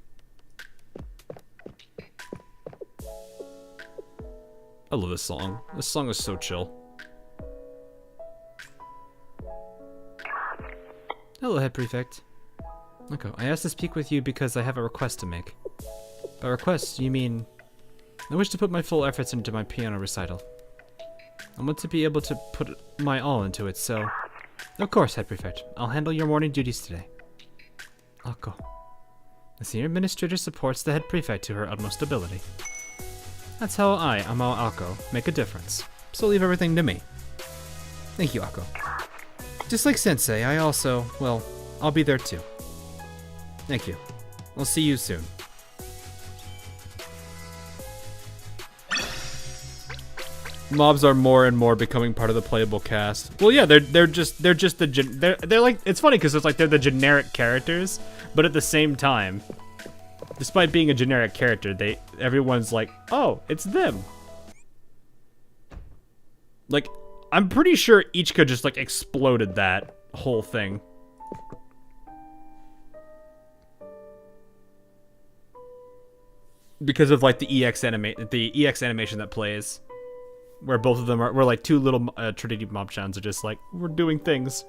I love this song. This song is so chill. Hello, Head Prefect. Mako, I asked to speak with you because I have a request to make. By request, you mean... I wish to put my full efforts into my piano recital. I want to be able to put my all into it, so... Of course, Head Prefect. I'll handle your morning duties today. Ako. The Senior Administrator supports the Head Prefect to her utmost ability. That's how I, Amao Ako, make a difference. So leave everything to me. Thank you, Ako. Just like Sensei, I also... well, I'll be there too. Thank you. I'll see you soon. Mobs are more and more becoming part of the playable cast. Well, yeah, they're just the they're like, it's funny because it's like they're the generic characters, but at the same time, despite being a generic character, everyone's like, oh, it's them. Like, I'm pretty sure Ichika just like exploded that whole thing. Because of like the EX animation that plays. Where both of them are, where like 2 little Trinity Mob-chans are just like, we're doing things.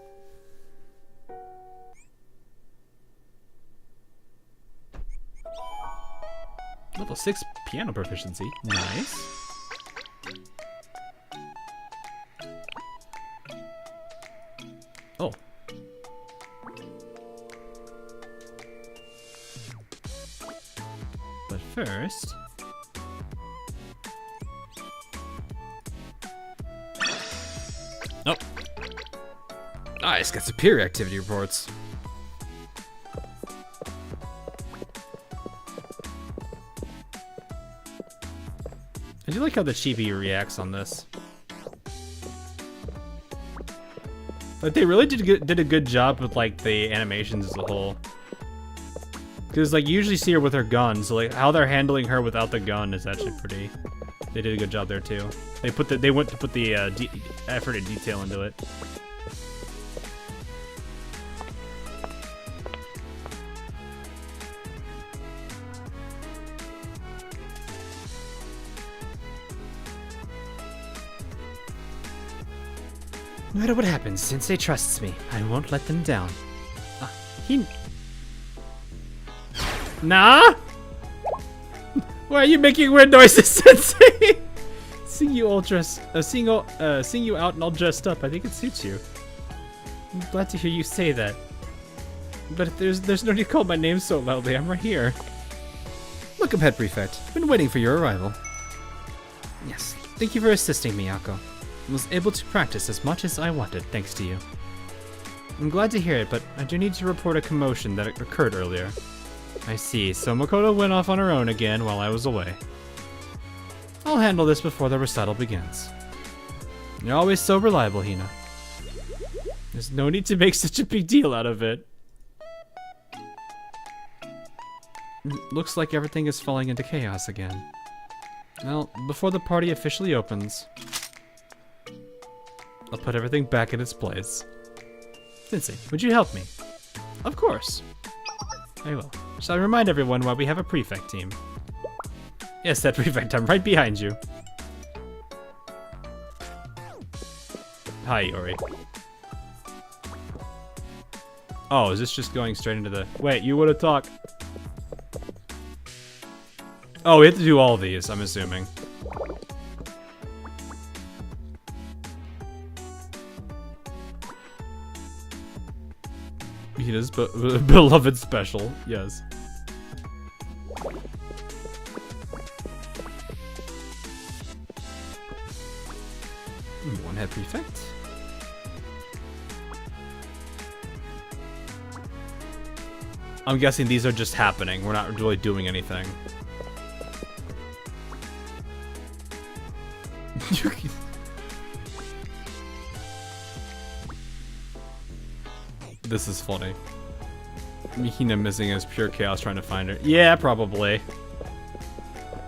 Level 6 piano proficiency. Nice. Oh. But first... Oh. Nice, got superior activity reports. I do like how the chibi reacts on this. Like, they really did a good job with like the animations as a whole. Because like you usually see her with her gun, so like how they're handling her without the gun is actually pretty. They did a good job there too. They went to put the effort and detail into it. No matter what happens, Sensei trusts me. I won't let them down. Nah? Why are you making weird noises, Sensei? Seeing you out and all dressed up, I think it suits you. I'm glad to hear you say that. But there's no need to call my name so loudly. I'm right here. Welcome, Head Prefect. Been waiting for your arrival. Yes. Thank you for assisting me, Ako. I was able to practice as much as I wanted, thanks to you. I'm glad to hear it, but I do need to report a commotion that occurred earlier. I see, so Makoto went off on her own again while I was away. I'll handle this before the recital begins. You're always so reliable, Hina. There's no need to make such a big deal out of it. Looks like everything is falling into chaos again. Well, before the party officially opens, I'll put everything back in its place. Vincent, would you help me? Of course. I will. Shall I remind everyone why we have a prefect team? Yes, that prefect. I'm right behind you. Hi, Yori. Oh, is this just going straight into the... Wait, you want to talk? Oh, we have to do all these, I'm assuming. Hina's beloved special, yes. One head prefect. I'm guessing these are just happening. We're not really doing anything. This is funny. Hina missing is pure chaos trying to find her. Yeah, probably.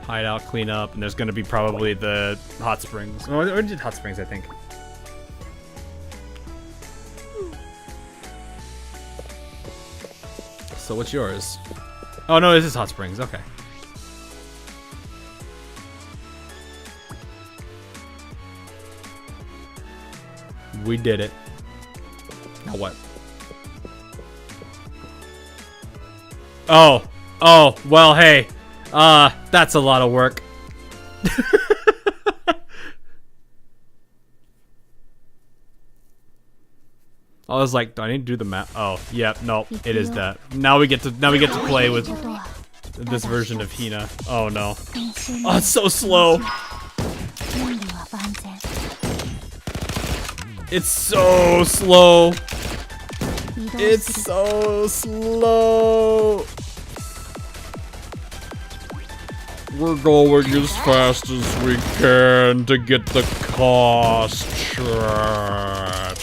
Hideout, clean up, and there's gonna be probably the hot springs. Oh, or did hot springs, I think. So what's yours? Oh no, this is hot springs. Okay. We did it. Now what? Oh, well, hey, that's a lot of work. I was like, do I need to do the map? Oh, yeah, no, it is that. Now we get to play with this version of Hina. Oh no. Oh, it's so slow. It's so slow. It's so slow. We're going as fast as we can to get the cost track.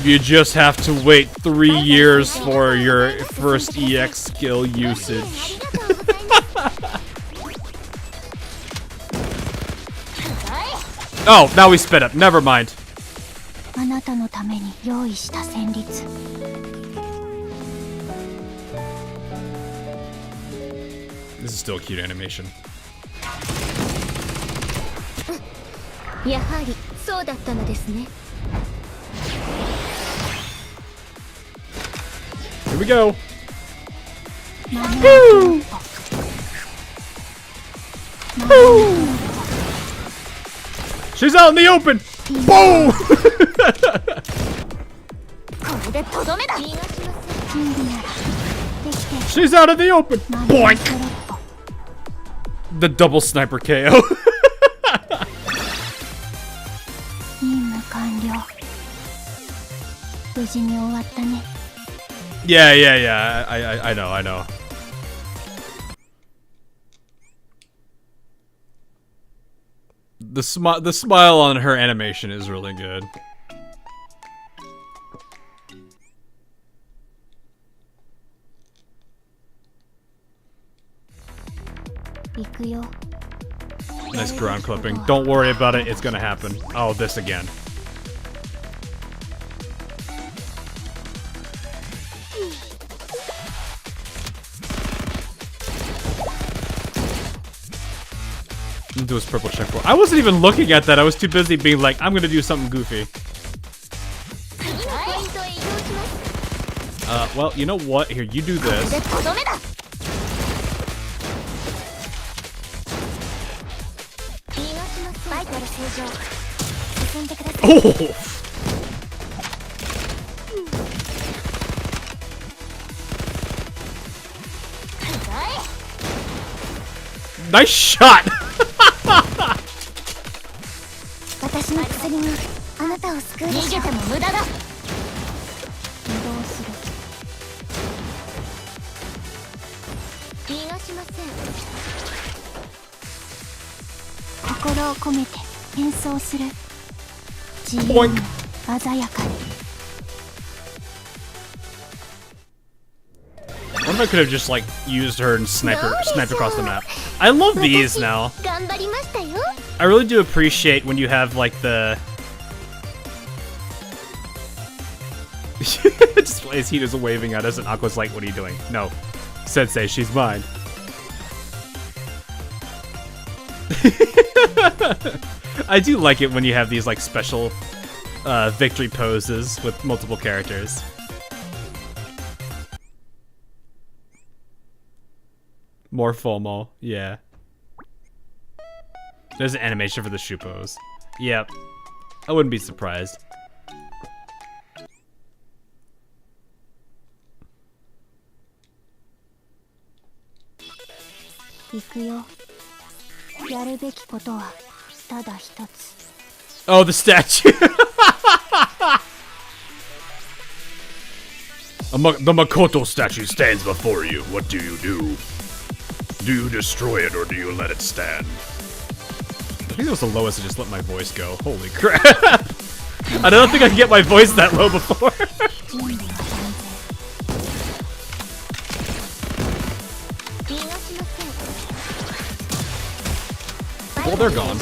You just have to wait 3 years for your first EX skill usage. Oh, now we sped up. Never mind. This is still a cute animation. Here we go. Woo! Woo! She's out in the open! Boom! She's out in the open! Boink! The double sniper KO. Yeah. I know. The smile on her animation is really good. Nice ground clipping. Don't worry about it, it's gonna happen. Oh, this again. Do his purple checkpoint. I wasn't even looking at that. I was too busy being like, I'm gonna do something goofy. Well, you know what? Here, you do this. Oh! Nice shot! Boink. 鮮やかに What if I could have just like used her and sniped across the map? I love these now. 頑張りましたよ I really do appreciate when you have like the just as Hina's waving at us and Aqua's like, what are you doing? No. Sensei, she's mine. I do like it when you have these like special victory poses with multiple characters. More FOMO, yeah. There's an animation for the shoe pose. Yep. I wouldn't be surprised. Oh, the statue! The Makoto statue stands before you. What do you do? Do you destroy it or do you let it stand? I think that was the lowest to just let my voice go. Holy crap! I don't think I could get my voice that low before. Well, they're gone.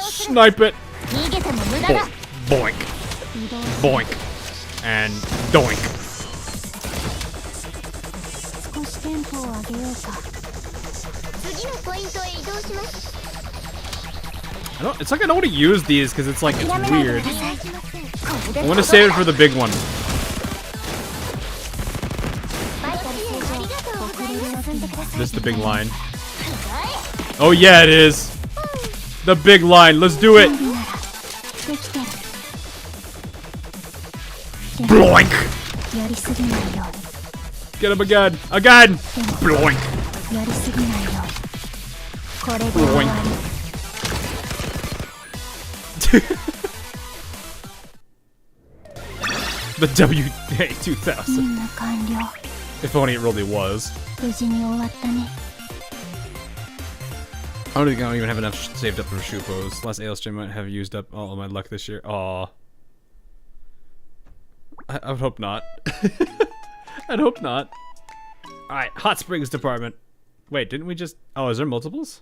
Snipe it! Boink. Boink. And doink. It's like I don't want to use these because it's like, it's weird. I want to save it for the big one. This is the big line. Oh yeah, it is. The big line. Let's do it. Bloink. Get him again. Again. Bloink. Bloink. The WA2000. If only it really was. I don't even have enough saved up for shoe pose. Last AL stream might have used up all of my luck this year. Aw. I would hope not. I'd hope not. Alright, Hot Springs department. Wait, didn't we just... Oh, is there multiples?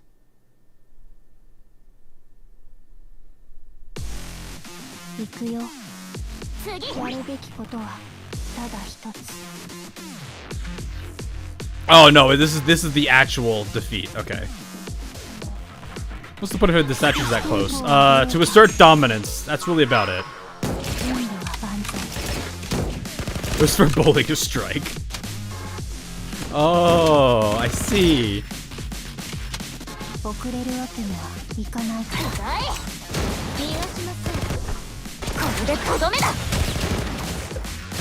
Oh no, this is the actual defeat. Okay. What's the point of the statues that close? To assert dominance. That's really about it. It was for bowling to strike. Oh, I see.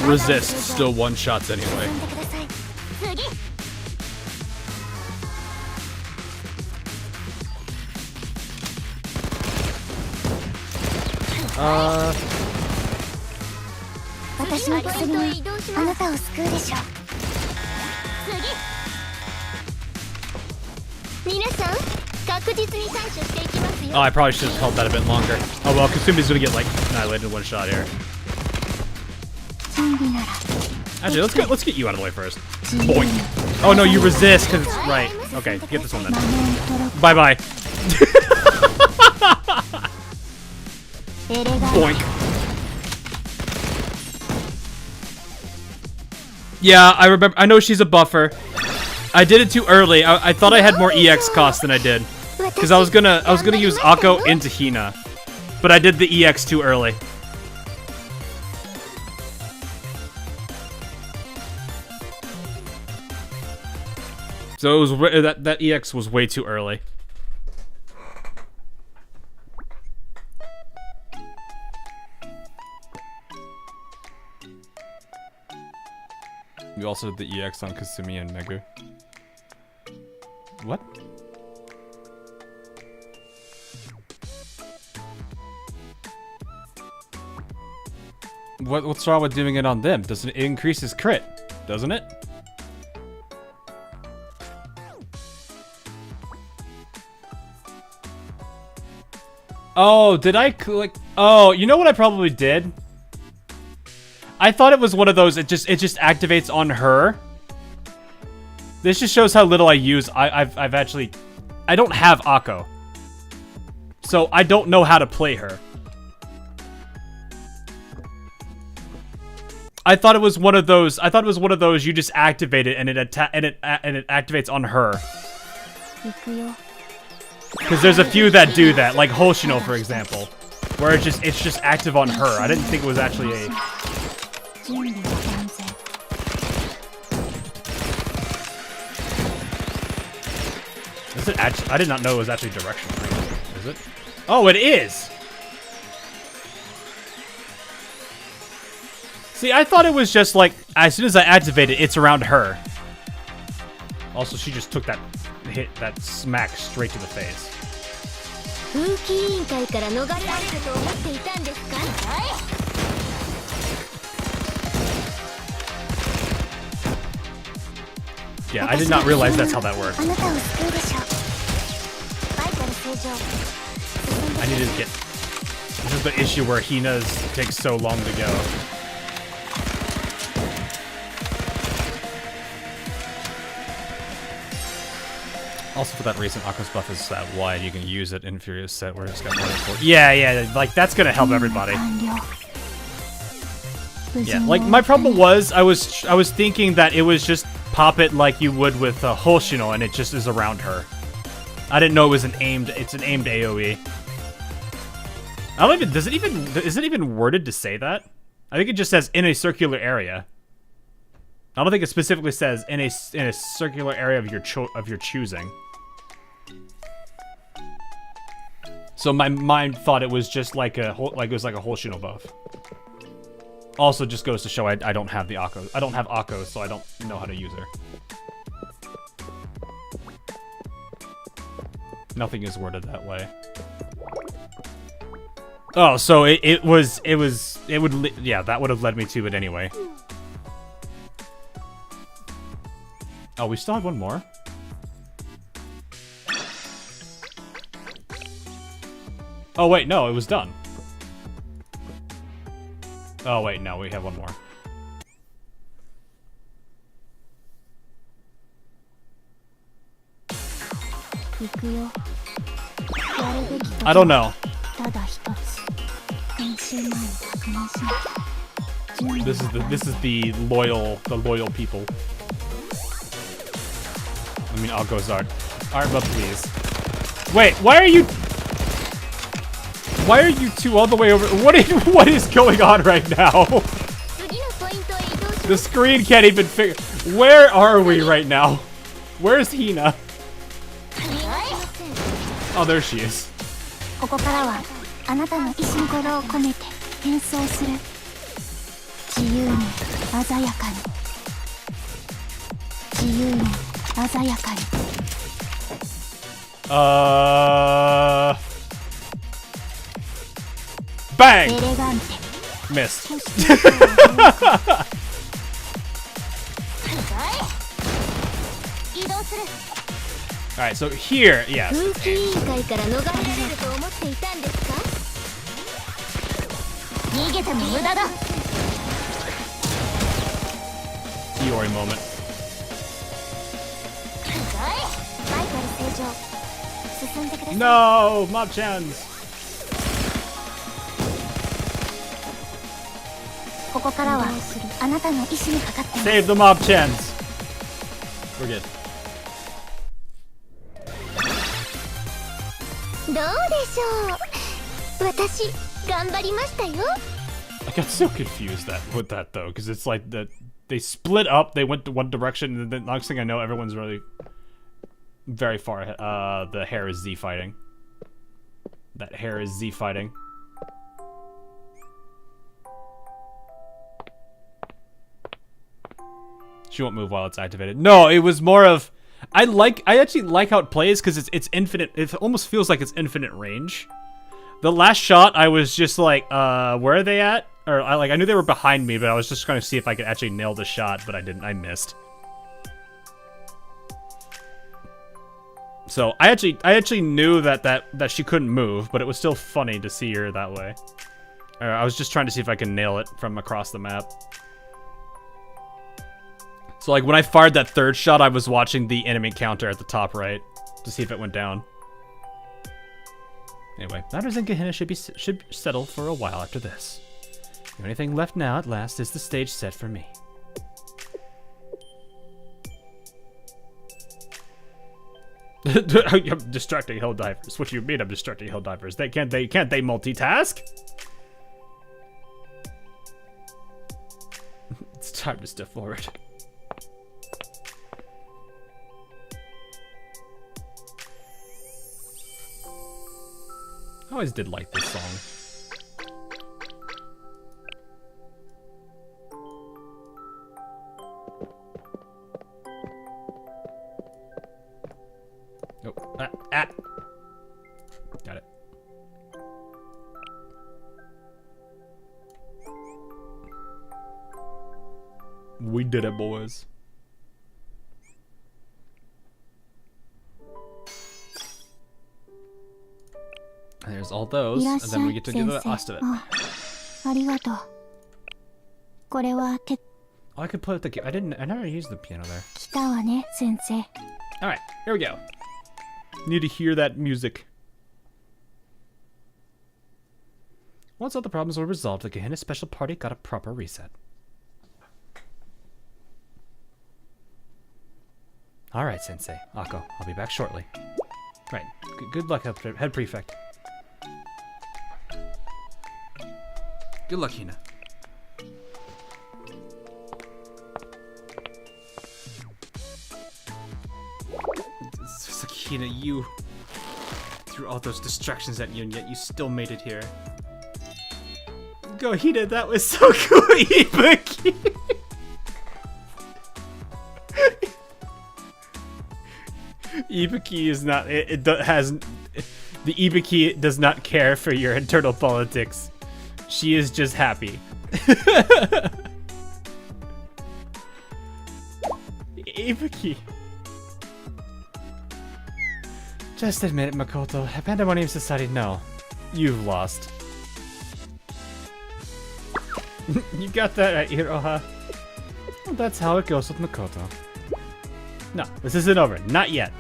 Resist. Still one shots anyway. Oh, I probably should have held that a bit longer. Oh well, Kasumi's gonna get like annihilated in one shot here. Actually, let's get you out of the way first. Boink. Oh no, you resist because it's right. Okay, get this one then. Bye bye. Boink. Yeah, I remember. I know she's a buffer. I did it too early. I thought I had more EX cost than I did, because I was gonna use Akko into Hina, but I did the EX too early. So it was that EX was way too early. We also did the EX on Kasumi and Megu. What? What's wrong with doing it on them? Doesn't it increase his crit? Doesn't it? Oh, did I click? Oh, you know what I probably did? I thought it was one of those. It just activates on her. This just shows how little I use. I've actually, I don't have Akko, so I don't know how to play her. I thought it was one of those. I thought it was one of those. You just activate it and it activates on her. Because there's a few that do that, like Hoshino, for example, where it's just active on her. I didn't think it was actually a. Is it actually? I did not know it was actually directional. Is it? Oh, it is. See, I thought it was just like as soon as I activate it, it's around her. Also, she just took that hit, that smack straight to the face. Yeah, I did not realize that's how that worked. I needed to get... This is the issue where Hina's takes so long to go. Also, for that reason, Akko's buff is that wide. You can use it in Furious set where it's got more than 4. Yeah, like that's gonna help everybody. Yeah, like my problem was I was thinking that it was just pop it like you would with Hoshino, and it just is around her. I didn't know it was it's an aimed AOE. I don't even, is it even worded to say that? I think it just says in a circular area. I don't think it specifically says in a circular area of your choosing. So my mind thought it was just like it was like a Hoshino buff. Also, just goes to show I don't have the Akko. I don't have Akko, so I don't know how to use her. Nothing is worded that way. Oh, so it would yeah, that would have led me to it anyway. Oh, we still have one more. Oh wait, no, it was done. Oh wait, no, we have one more. I don't know. This is the loyal people. I mean, I'll go Zard. Alright, but please. Wait, why are you two all the way over? What is going on right now? The screen can't even figure. Where are we right now? Where's Hina? Oh, there she is. Bang! Missed. Alright, so here, yes. Iori moment. No! Mob-chans! Save the mob-chans! We're good. I got so confused with that though, because it's like that they split up, they went to one direction, and then the next thing I know, everyone's really very far ahead. The hair is Z fighting. That hair is Z fighting. She won't move while it's activated. No, it was more of I actually like how it plays because it's infinite. It almost feels like it's infinite range. The last shot, I was just like, where are they at? Or I knew they were behind me, but I was just trying to see if I could actually nail the shot, but I didn't. I missed. So I actually knew that she couldn't move, but it was still funny to see her that way. I was just trying to see if I can nail it from across the map. So like when I fired that third shot, I was watching the enemy counter at the top right to see if it went down. Anyway, matters in Gehenna should settle for a while after this. The only thing left now, at last, is the stage set for me. I'm distracting hell divers. What do you mean I'm distracting hell divers? Can't they multitask? It's time to step forward. I always did like this song. Nope. Got it. We did it, boys. And there's all those, and then we get to do the rest of it. Oh, I could play with the. I never used the piano there. Alright, here we go. Need to hear that music. Once all the problems were resolved, the Gehenna special party got a proper reset. Alright, Sensei. Akko, I'll be back shortly. Right. Good luck, head prefect. Good luck, Hina. It's just like, Hina, you threw all those distractions at you, and yet you still made it here. Go, Hina, that was so cool, Ibuki! Ibuki is not, the Ibuki does not care for your internal politics. She is just happy. Ibuki. Just admit it, Makoto. Pandemonium Society, no. You've lost. You got that right, Iroha. Well, that's how it goes with Makoto. No, this isn't over. Not yet.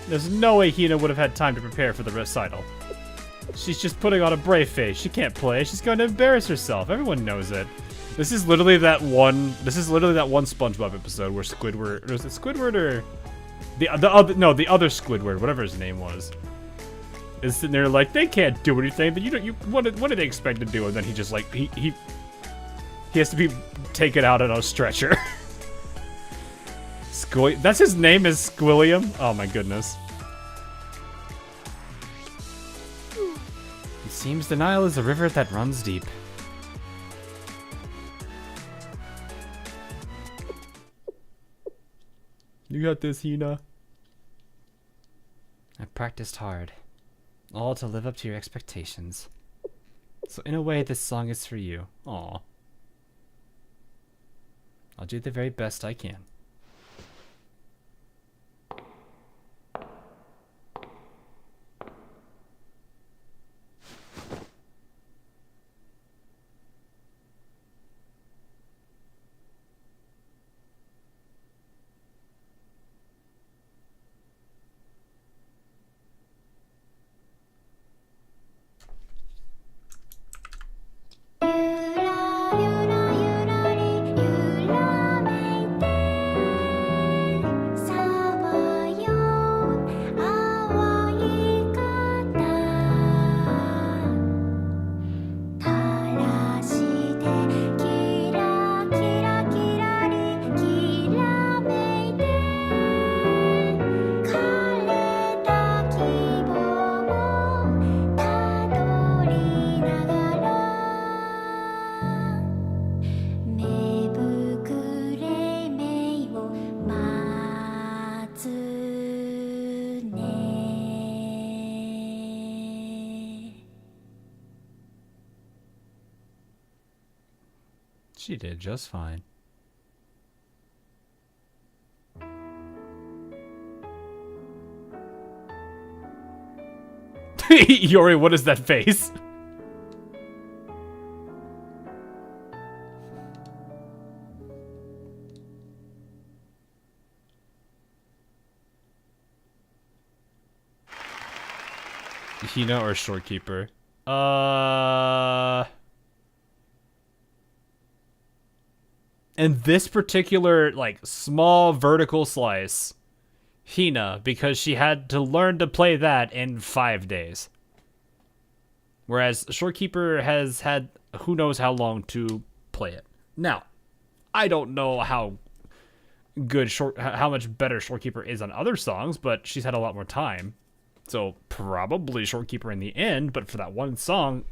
There's no way Hina would have had time to prepare for the recital. She's just putting on a brave face. She can't play. She's going to embarrass herself. Everyone knows it. This is literally that one SpongeBob episode where Squidward, was it Squidward or the other Squidward, whatever his name was, is sitting there like, they can't do anything. But what do they expect to do? And then he just like he has to be taken out on a stretcher. That's his name, is Squilliam? Oh my goodness. It seems denial is a river that runs deep. You got this, Hina. I practiced hard. All to live up to your expectations. So in a way, this song is for you. Aw. I'll do the very best I can. She did just fine. Yori, what is that face? Hina or Shorekeeper? In this particular, like, small vertical slice, Hina, because she had to learn to play that in 5 days. Whereas Shorekeeper has had who knows how long to play it. Now, I don't know how much better Shorekeeper is on other songs, but she's had a lot more time. So probably Shorekeeper in the end, but for that one song,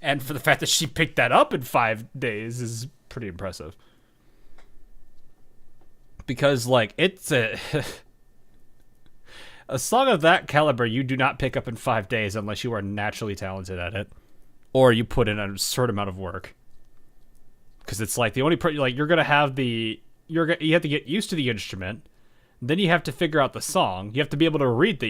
and for the fact that she picked that up in 5 days is pretty impressive. Because, like, it's a song of that caliber you do not pick up in 5 days unless you are naturally talented at it, or you put in a certain amount of work. Because it's like the only you're gonna have you have to get used to the instrument. Then you have to figure out the song. You have to be able to read the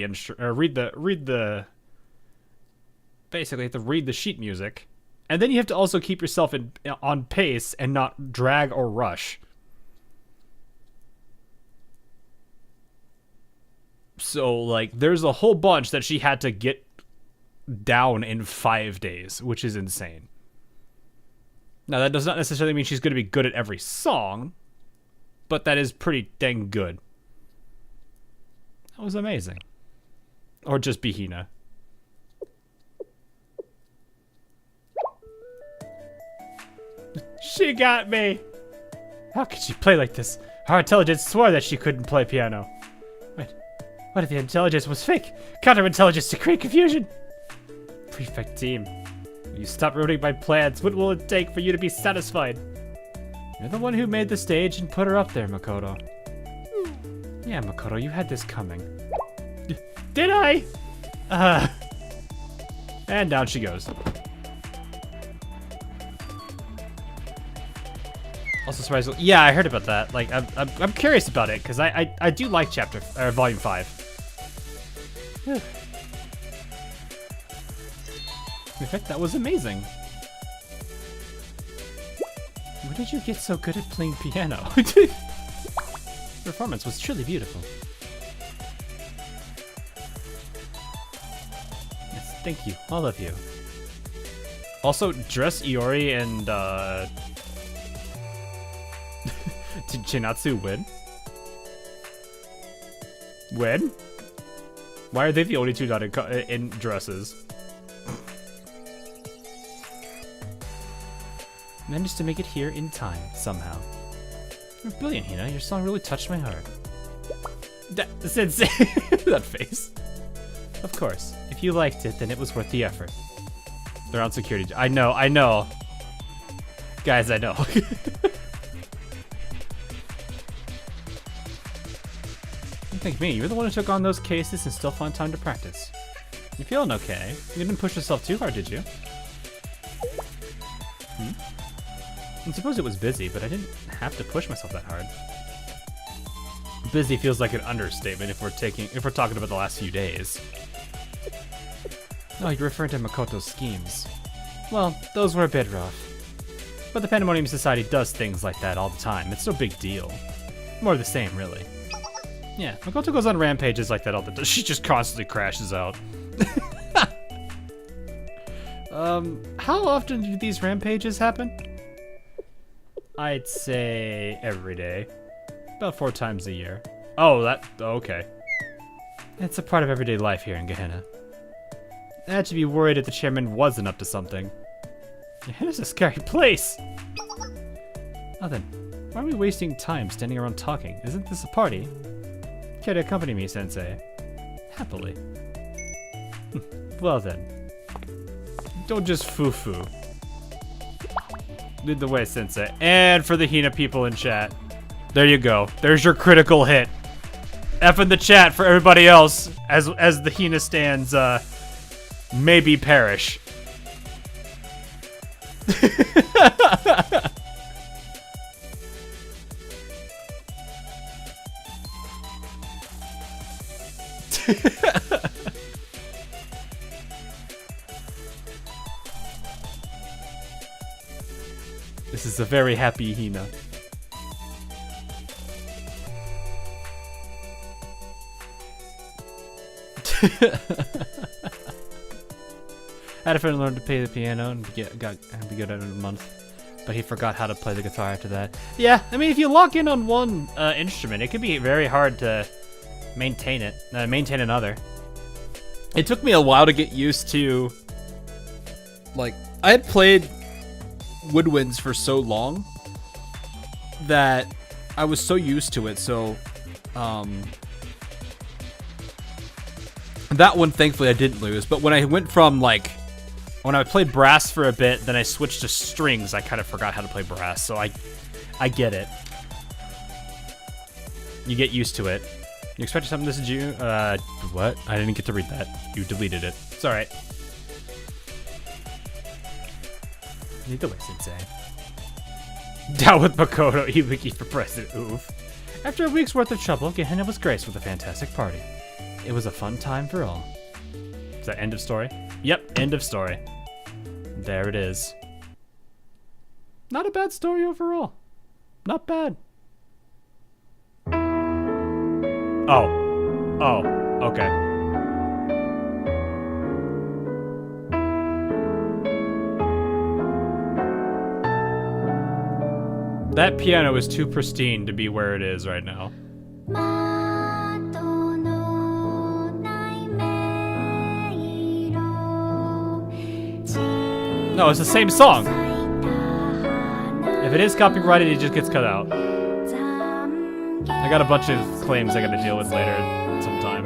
basically you have to read the sheet music, and then you have to also keep yourself on pace and not drag or rush. So, like, there's a whole bunch that she had to get down in 5 days, which is insane. Now, that does not necessarily mean she's going to be good at every song, but that is pretty dang good. That was amazing. Or just be Hina. She got me! How could she play like this? Our intelligence swore that she couldn't play piano. Wait, what if the intelligence was fake? Counterintelligence to create confusion! Prefect team, will you stop ruining my plans? What will it take for you to be satisfied? You're the one who made the stage and put her up there, Makoto. Yeah, Makoto, you had this coming. Did I? And down she goes. Also surprisingly, yeah, I heard about that. Like, I'm curious about it because I do like volume 5. In fact, that was amazing. When did you get so good at playing piano? Performance was truly beautiful. Yes, thank you, all of you. Also, dress Iori and did Chinatsu win? Win? Why are they the only two not in dresses? Managed to make it here in time, somehow. You're brilliant, Hina. Your song really touched my heart. Sensei! That face. Of course. If you liked it, then it was worth the effort. They're on security. I know. Guys, I know. Don't thank me. You're the one who took on those cases and still found time to practice. You feeling okay? You didn't push yourself too hard, did you? I suppose it was busy, but I didn't have to push myself that hard. Busy feels like an understatement if we're talking about the last few days. Oh, you're referring to Makoto's schemes. Well, those were a bit rough. But the Pandemonium Society does things like that all the time. It's no big deal. More of the same, really. Yeah, Makoto goes on rampages like that all the time. She just constantly crashes out. How often do these rampages happen? I'd say every day. About 4 times a year. Oh, okay. It's a part of everyday life here in Gehenna. I had to be worried if the chairman wasn't up to something. Gehenna's a scary place! Oh then, why are we wasting time standing around talking? Isn't this a party? Care to accompany me, Sensei? Happily. Well then. Don't just foo-foo. Lead the way, Sensei. And for the Hina people in chat. There you go. There's your critical hit. F in the chat for everybody else as the Hina stands maybe perish. This is a very happy Hina. I had a friend learn to play the piano and be good at it in a month, but he forgot how to play the guitar after that. Yeah, I mean, if you lock in on one instrument, it can be very hard to maintain another. It took me a while to get used to, like, I had played woodwinds for so long that I was so used to it, so, that one, thankfully, I didn't lose, but when I went from, like, when I played brass for a bit, then I switched to strings, I kind of forgot how to play brass, so I get it. You get used to it. You expected something this June? What? I didn't get to read that. You deleted it. It's alright. Neither way, Sensei. Down with Makoto, Ibuki for president, oof. After a week's worth of trouble, Gehenna was graced with a fantastic party. It was a fun time for all. Is that end of story? Yep, end of story. There it is. Not a bad story overall. Not bad. Oh. Oh, okay. That piano is too pristine to be where it is right now. No, it's the same song. If it is copyrighted, it just gets cut out. I got a bunch of claims I gotta deal with later sometime.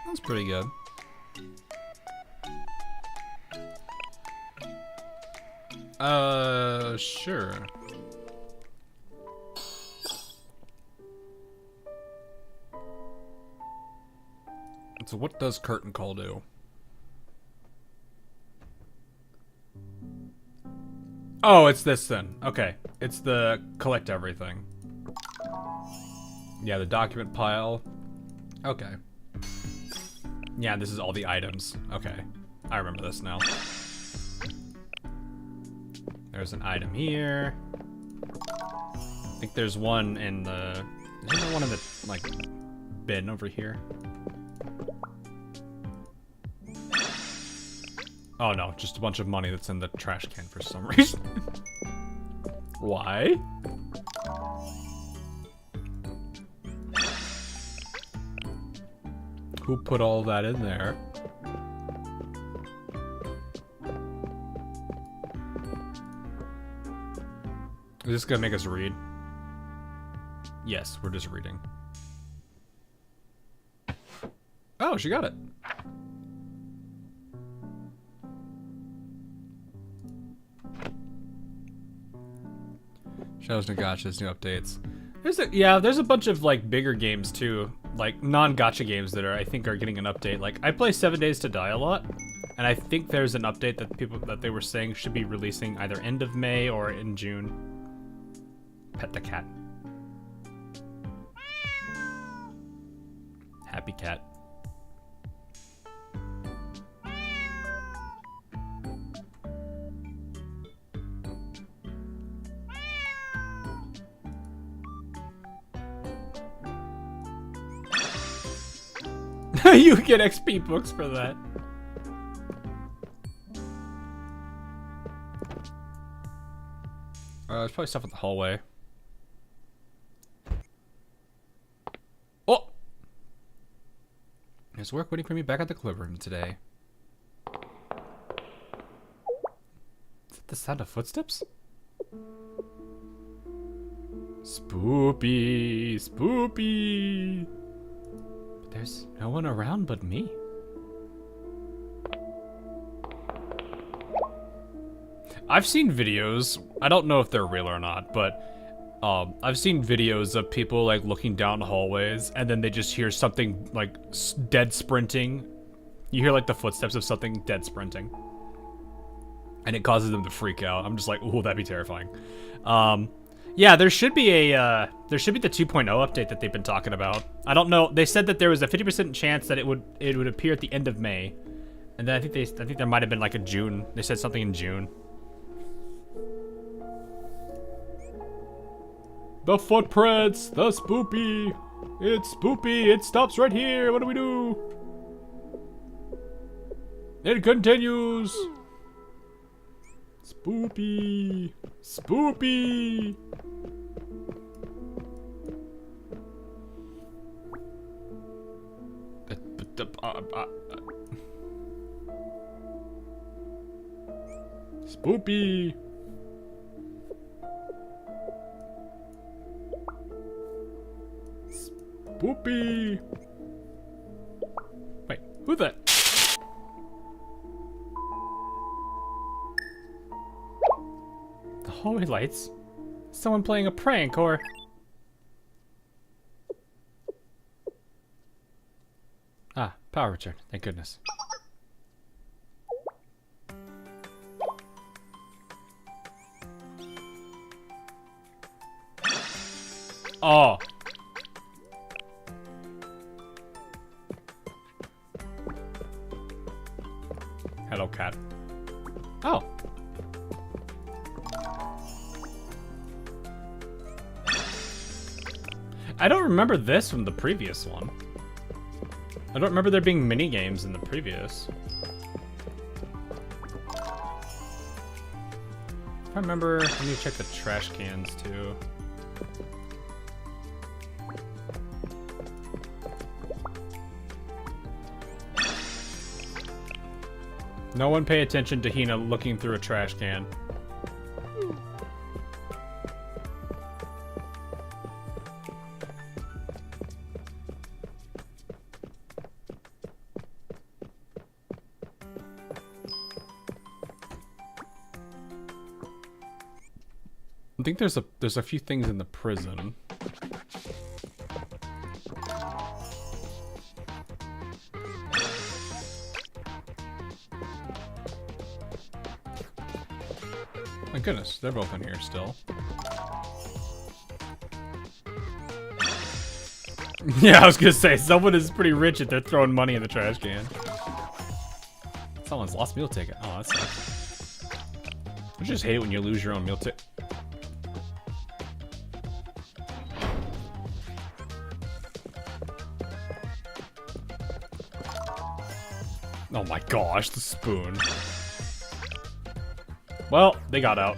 That's pretty good. Sure. So what does curtain call do? Oh, it's this then. Okay. It's the collect everything. Yeah, the document pile. Okay. Yeah, this is all the items. Okay. I remember this now. There's an item here. I think there's one in the... Is there one in the, like, bin over here? Oh no, just a bunch of money that's in the trash can for some reason. Why? Who put all that in there? Is this gonna make us read? Yes, we're just reading. Oh, she got it. Shadows no gachas, new updates. There's a bunch of like bigger games too, like non-gacha games that I think are getting an update. Like I play 7 Days to Die a lot, and I think there's an update that they were saying should be releasing either end of May or in June. Pet the cat. Happy cat. You get XP books for that. There's probably stuff in the hallway. Oh! There's work waiting for me back at the club room today. Is that the sound of footsteps? Spoopy, spoopy. But there's no one around but me. I've seen videos, I don't know if they're real or not, but I've seen videos of people like looking down hallways and then they just hear something like dead sprinting. You hear like the footsteps of something dead sprinting. And it causes them to freak out. I'm just like, ooh, that'd be terrifying. Yeah, there should be the 2.0 update that they've been talking about. I don't know. They said that there was a 50% chance that it would appear at the end of May. And then I think there might have been like a June. They said something in June. The footprints, the spoopy. It's spoopy. It stops right here. What do we do? It continues. Spoopy. Spoopy. Spoopy. Spoopy. Wait, who the? The hallway lights? Someone playing a prank or... Ah, power return. Thank goodness. Oh. Hello, cat. Oh. I don't remember this from the previous one. I don't remember there being mini games in the previous. If I remember, I need to check the trash cans too. No one pay attention to Hina looking through a trash can. I think there's a few things in the prison. My goodness, they're both in here still. Yeah, I was gonna say, someone is pretty rich if they're throwing money in the trash can. Someone's lost meal ticket. Oh, that sucks. I just hate it when you lose your own meal ticket. Oh my gosh, the spoon. Well, they got out.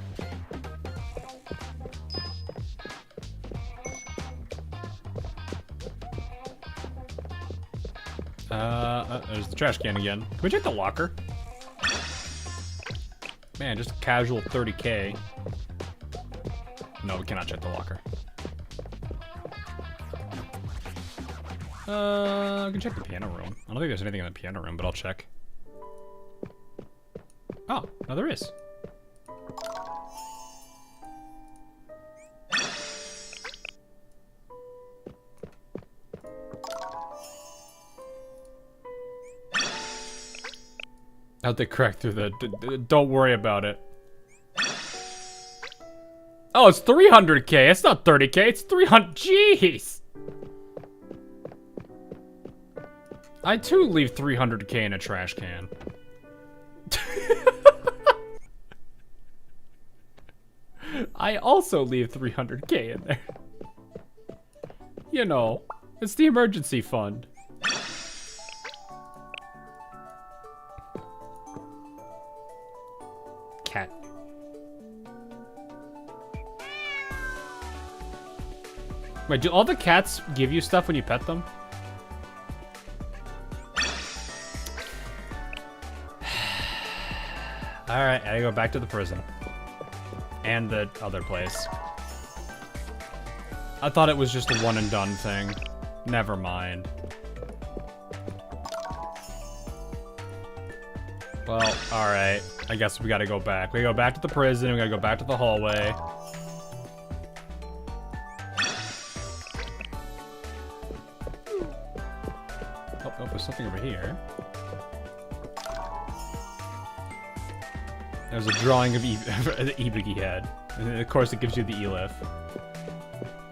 There's the trash can again. Can we check the locker? Man, just a casual 30K. No, we cannot check the locker. I can check the piano room. I don't think there's anything in the piano room, but I'll check. Oh, no, there is. How'd they crack through the... Don't worry about it. Oh, it's 300K. It's not 30K. It's 300... Jeez! I too leave 300k in a trash can. I also leave 300k in there. You know, it's the emergency fund. Cat. Wait, do all the cats give you stuff when you pet them? Alright, I gotta go back to the prison. And the other place. I thought it was just a one and done thing. Never mind. Well, alright. I guess we gotta go back. We gotta go back to the prison, we gotta go back to the hallway. Oh, there's something over here. There's a drawing of the Ibuki head. And of course it gives you the Elif.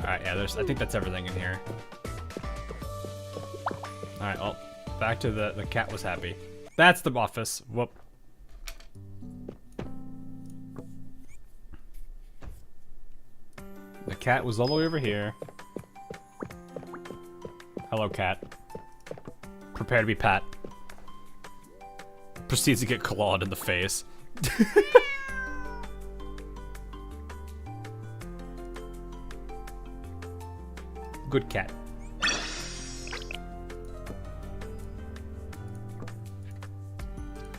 Alright, yeah, I think that's everything in here. Alright, well, back to the cat was happy. That's the office. Whoop. The cat was all the way over here. Hello, cat. Prepare to be pat. Proceeds to get clawed in the face. Good cat.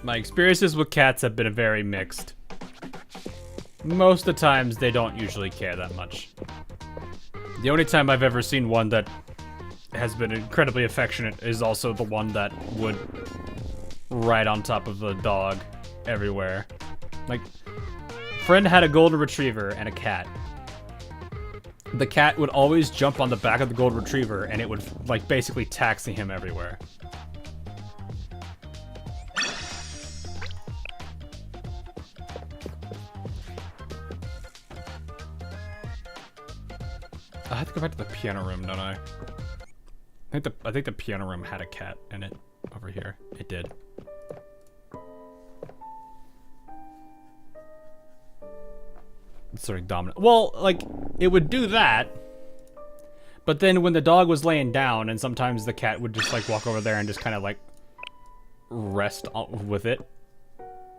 My experiences with cats have been very mixed. Most of the times, they don't usually care that much. The only time I've ever seen one that has been incredibly affectionate is also the one that would ride on top of the dog everywhere. Like, friend had a golden retriever and a cat. The cat would always jump on the back of the golden retriever and it would, like, basically taxi him everywhere. I have to go back to the piano room, don't I? I think the piano room had a cat in it over here. It did. It's sort of dominant. Well, like, it would do that, but then when the dog was laying down, and sometimes the cat would just, like, walk over there and just kind of, like, rest with it.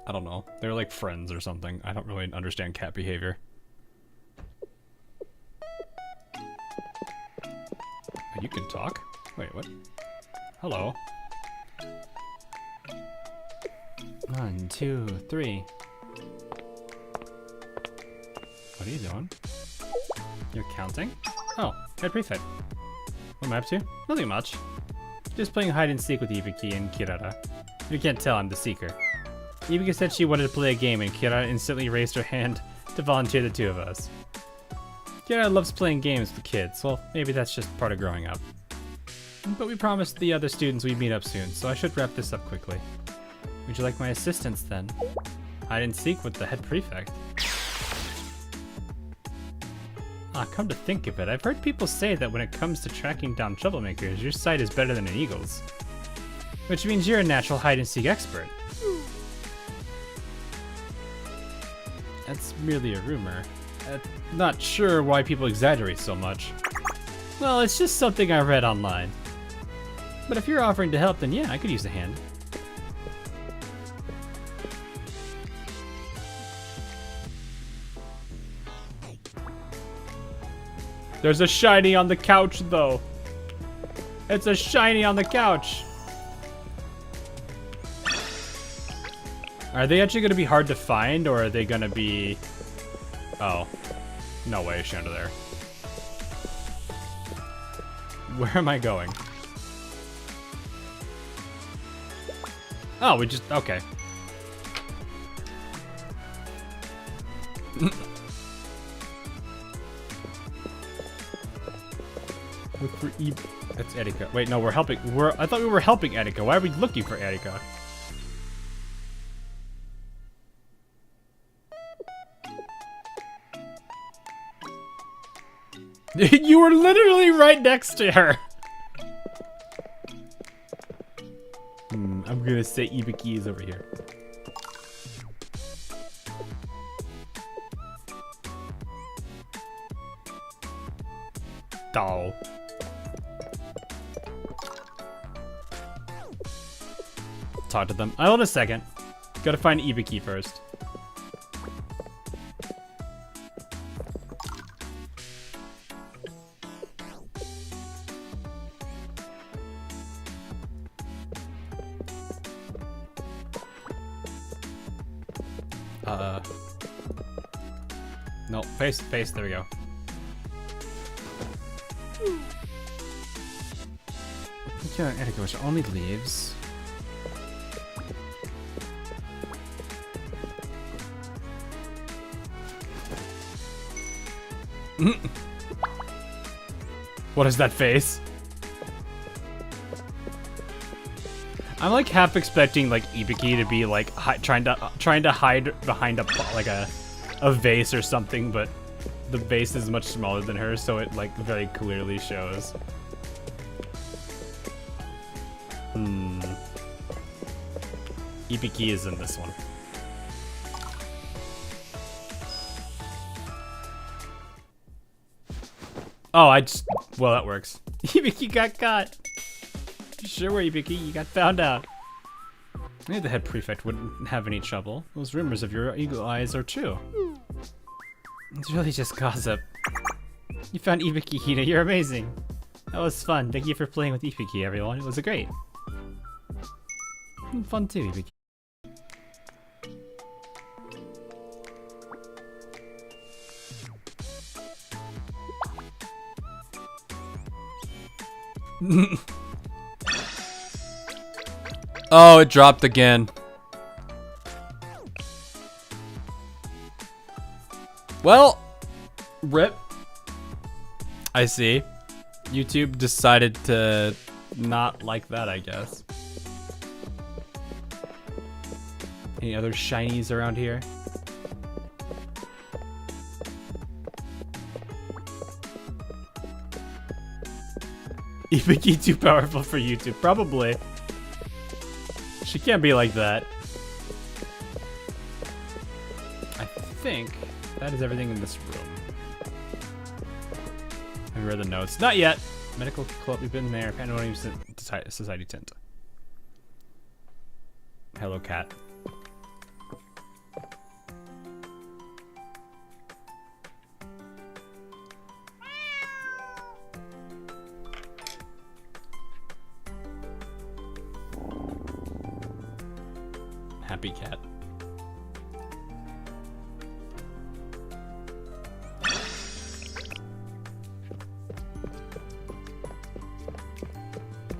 I don't know. They're like friends or something. I don't really understand cat behavior. You can talk? Wait, what? Hello. 1, 2, 3. What are you doing? You're counting? Oh, head prefect. What am I up to? Nothing much. Just playing hide and seek with Ibuki and Kirara. You can't tell I'm the seeker. Ibuki said she wanted to play a game and Kirara instantly raised her hand to volunteer the two of us. Kirara loves playing games with kids, well, maybe that's just part of growing up. But we promised the other students we'd meet up soon, so I should wrap this up quickly. Would you like my assistance then? Hide and seek with the head prefect. Ah, come to think of it, I've heard people say that when it comes to tracking down troublemakers, your sight is better than an eagle's. Which means you're a natural hide and seek expert. That's merely a rumor. Not sure why people exaggerate so much. Well, it's just something I read online. But if you're offering to help, then yeah, I could use a hand. There's a shiny on the couch, though. It's a shiny on the couch. Are they actually going to be hard to find, or are they going to be... Oh. No way, she's under there. Where am I going? Oh, we just... Okay. Look for That's Erika. Wait, no, we're helping... I thought we were helping Erika. Why are we looking for Erika? You were literally right next to her. I'm gonna say Ibiki is over here. Oh. Talk to them. Hold a second. Gotta find Ibiki first. No, face, there we go. Interrogation only leaves. What is that face? I'm like half expecting like Ibiki to be like trying to hide behind a vase or something, but the vase is much smaller than her, so it like very clearly shows. Ibiki is in this one. Oh, well, that works. Ibiki got caught. You sure were, Ibiki? You got found out. Maybe the head prefect wouldn't have any trouble. Those rumors of your eagle eyes are true. It's really just gossip. You found Ibiki, Hina. You're amazing. That was fun. Thank you for playing with Ibiki, everyone. It was great. And fun too, Ibiki. Oh, it dropped again. Well, rip. I see. YouTube decided to not like that, I guess. Any other shinies around here? Ibiki too powerful for YouTube? Probably. She can't be like that. I think that is everything in this room. Have you read the notes? Not yet. Medical club, we've been there. Pandemonium society tent. Hello, cat. Happy cat.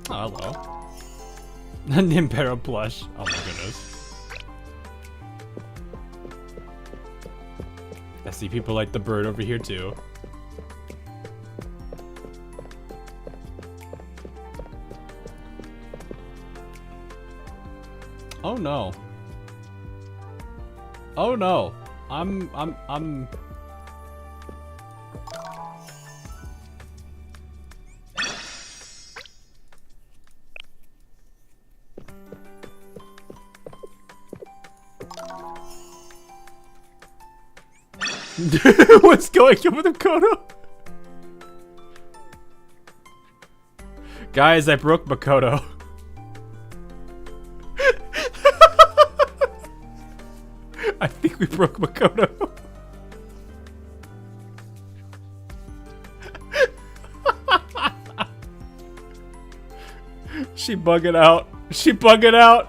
Oh, hello. Nimpero plush. Oh my goodness. I see people like the bird over here too. Oh no. Oh no. I'm What's going on with Makoto? Guys, I broke Makoto. I think we broke Makoto. She bugging out. She bugging out.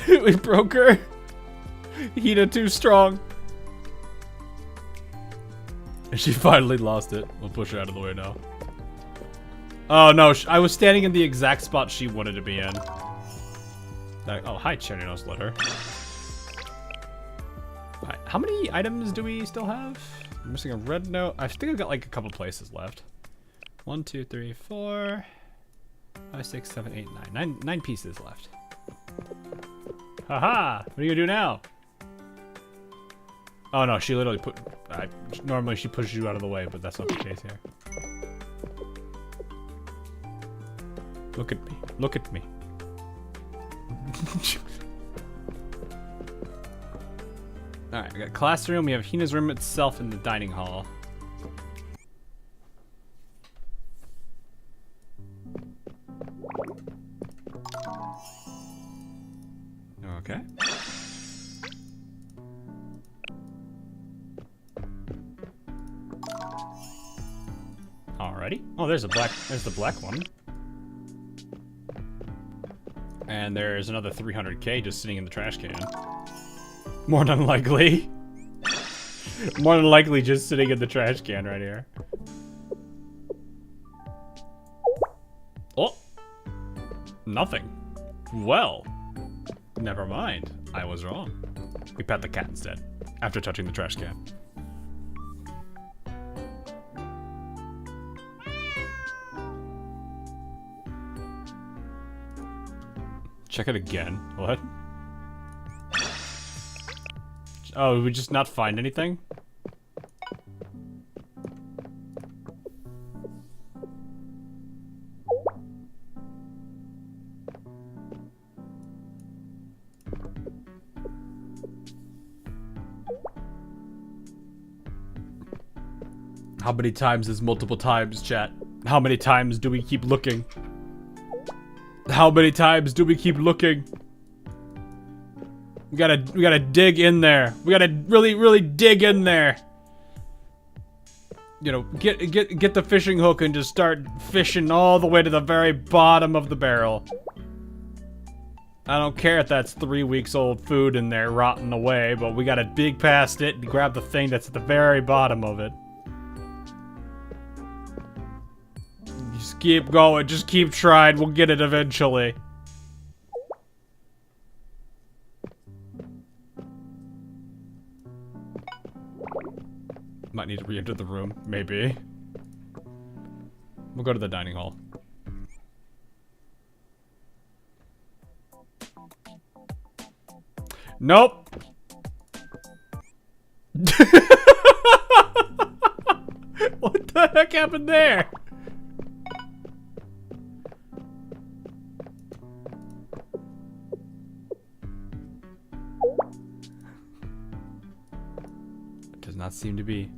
We broke her. Hina too strong. And she finally lost it. We'll push her out of the way now. Oh no, I was standing in the exact spot she wanted to be in. Oh, hi, Cherry Nose Litter. Right, how many items do we still have? I'm missing a red note. I think I've got like a couple places left. 1, 2, 3, 4, 5, 6, 7, 8, 9. Nine pieces left. Haha! What are you gonna do now? Oh no, she literally put... normally she pushes you out of the way, but that's not the case here. Look at me. Look at me. Alright, we got classroom. We have Hina's room itself in the dining hall. Okay. Alrighty. Oh, there's the black one. And there's another 300k just sitting in the trash can. More than likely. More than likely just sitting in the trash can right here. Oh! Nothing. Well. Never mind. I was wrong. We pet the cat instead. After touching the trash can. Check it again. What? Oh, did we just not find anything? How many times is multiple times, chat? How many times do we keep looking? How many times do we keep looking? We gotta dig in there. We gotta really dig in there. You know, get the fishing hook and just start fishing all the way to the very bottom of the barrel. I don't care if that's 3 weeks old food in there rotting away, but we gotta dig past it and grab the thing that's at the very bottom of it. Just keep going, just keep trying, we'll get it eventually. Might need to re-enter the room, maybe. We'll go to the dining hall. Nope. What the heck happened there? It does not seem to be.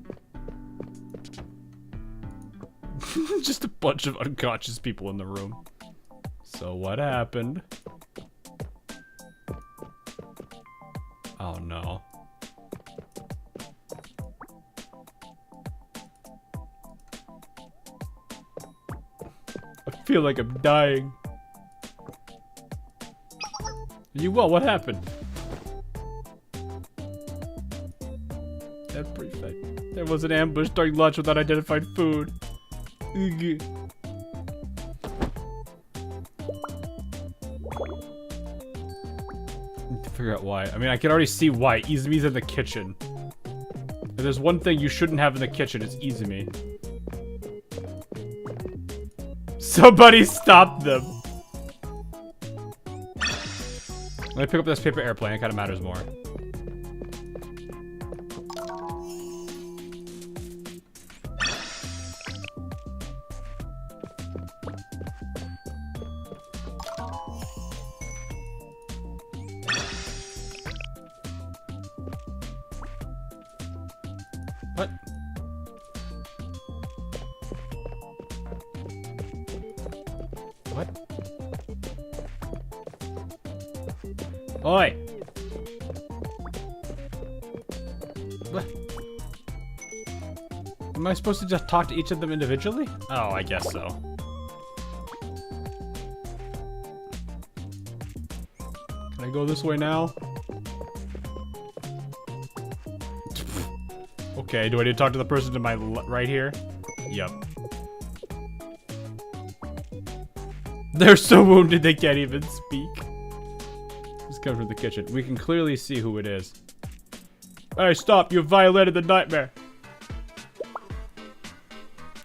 Just a bunch of unconscious people in the room. So what happened? Oh no. I feel like I'm dying. You well, what happened? That prefect. There was an ambush during lunch with unidentified food. Ugh. To figure out why. I mean, I can already see why. Izumi's in the kitchen. If there's one thing you shouldn't have in the kitchen, it's Izumi. Somebody stop them! Let me pick up this paper airplane, it kinda matters more. What? What? Oi! What? Am I supposed to just talk to each of them individually? Oh, I guess so. Can I go this way now? Okay, do I need to talk to the person to my right here? Yep. They're so wounded they can't even speak. Let's come from the kitchen. We can clearly see who it is. Hey, stop! You violated the nightmare!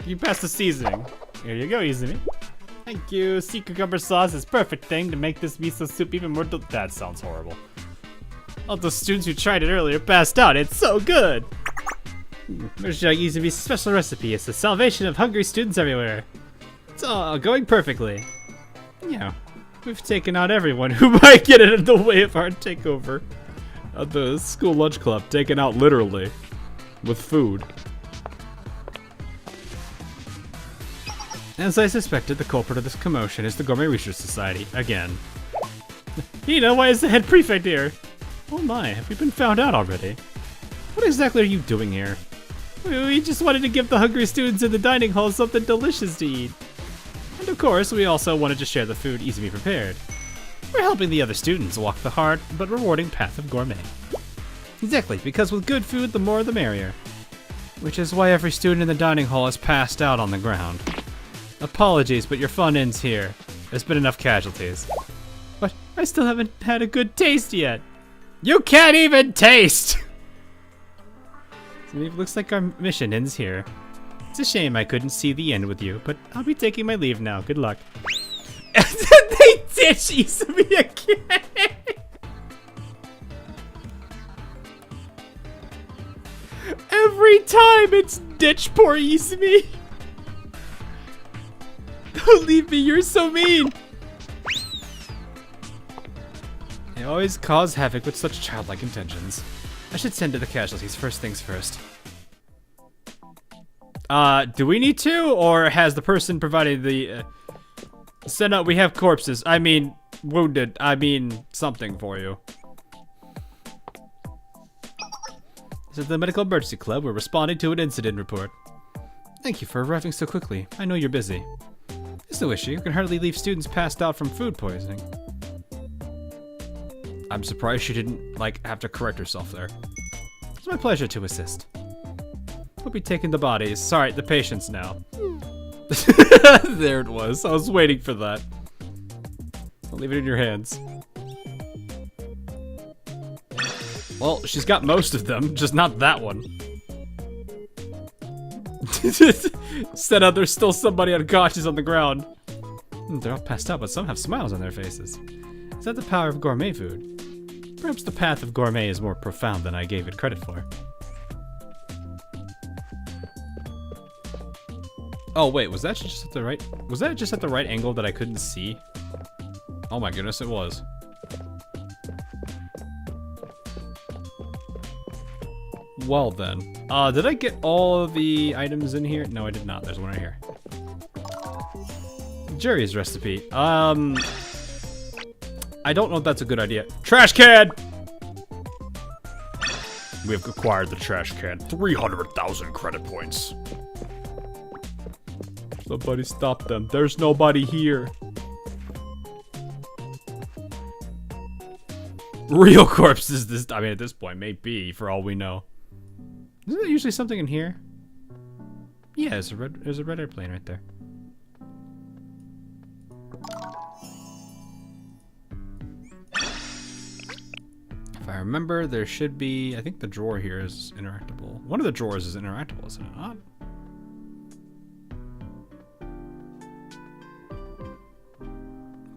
You passed the seasoning. Here you go, Izumi. Thank you. Sea cucumber sauce is perfect thing to make this miso soup even more that sounds horrible. All the students who tried it earlier passed out. It's so good! Izumi's special recipe is the salvation of hungry students everywhere. It's all going perfectly. Yeah. We've taken out everyone who might get in the way of our takeover of the school lunch club. Taken out literally. With food. As I suspected, the culprit of this commotion is the Gourmet Research Society, again. Hina, why is the head prefect here? Oh my, have we been found out already? What exactly are you doing here? We just wanted to give the hungry students in the dining hall something delicious to eat. And of course, we also wanted to share the food easily prepared. We're helping the other students walk the hard but rewarding path of gourmet. Exactly, because with good food, the more the merrier. Which is why every student in the dining hall is passed out on the ground. Apologies, but your fun ends here. There's been enough casualties. But I still haven't had a good taste yet. You can't even taste! So it looks like our mission ends here. It's a shame I couldn't see the end with you, but I'll be taking my leave now. Good luck. They ditch Isumi again! Every time it's ditch poor Isumi! Don't leave me, you're so mean! They always cause havoc with such childlike intentions. I should send to the casualties first things first. Do we need to? Or has the person provided the, send out, we have corpses. I mean, wounded. I mean, something for you. This is the Medical Emergency Club. We're responding to an incident report. Thank you for arriving so quickly. I know you're busy. It's no issue. You can hardly leave students passed out from food poisoning. I'm surprised she didn't, like, have to correct herself there. It's my pleasure to assist. We'll be taking the bodies. Sorry, the patients now. There it was. I was waiting for that. I'll leave it in your hands. Well, she's got most of them, just not that one. Said out there's still somebody unconscious on the ground. They're all passed out, but some have smiles on their faces. Is that the power of gourmet food? Perhaps the path of gourmet is more profound than I gave it credit for. Oh wait, was that just at the right? Was that just at the right angle that I couldn't see? Oh my goodness, it was. Well then, did I get all of the items in here? No, I did not. There's one right here. Jury's recipe. I don't know if that's a good idea. Trash can! We have acquired the trash can. 300,000 credit points. Somebody stop them. There's nobody here. Real corpses this, I mean, at this point, may be, for all we know. Isn't there usually something in here? Yeah, there's a red airplane right there. If I remember, there should be, I think the drawer here is interactable. One of the drawers is interactable, isn't it not?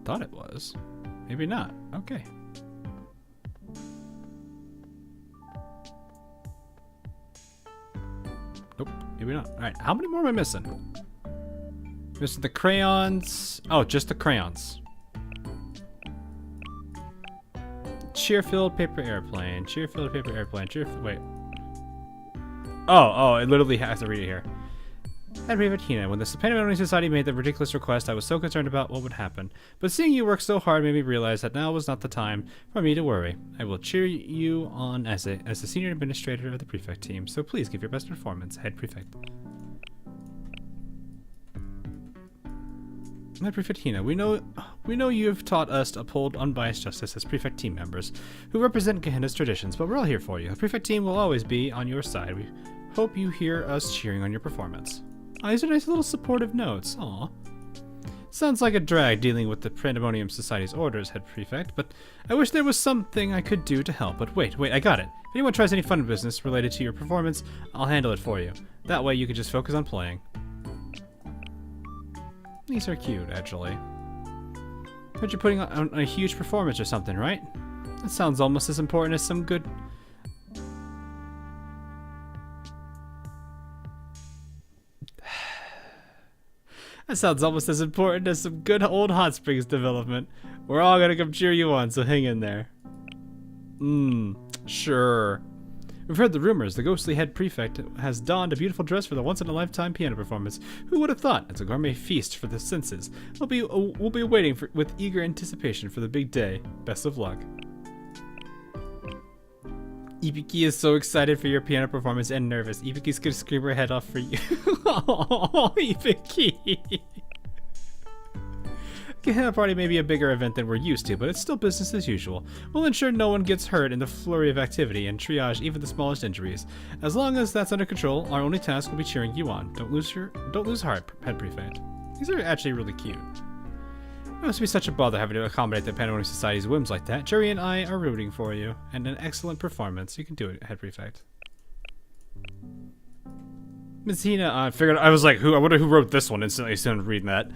Thought it was. Maybe not. Okay. Nope, maybe not. Alright, how many more am I missing? Missing the crayons. Oh, just the crayons. Cheer-filled paper airplane. Cheer-filled paper airplane. Wait. Oh, it literally has to read it here. At Hina, when the Pandemonium Society made the ridiculous request, I was so concerned about what would happen. But seeing you work so hard made me realize that now was not the time for me to worry. I will cheer you on as the senior administrator of the prefect team, so please give your best performance, head prefect. Head Prefect Hina, we know you have taught us to uphold unbiased justice as prefect team members who represent Gehenna's traditions, but we're all here for you. The prefect team will always be on your side. We hope you hear us cheering on your performance. Oh, these are nice little supportive notes. Aw. Sounds like a drag dealing with the Pandemonium Society's orders, head prefect, but I wish there was something I could do to help. But wait, I got it. If anyone tries any fun business related to your performance, I'll handle it for you. That way you can just focus on playing. These are cute, actually. But you're putting on a huge performance or something, right? That sounds almost as important as some good... That sounds almost as important as some good old Hot Springs development. We're all gonna come cheer you on, so hang in there. Sure. We've heard the rumors. The ghostly head prefect has donned a beautiful dress for the once-in-a-lifetime piano performance. Who would have thought? It's a gourmet feast for the senses. We'll be waiting with eager anticipation for the big day. Best of luck. Ibiki is so excited for your piano performance and nervous. Ibiki's gonna scream her head off for you. Oh, Ibiki. Gehenna party may be a bigger event than we're used to, but it's still business as usual. We'll ensure no one gets hurt in the flurry of activity and triage even the smallest injuries. As long as that's under control, our only task will be cheering you on. Don't lose heart, head prefect. These are actually really cute. It must be such a bother having to accommodate the Pandemonium Society's whims like that. Jerry and I are rooting for you, and an excellent performance. You can do it, head prefect. Ms. Hina, I was like, I wonder who wrote this one instantly as soon as reading that.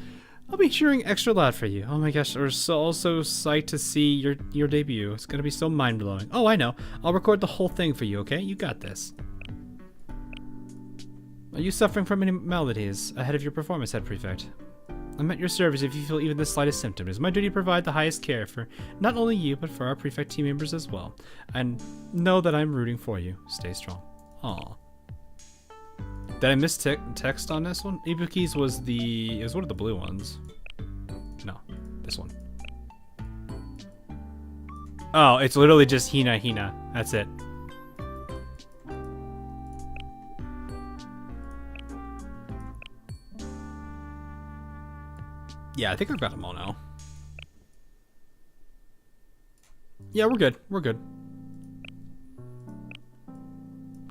I'll be cheering extra loud for you. Oh my gosh, we're so psyched to see your debut. It's gonna be so mind-blowing. Oh, I know. I'll record the whole thing for you, okay? You got this. Are you suffering from any maladies ahead of your performance, head prefect? I'm at your service if you feel even the slightest symptom. It is my duty to provide the highest care for not only you, but for our prefect team members as well. And know that I'm rooting for you. Stay strong. Aw. Did I miss text on this one? Ibuki's was one of the blue ones. No, this one. Oh, it's literally just Hina. That's it. Yeah, I think I've got them all now. Yeah, we're good. We're good.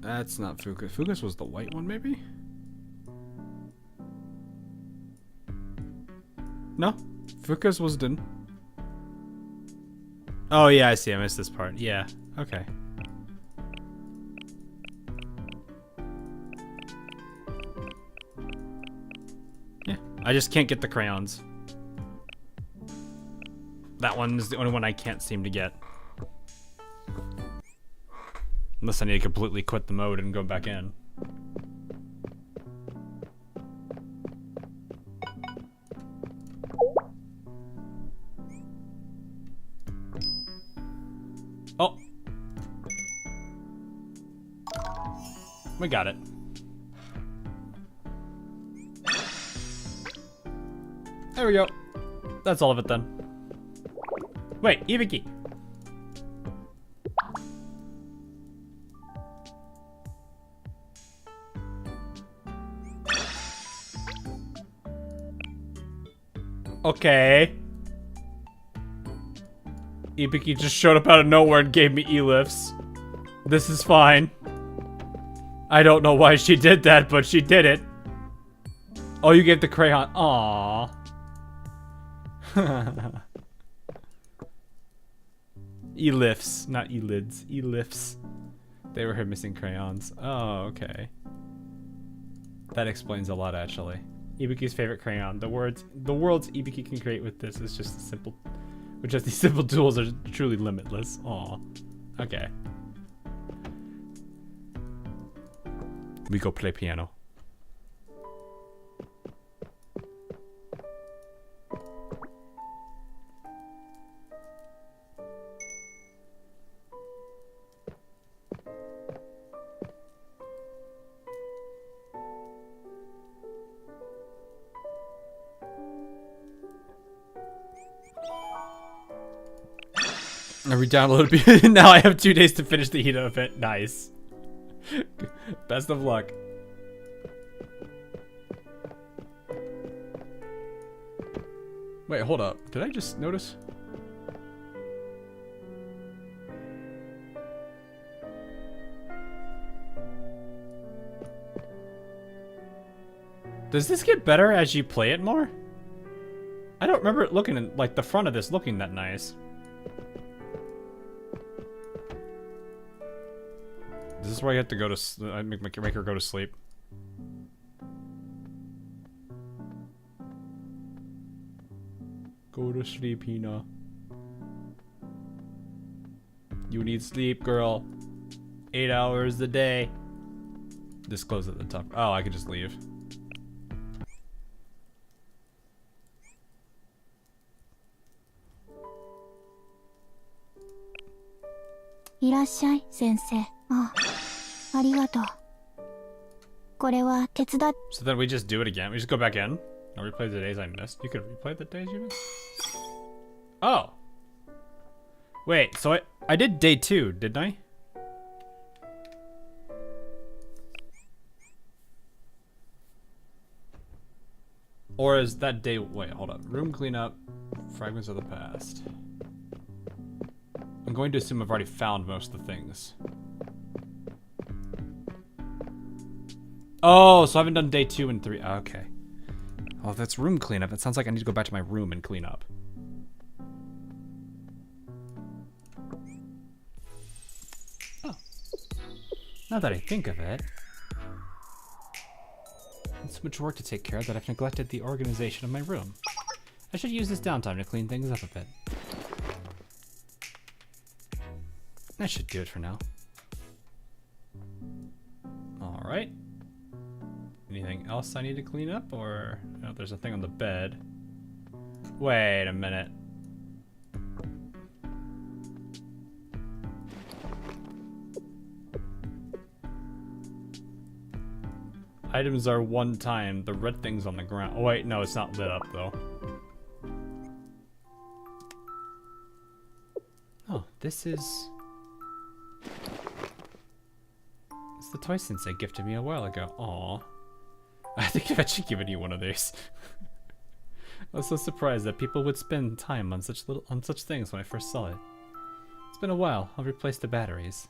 That's not Fucus. Fucus was the white one, maybe? No? Fucus was done. Oh, yeah, I see. I missed this part. Yeah. Okay. Yeah. I just can't get the crayons. That one is the only one I can't seem to get. Unless I need to completely quit the mode and go back in. Oh! We got it. There we go. That's all of it then. Wait, Ibiki! Okay. Ibiki just showed up out of nowhere and gave me E-lifts. This is fine. I don't know why she did that, but she did it. Oh, you gave the crayon. Aww. E-lifts, not E-lids. E-lifts. They were her missing crayons. Oh, okay. That explains a lot, actually. Ibiki's favorite crayon. The worlds Ibiki can create with this is just simple. With just these simple tools are truly limitless. Aw. Okay. We go play piano. I re-downloaded. Now I have 2 days to finish the Hina event. Nice. Best of luck. Wait, hold up. Did I just notice? Does this get better as you play it more? I don't remember it looking like the front of this looking that nice. This is where you have to go to make her go to sleep. Go to sleep, Hina. You need sleep, girl. 8 hours a day. This close at the top. Oh, I could just leave. いらっしゃい、先生。あ、ありがとう。これは手伝っ So then we just do it again. We just go back in. I'll replay the days I missed. You could replay the days you missed? Oh. Wait, so I did day 2, didn't I? Or is that day... Wait, hold up. Room cleanup. Fragments of the past. I'm going to assume I've already found most of the things. Oh, so I haven't done day 2 and 3. Okay. Oh, if that's room cleanup, it sounds like I need to go back to my room and clean up. Oh. Now that I think of it, it's so much work to take care of that I've neglected the organization of my room. I should use this downtime to clean things up a bit. That should do it for now. Alright. Anything else I need to clean up, or... Oh, there's a thing on the bed. Wait a minute. Items are one time. The red thing's on the ground. Oh wait, no, it's not lit up though. Oh, this is... It's the toy sensei gifted me a while ago. Aww. I think I've actually given you one of these. I was so surprised that people would spend time on such things when I first saw it. It's been a while. I'll replace the batteries.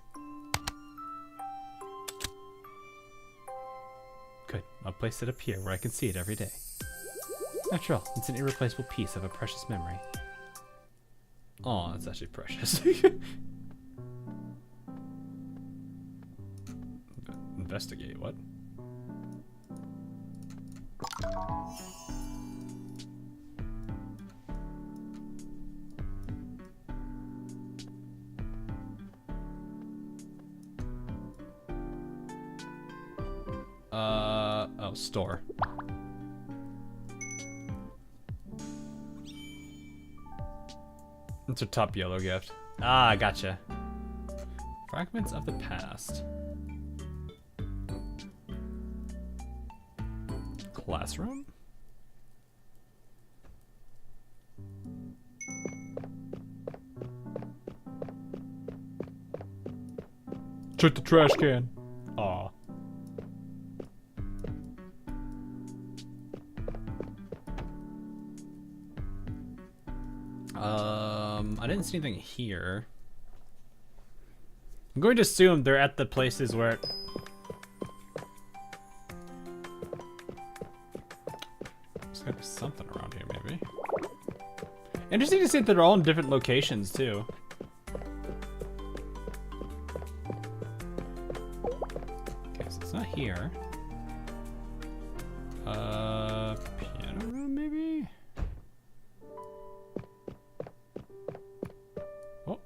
Good. I'll place it up here where I can see it every day. After all, it's an irreplaceable piece of a precious memory. Aw, it's actually precious. Investigate, what? Oh, store. It's a top yellow gift. Ah, gotcha. Fragments of the past. Classroom? Check the trash can. Aw. I didn't see anything here. I'm going to assume they're at the places where... There's gotta be something around here, maybe. Interesting to see that they're all in different locations, too. Okay, so it's not here. Piano room, maybe? Oh.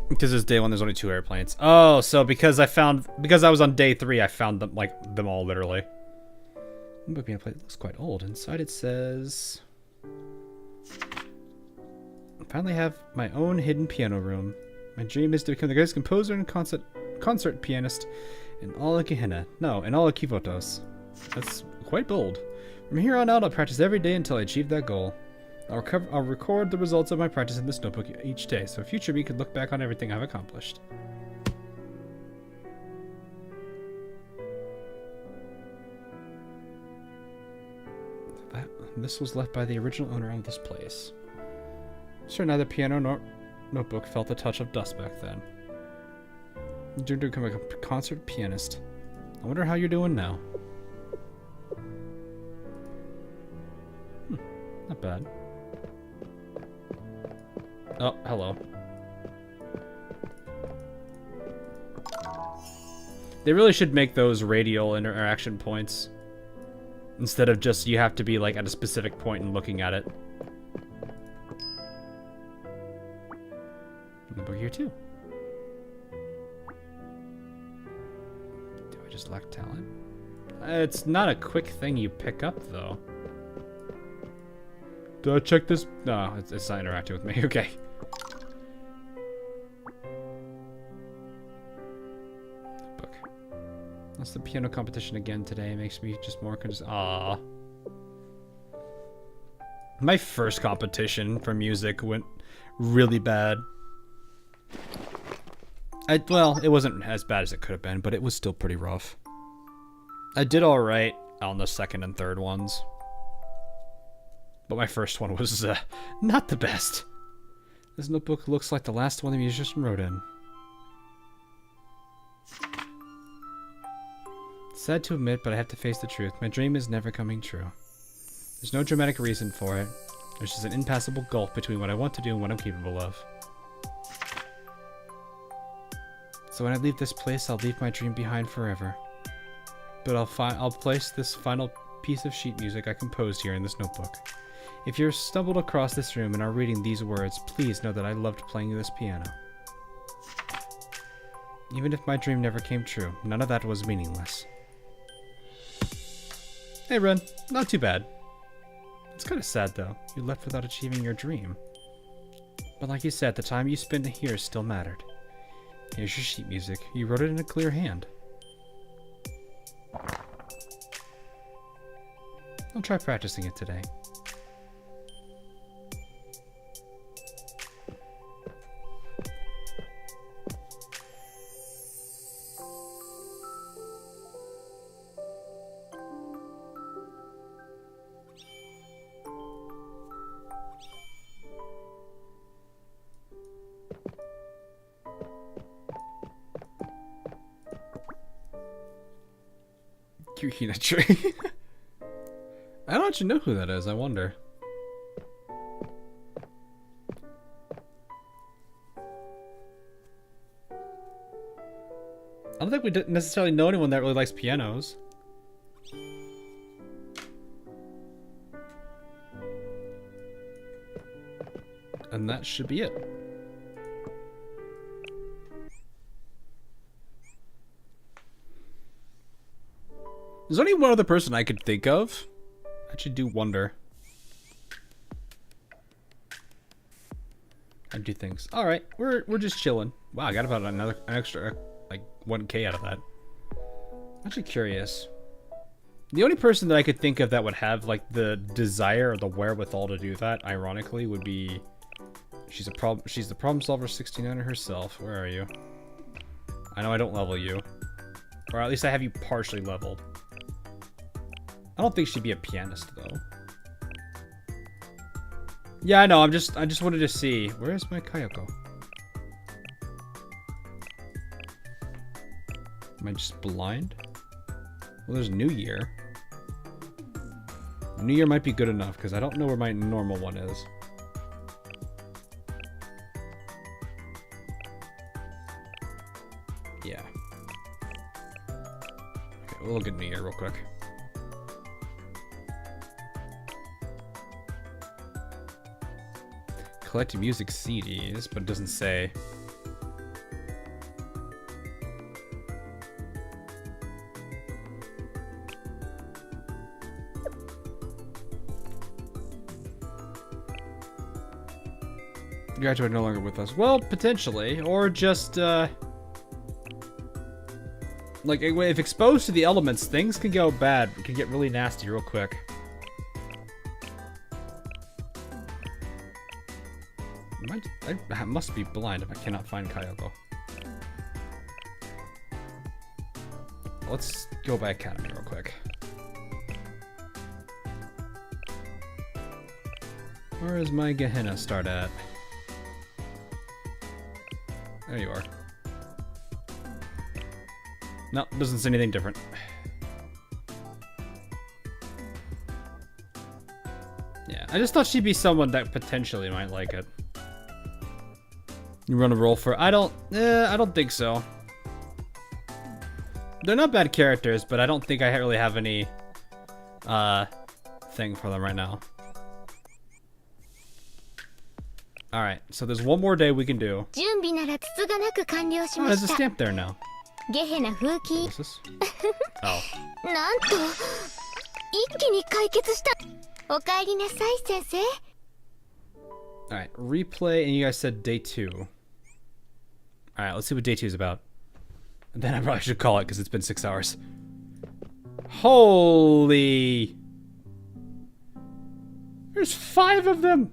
Because it's day 1, there's only 2 airplanes. Oh, so because I was on day 3, I found them, like, them all, literally. But piano plate looks quite old. Inside it says... I finally have my own hidden piano room. My dream is to become the greatest composer and concert pianist in all of Gehenna. No, in all of Kivotos. That's quite bold. From here on out, I'll practice every day until I achieve that goal. I'll record the results of my practice in this notebook each day, so future me could look back on everything I've accomplished. This was left by the original owner of this place. Sure, neither piano nor notebook felt the touch of dust back then. You dreamed to become a concert pianist. I wonder how you're doing now. Not bad. Oh, hello. They really should make those radial interaction points. Instead of just, you have to be like at a specific point and looking at it. Notebook here too. Do I just lack talent? It's not a quick thing you pick up, though. Do I check this? No, it's not interacting with me. Okay. Book. That's the piano competition again today. Makes me just more ah. My first competition for music went really bad. Well, it wasn't as bad as it could have been, but it was still pretty rough. I did alright on the second and third ones. But my first one was not the best. This notebook looks like the last one the musician wrote in. Sad to admit, but I have to face the truth. My dream is never coming true. There's no dramatic reason for it. There's just an impassable gulf between what I want to do and what I'm capable of. So when I leave this place, I'll leave my dream behind forever. But I'll place this final piece of sheet music I composed here in this notebook. If you're stumbled across this room and are reading these words, please know that I loved playing this piano. Even if my dream never came true, none of that was meaningless. Hey Ren, not too bad. It's kind of sad though, you left without achieving your dream. But like you said, the time you spent here still mattered. Here's your sheet music. You wrote it in a clear hand. I'll try practicing it today. Hina tree. I don't actually know who that is, I wonder. I don't think we necessarily know anyone that really likes pianos. And that should be it. There's only one other person I could think of. I actually do wonder. I do things. All right, we're just chilling. Wow, I got about an extra like 1K out of that. I'm actually curious. The only person that I could think of that would have like the desire or the wherewithal to do that, ironically, would be she's the problem solver 69er herself. Where are you? I know I don't level you, or at least I have you partially leveled. I don't think she'd be a pianist though. Yeah, I know. I just wanted to see. Where is my Kayako? Am I just blind? Well, there's New Year. New Year might be good enough because I don't know where my normal one is. Yeah. Okay, we'll look at New Year real quick. Collecting music CDs, but it doesn't say. Graduate no longer with us. Well, potentially, or just like if exposed to the elements, things can go bad. It can get really nasty real quick. I must be blind if I cannot find Kayako. Let's go by Academy real quick. Where is my Gehenna start at? There you are. No, doesn't say anything different. Yeah, I just thought she'd be someone that potentially might like it. You run a roll for... I don't think so. They're not bad characters, but I don't think I really have any thing for them right now. Alright, so there's one more day we can do. Oh, there's a stamp there now. ゲヘナ風紀 What's this? Oh. なんと一気に解決した。お帰りなさい先生。 Alright, replay, and you guys said day 2. Alright, let's see what day 2 is about. And then I probably should call it because it's been 6 hours. Holy! There's 5 of them!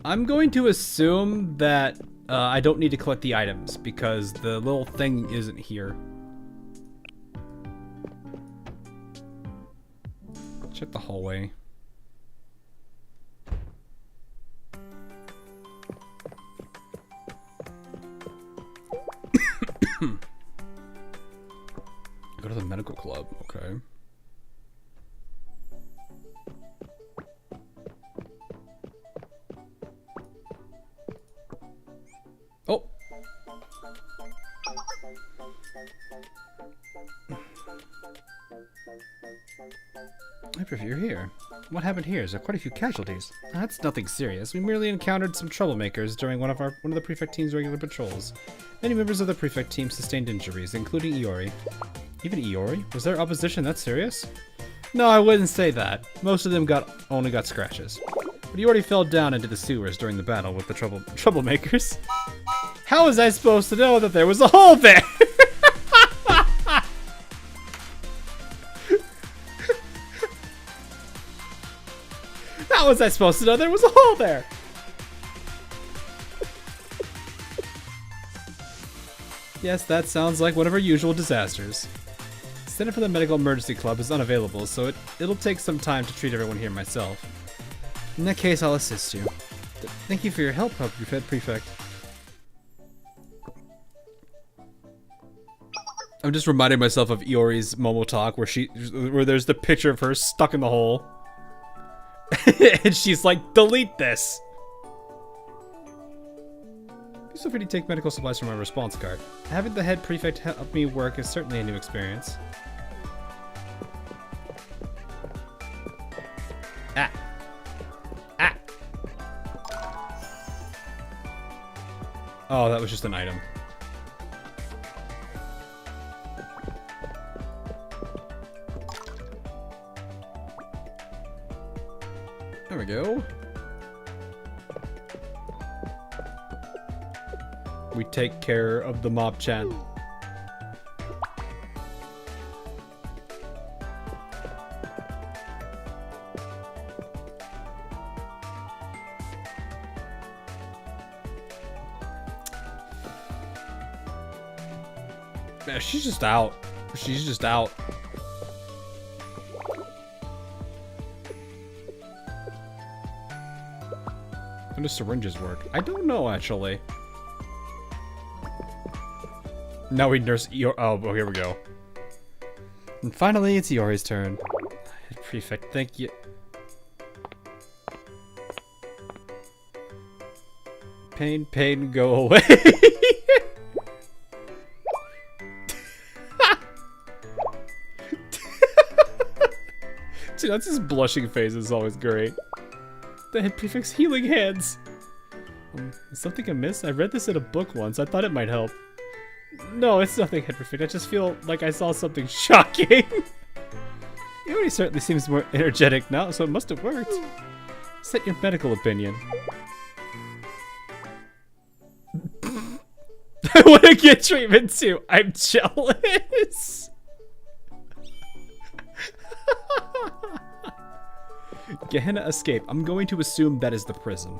I'm going to assume that I don't need to collect the items because the little thing isn't here. Check the hallway. Go to the medical club, okay. Oh! If you're here. What happened here? Is there quite a few casualties? That's nothing serious. We merely encountered some troublemakers during one of the prefect team's regular patrols. Many members of the prefect team sustained injuries, including Iori. Even Iori? Was their opposition that serious? No, I wouldn't say that. Most of them only got scratches. But Iori fell down into the sewers during the battle with the troublemakers. How was I supposed to know that there was a hole there? How was I supposed to know there was a hole there? Yes, that sounds like one of our usual disasters. The Center for the Medical Emergency Club is unavailable, so it'll take some time to treat everyone here myself. In that case, I'll assist you. Thank you for your help, Prefect. I'm just reminding myself of Iori's Momo talk where there's the picture of her stuck in the hole. And she's like, delete this! Please feel free to take medical supplies from my response card. Having the head prefect help me work is certainly a new experience. Ah! Ah! Oh, that was just an item. There we go. We take care of the mob chat. Yeah, she's just out. She's just out. How do syringes work? I don't know, actually. Now we nurse Iori. Oh, here we go. And finally, it's Iori's turn. Prefect, thank you. Pain, go away. Dude, that's his blushing face is always great. The head prefect's healing hands. Is something amiss? I read this in a book once. I thought it might help. No, it's nothing, head prefect. I just feel like I saw something shocking. Iori certainly seems more energetic now, so it must have worked. Set your medical opinion. I want to get treatment too. I'm jealous. Gehenna escape. I'm going to assume that is the prison.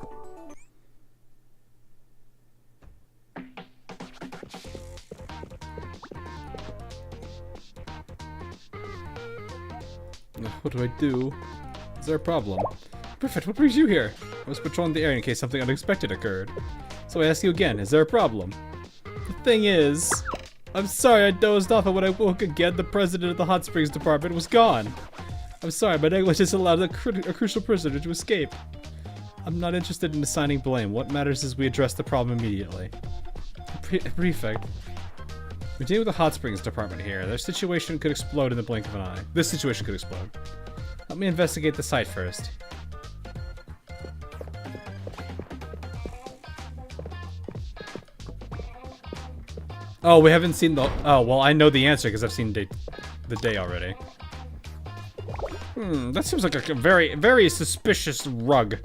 What do I do? Is there a problem? Perfect, what brings you here? I was patrolling the area in case something unexpected occurred. So I ask you again, is there a problem? The thing is, I'm sorry I dozed off, and when I woke again, the president of the Hot Springs department was gone. I'm sorry, my negligence allowed a crucial prisoner to escape. I'm not interested in assigning blame. What matters is we address the problem immediately. Prefect. We're dealing with the Hot Springs department here. Their situation could explode in the blink of an eye. This situation could explode. Let me investigate the site first. Oh, we haven't seen the... Oh, well, I know the answer because I've seen the day already. That seems like a very, very suspicious rug.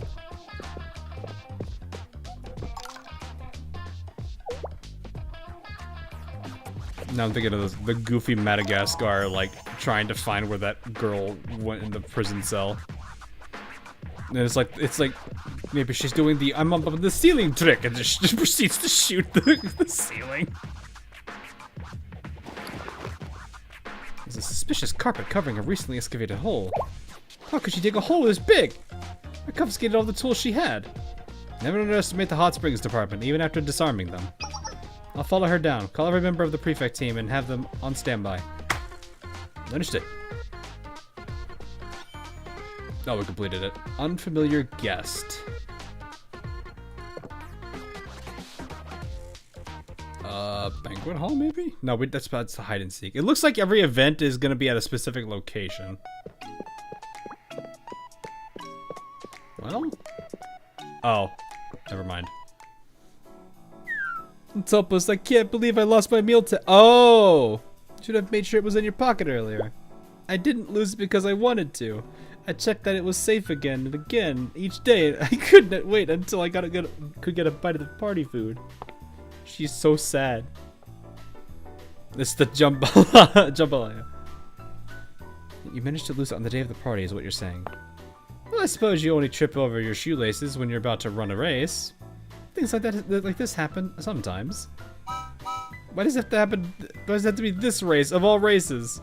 Now I'm thinking of the goofy Madagascar, like, trying to find where that girl went in the prison cell. And it's like maybe she's doing the I'm up the ceiling trick and just proceeds to shoot the ceiling. There's a suspicious carpet covering a recently excavated hole. How could she dig a hole this big? I confiscated all the tools she had. Never underestimate the hot springs department, even after disarming them. I'll follow her down, call every member of the prefect team, and have them on standby. Understood. Oh, we completed it. Unfamiliar guest. Banquet hall, maybe? No, that's the hide and seek. It looks like every event is gonna be at a specific location. Well? Oh. Never mind. It's hopeless. I can't believe I lost my meal Oh! Should have made sure it was in your pocket earlier. I didn't lose it because I wanted to. I checked that it was safe again and again each day. I couldn't wait until I could get a bite of the party food. She's so sad. It's the jambalaya. You managed to lose it on the day of the party, is what you're saying. Well, I suppose you only trip over your shoelaces when you're about to run a race. Things like this happen sometimes. Why does it have to happen? Why does it have to be this race of all races?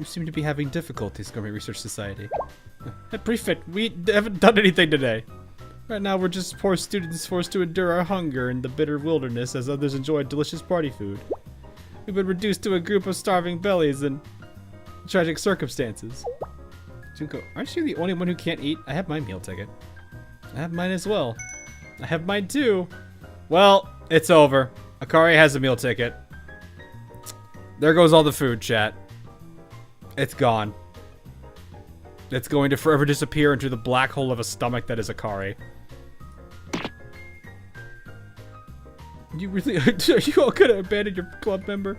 You seem to be having difficulties, Gourmet Research Society. Hey, Prefect, we haven't done anything today. Right now, we're just poor students forced to endure our hunger in the bitter wilderness as others enjoy delicious party food. We've been reduced to a group of starving bellies in tragic circumstances. Junko, aren't you the only one who can't eat? I have my meal ticket. I have mine as well. I have mine too. Well, it's over. Akari has a meal ticket. There goes all the food, chat. It's gone. It's going to forever disappear into the black hole of a stomach that is Akari. You really are you all gonna abandon your club member?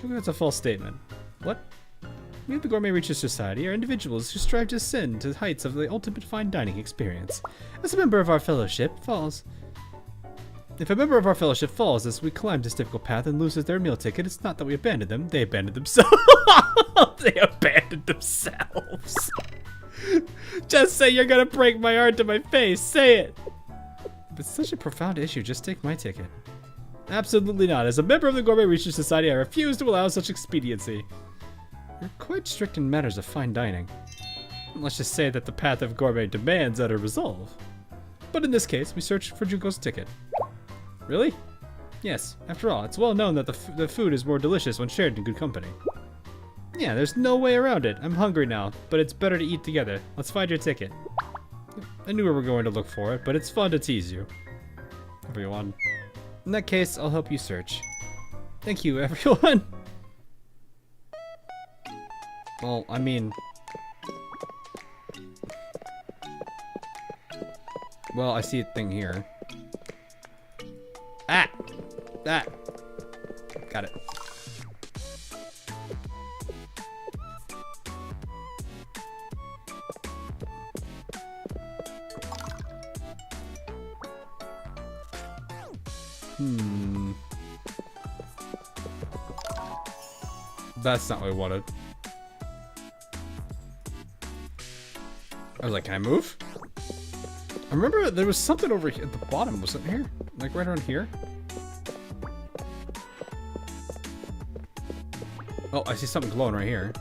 That's a false statement. What? We at the Gourmet Research Society are individuals who strive to ascend to the heights of the ultimate fine dining experience. As a member of our fellowship If a member of our fellowship falls as we climb this difficult path and loses their meal ticket, it's not that we abandoned them, they abandoned themselves. They abandoned themselves. Just say you're gonna break my heart to my face, say it. If it's such a profound issue, just take my ticket. Absolutely not. As a member of the Gourmet Research Society, I refuse to allow such expediency. You're quite strict in matters of fine dining. Let's just say that the path of gourmet demands utter resolve. But in this case, we search for Junko's ticket. Really? Yes. After all, it's well known that the food is more delicious when shared in good company. Yeah, there's no way around it. I'm hungry now, but it's better to eat together. Let's find your ticket. I knew we were going to look for it, but it's fun to tease you. Everyone. In that case, I'll help you search. Thank you, everyone. Well, I mean... Well, I see a thing here. Ah! Ah! Got it. That's not what I wanted. I was like, can I move? I remember there was something over here at the bottom, wasn't here? Like right around here? Oh, I see something glowing right here.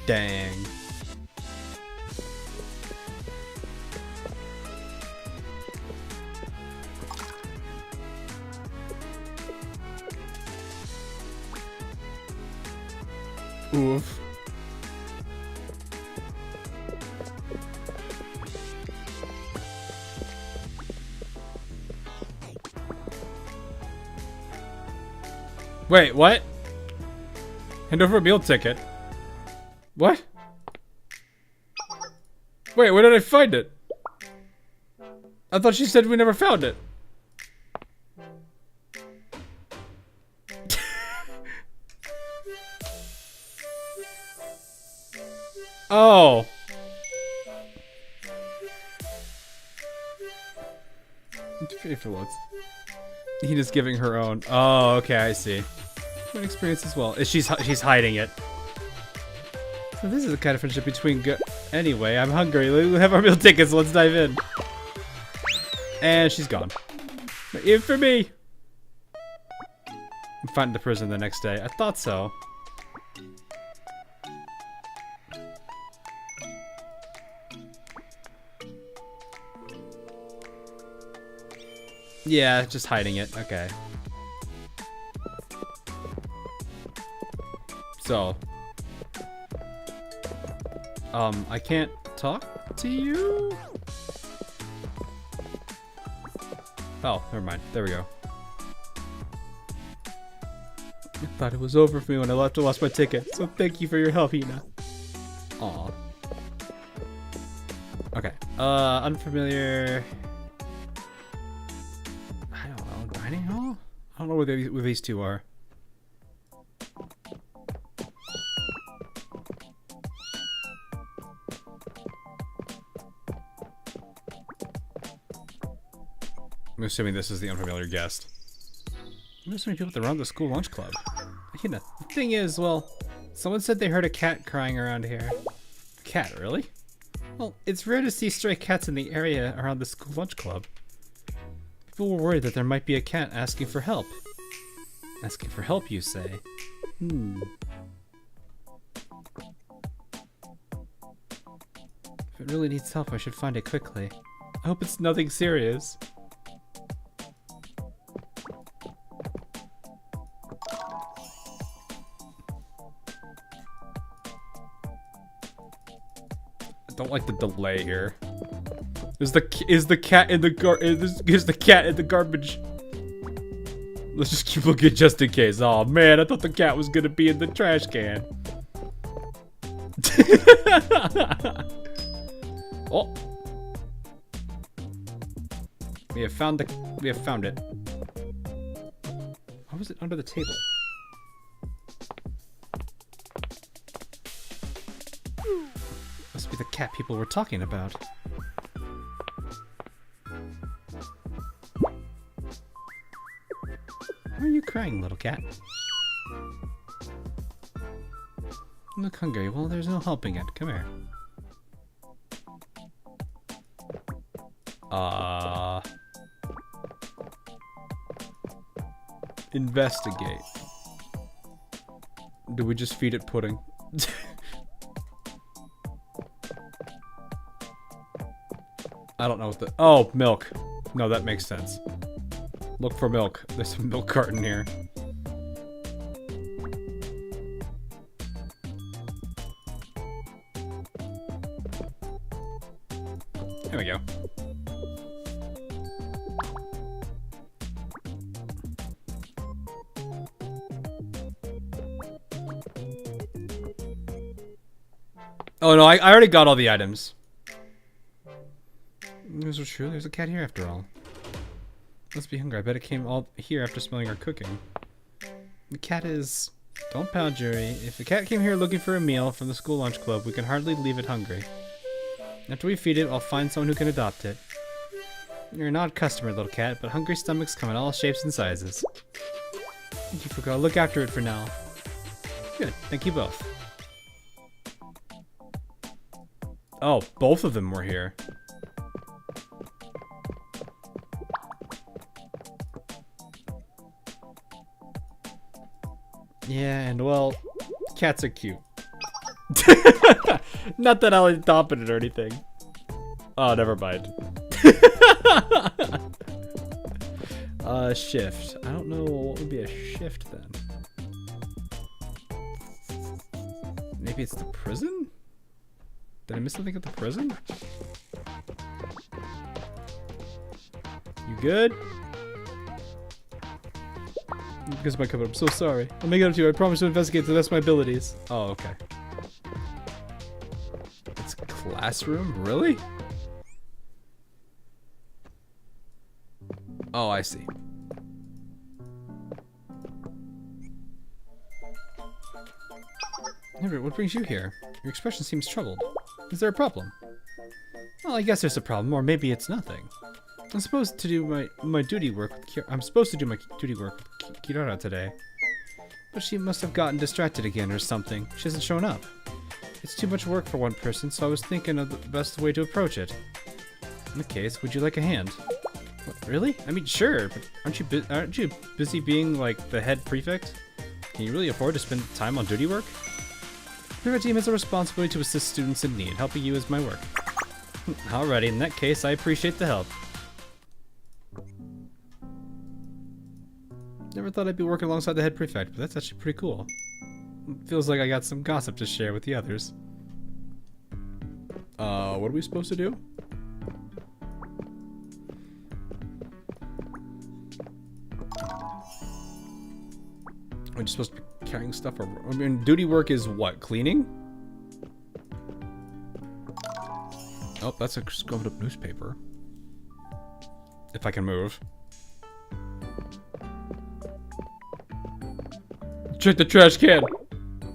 Dang. Oof. Wait, what? Hand over a meal ticket. What? Wait, where did I find it? I thought she said we never found it. Oh. Hina's giving her own. Oh, okay, I see. An experience as well. She's hiding it. So this is the kind of friendship between good. Anyway, I'm hungry. We have our meal tickets. Let's dive in. And she's gone. Even for me. I'm finding the prison the next day. I thought so. Yeah, just hiding it. Okay. So. I can't talk to you? Oh, never mind. There we go. I thought it was over for me when I lost my ticket, so thank you for your help, Hina. Aw. Okay. Unfamiliar. I don't know. Dining hall? I don't know where these two are. I'm assuming this is the unfamiliar guest. There's so many people that run the school lunch club. You know, the thing is, well, someone said they heard a cat crying around here. A cat, really? Well, it's rare to see stray cats in the area around the school lunch club. People were worried that there might be a cat asking for help. Asking for help, you say? If it really needs help, I should find it quickly. I hope it's nothing serious. I don't like the delay here. Is the cat in the cat in the garbage? Let's just keep looking just in case. Oh man, I thought the cat was gonna be in the trash can. Oh, we have found it. How was it under the table? Must be the cat people were talking about. Why are you crying, little cat? You look hungry. Well, there's no helping it. Come here. Investigate. Do we just feed it pudding? I don't know what the... Oh, milk. No, that makes sense. Look for milk. There's a milk carton here. There we go. Oh no, I already got all the items. Those are true. There's a cat here after all. Must be hungry. I bet it came all here after smelling our cooking. The cat is... Don't pound, Jury. If the cat came here looking for a meal from the school lunch club, we can hardly leave it hungry. After we feed it, I'll find someone who can adopt it. You're an odd customer, little cat, but hungry stomachs come in all shapes and sizes. Thank you for going. Look after it for now. Good. Thank you both. Oh, both of them were here. Yeah, and well, cats are cute. Not that I'll adopt it or anything. Oh, never mind. Shift. I don't know what would be a shift then. Maybe it's the prison? Did I miss something at the prison? You good? Because of my cover. I'm so sorry. I'll make it up to you. I promise to investigate to the best of my abilities. Oh, okay. It's class. classroom? Really? Oh, I see. Everett, what brings you here? Your expression seems troubled. Is there a problem? Well, I guess there's a problem, or maybe it's nothing. I'm supposed to do my duty work with Kirara today. But she must have gotten distracted again or something. She hasn't shown up. It's too much work for one person, so I was thinking of the best way to approach it. In that case, would you like a hand? What, really? I mean, sure, but aren't you busy being like the head prefect? Can you really afford to spend time on duty work? The prefect team has a responsibility to assist students in need. Helping you is my work. Alrighty, in that case, I appreciate the help. Never thought I'd be working alongside the head prefect, but that's actually pretty cool. It feels like I got some gossip to share with the others. What are we supposed to do? We're just supposed to be carrying stuff over. I mean, duty work is what? Cleaning? Oh, that's a scrubbed up newspaper. If I can move. Check the trash can!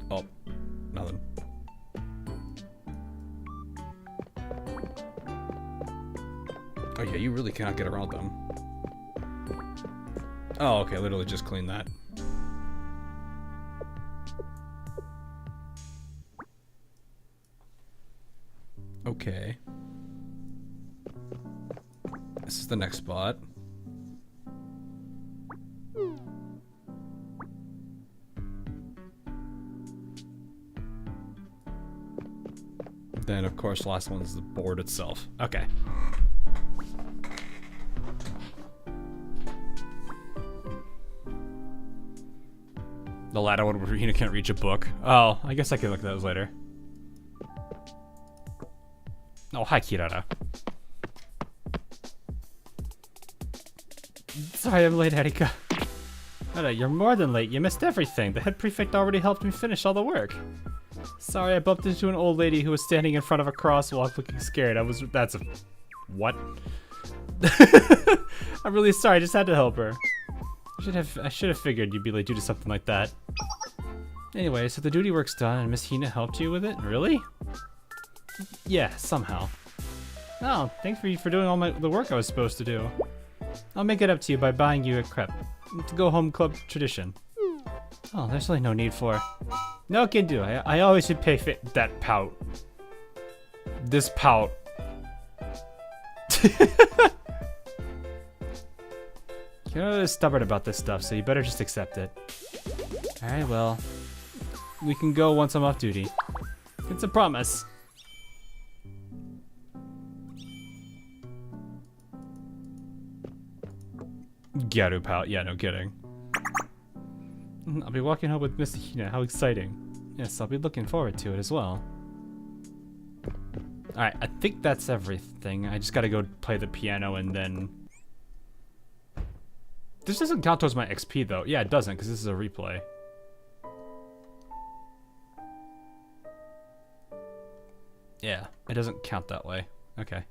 Oh, nothing. Oh yeah, you really cannot get around them. Oh, okay, literally just clean that. Okay. This is the next spot. Then, of course, the last one is the board itself. Okay. The ladder one where Hina can't reach a book. Oh, I guess I can look at those later. Oh, hi, Kirara. Sorry I'm late, Erika. You're more than late. You missed everything. The head prefect already helped me finish all the work. Sorry, I bumped into an old lady who was standing in front of a crosswalk looking scared. That's a... What? I'm really sorry, I just had to help her. I should have figured you'd be late due to something like that. Anyway, so the duty work's done and Miss Hina helped you with it? Really? Yeah, somehow. Oh, thanks for doing all the work I was supposed to do. I'll make it up to you by buying you a crepe. It's a go-home club tradition. Oh, there's really no need for... No can do. I always should pay for that pout. This pout. You're not stubborn about this stuff, so you better just accept it. Alright, well. We can go once I'm off duty. It's a promise. Gyaru pout. Yeah, no kidding. I'll be walking home with Miss Hina. How exciting. Yes, I'll be looking forward to it as well. Alright, I think that's everything. I just gotta go play the piano and then... This doesn't count towards my XP though. Yeah, it doesn't, because this is a replay. Yeah, it doesn't count that way. Okay.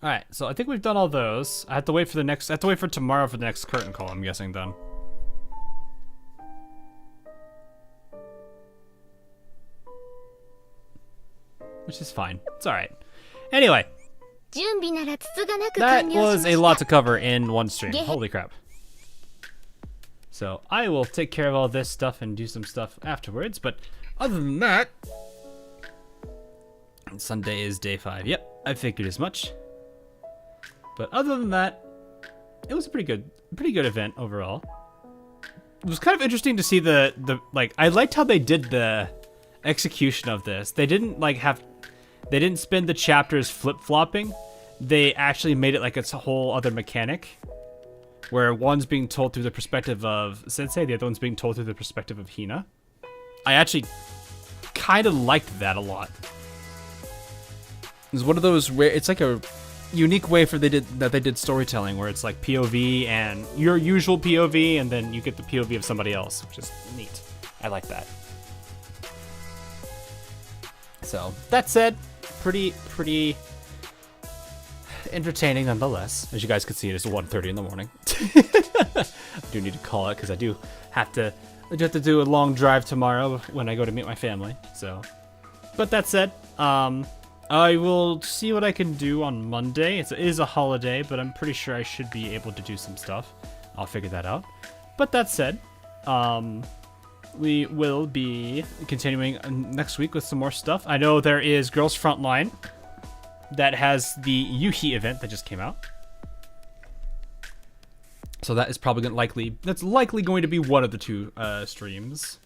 Alright, so I think we've done all those. I have to wait for tomorrow for the next curtain call, I'm guessing then. Which is fine. It's alright. Anyway. That was a lot to cover in one stream. Holy crap. So I will take care of all this stuff and do some stuff afterwards, but other than that... Sunday is day 5. Yep, I figured as much. But other than that, it was a pretty good event overall. It was kind of interesting to see the like, I liked how they did the execution of this. They didn't they didn't spend the chapters flip-flopping. They actually made it like it's a whole other mechanic, where one's being told through the perspective of Sensei, the other one's being told through the perspective of Hina. I actually kind of liked that a lot. It's one of those where it's like a unique way they did storytelling, where it's like POV and your usual POV, and then you get the POV of somebody else, which is neat. I like that. So that said, pretty entertaining nonetheless. As you guys can see, it is 1:30 in the morning. I do need to call it because I do have to do a long drive tomorrow when I go to meet my family. So, but that said, I will see what I can do on Monday. It is a holiday, but I'm pretty sure I should be able to do some stuff. I'll figure that out. But that said, we will be continuing next week with some more stuff. I know there is Girls Frontline that has the Yuhi event that just came out. So that is probably that's likely going to be one of the two streams.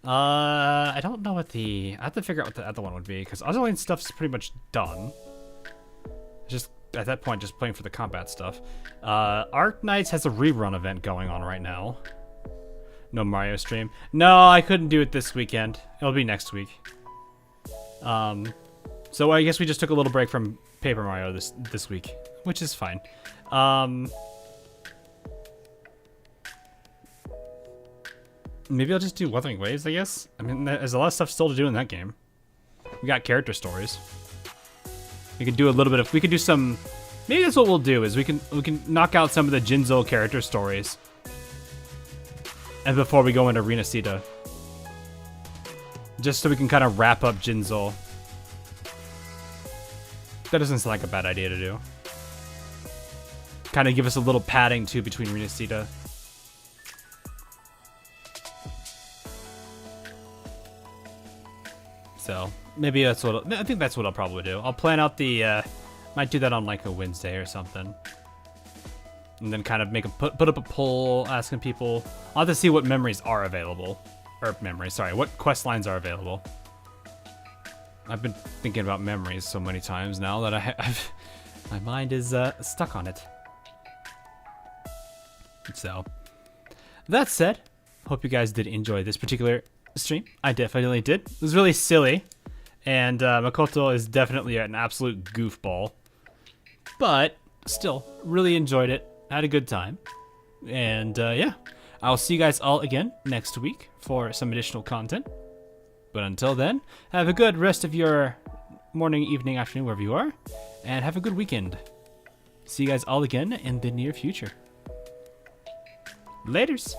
I don't know what I have to figure out what the other one would be, because other line stuff's pretty much done. Just at that point, just playing for the combat stuff. Arc Knights has a rerun event going on right now. No Mario stream. No, I couldn't do it this weekend. It'll be next week. So I guess we just took a little break from Paper Mario this week, which is fine. Maybe I'll just do Wuthering Waves, I guess. I mean, there's a lot of stuff still to do in that game. We got character stories. We can do a little bit of. We can do some. Maybe that's what we'll do. Is we can knock out some of the Jinzo character stories, and before we go into Recital, just so we can kind of wrap up Jinzo. That doesn't sound like a bad idea to do. Kind of give us a little padding too between Recital. So maybe I think that's what I'll probably do. I'll plan out might do that on like a Wednesday or something, and then kind of put up a poll asking people. I'll have to see what memories are available, what quest lines are available. I've been thinking about memories so many times now that my mind is stuck on it. So that said, hope you guys did enjoy this particular stream. I definitely did. It was really silly, and Makoto is definitely an absolute goofball, but still really enjoyed it. Had a good time, and yeah, I'll see you guys all again next week for some additional content. But until then, have a good rest of your morning, evening, afternoon, wherever you are, and have a good weekend. See you guys all again in the near future. Laters.